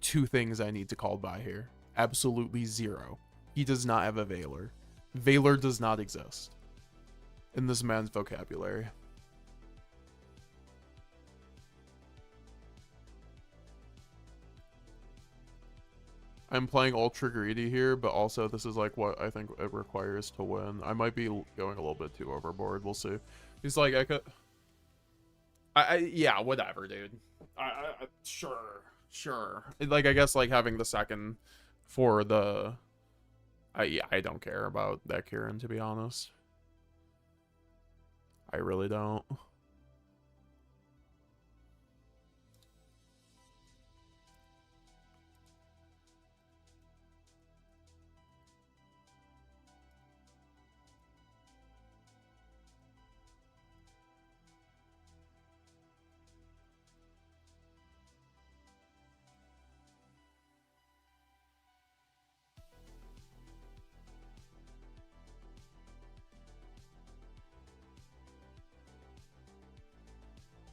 2 things I need to call by here. Absolutely 0. He does not have a Veiler. Veiler does not exist in this man's vocabulary. I'm playing ultra greedy here, but also this is like what I think it requires to win. I might be going a little bit too overboard. We'll see. He's like, yeah, whatever, dude. Sure. Like, I guess like having the second for the, yeah, I don't care about that Kieran, to be honest. I really don't.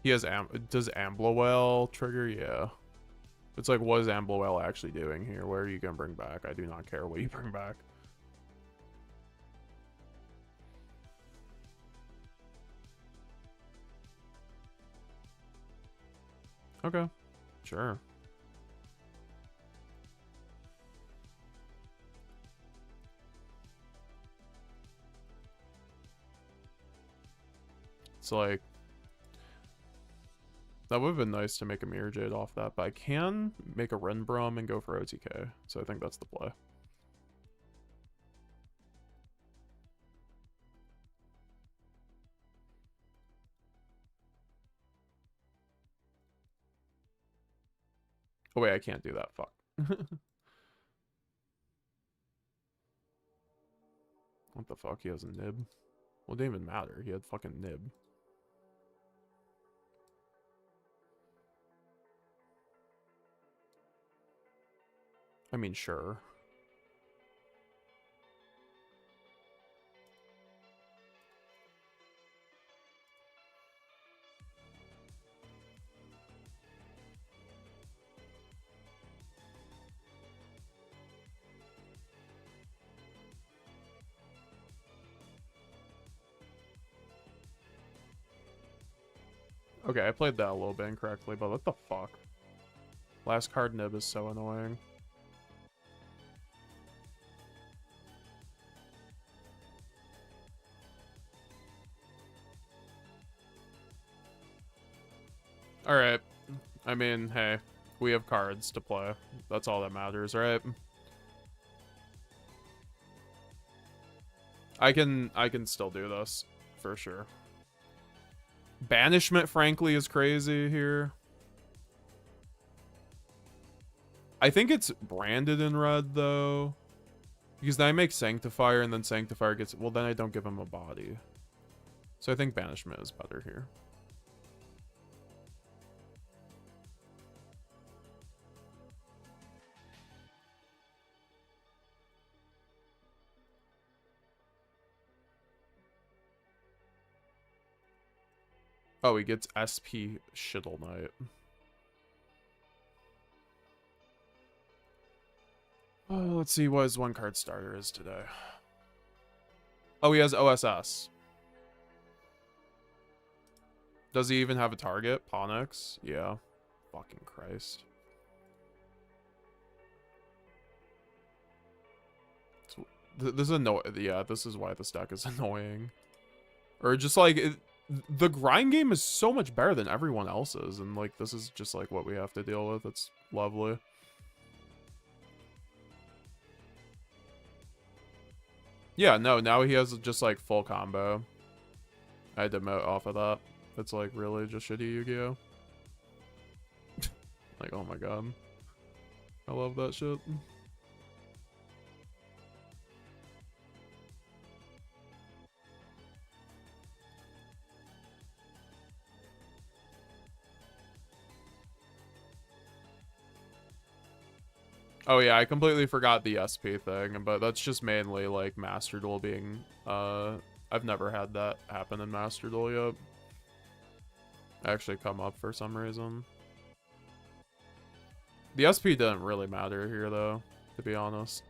He has does Amblowell trigger? Yeah. It's like, what is Amblowell actually doing here? Where are you gonna bring back? I do not care what you bring back. Okay. Sure. It's like, that would have been nice to make a Mirror Jade off that, but I can make a Renbrum and go for OTK, so I think that's the play. Oh wait, I can't do that, fuck. What the fuck, he has a nib? Well, it didn't even matter, he had fucking nib. I mean, sure. Okay, I played that a little bit incorrectly, but what the fuck? Last card nib is so annoying. Alright. I mean, hey, we have cards to play. That's all that matters, right? I can still do this, for sure. Banishment, frankly, is crazy here. I think it's branded in red, though. Because then I make Sanctifier, and then Sanctifier gets... Well, then I don't give him a body. So I think Banishment is better here. Oh, he gets SP Shittle Knight. Oh, let's see what his 1-card starter is today. Oh, he has OSS. Does he even have a target? Ponix? Yeah. Fucking Christ. This is yeah, this is why this deck is annoying. Or just like... the grind game is so much better than everyone else's, and like this is just like what we have to deal with. It's lovely. Yeah, no, now he has just like full combo. I demote off of that. It's like really just shitty YuGiOh. Like, oh my god. I love that shit. Oh yeah, I completely forgot the SP thing, but that's just mainly like Master Duel being I've never had that happen in Master Duel yet. Actually come up for some reason. The SP didn't really matter here though, to be honest.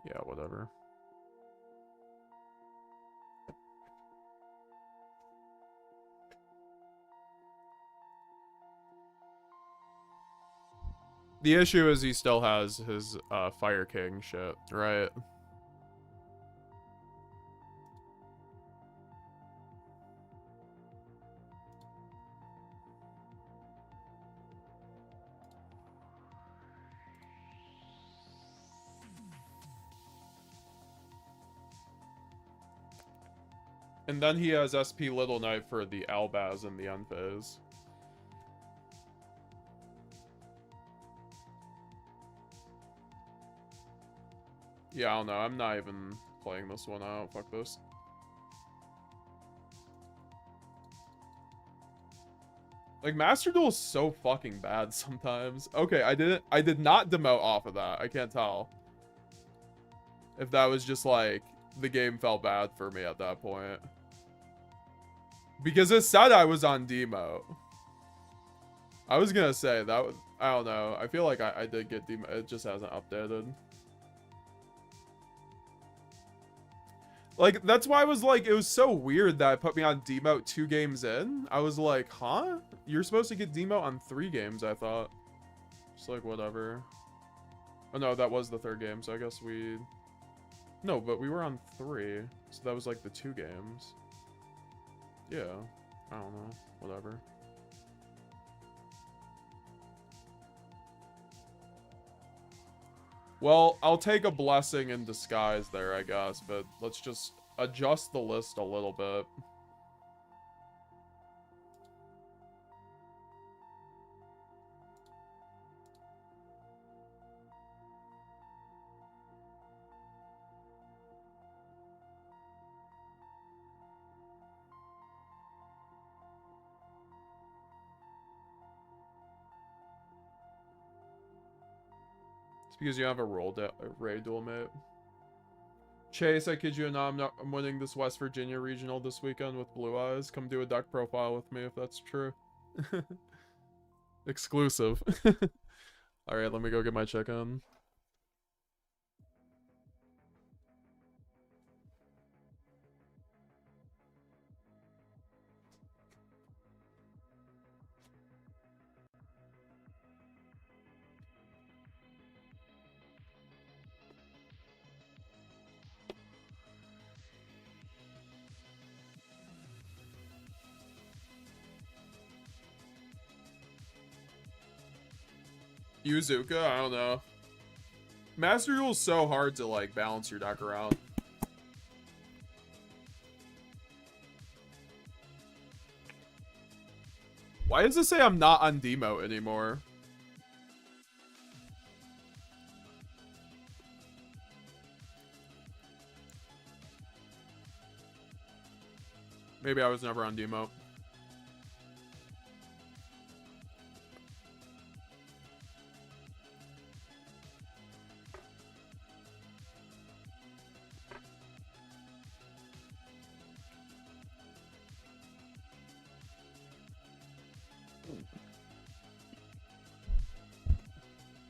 Yeah, whatever. The issue is he still has his Fire King shit, right? And then he has SP Little Knight for the Albaz and the end phase. Yeah, I don't know. I'm not even playing this one out. Fuck this. Like, Master Duel is so fucking bad sometimes. Okay, I did not demote off of that. I can't tell. If that was just like, the game felt bad for me at that point. Because it said I was on demote. I was gonna say, that was, I don't know. I feel like I did get demote. It just hasn't updated. Like, that's why I was like, it was so weird that it put me on demote 2 games in. I was like, huh? You're supposed to get demote on 3 games, I thought. Just like, whatever. Oh no, that was the 3rd game, so I guess we... No, but we were on 3. So that was like the 2 games. Yeah. I don't know. Whatever. Well, I'll take a blessing in disguise there, I guess, but let's just adjust the list a little bit. Because you have a Ray duel mate. Chase, I kid you not, I'm winning this West Virginia regional this weekend with Blue Eyes. Come do a deck profile with me if that's true. Exclusive. Alright, let me go get my check-in. Yuzuka? I don't know. Master Duel is so hard to, like, balance your deck around. Why does it say I'm not on demote anymore? Maybe I was never on demote.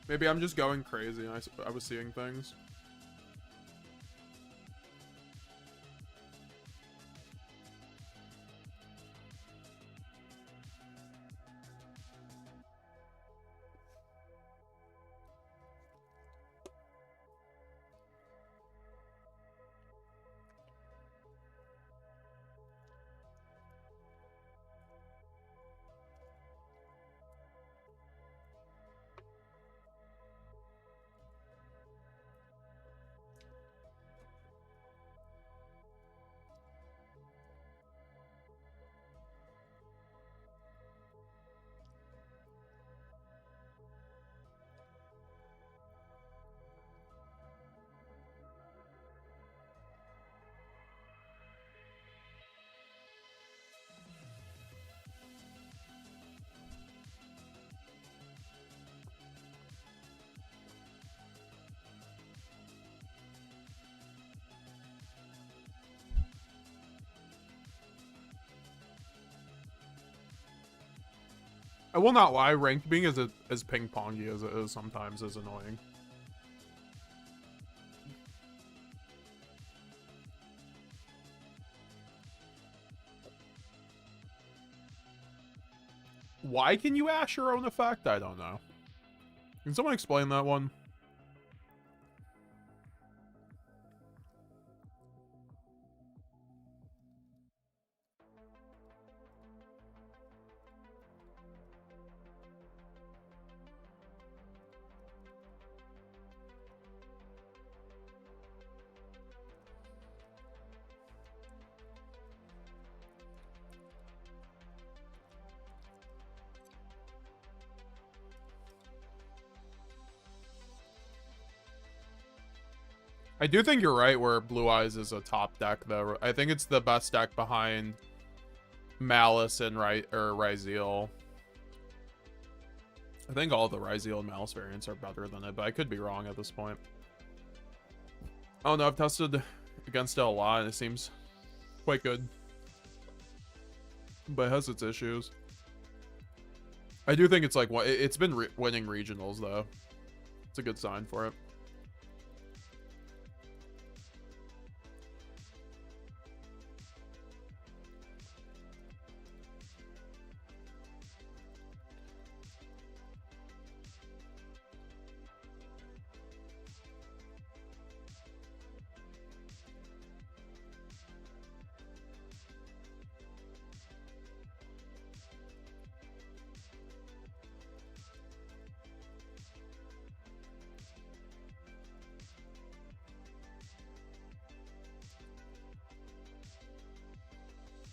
Maybe I'm just going crazy and I was seeing things. I will not lie, ranked being as ping-pongy as it is sometimes is annoying. Why can you ash your own effect? I don't know. Can someone explain that one? I do think you're right where Blue Eyes is a top deck, though. I think it's the best deck behind Malice and Ryzeal. I think all the Ryzeal and Malice variants are better than it, but I could be wrong at this point. Oh no, I've tested against it a lot, and it seems quite good. But it has its issues. I do think it's like, it's been winning regionals, though. It's a good sign for it.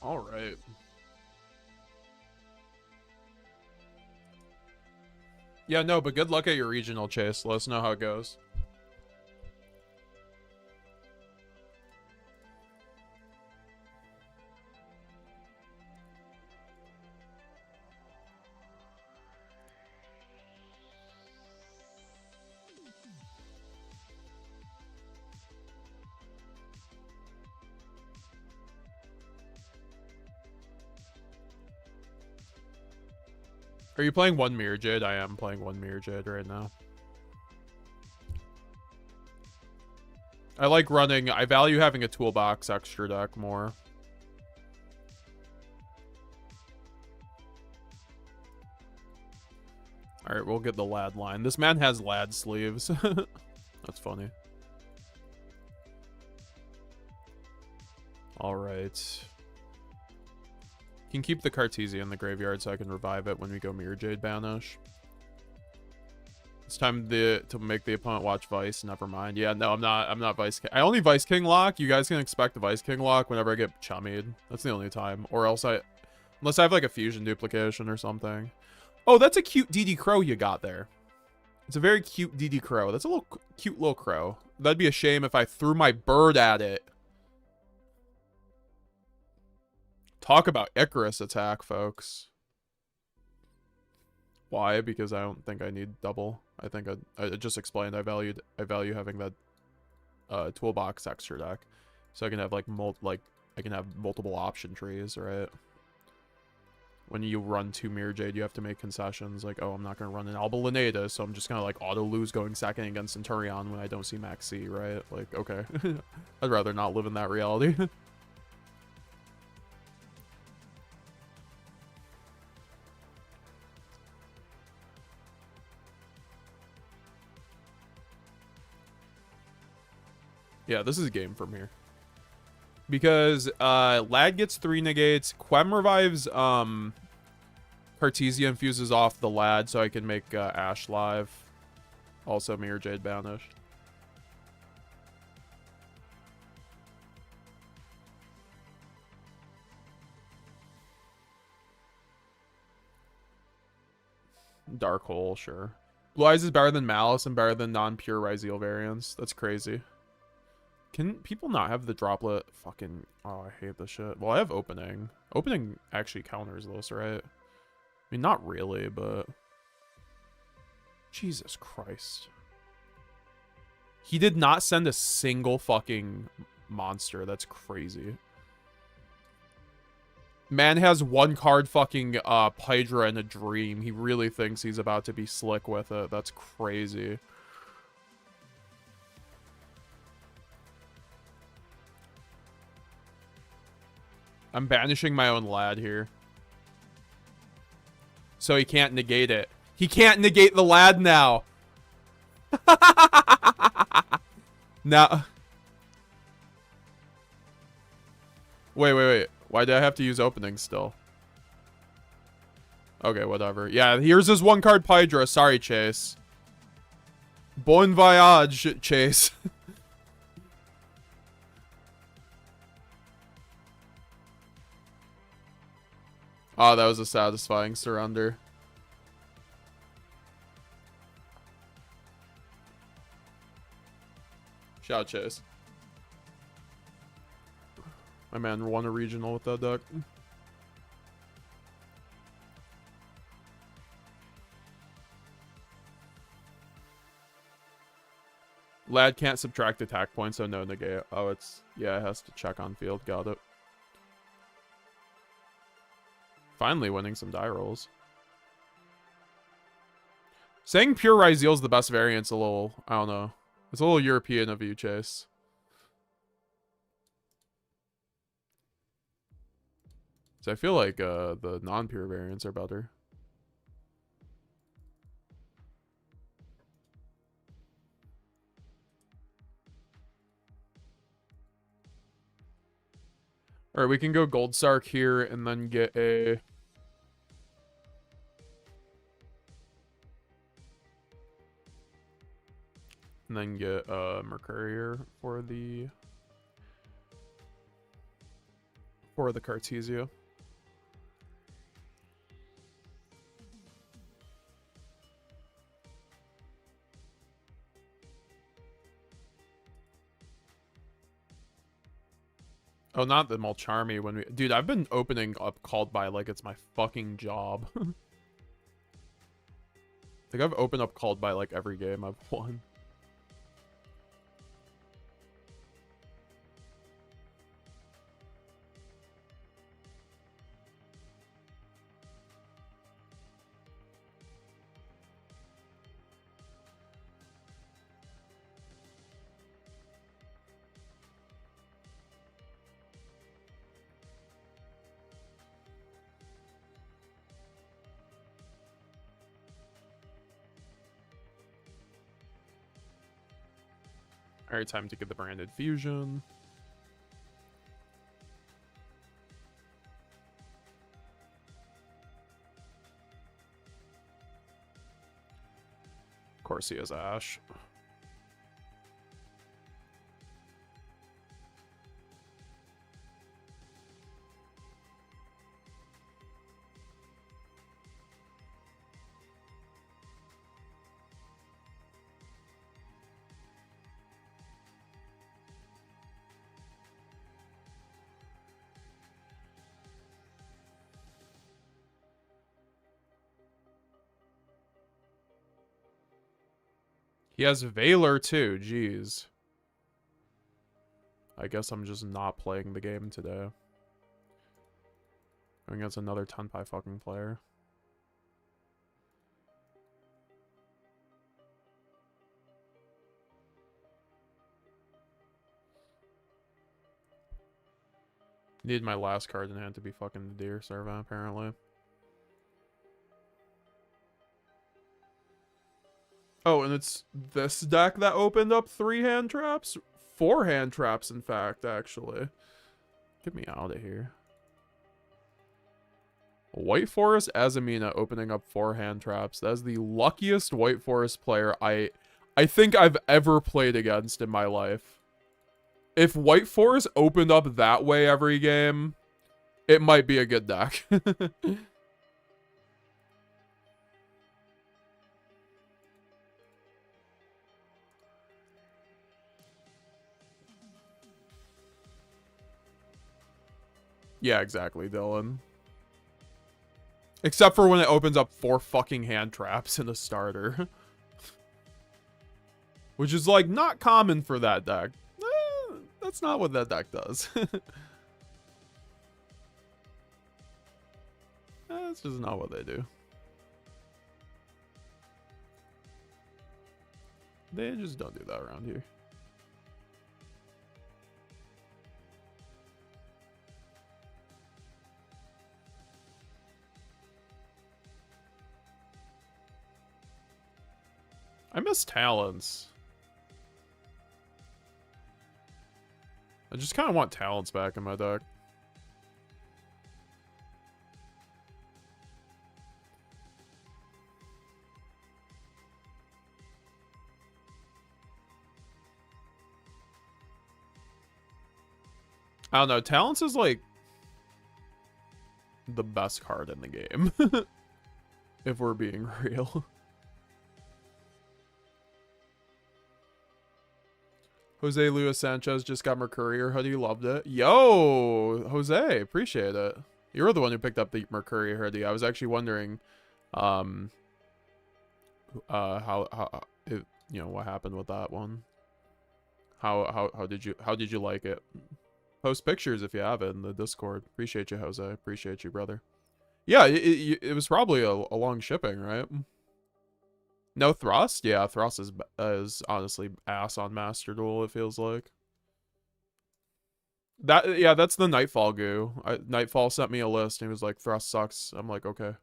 All right. Yeah, no, but good luck at your regional, Chase. Let us know how it goes. Are you playing one Mirror Jade? I am playing one Mirror Jade right now. I like running. I value having a toolbox extra deck more. Alright, we'll get the lad line. This man has lad sleeves. That's funny. Alright. Can keep the Cartesia in the graveyard so I can revive it when we go Mirror Jade Banish. It's time to make the opponent watch Vice. Never mind. Yeah, no, I'm not Vice King. I only Vice King lock. You guys can expect the Vice King lock whenever I get chummied. That's the only time. Or else unless I have like a fusion duplication or something. Oh, that's a cute DD Crow you got there. It's a very cute DD Crow. That's a cute little crow. That'd be a shame if I threw my bird at it. Talk about Icarus attack, folks. Why? Because I don't think I need double. I think I just explained I value having that toolbox extra deck, so I can have like multiple option trees, right? When you run 2 Mirror Jade, you have to make concessions. Like, oh, I'm not gonna run an Alba Laneda, so I'm just gonna like auto lose going second against Centurion when I don't see Maxx, right? Like, okay, I'd rather not live in that reality. Yeah, this is a game from here. Because Lad gets 3 negates. Quem revives Cartesia infuses off the Lad so I can make Ash live. Also Mirror Jade banished. Dark Hole, sure. Blue Eyes is better than Malice and better than non-pure Ryzeal variants. That's crazy. Can people not have the droplet? Fucking, oh, I hate this shit. Well, I have opening. Opening actually counters this, right? I mean, not really, but... Jesus Christ. He did not send a single fucking monster. That's crazy. Man has one card fucking Hydra in a dream. He really thinks he's about to be slick with it. That's crazy. I'm banishing my own lad here. So he can't negate it. He can't negate the lad now. Now. Wait. Why do I have to use opening still? Okay, whatever. Yeah, here's his one card Hydra. Sorry, Chase. Bon voyage, Chase. Oh, that was a satisfying surrender. Shout out, Chase. My man won a regional with that deck. Lad can't subtract attack points, so no negate. Oh, it's... Yeah, it has to check on field. Got it. Finally winning some die rolls. Saying pure Ryzeal is the best variant's a little... I don't know. It's a little European of you, Chase. So I feel like the non-pure variants are better. Alright, we can go Gold Sark here and then get a... And then get Mercurier for the Cartesia. Oh, not the Mulcharmy when we... Dude, I've been opening up Called By like it's my fucking job. I think I've opened up Called By like every game I've won. Alright, time to get the branded fusion. Of course he has Ash. He has Valor too, jeez. I guess I'm just not playing the game today. Going against another Tenpai fucking player. Need my last card in hand to be fucking the Deer Servant, apparently. Oh, and it's this deck that opened up 3 hand traps? 4 hand traps, in fact, actually. Get me out of here. White Forest Azamina opening up 4 hand traps. That is the luckiest White Forest player I think I've ever played against in my life. If White Forest opened up that way every game, it might be a good deck. Yeah, exactly, Dylan. Except for when it opens up 4 fucking hand traps in a starter. Which is, like, not common for that deck. That's not what that deck does. That's just not what they do. They just don't do that around here. I miss talents. I just kind of want talents back in my deck. I don't know. Talents is like the best card in the game. If we're being real. Jose Luis Sanchez just got Mercurier hoodie. Loved it. Yo, Jose, appreciate it. You were the one who picked up the Mercurier hoodie. I was actually wondering, how it, you know, what happened with that one. How did you like it? Post pictures if you have it in the Discord. Appreciate you, Jose. Appreciate you, brother. Yeah, it was probably a long shipping, right? No thrust? Yeah, thrust is honestly ass on Master Duel, it feels like. Yeah, that's the Nightfall goo. Nightfall sent me a list and he was like, thrust sucks. I'm like, okay.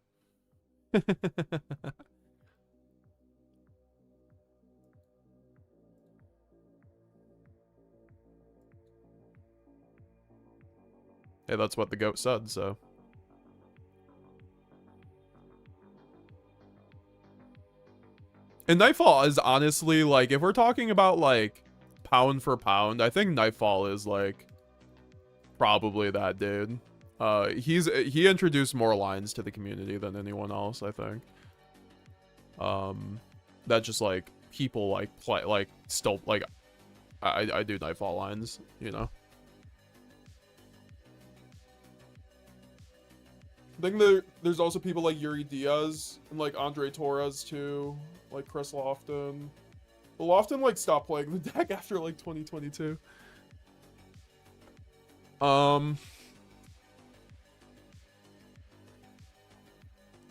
Hey, that's what the goat said, so. And Nightfall is honestly, like, if we're talking about, like, pound for pound, I think Nightfall is, like, probably that dude. He introduced more lines to the community than anyone else, I think. That just, like, people, like, play, like, still, like, I do Nightfall lines, you know? I think there's also people like Yuri Diaz and like Andre Torres too, like Chris Lofton. But Lofton like stopped playing the deck after like 2022. And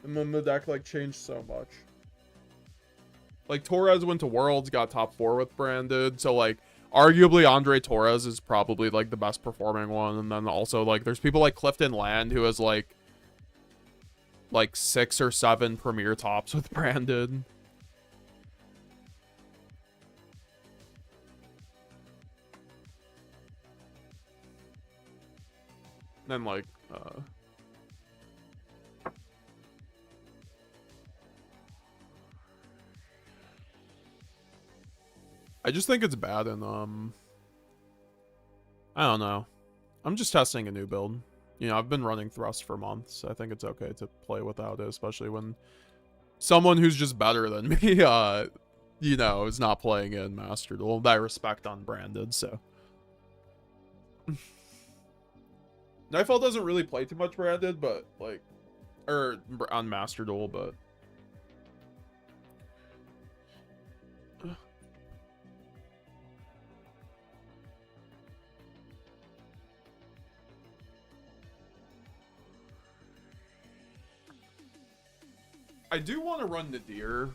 then the deck like changed so much. Like Torres went to Worlds, got top 4 with Branded, so like arguably Andre Torres is probably like the best performing one, and then also like there's people like Clifton Land who has like 6 or 7 premier tops with Branded. Then like I just think it's bad and I don't know. I'm just testing a new build. You know, I've been running Thrust for months. I think it's okay to play without it, especially when someone who's just better than me, you know, is not playing in Master Duel. I respect unbranded, so. Nightfall doesn't really play too much branded, but, like, or on Master Duel, but. I do want to run Nadir.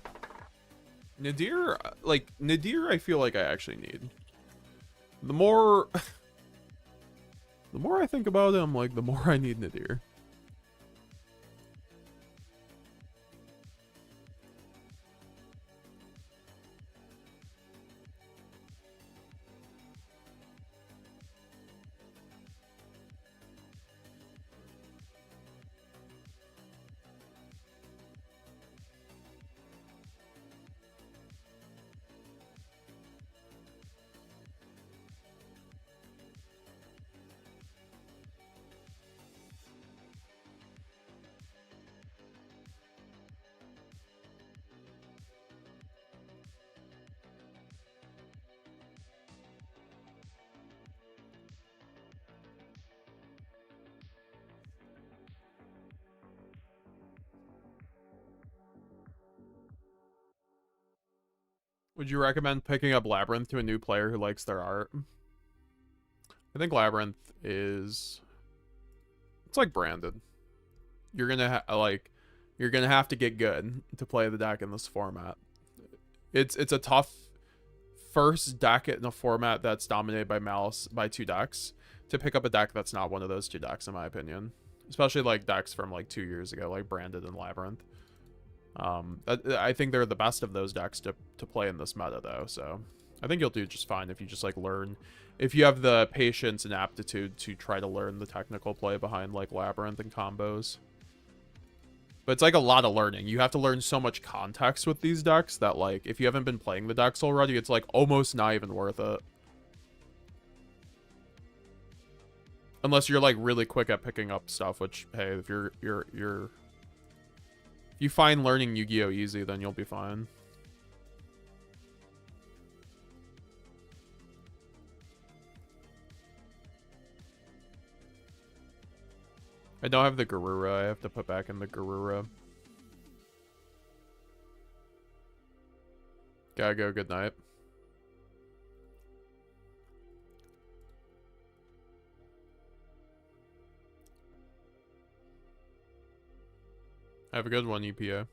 Nadir, I feel like I actually need. The more I think about it, I'm like, the more I need Nadir. Would you recommend picking up Labyrinth to a new player who likes their art? I think Labyrinth is... It's like branded. you're gonna you're gonna have to get good to play the deck in this format. It's a tough first deck in a format that's dominated by Malice by 2 decks to pick up a deck that's not one of those 2 decks, in my opinion. Especially like decks from like 2 years ago, like Branded and Labyrinth. I think they're the best of those decks to play in this meta, though. So I think you'll do just fine if you just like learn, if you have the patience and aptitude to try to learn the technical play behind like Labyrinth and combos. But it's like a lot of learning. You have to learn so much context with these decks that like if you haven't been playing the decks already, it's like almost not even worth it. Unless you're like really quick at picking up stuff, which hey, if if you find learning Yu-Gi-Oh easy, then you'll be fine. I don't have the Garura. I have to put back in the Garura. Gotta go. Good night. Have a good one, EPO.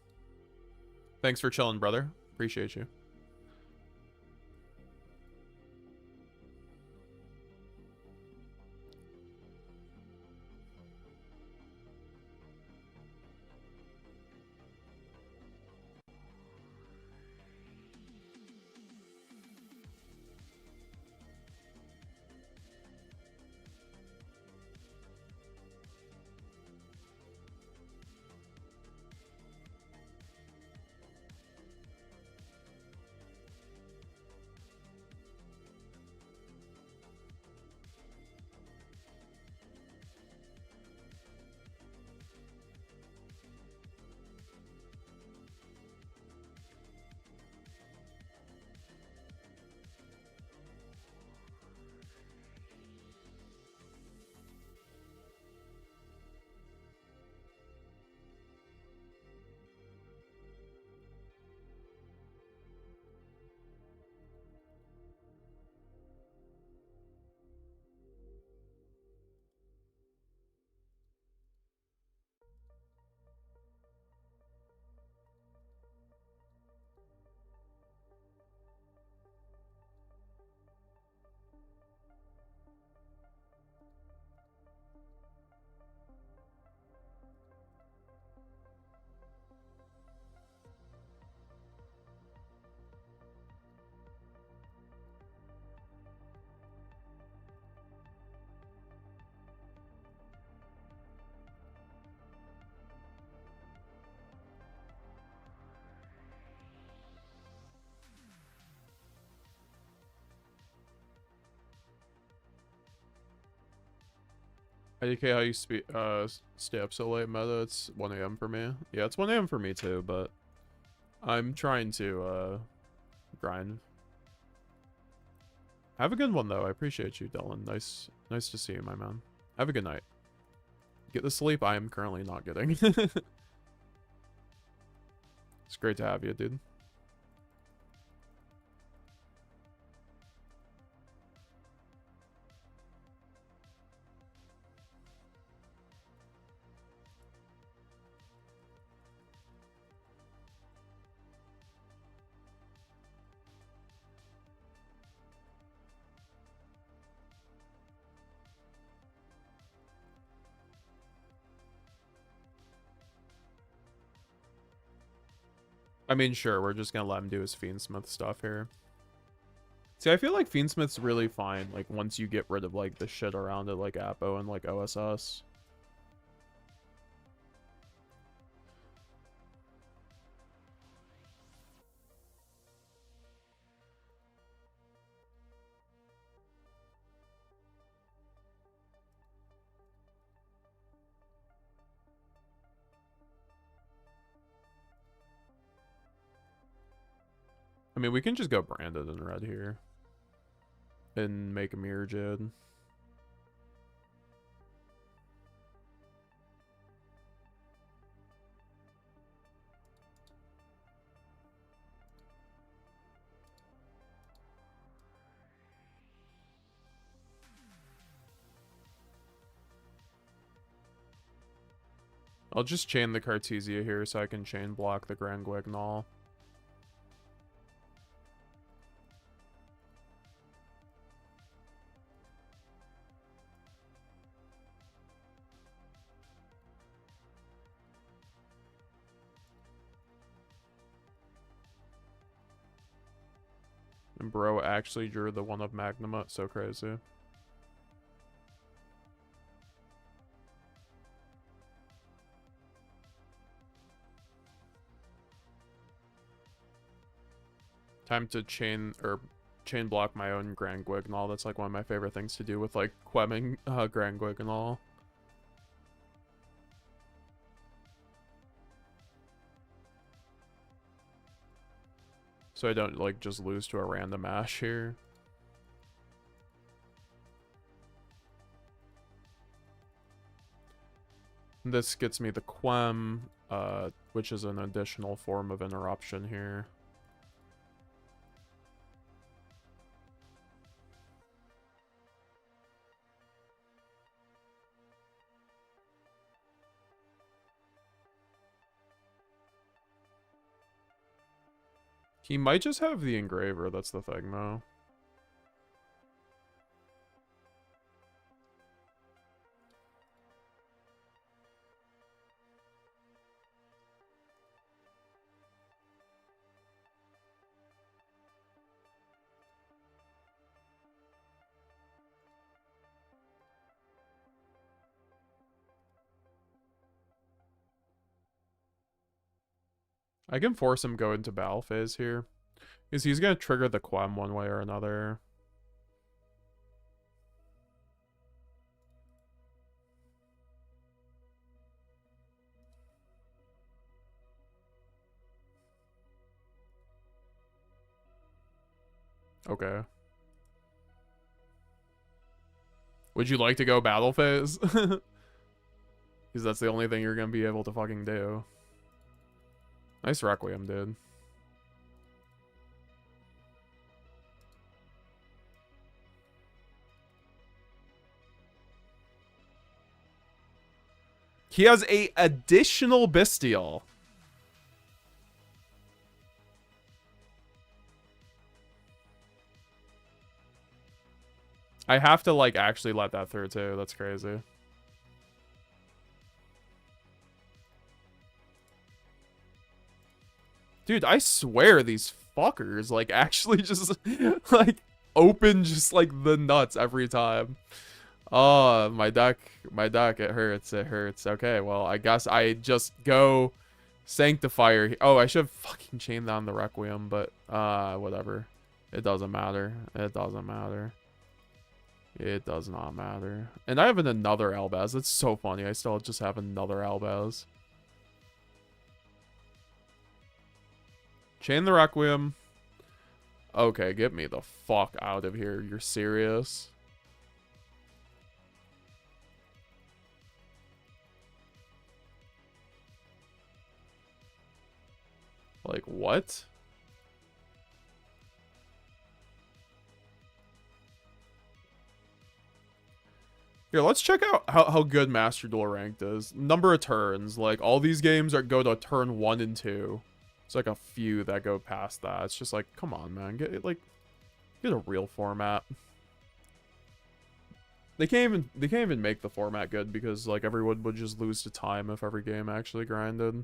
Thanks for chilling, brother. Appreciate you. IDK, how you stay up so late, Meta? It's 1 a.m. for me. Yeah, it's 1 a.m. for me too, but I'm trying to grind. Have a good one though. I appreciate you, Dylan. Nice to see you, my man. Have a good night. Get the sleep I am currently not getting. It's great to have you, dude. I mean, sure, we're just gonna let him do his Fiendsmith stuff here. See, I feel like Fiendsmith's really fine, like, once you get rid of, like, the shit around it, like Apo and, like, OSS. I mean, we can just go Branded in red here. And make a Mirror Jade. I'll just chain the Cartesia here so I can chain block the Grand Guignol. And bro actually drew the one of Magnuma. So crazy. Time to chain block my own Grand Guignol. That's like one of my favorite things to do with like quemming Grand Guignol. So I don't like just lose to a random Ash here. This gets me the Quem, which is an additional form of interruption here. He might just have the Engraver, that's the thing, though. I can force him go into battle phase here. Because he's going to trigger the Quem one way or another. Okay. Would you like to go battle phase? Because that's the only thing you're going to be able to fucking do. Nice Requiem, dude. He has a additional Bestial. I have to, like, actually let that through, too. That's crazy. Dude, I swear these fuckers, like, actually just, like, open just, like, the nuts every time. Oh, my deck, it hurts, Okay, well, I guess I just go Sanctifier. Oh, I should have fucking chained down the Requiem, but, whatever. It doesn't matter. It doesn't matter. It does not matter. And I have another Albaz. That's so funny. I still just have another Albaz. Chain the Requiem. Okay, get me the fuck out of here. You're serious? Like, what? Here, let's check out how good Master Duel Ranked is. Number of turns. Like, all these games go to turn 1 and 2. It's like a few that go past that. It's just like, come on, man. Get a real format. They can't even make the format good because, like, everyone would just lose to time if every game actually grinded.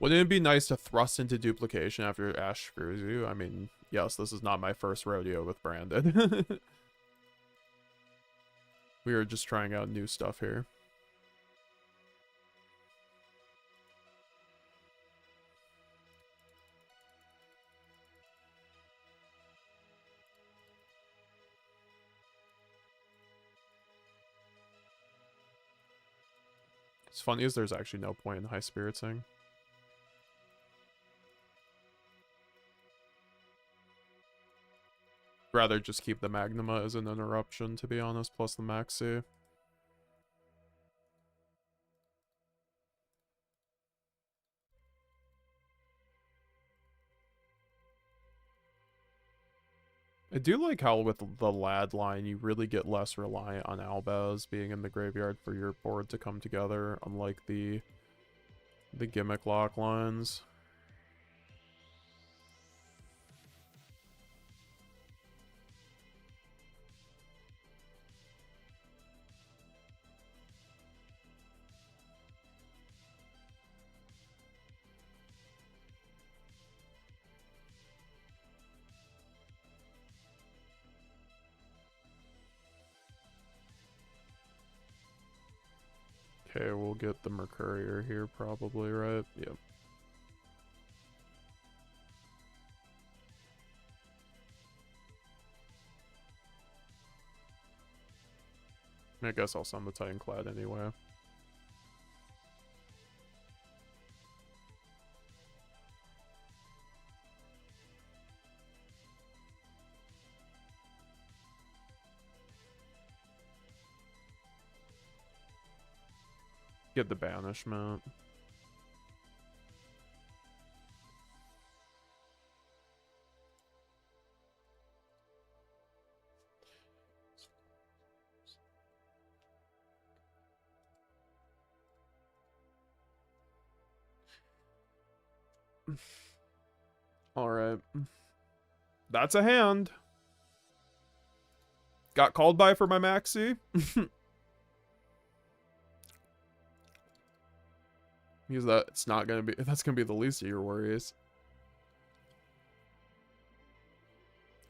Wouldn't it be nice to thrust into duplication after Ash screws you? I mean, yes, this is not my first rodeo with Brandon. We are just trying out new stuff here. It's funny as there's actually no point in high spiritsing. Rather just keep the Magnuma as an interruption, to be honest, plus the Maxi. I do like how with the Lad line, you really get less reliant on Albaz being in the graveyard for your board to come together, unlike the gimmick lock lines. Okay, we'll get the Mercurier here probably, right? Yep. I guess I'll send the Titanclad anyway. Get the banishment. All right. That's a hand. Got called by for my Maxi. Because that's not gonna be, that's gonna be the least of your worries.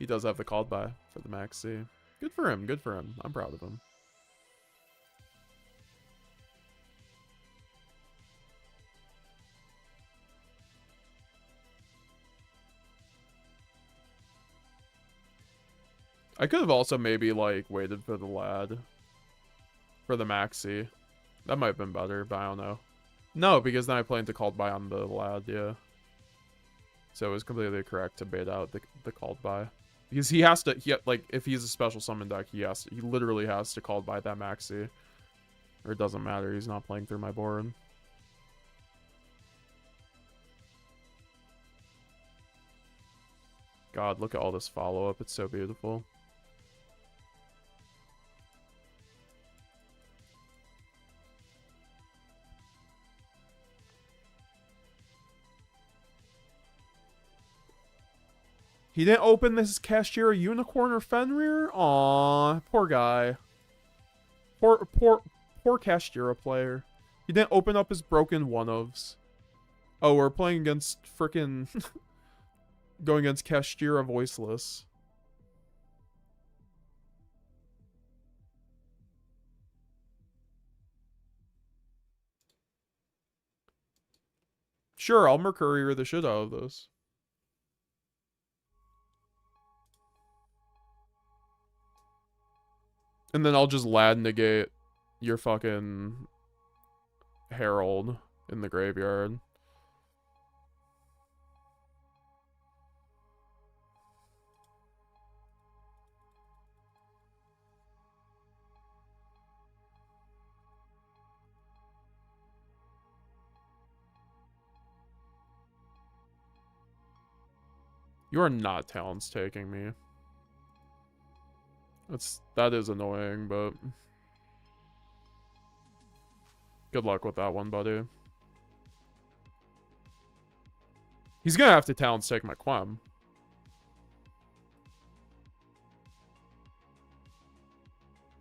He does have the called by for the Maxi. Good for him, good for him. I'm proud of him. I could have also maybe, like, waited for the Lad. For the Maxi. That might have been better, but I don't know. No, because then I planned to called by on the Lad, yeah. So it was completely correct to bait out the called by. Because he has to, like, if he's a special summon deck, he literally has to called by that Maxi. Or it doesn't matter, he's not playing through my board. God, look at all this follow-up, it's so beautiful. He didn't open this Cashier Unicorn or Fenrir? Aw, poor guy. Poor Cashier player. He didn't open up his broken one-ofs. Oh, we're playing against frickin' going against Cashier Voiceless. Sure, I'll Mercurier the shit out of this. And then I'll just Lad negate your fucking Herald in the graveyard. You are not talents taking me. That is annoying, but good luck with that one, buddy. He's gonna have to talents take my Quem.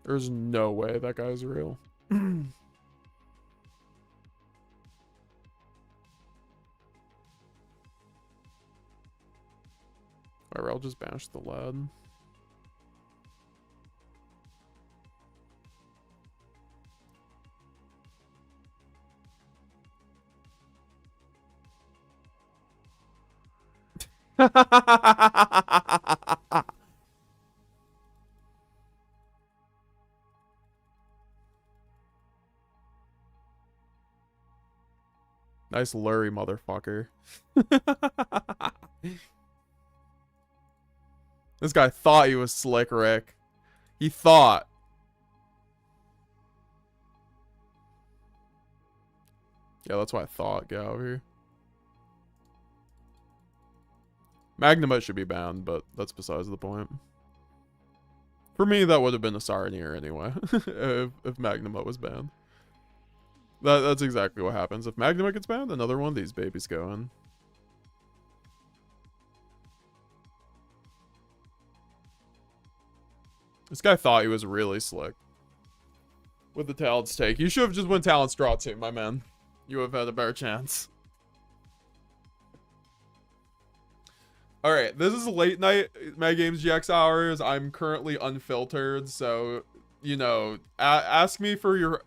There's no way that guy's real. Whatever, I'll just banish the lead. Nice lurry, motherfucker. This guy thought he was slick, Rick. He thought. Yeah, that's what I thought. Get over here. Magnemite should be banned, but that's besides the point. For me, that would have been a Sarnier anyway, if Magnemite was banned. That's exactly what happens. If Magnemite gets banned, another one of these babies go in. This guy thought he was really slick with the Talents take. You should have just went Talents draw too, my man. You would have had a better chance. Alright, this is late night METAGAMESGX hours. I'm currently unfiltered, so, you know, ask me for your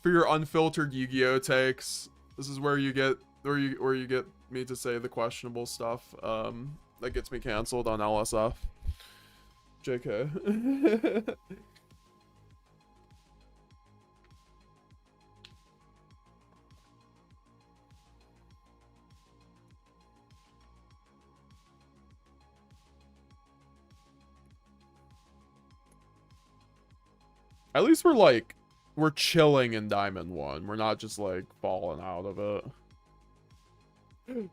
unfiltered Yu-Gi-Oh takes. This is where you get me to say the questionable stuff that gets me canceled on LSF. JK. At least we're chilling in Diamond 1. We're not just like falling out of it.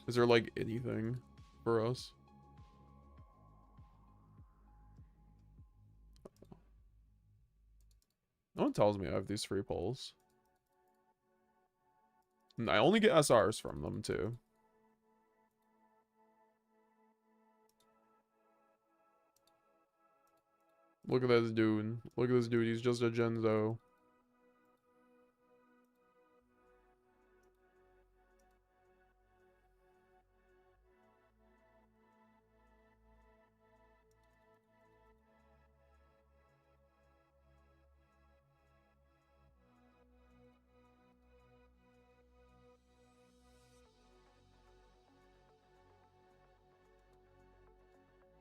Is there like anything for us? No one tells me I have these free pulls. And I only get SRs from them too. Look at this dude. Look at this dude. He's just a Genzo.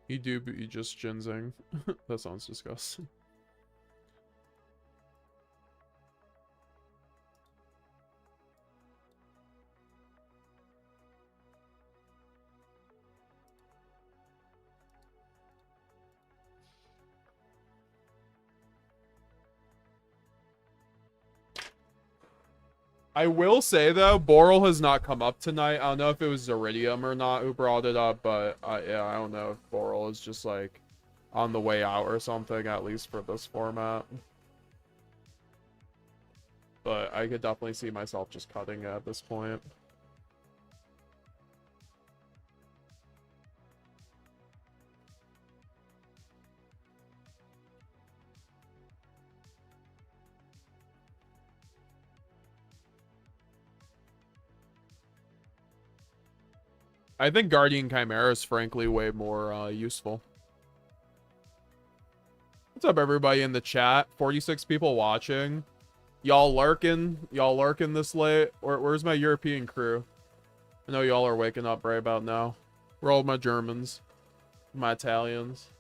He do, but he just ginseng. That sounds disgusting. I will say though, Boral has not come up tonight. I don't know if it was Zeridium or not who brought it up, but yeah, I don't know if Boral is just like on the way out or something, at least for this format. But I could definitely see myself just cutting it at this point. I think Guardian Chimera is frankly way more useful. What's up, everybody in the chat? 46 people watching. Y'all lurking? Y'all lurking this late? Where's my European crew? I know y'all are waking up right about now. Where are all my Germans? My Italians?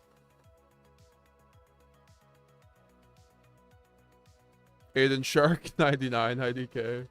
Aiden Shark, 99, IDK.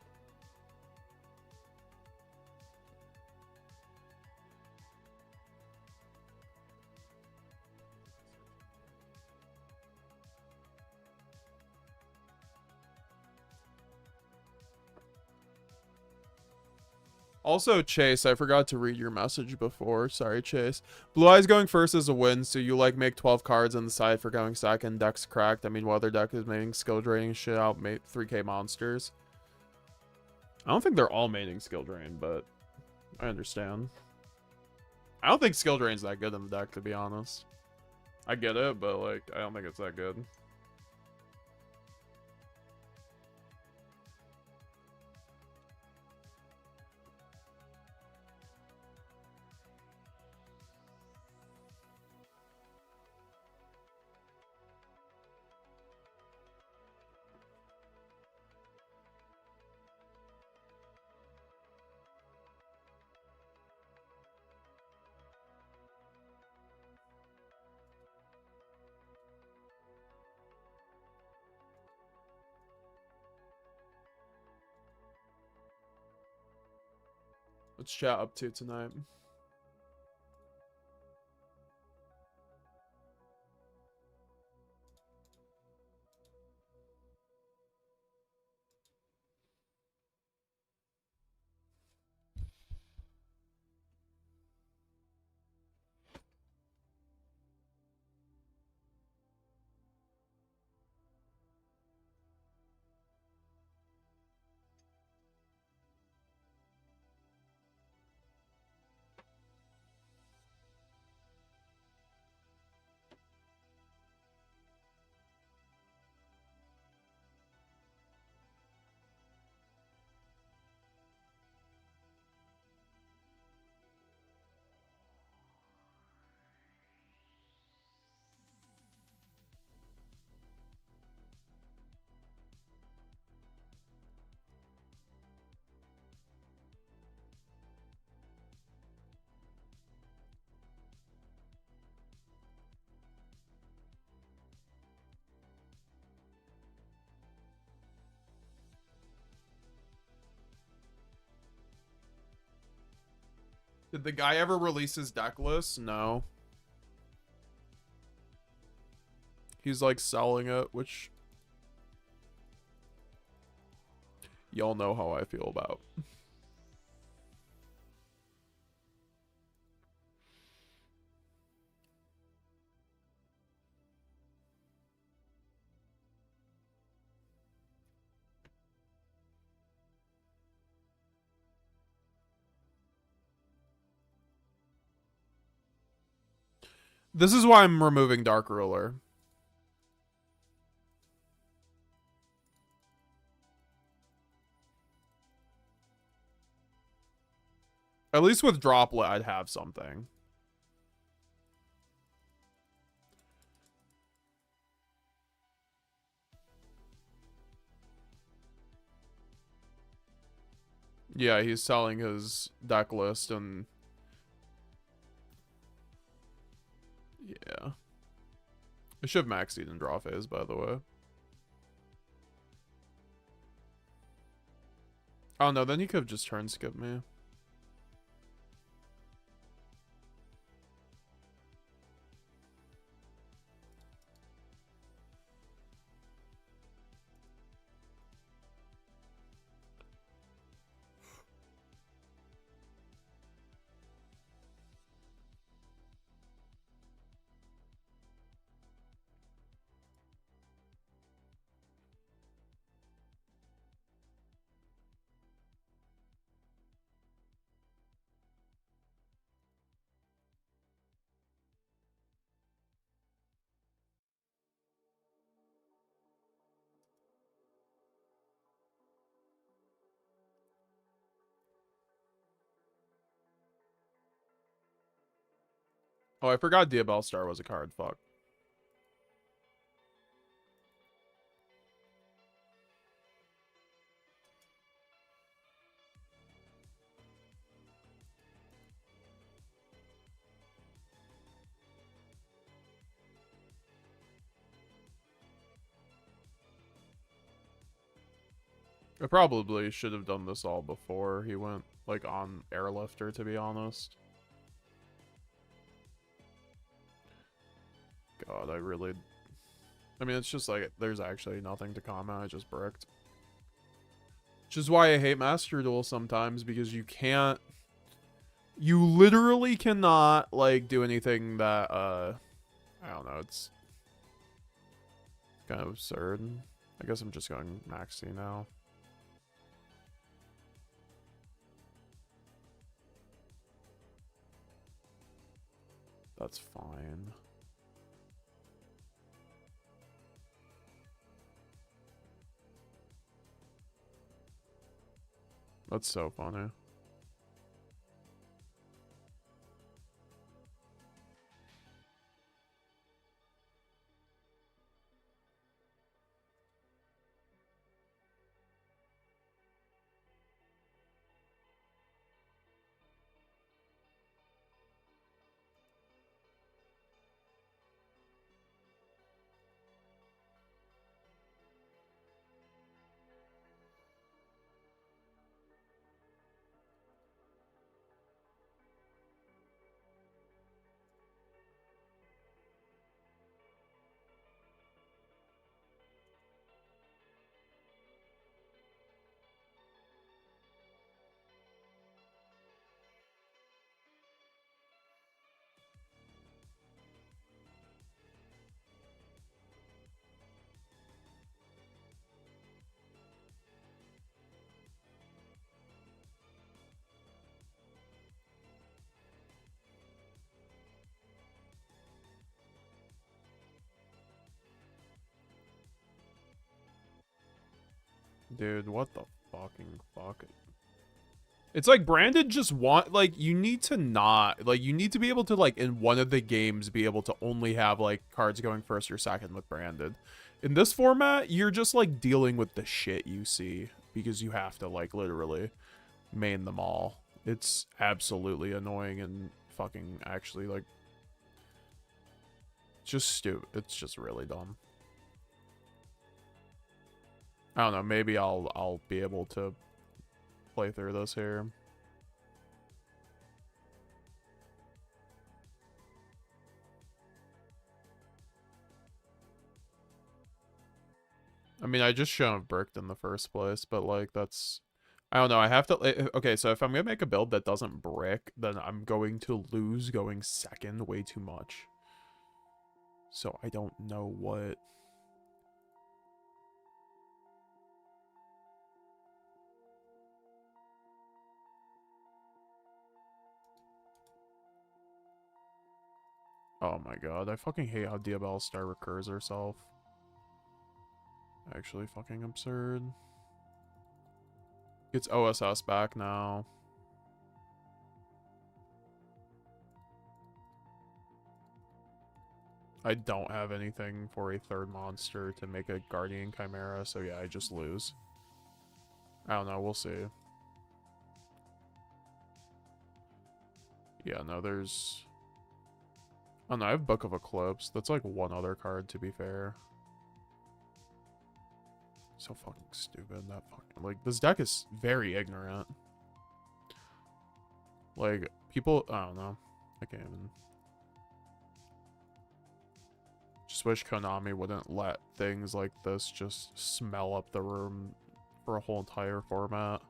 Also, Chase, I forgot to read your message before. Sorry, Chase. Blue Eyes going first is a win, so you like make 12 cards on the side for going second. Deck's cracked. I mean, what other deck is making skill draining shit out, mate 3k monsters? I don't think they're all maining skill drain, but I understand. I don't think skill drain's that good in the deck, to be honest. I get it, but like, I don't think it's that good. What's chat up to tonight? Did the guy ever release his deck list? No. He's like selling it, which y'all know how I feel about. This is why I'm removing Dark Ruler. At least with Droplet, I'd have something. Yeah, he's selling his deck list and... Yeah. I should have Maxx in draw phase, by the way. Oh no, then he could have just turn skipped me. Oh, I forgot Diabell Star was a card. Fuck. I probably should have done this all before he went, like, on Airlifter, to be honest. God, I really... I mean, it's just like, there's actually nothing to comment. I just bricked. Which is why I hate Master Duel sometimes, because you can't... You literally cannot, like, do anything that, I don't know, it's kind of absurd. I guess I'm just going Maxx now. That's fine. That's so funny. Dude, what the fucking fuck? It's like Branded just want, like, you need to not, like, you need to be able to, like, in one of the games be able to only have, like, cards going first or second with Branded. In this format, you're just, like, dealing with the shit you see because you have to, like, literally main them all. It's absolutely annoying and fucking actually, like, just stupid. It's just really dumb. I don't know, maybe I'll be able to play through this here. I mean, I just shouldn't have bricked in the first place, but like that's, I don't know. I have to, okay, so if I'm gonna make a build that doesn't brick, then I'm going to lose going second way too much. So I don't know what. Oh my god, I fucking hate how Diabell Star recurs herself. Actually fucking absurd. Gets OSS back now. I don't have anything for a third monster to make a Guardian Chimera, so yeah, I just lose. I don't know, we'll see. Yeah, no, there's... Oh no, I have Book of Eclipse. That's like one other card, to be fair. So fucking stupid. That fucking... Like, this deck is very ignorant. Like, people... I don't know. I can't even... Just wish Konami wouldn't let things like this just smell up the room for a whole entire format.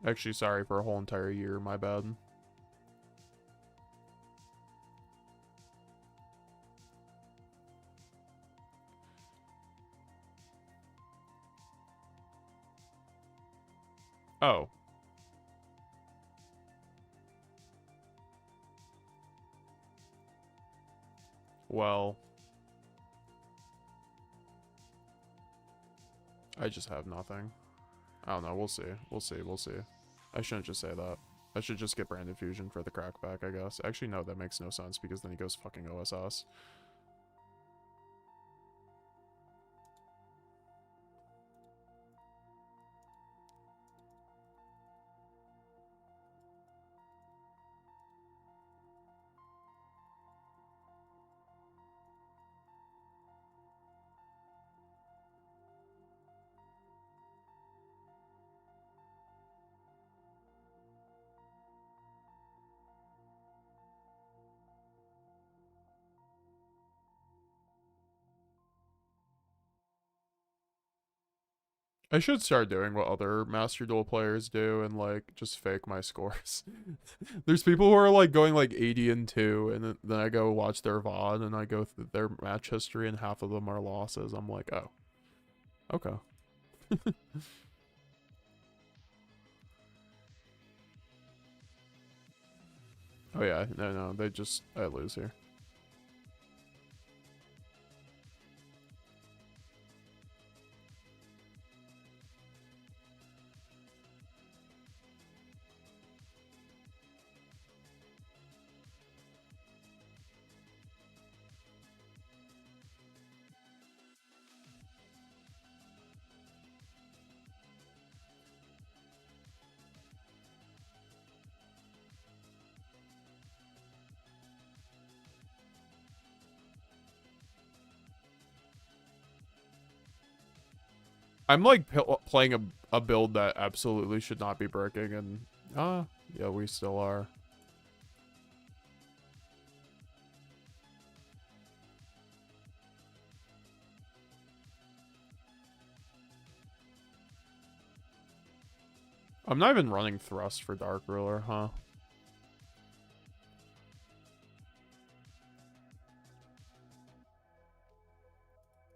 Actually, sorry, for a whole entire year, my bad. Oh. Well. I just have nothing. I don't know, we'll see. We'll see, we'll see. I shouldn't just say that. I should just get Branded Fusion for the crackback, I guess. Actually, no, that makes no sense because then he goes fucking OSS. I should start doing what other Master Duel players do and, like, just fake my scores. There's people who are, like, going, like, 80-2, and then I go watch their VOD, and I go through their match history, and half of them are losses. I'm like, oh. Okay. Oh, yeah. No, they just... I lose here. I'm like playing a build that absolutely should not be breaking, and yeah, we still are. I'm not even running Thrust for Dark Ruler, huh?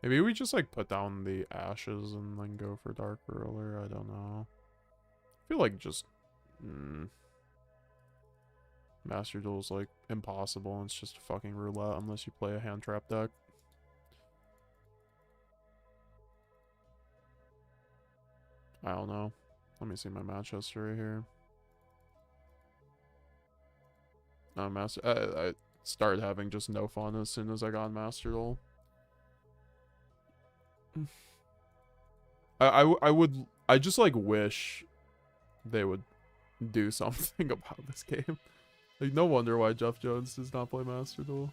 Maybe we just like put down the Ashes and then go for Dark Ruler. I don't know. feel like just Master Duel is like impossible, and it's just a fucking roulette unless you play a hand trap deck. I don't know. Let me see my match history here. I started having just no fun as soon as I got Master Duel. I just like wish they would do something about this game. Like, no wonder why Jeff Jones does not play Master Duel.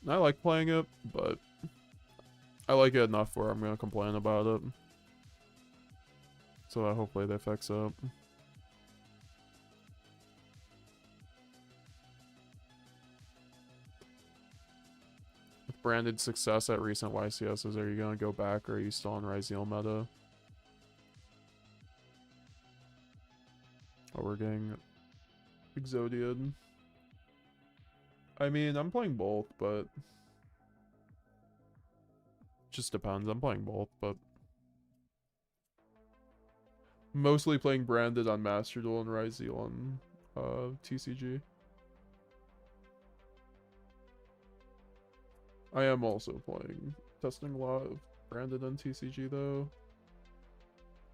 I like playing it, but I like it enough where I'm gonna complain about it. So hopefully they fix it. With branded success at recent YCSs, are you gonna go back, or are you still on Ryzeal meta? Oh, we're getting Exodia. I mean, I'm playing both, but just depends. I'm playing both, but mostly playing branded on Master Duel and Ryzeal on TCG. I am also testing a lot of branded on TCG though,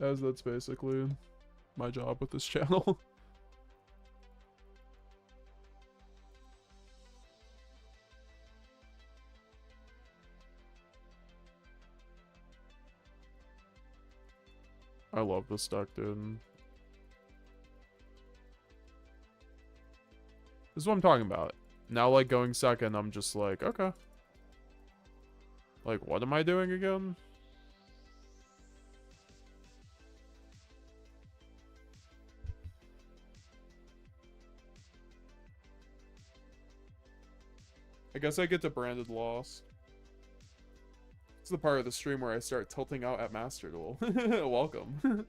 as that's basically my job with this channel. I love this deck, dude. This is what I'm talking about. Now, like, going second, I'm just like, okay. Like, what am I doing again? I guess I get to branded lost. It's the part of the stream where I start tilting out at Master Duel. Welcome.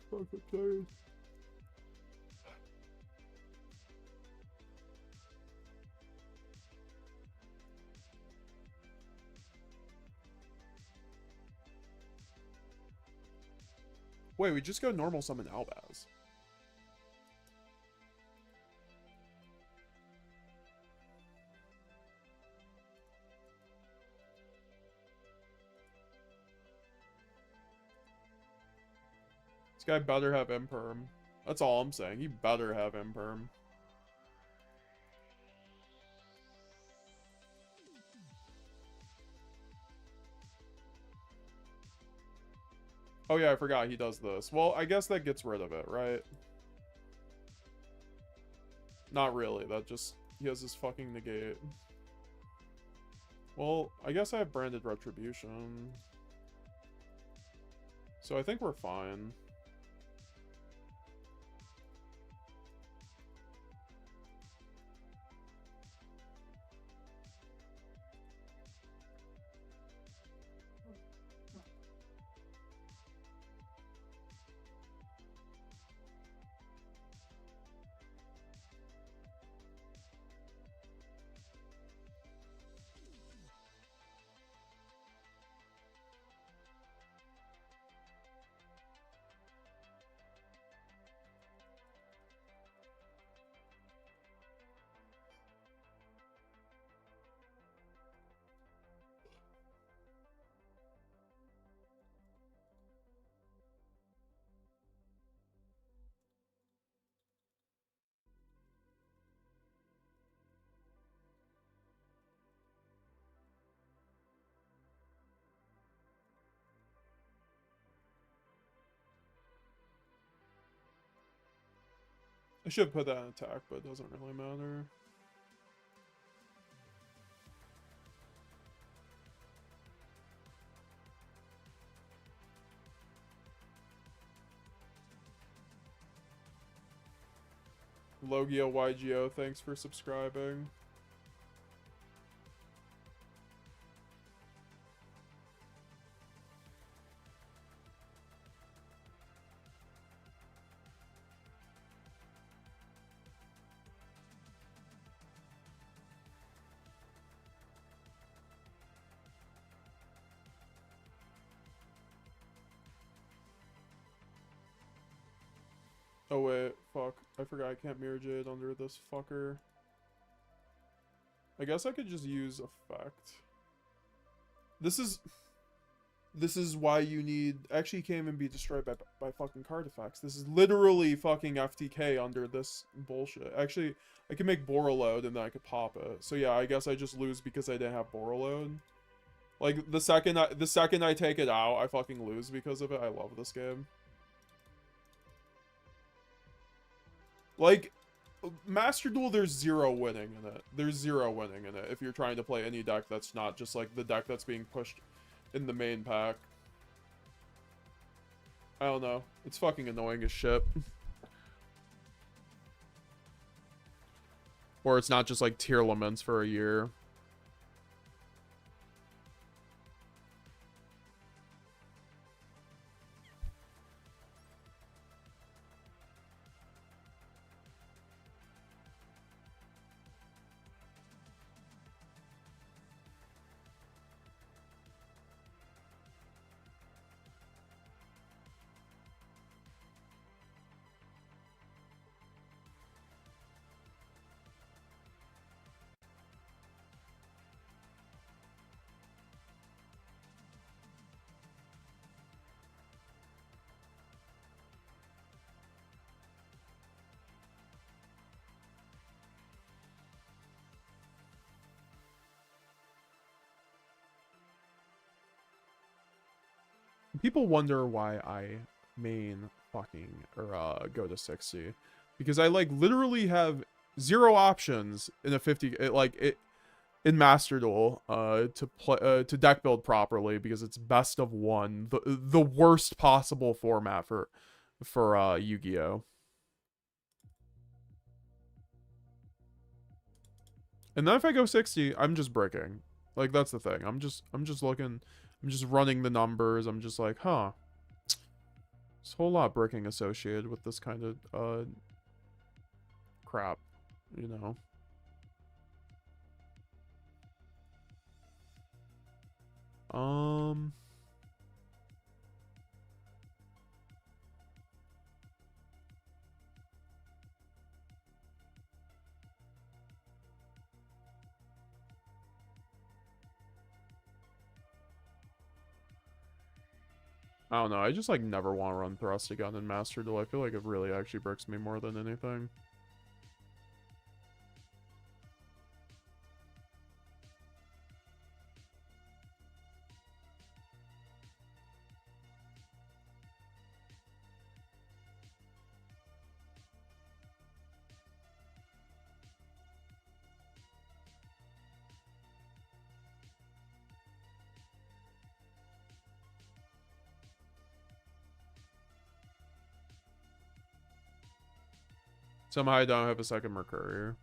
Fuck, I'm tired. Wait, we just go normal summon Albaz. This guy better have Imperm. That's all I'm saying. He better have Imperm. Oh yeah, I forgot he does this. Well, I guess that gets rid of it, right? Not really. That just... he has his fucking negate. Well, I guess I have branded Retribution. So I think we're fine. I should put that in attack, but it doesn't really matter. YuGiOh, thanks for subscribing. Oh wait, fuck. I forgot I can't Mirror Jade under this fucker. I guess I could just use effect. This is why you need... Actually, you can't even be destroyed by fucking card effects. This is literally fucking FTK under this bullshit. Actually, I can make Borreload and then I could pop it. So yeah, I guess I just lose because I didn't have Borreload. Like, the second I take it out, I fucking lose because of it. I love this game. Like, Master Duel, there's zero winning in it. There's zero winning in it if you're trying to play any deck that's not just, like, the deck that's being pushed in the main pack. I don't know. It's fucking annoying as shit. Or it's not just, like, tier laments for a year. People wonder why I main fucking or go to 60 because I like literally have zero options in a 50 in Master Duel to play to deck build properly because it's best of one, the worst possible format for YuGiOh. And then if I go 60, I'm just bricking. Like that's the thing. I'm just looking, I'm just running the numbers. I'm just like, huh. There's a whole lot of bricking associated with this kind of crap, you know. I don't know. I just like never want to run Thrust again in Master Duel. I feel like it really actually bricks me more than anything. Somehow I don't have a second Mercurier.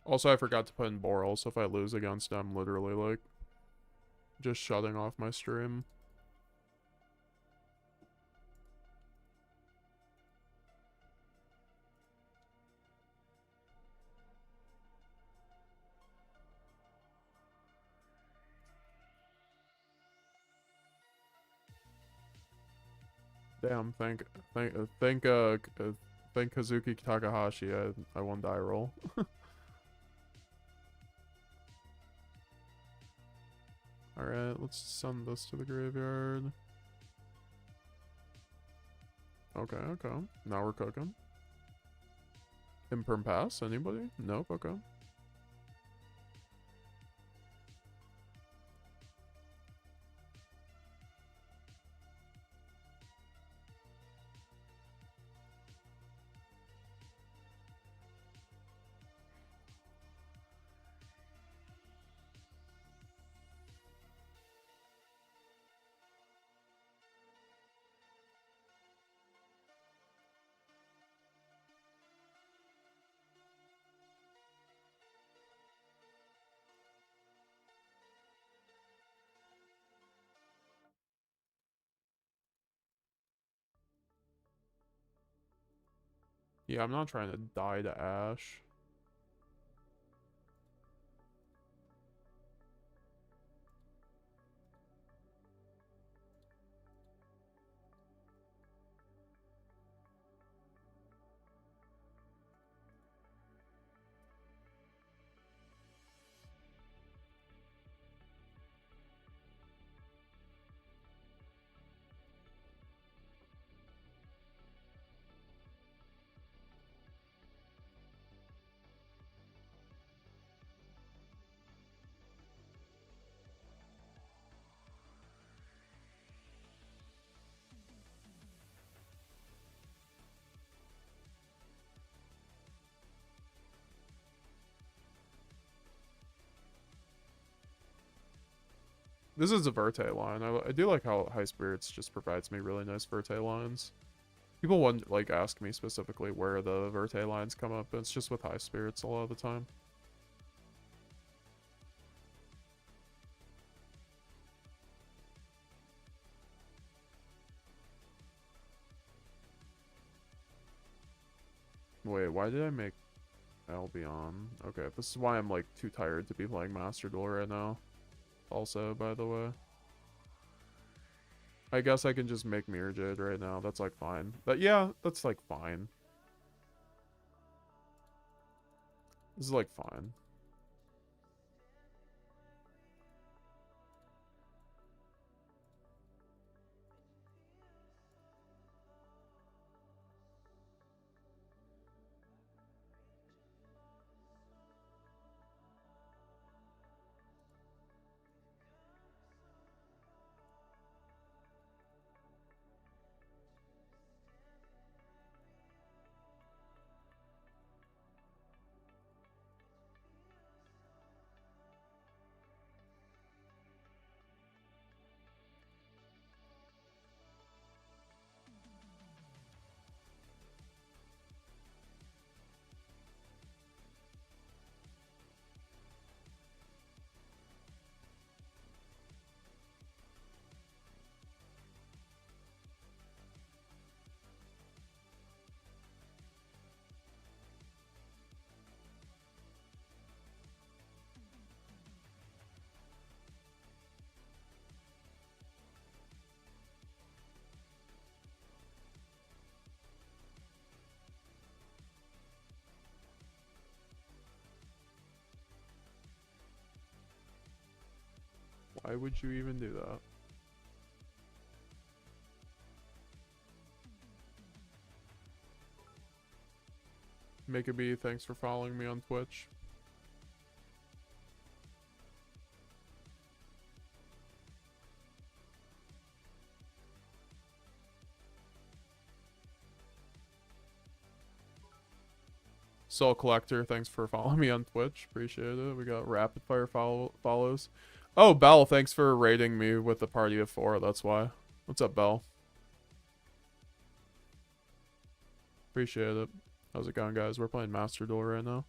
Also, I forgot to put in Boral, so if I lose against them, literally, like, just shutting off my stream. Damn, thank Kazuki Takahashi, I won die roll. Alright, let's send this to the graveyard. Okay, okay. Now we're cooking. Imperm pass, anybody? Nope, okay. Yeah, I'm not trying to die to Ash. This is a Verte line. I do like how High Spirits just provides me really nice Verte lines. People want like ask me specifically where the Verte lines come up, and it's just with High Spirits a lot of the time. Wait, why did I make Albion? Okay, this is why I'm like too tired to be playing Master Duel right now. Also, by the way. I guess I can just make Mirror Jade right now. That's like fine. But yeah, that's like fine. This is like fine. Why would you even do that? Make a B, thanks for following me on Twitch. Soul Collector, thanks for following me on Twitch. Appreciate it. We got rapid fire follows. Oh, Bell, thanks for raiding me with a party of 4. That's why. What's up, Bell? Appreciate it. How's it going, guys? We're playing Master Duel right now.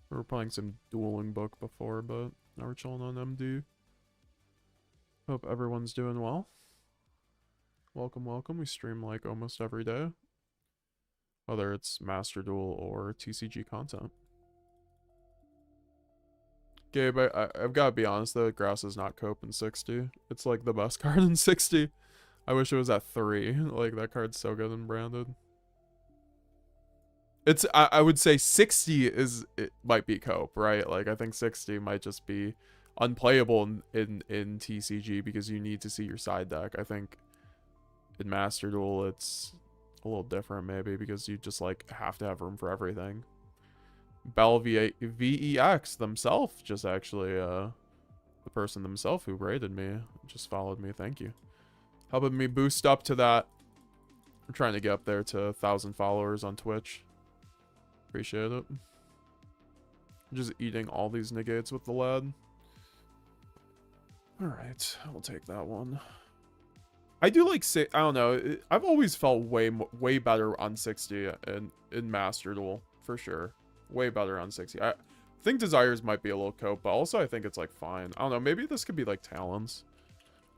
We were playing some Dueling Book before, but now we're chilling on MD. Hope everyone's doing well. Welcome, welcome. We stream like almost every day, whether it's Master Duel or TCG content. Gabe, I've got to be honest though, Grass is not cope in 60. It's like the best card in 60. I wish it was at 3. Like, that card's so good and branded. It's, I would say 60 it might be cope, right? Like, I think 60 might just be unplayable in TCG because you need to see your side deck. I think in Master Duel, it's a little different maybe because you just like have to have room for everything. Bell VEX themselves just actually the person themselves who raided me just followed me. Thank you. Helping me boost up to that. I'm trying to get up there to 1,000 followers on Twitch. Appreciate it. I'm just eating all these negates with the lead. Alright, I'll take that one. I do like, I don't know, I've always felt way better on 60 in Master Duel, for sure. Way better on 60. I think Desires might be a little cope, but also I think it's like fine. I don't know, maybe this could be like Talons.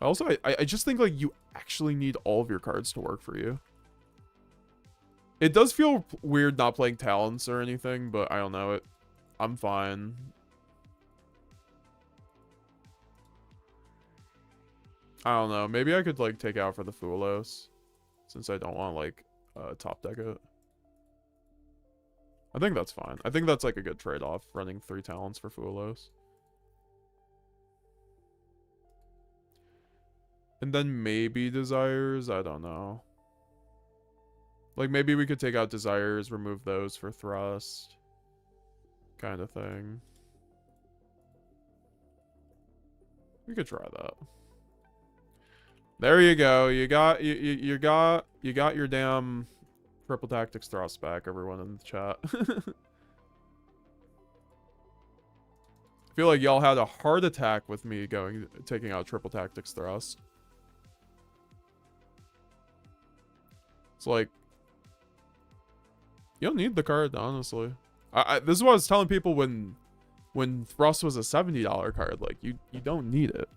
Also, I just think like you actually need all of your cards to work for you. It does feel weird not playing talents or anything, but I don't know. I'm fine. I don't know. Maybe I could, like, take out for the Fuwalos, since I don't want, like, top deck it. I think that's fine. I think that's, like, a good trade-off, running 3 talents for Fuwalos. And then maybe Desires? I don't know. Like, maybe we could take out Desires, remove those for Thrust. Kind of thing. We could try that. There you go. You got your damn Triple Tactics Thrust back, everyone in the chat. I feel like y'all had a heart attack with me taking out Triple Tactics Thrust. It's like, you don't need the card, honestly. This is what I was telling people when Thrust was a $70 card. Like, you don't need it.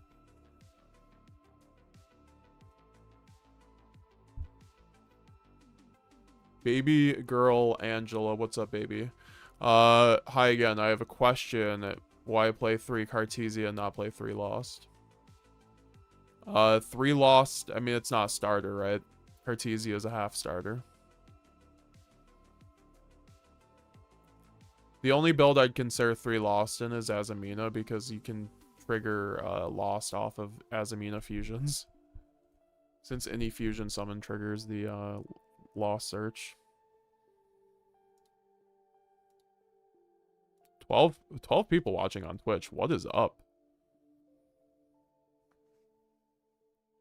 Baby girl Angela, what's up, baby? Hi again. I have a question. Why play 3 Cartesia and not play 3 Lost? 3 Lost, I mean, it's not a starter, right? Cartesia is a half starter. The only build I'd consider 3 Lost in is Azamina, because you can trigger Lost off of Azamina fusions. Since any fusion summon triggers the Lost search. 12 people watching on Twitch. What is up?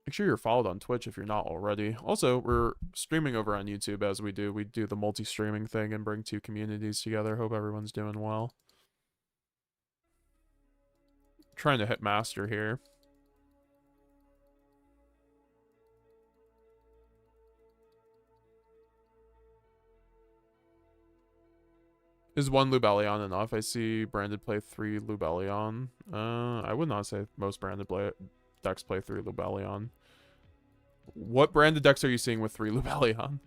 Make sure you're followed on Twitch if you're not already. Also, we're streaming over on YouTube as we do. We do the multi-streaming thing and bring 2 communities together. Hope everyone's doing well. Trying to hit master here. Is 1 Lubellion enough? I see Branded play 3 Lubellion. I would not say most Branded decks play 3 Lubellion. What Branded decks are you seeing with 3 Lubellion?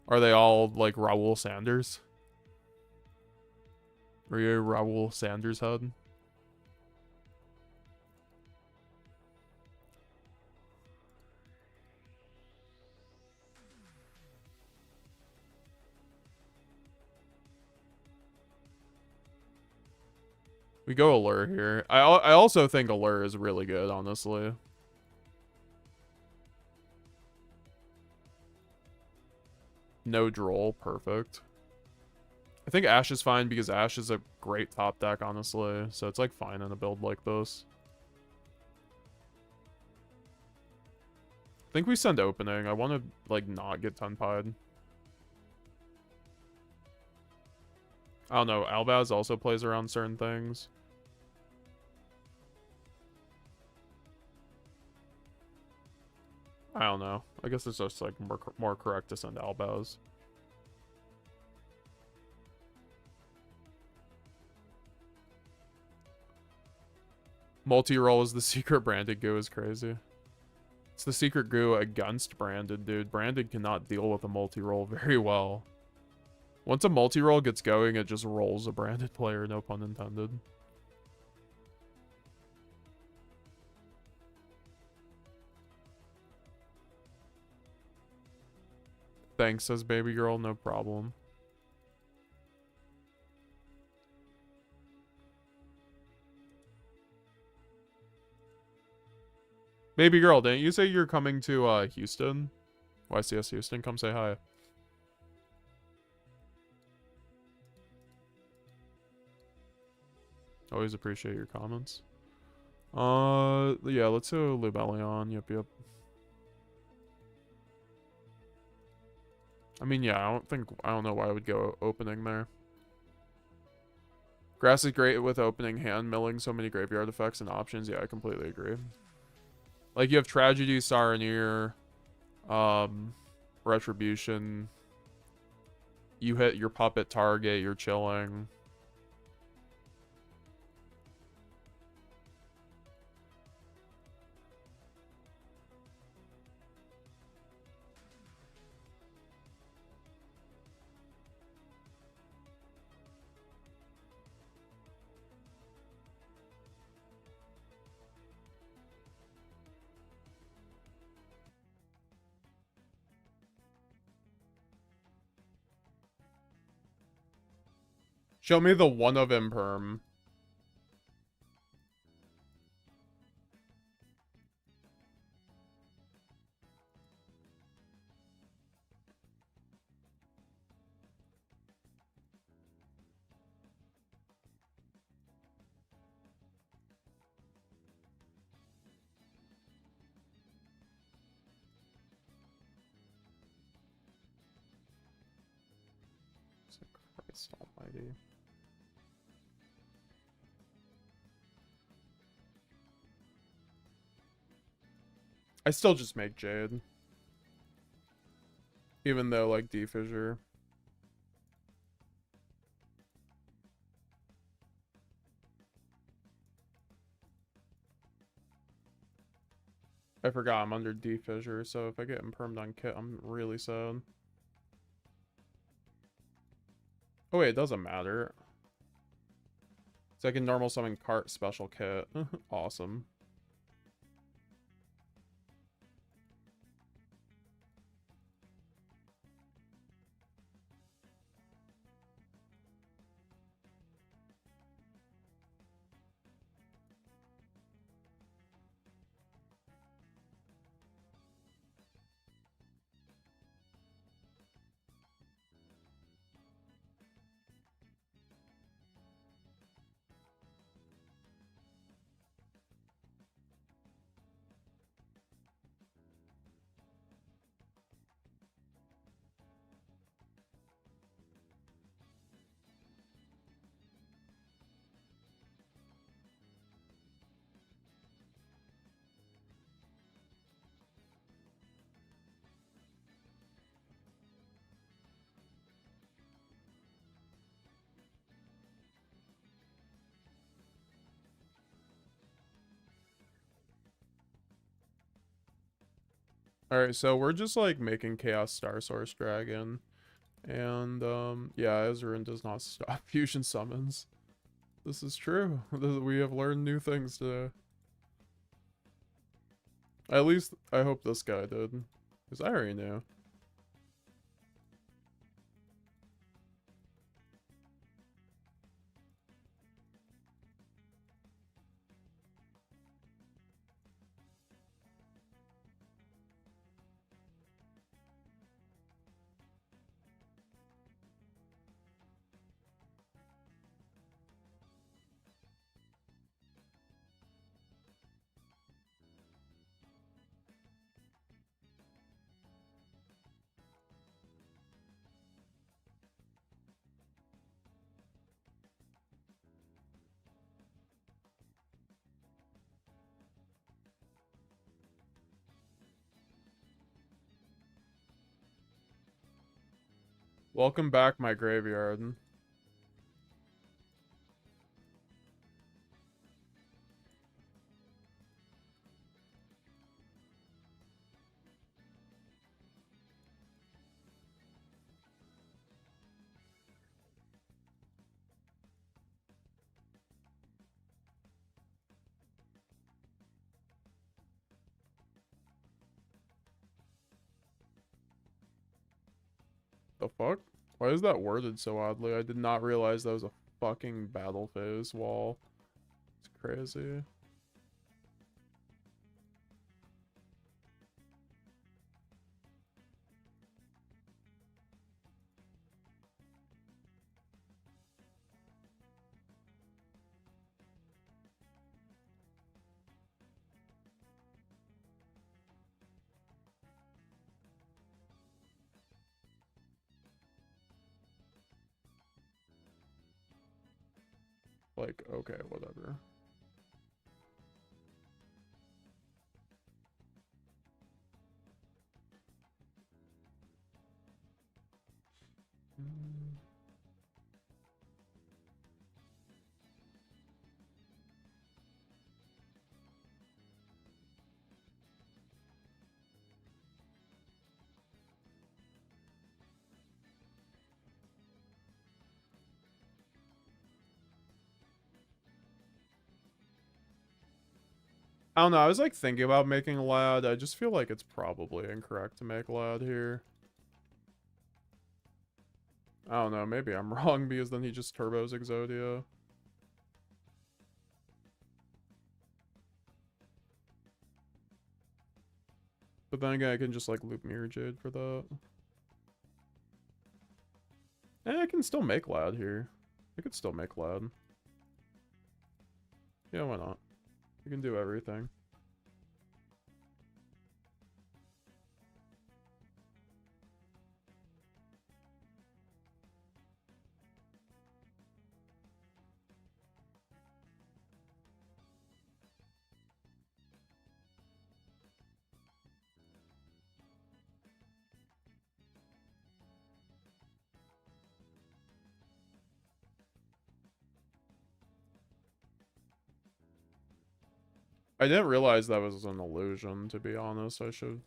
Are they all like Raul Sanders? Are you a Raul Sanders head? We go Allure here. I also think Allure is really good, honestly. No Droll, perfect. I think Ash is fine because Ash is a great top deck, honestly. So it's like fine in a build like this. I think we send opening. I want to like not get ton-pied. I don't know. Albaz also plays around certain things. I don't know. I guess it's just like more correct to send Albaz. Multi-roll is the secret Branded goo is crazy. It's the secret goo against Branded, dude. Branded cannot deal with a multi-roll very well. Once a multi-roll gets going, it just rolls a Branded player, no pun intended. Thanks, says baby girl, no problem. Baby girl, didn't you say you're coming to Houston? YCS Houston, come say hi. Always appreciate your comments. Yeah, let's do Lubellion. Yep. I mean, yeah, I don't know why I would go opening there. Grass is great with opening hand, milling so many graveyard effects and options. Yeah, I completely agree. Like, you have Tragedy, Saronir, Retribution. You hit your puppet target, you're chilling. Show me the one of imperm. Christ almighty. I still just make Jade. Even though, like, D-Fissure. I forgot I'm under D-Fissure, so if I get impermed on Kit, I'm really sad. Oh wait, it doesn't matter. So I can normal summon cart special Kit. Awesome. Alright, so we're just like making Chaos Star Source Dragon. And yeah, Ezrein does not stop fusion summons. This is true. We have learned new things today. At least I hope this guy did. Because I already knew. Welcome back, my graveyard. The fuck? Why is that worded so oddly? I did not realize that was a fucking battle phase wall. It's crazy. Like, okay, whatever. I don't know, I was like thinking about making Lad. I just feel like it's probably incorrect to make Lad here. I don't know, maybe I'm wrong because then he just turbos Exodia. But then again, I can just like loop Mirror Jade for that. And I can still make Lad here. I could still make Lad. Yeah, why not? We can do everything. I didn't realize that was an illusion, to be honest. I should...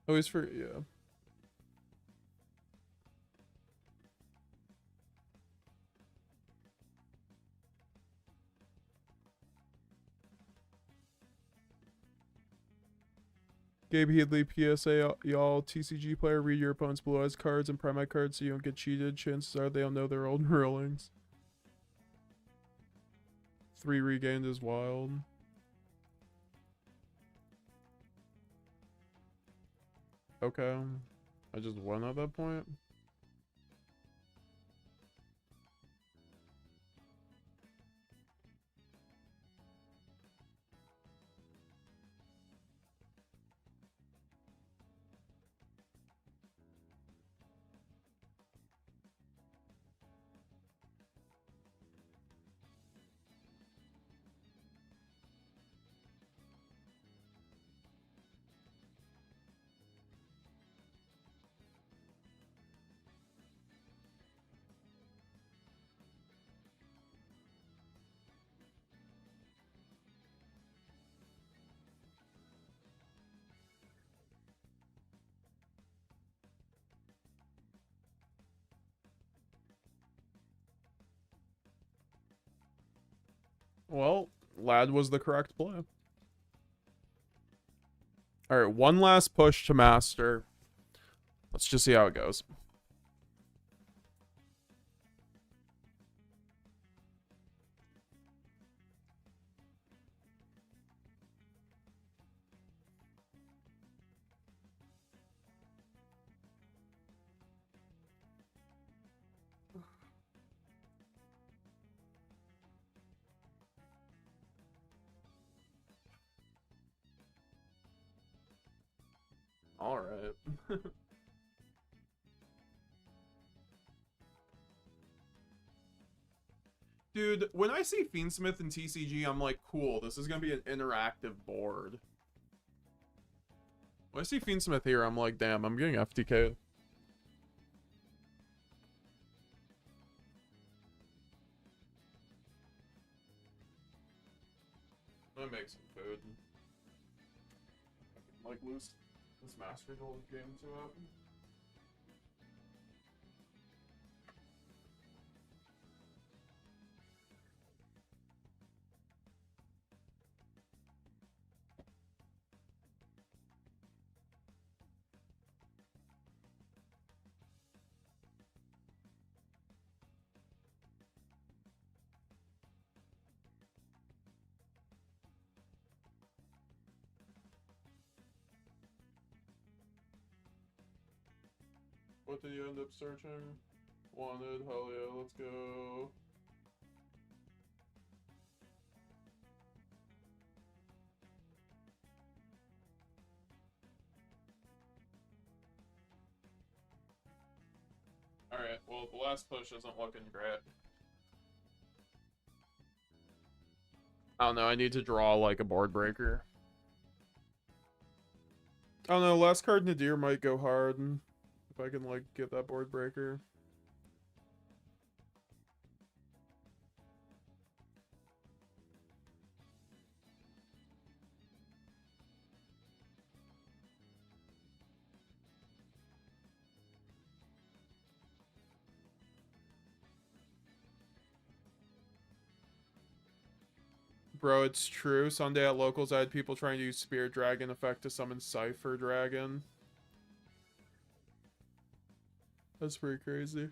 Always for... yeah. Gabe Headley, PSA, y'all, TCG player, read your opponent's blue eyes cards and prime eye cards so you don't get cheated. Chances are they don't know their old rulings. 3 regained is wild. Okay. I just won at that point. Well, Lad was the correct play. Alright, one last push to master. Let's just see how it goes. Alright. Dude, when I see Fiendsmith and TCG, I'm like, cool, this is gonna be an interactive board. When I see Fiendsmith here, I'm like, damn, I'm getting FTK. I'm gonna make some food. I can, like, lose this Master Duel game to it. What did you end up searching? Wanted, hell yeah, let's go. Alright, well, the last push isn't looking great. I don't know, I need to draw like a board breaker. I don't know, last card Nadir might go hard. if I can, like, get that board breaker. Bro, it's true. Sunday at Locals, I had people trying to use Spirit Dragon effect to summon Cypher Dragon. That's pretty crazy.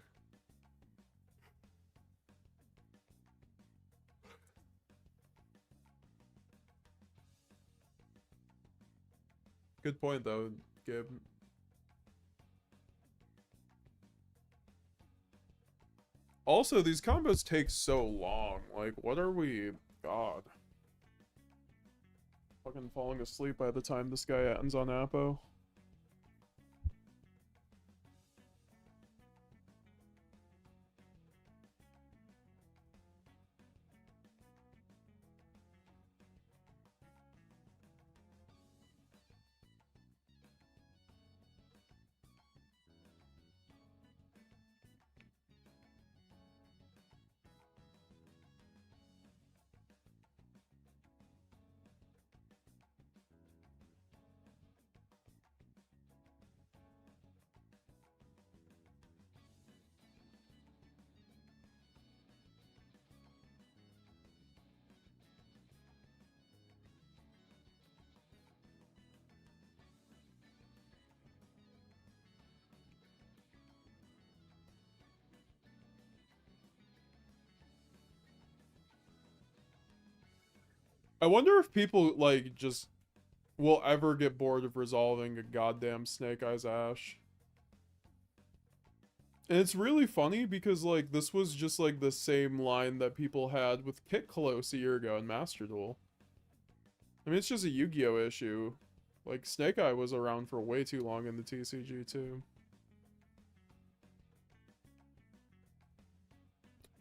Good point, though, Gib. Also, these combos take so long. Like, what are we... God. Fucking falling asleep by the time this guy ends on Apo. I wonder if people, like, just will ever get bored of resolving a goddamn Snake Eyes Ash. And it's really funny because, like, this was just, like, the same line that people had with Kit Close a year ago in Master Duel. I mean, it's just a Yu-Gi-Oh! Issue. Like, Snake Eye was around for way too long in the TCG, too.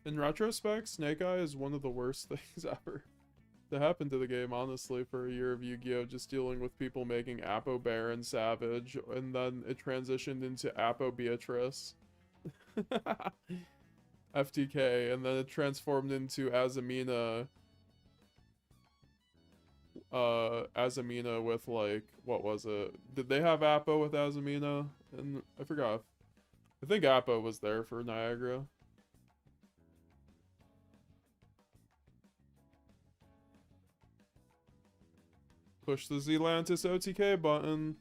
In retrospect, Snake Eye is one of the worst things ever to happen to the game, honestly, for a year of Yu-Gi-Oh! Just dealing with people making Apo Baron Savage, and then it transitioned into Apo Beatrice. FTK, and then it transformed into Azamina. Azamina with, like, what was it? Did they have Apo with Azamina? And I forgot. I think Apo was there for Niagara. Push the Zelantis OTK button.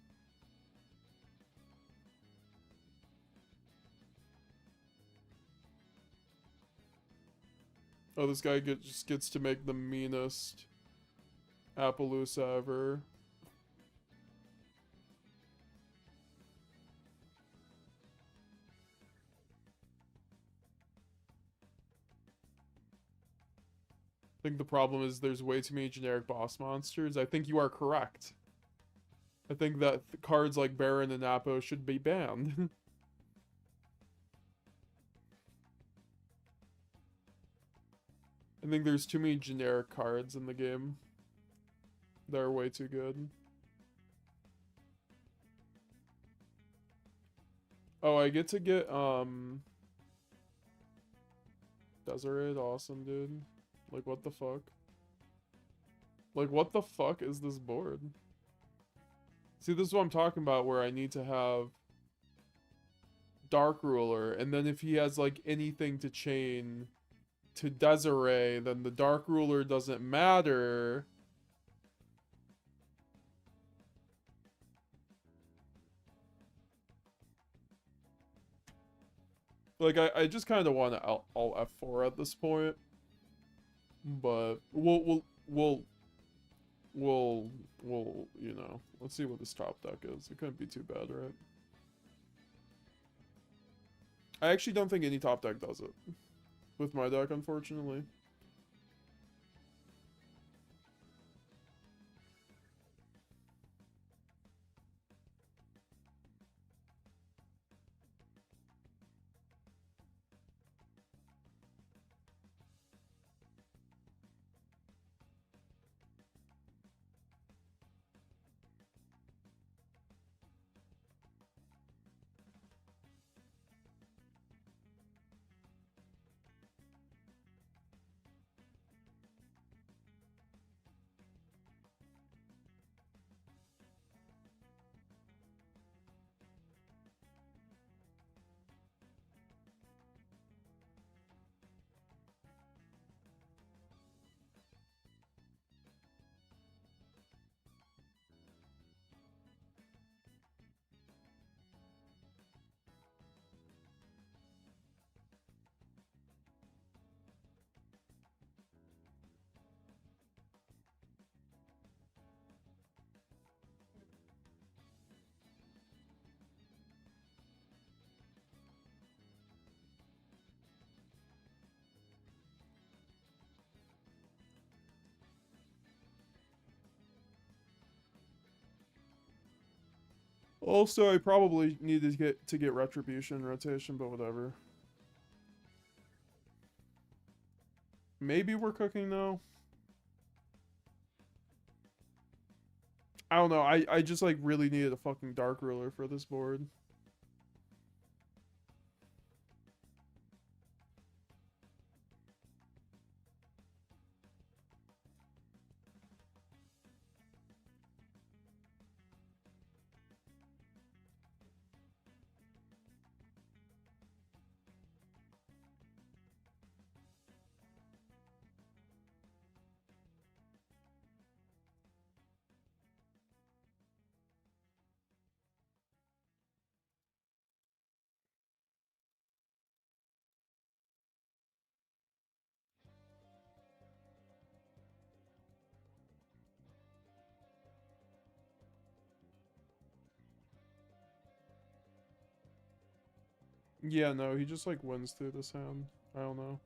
Oh, this guy just gets to make the meanest Appaloosa ever. I think the problem is there's way too many generic boss monsters. I think you are correct. I think that cards like Baron and Apo should be banned. I think there's too many generic cards in the game. They're way too good. Oh, I get to get, Deseret, awesome, dude. Like, what the fuck? Like, what the fuck is this board? See, this is what I'm talking about, where I need to have Dark Ruler, and then if he has, like, anything to chain to Deseret, then the Dark Ruler doesn't matter. Like, I just kind of want to all F4 at this point. But we'll, you know, let's see what this top deck is. It couldn't be too bad, right? I actually don't think any top deck does it. With my deck, unfortunately. Also, I probably needed to get Retribution rotation, but whatever. Maybe we're cooking now. I don't know. I just like really needed a fucking Dark Ruler for this board. Yeah, no, he just like wins through this hand. I don't know.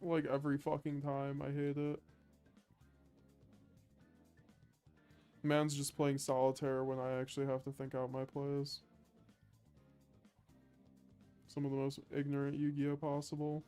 Like every fucking time. I hate it. Man's just playing solitaire when I actually have to think out my plays. Some of the most ignorant Yu-Gi-Oh possible.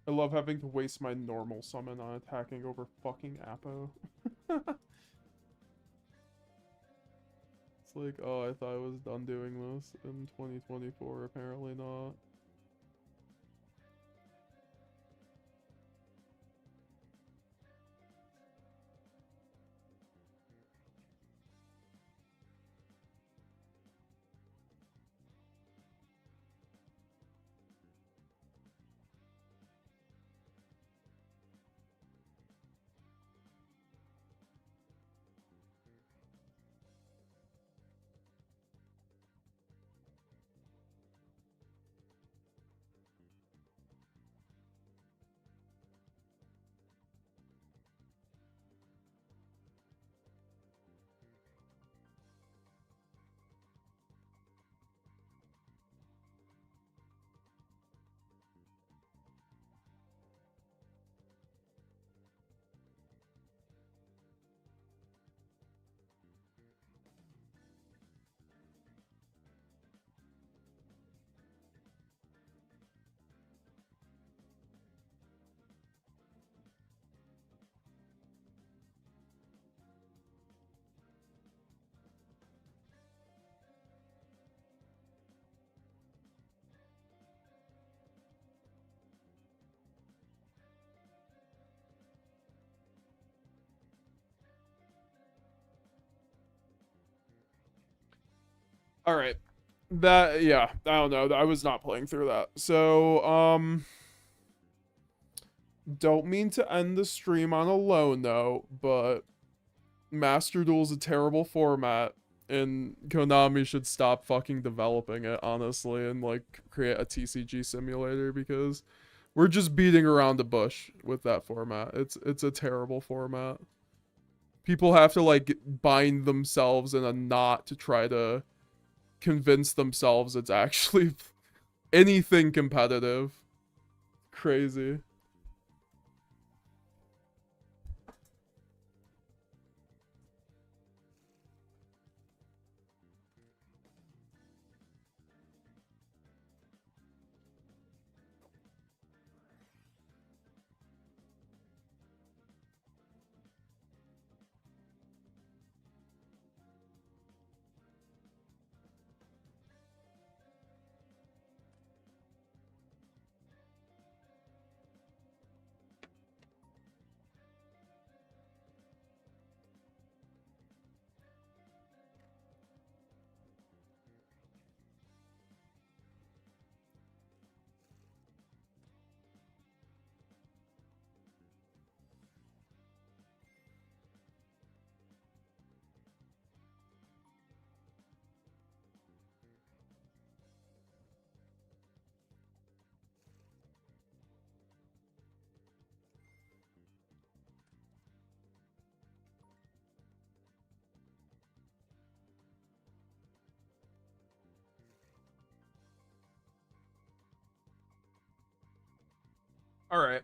I love having to waste my normal summon on attacking over fucking Apo. It's like, oh, I thought I was done doing this in 2024. Apparently not. All right. That, yeah, I don't know. I was not playing through that. So, don't mean to end the stream on a low note, but Master Duel is a terrible format, and Konami should stop fucking developing it, honestly, and like create a TCG simulator, because we're just beating around the bush with that format. It's a terrible format. People have to like bind themselves in a knot to try to convince themselves it's actually anything competitive. Crazy. All right.